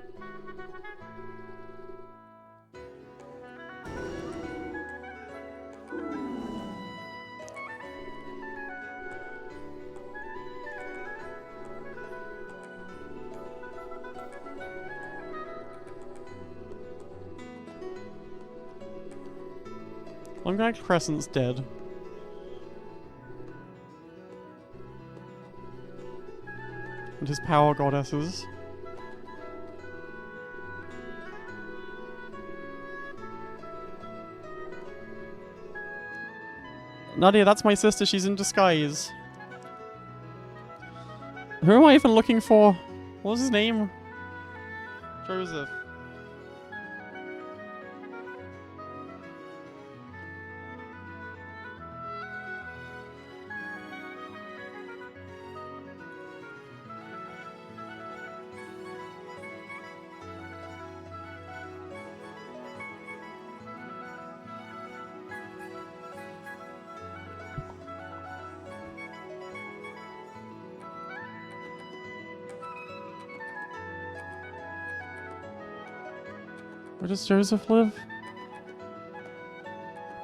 I'm glad Crescent's dead. And his power goddesses. Nadia, that's my sister. She's in disguise. Who am I even looking for? What was his name? Joseph. Where does Joseph live?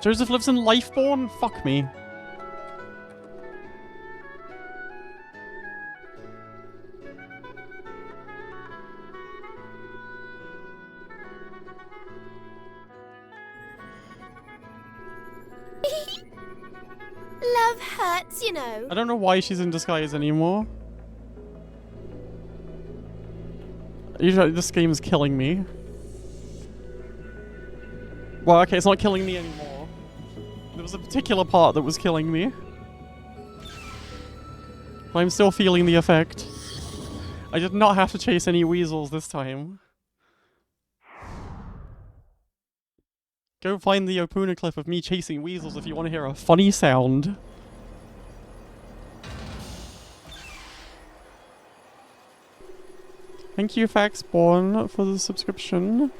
Joseph lives in Lifeborn? Fuck me. Love hurts, you know. I don't know why she's in disguise anymore. Usually this game is killing me. Well, okay, it's not killing me anymore. There was a particular part that was killing me. But I'm still feeling the effect. I did not have to chase any weasels this time. Go find the Opoona clip of me chasing weasels if you want to hear a funny sound. Thank you, Faxborn, for the subscription.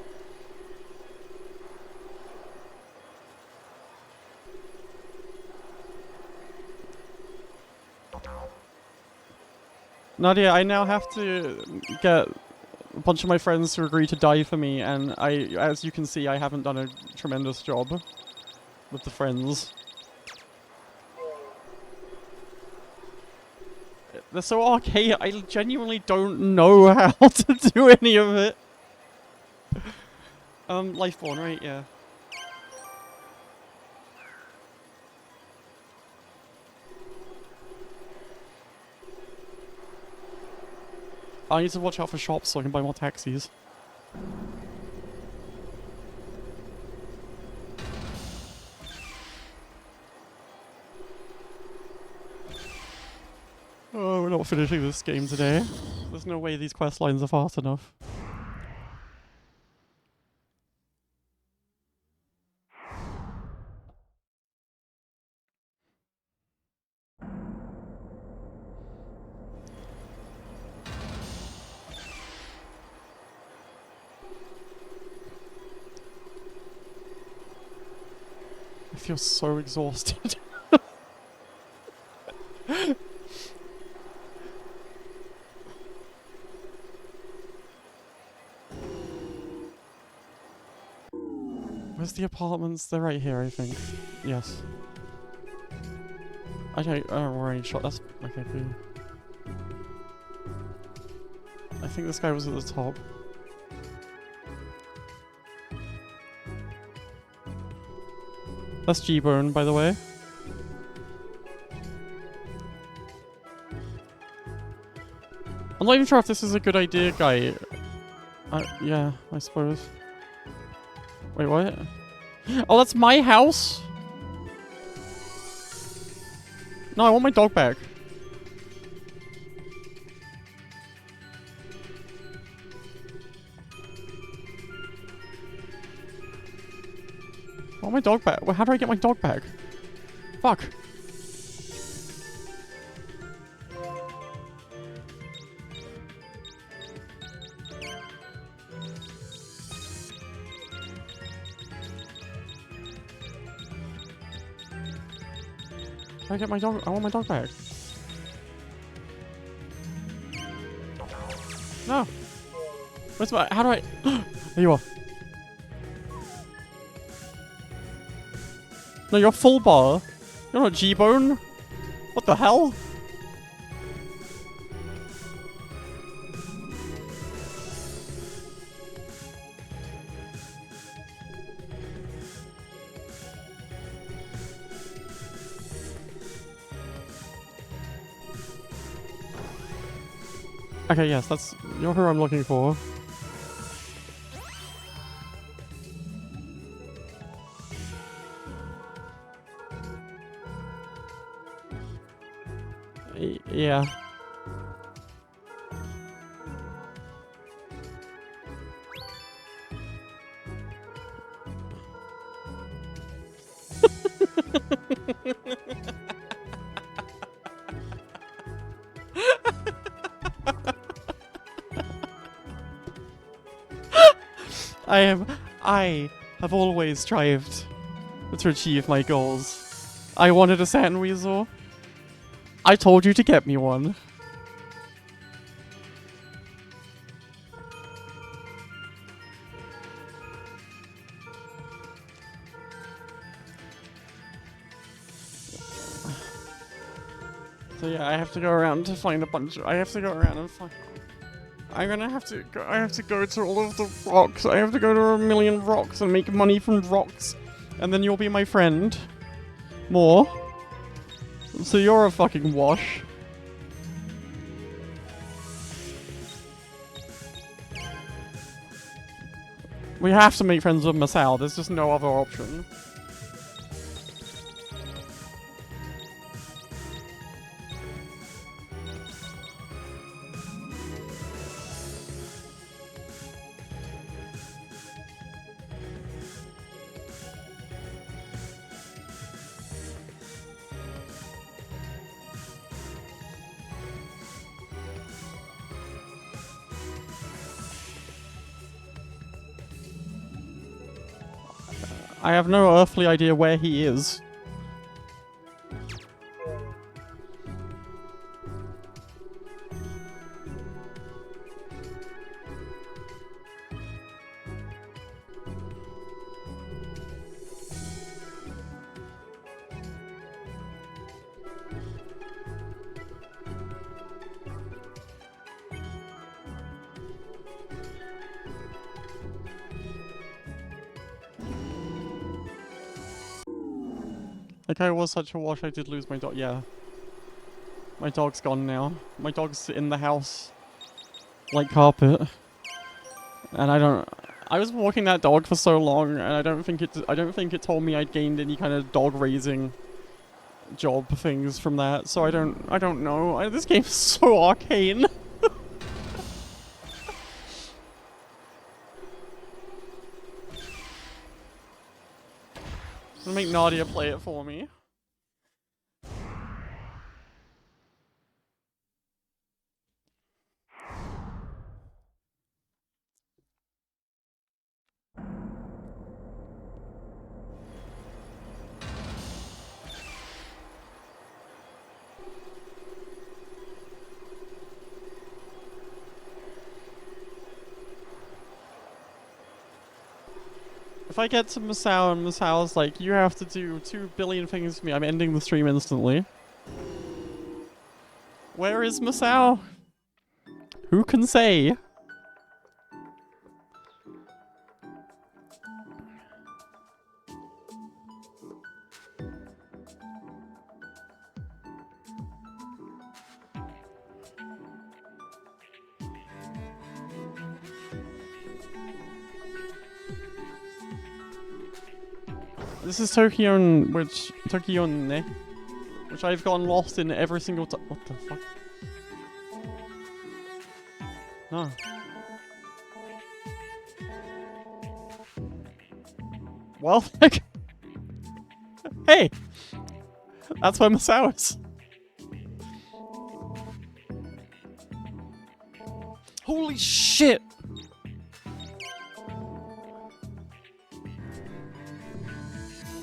Nadia, I now have to get a bunch of my friends to agree to die for me, and as you can see, I haven't done a tremendous job with the friends. They're so archaic, I genuinely don't know how to do any of it. Lifeborn, right? Yeah. I need to watch out for shops so I can buy more taxis. Oh, we're not finishing this game today. There's no way these quest lines are fast enough. I feel so exhausted. Where's the apartments? They're right here, I think. Yes. Okay, range shot. That's okay. Cool. I think this guy was at the top. That's G-Bone, by the way. I'm not even sure if this is a good idea, guy. Yeah, I suppose. Wait, what? Oh, that's my house? No, I want my dog back. I want my dog back. Well, how do I get my dog back? Fuck. Can I get my dog? I want my dog back. No. Where's my? How do I? There you are. No, you're full bar. You're not G-Bone. What the hell? Okay, yes, you're who I'm looking for. Yeah. I have always strived to achieve my goals. I wanted a sand weasel. I told you to get me one. So yeah, I have to go around to find a bunch of, I have to go around and find, I have to go to all of the rocks. I have to go to a million rocks and make money from rocks. And then you'll be my friend. More. So you're a fucking wash. We have to make friends with Masao. There's just no other option. I have no earthly idea where he is. Like I was such a wash, I did lose my dog. Yeah. My dog's gone now. My dog's in the house. Like carpet. And I was walking that dog for so long and I don't think it told me I'd gained any kind of dog raising job things from that. So I don't know. This game's so arcane. I'm gonna make Nadia play it for me. If I get to Masao and Masao's like, you have to do 2 billion things for me, I'm ending the stream instantly. Where is Masao? Who can say? This is Tokyo, which I've gotten lost in every single time. What the fuck? No. Well, hey! That's where Masao is. Holy shit!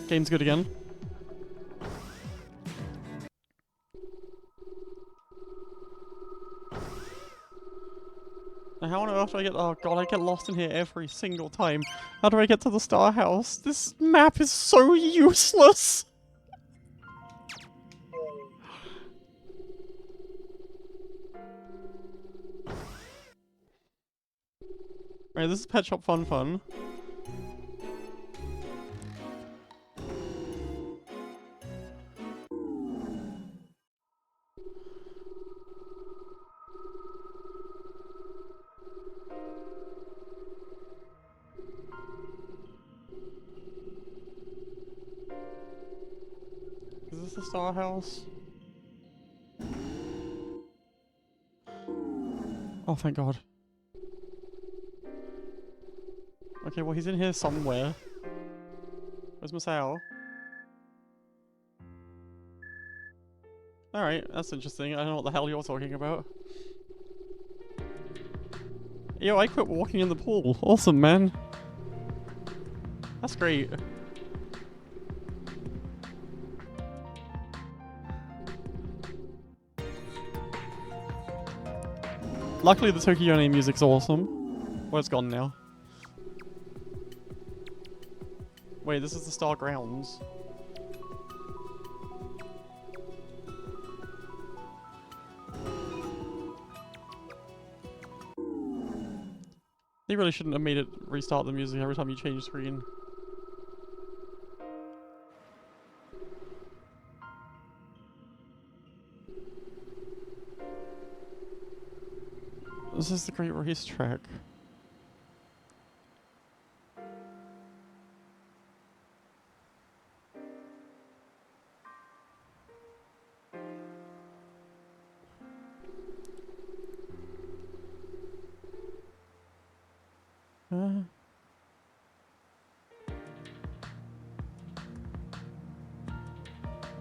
Game's good again. How on earth do I get- oh god, I get lost in here every single time. How do I get to the Star House? This map is so useless! Right, this is Pet Shop Fun Fun. Is this the Star House? Oh, thank god. Okay, well he's in here somewhere. Where's Masao? Alright, that's interesting. I don't know what the hell you're talking about. Yo, I quit walking in the pool. Awesome, man. That's great. Luckily the Tokiyone music's awesome. Well, it's gone now. Wait, this is the Star Grounds. They really shouldn't have made it restart the music every time you change screen. This is the Great Racetrack. What?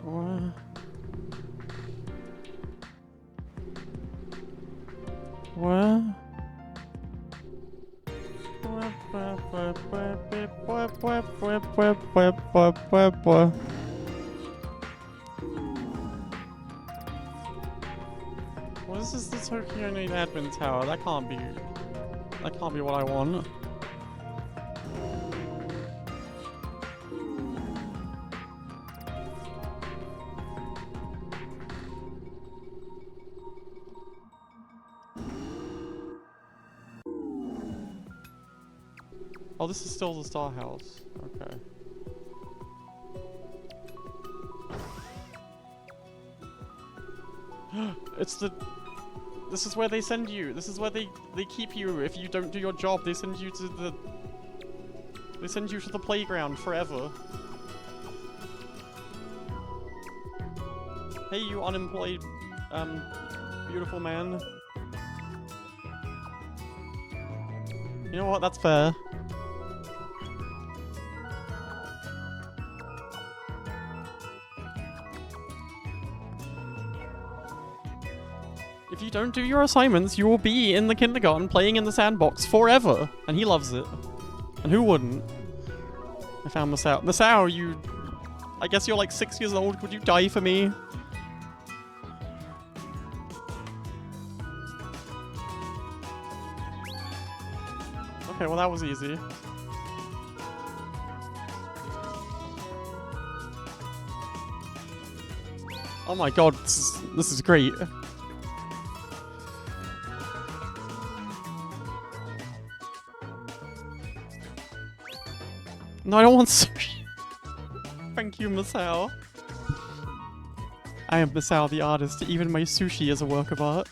What? Well, this is the Tokiyone admin tower. That can't be what I want. Oh, this is still the Star House. Okay. It's the... This is where they send you. This is where they keep you if you don't do your job. They send you to the... They send you to the playground forever. Hey, you unemployed, beautiful man. You know what? That's fair. If you don't do your assignments, you will be in the kindergarten playing in the sandbox forever. And he loves it. And who wouldn't? I found Masao. Masao, you... I guess you're like 6 years old. Would you die for me? Okay, well that was easy. Oh my god, this is great. No, I don't want sushi. Thank you, Masao. I am Masao the artist. Even my sushi is a work of art.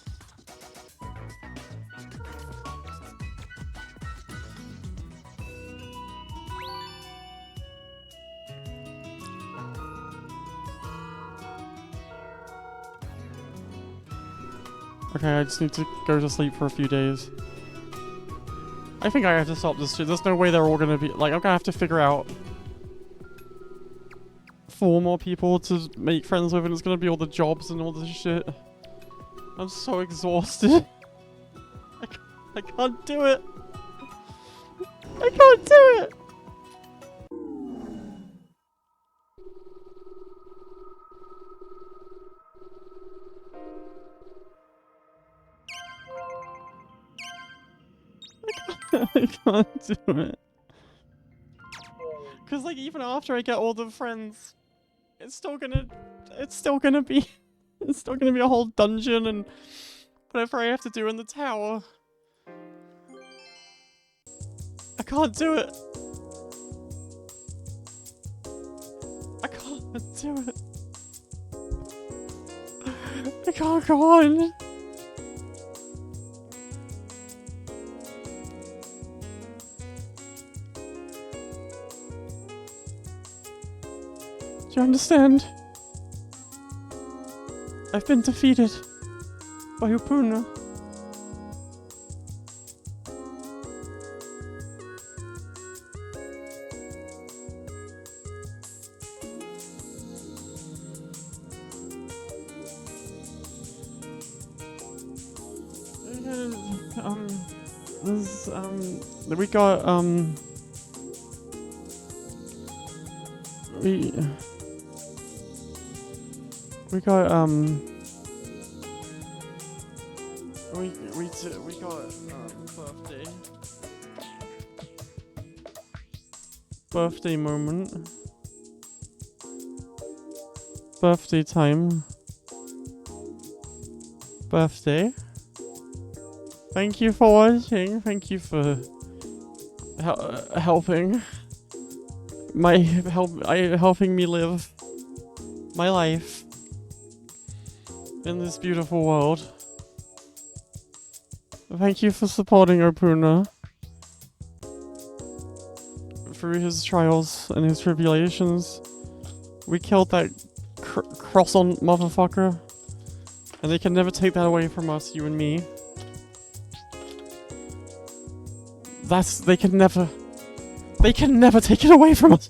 Okay, I just need to go to sleep for a few days. I think I have to stop this shit. There's no way they're all gonna be... Like, I'm gonna have to figure out 4 more people to make friends with, and it's gonna be all the jobs and all this shit. I'm so exhausted. I can't do it. I can't do it. I can't do it. Cause like even after I get all the friends, it's still gonna be a whole dungeon and whatever I have to do in the tower. I can't do it. I can't do it. I can't go on. Do you understand? I've been defeated by Opoona. We got, we got, birthday moment. Birthday time. Birthday. Thank you for watching. Thank you for helping helping me live my life in this beautiful world. Thank you for supporting Opoona through his trials and his tribulations. We killed that cross-on motherfucker, and they can never take that away from us, you and me. They can never take it away from us.